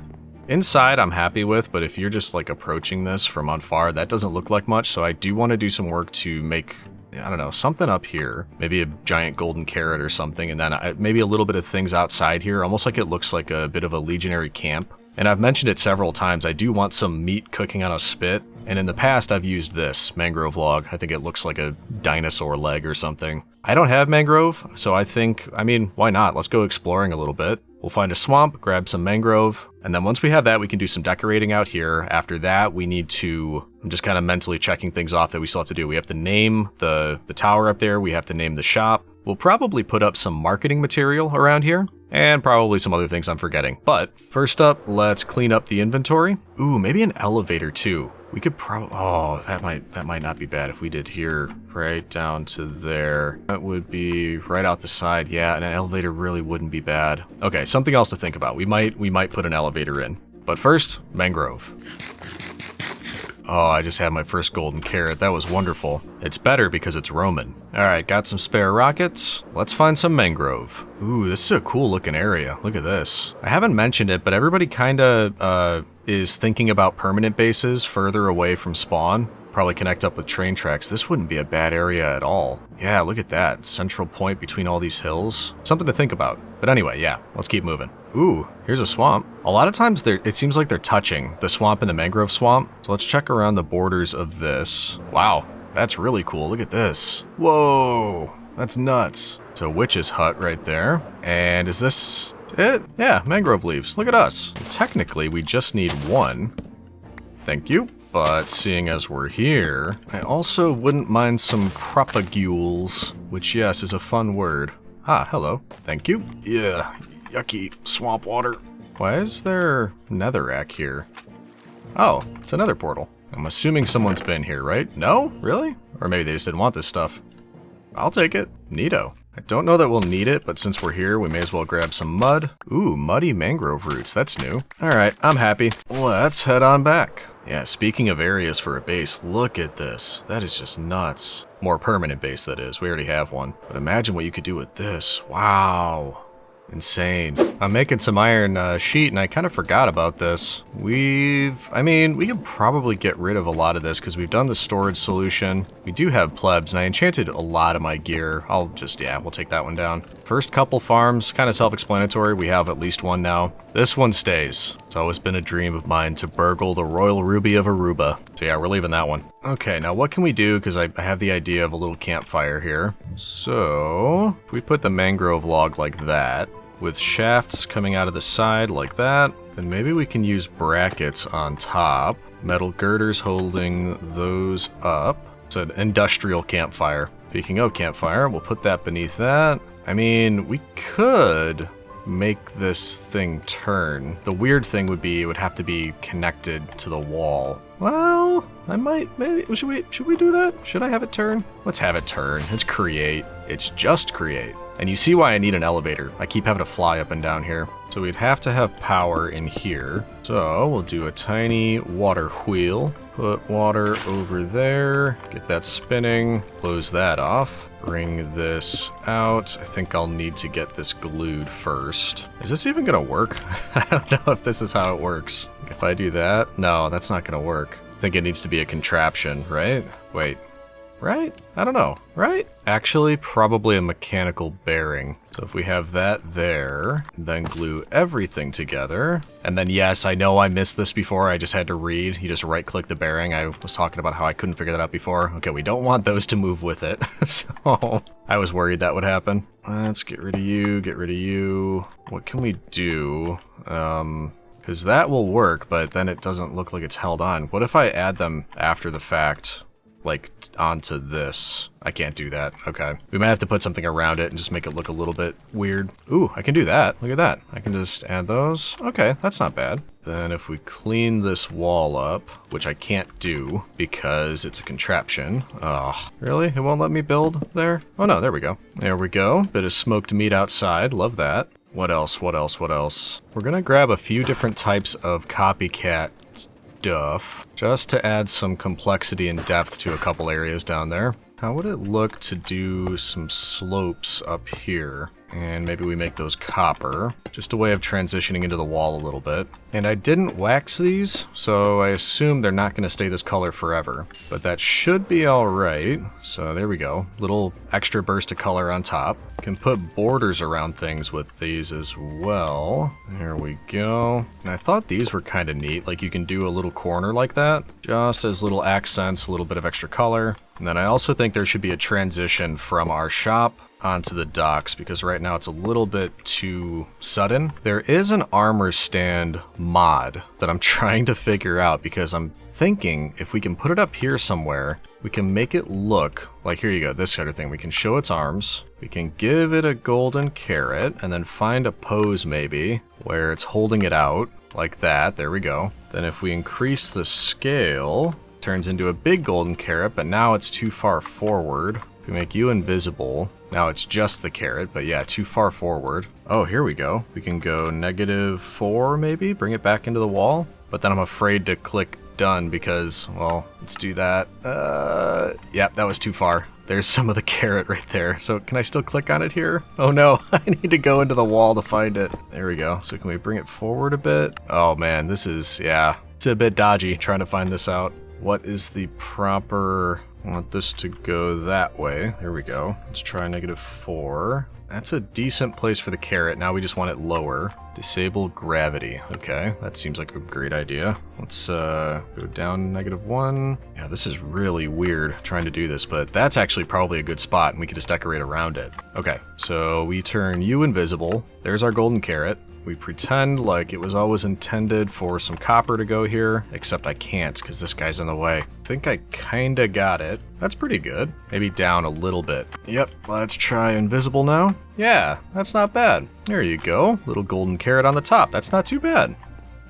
Inside I'm happy with, but if you're just like approaching this from on far, that doesn't look like much, so I do want to do some work to make, I don't know, something up here. Maybe a giant golden carrot or something, and then maybe a little bit of things outside here, almost like it looks like a bit of a legionary camp. And I've mentioned it several times, I do want some meat cooking on a spit, and in the past I've used this mangrove log. I think it looks like a dinosaur leg or something. I don't have mangrove, so I think, I mean, why not? Let's go exploring a little bit. We'll find a swamp, grab some mangrove, and then once we have that, we can do some decorating out here. After that, we need to, I'm just kind of mentally checking things off that we still have to do. We have to name the tower up there. We have to name the shop. We'll probably put up some marketing material around here, and probably some other things I'm forgetting. But first up, let's clean up the inventory. Ooh, maybe an elevator too. We could probably, oh, that might not be bad if we did here right down to there. That would be right out the side. Yeah, and an elevator really wouldn't be bad. Okay, something else to think about. We might put an elevator in. But first, mangrove. Oh, I just had my first golden carrot. That was wonderful. It's better because it's Roman. All right, got some spare rockets. Let's find some mangrove. Ooh, this is a cool looking area. Look at this. I haven't mentioned it, but everybody kind of is thinking about permanent bases further away from spawn. Probably connect up with train tracks. This wouldn't be a bad area at all. Yeah, look at that. Central point between all these hills. Something to think about. But anyway, yeah, let's keep moving. Ooh, here's a swamp. A lot of times it seems like they're touching, the swamp and the mangrove swamp. So let's check around the borders of this. Wow, that's really cool. Look at this. Whoa, that's nuts. It's a witch's hut right there. And is this it? Yeah, mangrove leaves. Look at us. Technically, we just need one. Thank you. But seeing as we're here, I also wouldn't mind some propagules, which yes, is a fun word. Ah, hello. Thank you. Yeah, yucky swamp water. Why is there netherrack here? Oh, it's another portal. I'm assuming someone's been here, right? No? Really? Or maybe they just didn't want this stuff. I'll take it. Neato. I don't know that we'll need it, but since we're here, we may as well grab some mud. Ooh, muddy mangrove roots. That's new. Alright, I'm happy. Let's head on back. Yeah, speaking of areas for a base, look at this. That is just nuts. More permanent base, that is. We already have one. But imagine what you could do with this. Wow. Insane. I'm making some iron sheet, and I kind of forgot about this. We could probably get rid of a lot of this, because we've done the storage solution. We do have plebs, and I enchanted a lot of my gear. I'll just, yeah, we'll take that one down. First couple farms, kind of self-explanatory. We have at least one now. This one stays. It's always been a dream of mine to burgle the royal ruby of Aruba. So yeah, we're leaving that one. Okay, now what can we do? Because I have the idea of a little campfire here. So, if we put the mangrove log like that, with shafts coming out of the side like that, then maybe we can use brackets on top. Metal girders holding those up. It's an industrial campfire. Speaking of campfire, we'll put that beneath that. I mean, we could make this thing turn. The weird thing would be it would have to be connected to the wall. Well, I might, maybe, should we do that? Should I have it turn? Let's have it turn. It's create. It's just create. And you see why I need an elevator. I keep having to fly up and down here. So we'd have to have power in here. So we'll do a tiny water wheel. Put water over there. Get that spinning. Close that off. Bring this out. I think I'll need to get this glued first. Is this even gonna work? I don't know if this is how it works. If I do that, no, that's not gonna work. I think it needs to be a contraption, right? Wait, right? I don't know, right? Actually, probably a mechanical bearing. So if we have that there, then glue everything together. And then yes, I know I missed this before, I just had to read. You just right click the bearing. I was talking about how I couldn't figure that out before. Okay, we don't want those to move with it. So I was worried that would happen. Let's get rid of you, get rid of you. What can we do? Because that will work, but then it doesn't look like it's held on. What if I add them after the fact? Like, onto this. I can't do that. Okay. We might have to put something around it and just make it look a little bit weird. Ooh, I can do that. Look at that. I can just add those. Okay, that's not bad. Then if we clean this wall up, which I can't do because it's a contraption. Oh, really? It won't let me build there? Oh no, there we go. There we go. Bit of smoked meat outside. Love that. What else? What else? What else? We're gonna grab a few different types of copycat stuff, just to add some complexity and depth to a couple areas down there. How would it look to do some slopes up here? And maybe we make those copper. Just a way of transitioning into the wall a little bit. And I didn't wax these, so I assume they're not going to stay this color forever. But that should be alright. So there we go. Little extra burst of color on top. Can put borders around things with these as well. There we go. And I thought these were kind of neat. Like you can do a little corner like that. Just as little accents, a little bit of extra color. And then I also think there should be a transition from our shop onto the docks, because right now it's a little bit too sudden. There is an armor stand mod that I'm trying to figure out, because I'm thinking if we can put it up here somewhere, we can make it look like, here you go, this kind of thing. We can show its arms, we can give it a golden carrot, and then find a pose maybe where it's holding it out like that. There we go. Then if we increase the scale, it turns into a big golden carrot, but now it's too far forward. If we make you invisible, now it's just the carrot, but yeah, too far forward. Oh, here we go. We can go -4 maybe, bring it back into the wall. But then I'm afraid to click done because, well, let's do that. Yep, that was too far. There's some of the carrot right there. So can I still click on it here? Oh no, I need to go into the wall to find it. There we go. So can we bring it forward a bit? Oh man, this is, yeah, it's a bit dodgy trying to find this out. What is the proper... I want this to go that way. There we go. Let's try -4. That's a decent place for the carrot. Now we just want it lower. Disable gravity. Okay, that seems like a great idea. Let's go down -1. Yeah, this is really weird trying to do this, but that's actually probably a good spot, and we can just decorate around it. Okay, so we turn you invisible. There's our golden carrot. We pretend like it was always intended for some copper to go here, except I can't because this guy's in the way. I think I kinda got it. That's pretty good. Maybe down a little bit. Yep, let's try invisible now. Yeah, that's not bad. There you go. Little golden carrot on the top. That's not too bad.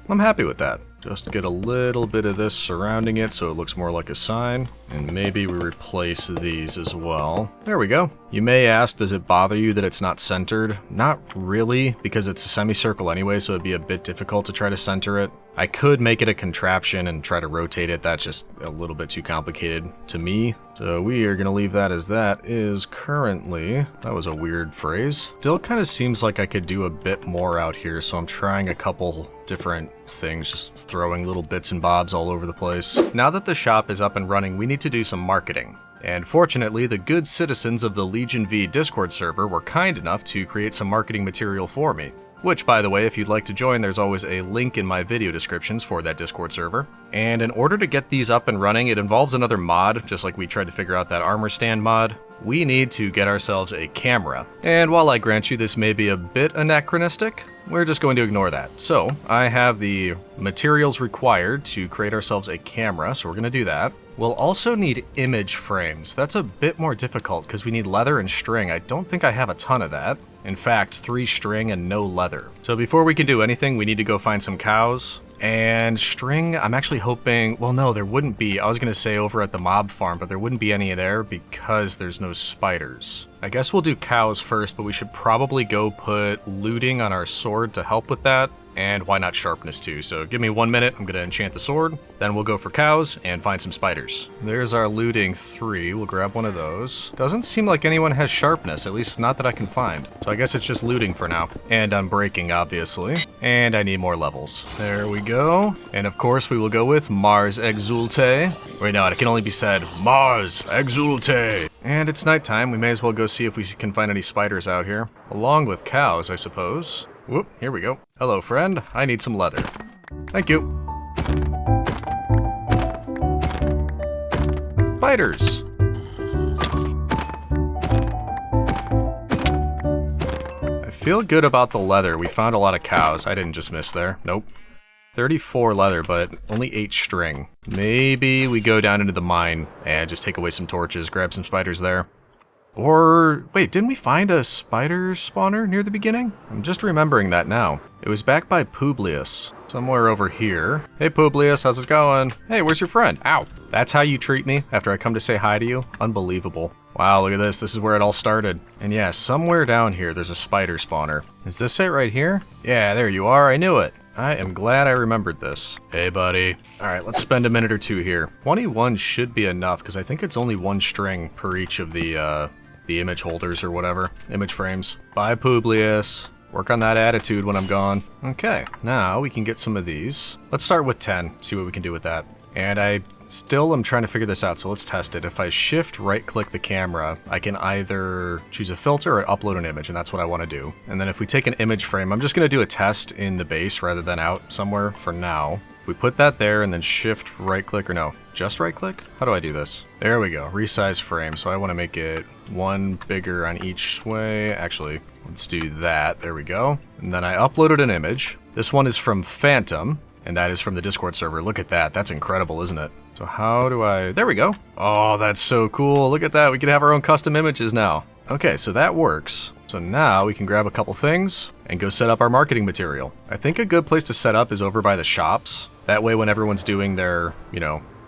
I'm happy with that. Just get a little bit of this surrounding it so it looks more like a sign. And maybe we replace these as well. There we go. You may ask, does it bother you that it's not centered? Not really, because it's a semicircle anyway, so it'd be a bit difficult to try to center it. I could make it a contraption and try to rotate it. That's just a little bit too complicated to me. So we are going to leave that as that is currently. That was a weird phrase. Still kind of seems like I could do a bit more out here, so I'm trying a couple different things, just throwing little bits and bobs all over the place. Now that the shop is up and running, we need to do some marketing. And fortunately, the good citizens of the LegionVee Discord server were kind enough to create some marketing material for me. Which, by the way, if you'd like to join, there's always a link in my video descriptions for that Discord server. And in order to get these up and running, it involves another mod, just like we tried to figure out that armor stand mod. We need to get ourselves a camera. And while I grant you this may be a bit anachronistic, we're just going to ignore that. So, I have the materials required to create ourselves a camera, so we're going to do that. We'll also need image frames. That's a bit more difficult because we need leather and string. I don't think I have a ton of that. In fact, 3 string and no leather. So before we can do anything, we need to go find some cows. And string, I'm actually hoping, well no, there wouldn't be. I was going to say over at the mob farm, but there wouldn't be any there because there's no spiders. I guess we'll do cows first, but we should probably go put looting on our sword to help with that. And why not sharpness too? So give me 1 minute, I'm going to enchant the sword, then we'll go for cows and find some spiders. There's our looting 3, we'll grab one of those. Doesn't seem like anyone has sharpness, at least not that I can find. So I guess it's just looting for now. And unbreaking, obviously. And I need more levels. There we go. And of course we will go with Mars Exulte. Wait, no, it can only be said Mars Exulte. And it's nighttime, we may as well go see if we can find any spiders out here. Along with cows, I suppose. Whoop, here we go. Hello, friend. I need some leather. Thank you. Spiders. I feel good about the leather. We found a lot of cows. I didn't just miss there. Nope. 34 leather, but only 8 string. Maybe we go down into the mine and just take away some torches, grab some spiders there. Or, wait, didn't we find a spider spawner near the beginning? I'm just remembering that now. It was back by Publius, somewhere over here. Hey Publius, how's it going? Hey, where's your friend? Ow. That's how you treat me after I come to say hi to you? Unbelievable. Wow, look at this. This is where it all started. And yeah, somewhere down here there's a spider spawner. Is this it right here? Yeah, there you are. I knew it. I am glad I remembered this. Hey, buddy. Alright, let's spend a minute or two here. 21 should be enough, because I think it's only 1 string per each of the the image holders or whatever. Image frames. Bye, Publius. Work on that attitude when I'm gone. Okay, now we can get some of these. Let's start with 10, see what we can do with that. And I still am trying to figure this out, so let's test it. If I shift right-click the camera, I can either choose a filter or upload an image, and that's what I want to do. And then if we take an image frame, I'm just going to do a test in the base rather than out somewhere for now. We put that there and then shift right-click, or no, just right-click? How do I do this? There we go, resize frame. So I want to make it one bigger on each way. Actually, let's do that. There we go. And then I uploaded an image. This one is from Phantom, and that is from the Discord server. Look at that. That's incredible, isn't it? So how do I... There we go. Oh, that's so cool. Look at that. We can have our own custom images now. Okay, so that works. So now we can grab a couple things and go set up our marketing material. I think a good place to set up is over by the shops. That way when everyone's doing their,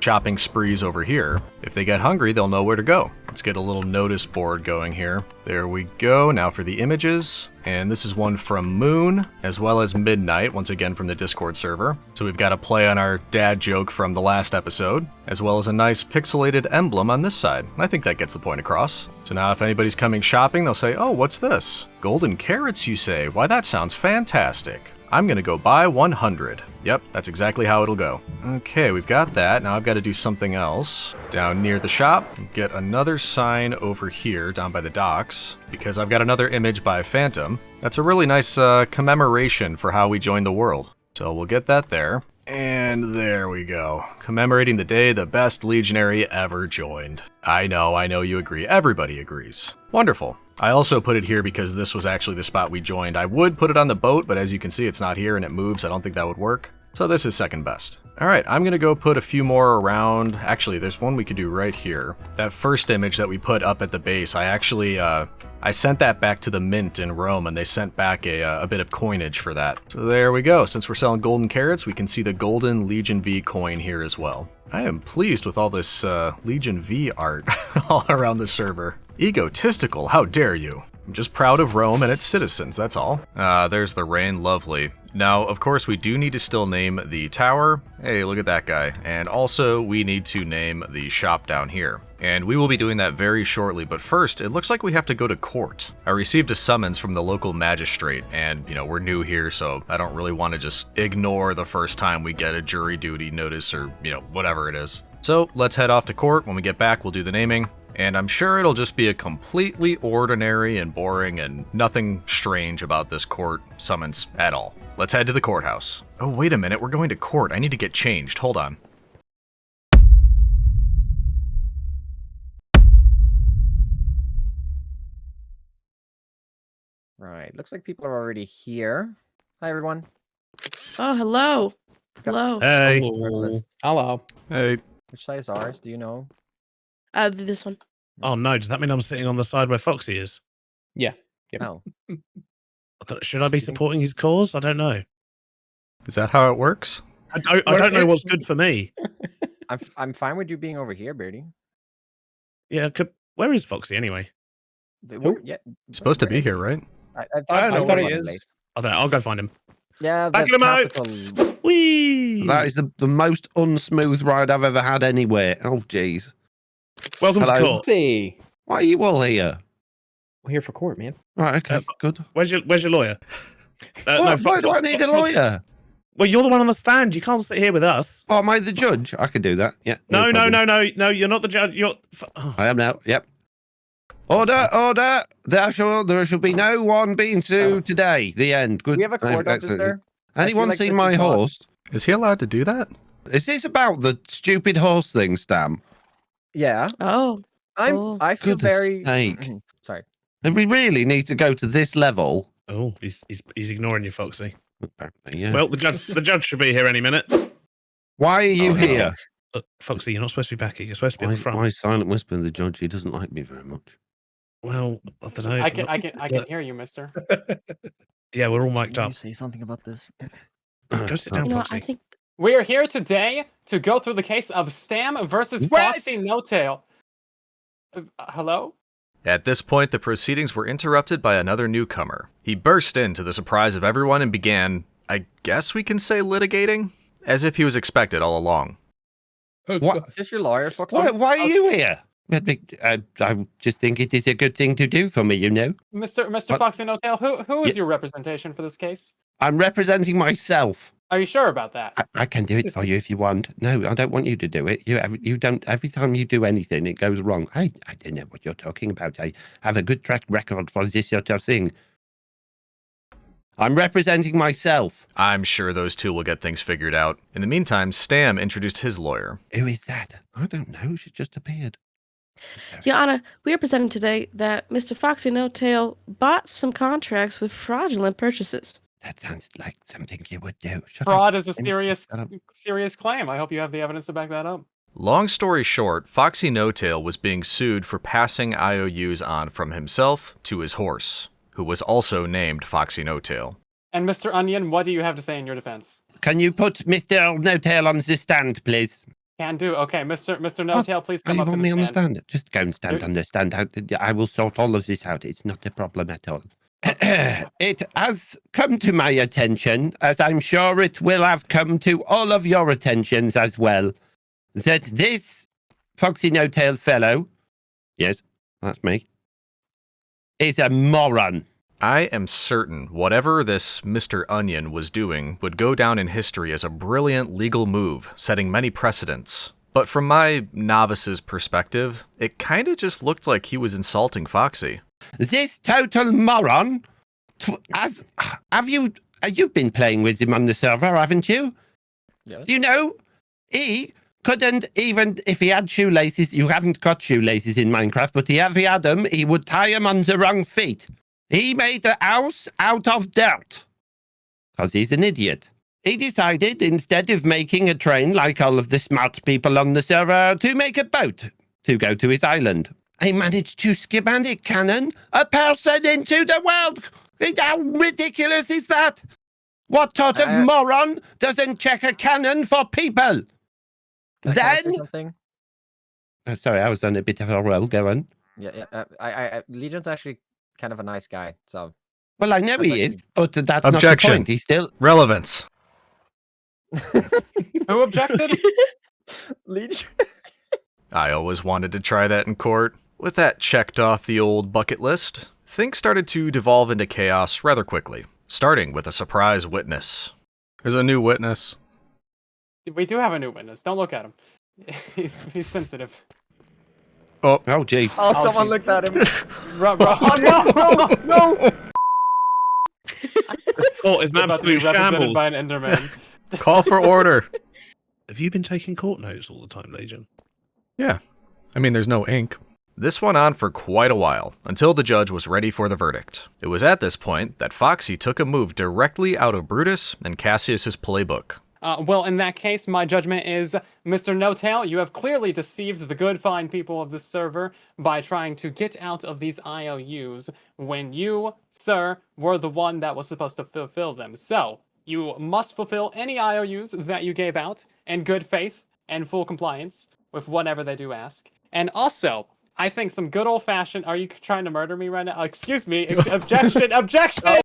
shopping sprees over here, if they get hungry, they'll know where to go. Let's get a little notice board going here. There we go. Now for the images. And this is one from Moon, as well as Midnight, once again from the Discord server. So we've got a play on our dad joke from the last episode, as well as a nice pixelated emblem on this side. I think that gets the point across. So now if anybody's coming shopping, they'll say, oh, what's this? Golden carrots, you say? Why, that sounds fantastic. I'm gonna go buy 100. Yep, that's exactly how it'll go. Okay, we've got that. Now I've got to do something else. Down near the shop, get another sign over here, down by the docks, because I've got another image by Phantom. That's a really nice commemoration for how we joined the world. So we'll get that there. And there we go. Commemorating the day the best legionary ever joined. I know you agree. Everybody agrees. Wonderful. I also put it here because this was actually the spot we joined. I would put it on the boat, but as you can see, it's not here and it moves. I don't think that would work. So this is second best. All right, I'm gonna go put a few more around. Actually, there's one we could do right here. That first image that we put up at the base, I actually, I sent that back to the Mint in Rome, and they sent back a bit of coinage for that. So there we go. Since we're selling golden carrots, we can see the golden LegionVee coin here as well. I am pleased with all this LegionVee art all around the server. Egotistical, how dare you? I'm just proud of Rome and its citizens, that's all. There's the rain, lovely. Now, of course, we do need to still name the tower. Hey, look at that guy. And also, we need to name the shop down here. And we will be doing that very shortly, but first, it looks like we have to go to court. I received a summons from the local magistrate, and, we're new here, so I don't really want to just ignore the first time we get a jury duty notice or, whatever it is. So, let's head off to court. When we get back, we'll do the naming. And I'm sure it'll just be a completely ordinary and boring and nothing strange about this court summons at all. Let's head to the courthouse. Oh, wait a minute, we're going to court. I need to get changed. Hold on. Right, looks like people are already here. Hi, everyone. Oh, hello. Hello. Hey. Hello. Hey. Which side is ours? Do you know? This one. Oh no, does that mean I'm sitting on the side where Foxy is? Yeah. Yep. No. Should I be supporting his cause? I don't know. Is that how it works? I don't know what's good for me. I'm fine with you being over here, Beardy. Yeah, where is Foxy anyway? Yeah, Supposed to be here, right? I thought he is. I don't know, I'll go find him. Yeah, Backing him out! capital. Whee! That is the most unsmooth ride I've ever had anywhere. Oh, jeez. Welcome to Hello. court. See, Why are you all here? we're here for court, man. Right, okay, good. Where's your lawyer? Why do I need a lawyer? Well, you're the one on the stand. You can't sit here with us. Oh, am I the judge? I can do that. Yeah. No, problem. no. You're not the judge. You're. I am now. Yep. Order. There shall be no one being sued today. The end. Good. We have a court Excellent. officer. Anyone like seen Mr. my Todd. horse? Is he allowed to do that? Is this about the stupid horse thing, Stam? Yeah, Oh. Oh. I feel Goodness very. sake. Sorry. And we really need to go to this level. Oh, he's ignoring you, Foxy. Apparently, yeah. Well, the judge should be here any minute. Why are you here? Look, Foxy, you're not supposed to be back here. You're supposed to be at the front. Why silent whispering the judge? He doesn't like me very much. Well, I don't know. I can hear you, mister. Yeah, we're all mic'd Can up. you say something about this? Go sit down, You know what, Foxy. I think We are here today to go through the case of Stam versus What? FoxyNoTail. Hello? At this point, the proceedings were interrupted by another newcomer. He burst in to the surprise of everyone and began, I guess we can say, litigating? As if he was expected all along. What? Is this your lawyer, Foxy? Why are you here? I just think it is a good thing to do for me, you know. Mr. What? FoxyNoTail, who is your representation for this case? I'm representing myself. Are you sure about that? I can do it for you if you want. No, I don't want you to do it. You don't. Every time you do anything, it goes wrong. I don't know what you're talking about. I have a good track record for this sort of thing. I'm representing myself. I'm sure those two will get things figured out. In the meantime, Stam introduced his lawyer. Who is that? I don't know. She just appeared. Your Honor, we are presenting today that Mr. FoxyNoTail bought some contracts with fraudulent purchases. That sounds like something you would do. Fraud is a serious claim. I hope you have the evidence to back that up. Long story short, FoxyNoTail was being sued for passing IOUs on from himself to his horse, who was also named FoxyNoTail. And Mr. Onion, what do you have to say in your defense? Can you put Mr. No-Tail on the stand, please? Can do. Okay, Mr. No-Tail, please come up to the stand. Just go and stand on the stand. I will sort all of this out. It's not a problem at all. It has come to my attention, as I'm sure it will have come to all of your attentions as well, that this FoxyNoTail fellow, yes, that's me, is a moron. I am certain whatever this Mr. Onion was doing would go down in history as a brilliant legal move, setting many precedents. But from my novice's perspective, it kinda just looked like he was insulting Foxy. This total moron, you've been playing with him on the server, haven't you? Yes. You know, he couldn't even, if he had shoelaces, you haven't got shoelaces in Minecraft, but if he had them, he would tie them on the wrong feet. He made a house out of dirt. Because he's an idiot. He decided, instead of making a train like all of the smart people on the server, to make a boat to go to his island. He managed to schematic cannon a person into the world. How ridiculous is that? What sort of moron doesn't check a cannon for people? Can I say something? Sorry, I was on a bit of a roll. Go on. Yeah. Legion's actually kind of a nice guy, so. Well, I know he is, but that's Objection. not the point. He's still relevance. Who objected? Legion. I always wanted to try that in court. With that checked off the old bucket list, things started to devolve into chaos rather quickly, starting with a surprise witness. There's a new witness. We do have a new witness. Don't look at him. He's sensitive. Oh, gee. Oh, someone looked at him. Oh, no! This court is an About to be absolute represented shambles. by an Enderman. Call for order. Have you been taking court notes all the time, Legion? Yeah. I mean, there's no ink. This went on for quite a while, until the judge was ready for the verdict. It was at this point that Foxy took a move directly out of Brutus and Cassius's playbook. Well, in that case, my judgment is, Mr. No-Tail, you have clearly deceived the good, fine people of this server by trying to get out of these IOUs when you, sir, were the one that was supposed to fulfill them. So, you must fulfill any IOUs that you gave out in good faith and full compliance with whatever they do ask. And also, I think some good old-fashioned... Are you trying to murder me right now? Excuse me. Objection! Objection!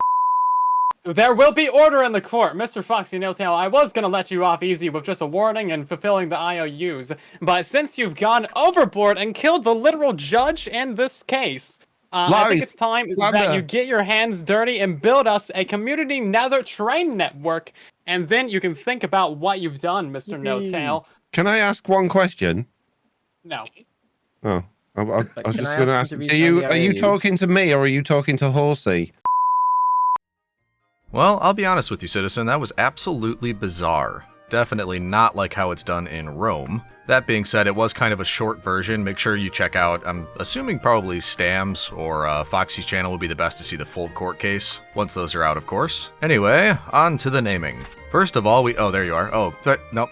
There will be order in the court. Mr. FoxyNoTail, I was going to let you off easy with just a warning and fulfilling the IOUs, but since you've gone overboard and killed the literal judge in this case, I think it's time that you get your hands dirty and build us a community nether train network, and then you can think about what you've done, Mr. No-Tail. Can I ask one question? No. Oh, I was Can just I going to ask ask. him to resend the Are you IOUs? talking to me or are you talking to Horsey? Well, I'll be honest with you, citizen, that was absolutely bizarre. Definitely not like how it's done in Rome. That being said, it was kind of a short version. Make sure you check out, I'm assuming probably Stam's or Foxy's channel would be the best to see the full court case, once those are out, of course. Anyway, on to the naming. First of all, oh, there you are. Oh, nope,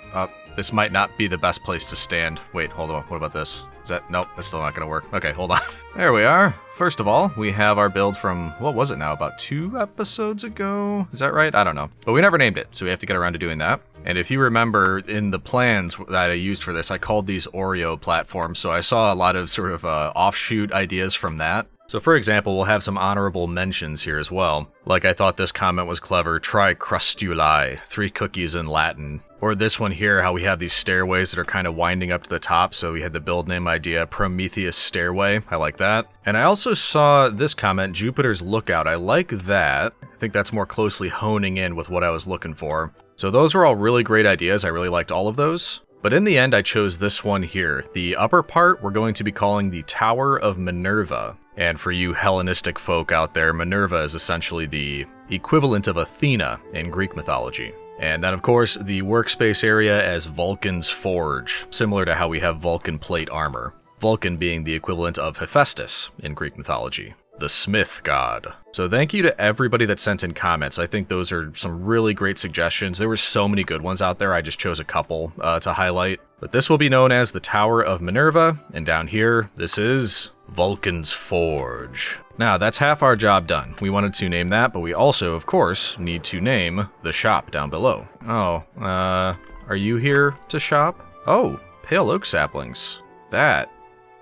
this might not be the best place to stand. Wait, hold on, what about this? Nope, that's still not gonna work. Okay, hold on. There we are. First of all, we have our build from, what was it now, about 2 episodes ago? Is that right? I don't know. But we never named it, so we have to get around to doing that. And if you remember, in the plans that I used for this, I called these Oreo platforms, so I saw a lot of sort of offshoot ideas from that. So for example, we'll have some honorable mentions here as well. Like I thought this comment was clever, try crustuli, 3 cookies in Latin. Or this one here, how we have these stairways that are kind of winding up to the top, so we had the build name idea, Prometheus Stairway. I like that. And I also saw this comment, Jupiter's Lookout. I like that. I think that's more closely honing in with what I was looking for. So those were all really great ideas. I really liked all of those. But in the end, I chose this one here. The upper part, we're going to be calling the Tower of Minerva. And for you Hellenistic folk out there, Minerva is essentially the equivalent of Athena in Greek mythology. And then, of course, the workspace area as Vulcan's Forge, similar to how we have Vulcan plate armor. Vulcan being the equivalent of Hephaestus in Greek mythology, the smith god. So thank you to everybody that sent in comments. I think those are some really great suggestions. There were so many good ones out there. I just chose a couple to highlight. But this will be known as the Tower of Minerva. And down here, this is Vulcan's Forge. Now, that's half our job done. We wanted to name that, but we also, of course, need to name the shop down below. Oh, are you here to shop? Oh, pale oak saplings. That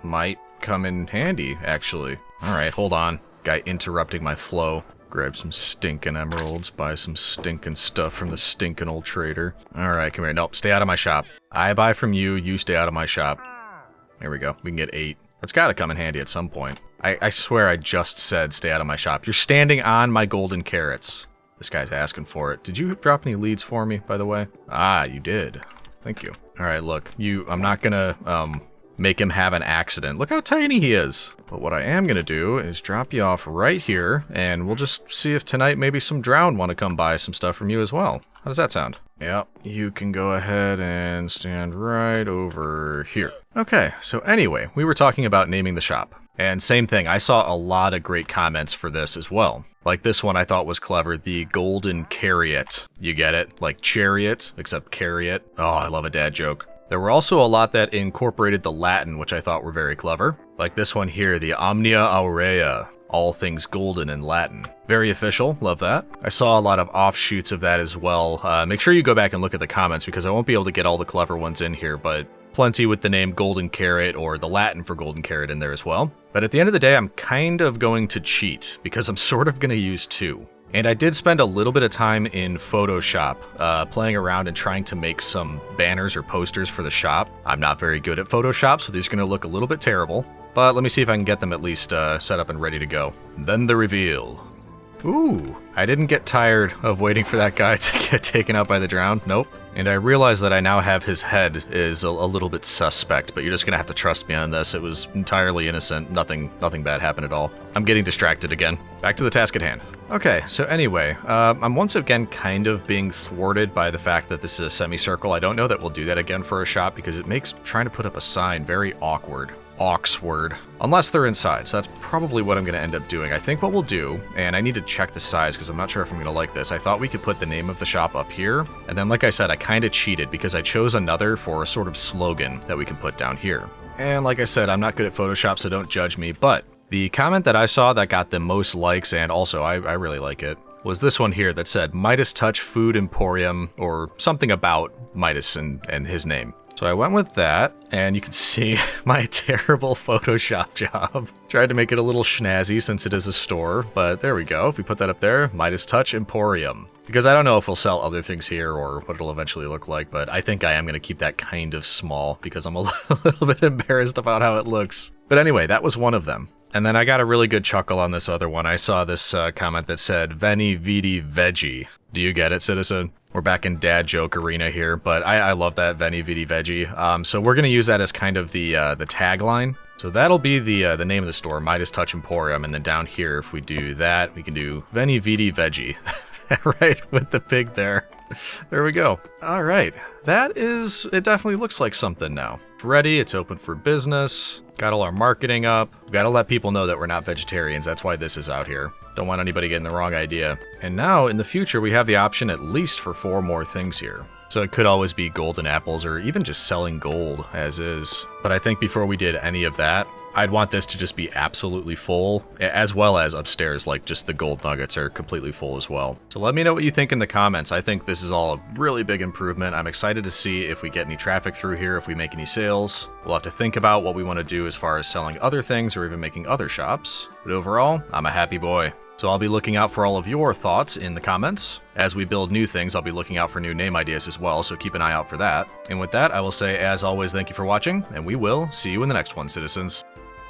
might come in handy, actually. All right, hold on. Guy interrupting my flow. Grab some stinking emeralds, buy some stinking stuff from the stinking old trader. All right, come here. Nope, stay out of my shop. I buy from you, you stay out of my shop. There we go. We can get 8. That's got to come in handy at some point. I swear I just said stay out of my shop. You're standing on my golden carrots. This guy's asking for it. Did you drop any leads for me, by the way? Ah, you did. Thank you. All right, look. I'm not gonna make him have an accident. Look how tiny he is. But what I am gonna do is drop you off right here, and we'll just see if tonight maybe some drowned want to come buy some stuff from you as well. How does that sound? Yep, you can go ahead and stand right over here. Okay, so anyway, we were talking about naming the shop. And same thing, I saw a lot of great comments for this as well. Like this one I thought was clever, the Golden Chariot. You get it? Like chariot, except carrot. Oh, I love a dad joke. There were also a lot that incorporated the Latin, which I thought were very clever. Like this one here, the Omnia Aurea. All things golden in Latin. Very official, love that. I saw a lot of offshoots of that as well. Make sure you go back and look at the comments because I won't be able to get all the clever ones in here, but plenty with the name Golden Carrot or the Latin for Golden Carrot in there as well. But at the end of the day, I'm kind of going to cheat because I'm sort of going to use 2. And I did spend a little bit of time in Photoshop playing around and trying to make some banners or posters for the shop. I'm not very good at Photoshop, so these are going to look a little bit terrible. But let me see if I can get them at least set up and ready to go. Then the reveal. Ooh, I didn't get tired of waiting for that guy to get taken out by the drowned. Nope. And I realize that I now have his head is a little bit suspect, but you're just gonna have to trust me on this. It was entirely innocent. Nothing bad happened at all. I'm getting distracted again. Back to the task at hand. Okay, so anyway, I'm once again kind of being thwarted by the fact that this is a semicircle. I don't know that we'll do that again for a shop because it makes trying to put up a sign very awkward. Oxword. Unless they're inside, so that's probably what I'm going to end up doing. I think what we'll do, and I need to check the size because I'm not sure if I'm going to like this, I thought we could put the name of the shop up here, and then like I said, I kind of cheated because I chose another for a sort of slogan that we can put down here. And like I said, I'm not good at Photoshop, so don't judge me, but the comment that I saw that got the most likes, and also I really like it, was this one here that said Midas Touch Food Emporium, or something about Midas and his name. So I went with that, and you can see my terrible Photoshop job. Tried to make it a little snazzy since it is a store, but there we go. If we put that up there, Midas Touch Emporium. Because I don't know if we'll sell other things here or what it'll eventually look like, but I think I am going to keep that kind of small because I'm a little bit embarrassed about how it looks. But anyway, that was one of them. And then I got a really good chuckle on this other one. I saw this comment that said, Veni Vidi Veggie. Do you get it, citizen? We're back in dad joke arena here, but I love that Veni Vidi Veggie. So we're going to use that as kind of the tagline. So that'll be the name of the store, Midas Touch Emporium. And then down here, if we do that, we can do Veni Vidi Veggie. Right, with the pig there. There we go. All right. It definitely looks like something now. It's ready. It's open for business. Got all our marketing up. We've got to let people know that we're not vegetarians. That's why this is out here. Don't want anybody getting the wrong idea. And now, in the future, we have the option at least for 4 more things here. So it could always be golden apples or even just selling gold as is. But I think before we did any of that, I'd want this to just be absolutely full, as well as upstairs, like just the gold nuggets are completely full as well. So let me know what you think in the comments. I think this is all a really big improvement. I'm excited to see if we get any traffic through here, if we make any sales. We'll have to think about what we want to do as far as selling other things or even making other shops. But overall, I'm a happy boy. So I'll be looking out for all of your thoughts in the comments. As we build new things, I'll be looking out for new name ideas as well, so keep an eye out for that. And with that, I will say, as always, thank you for watching, and we will see you in the next one, citizens.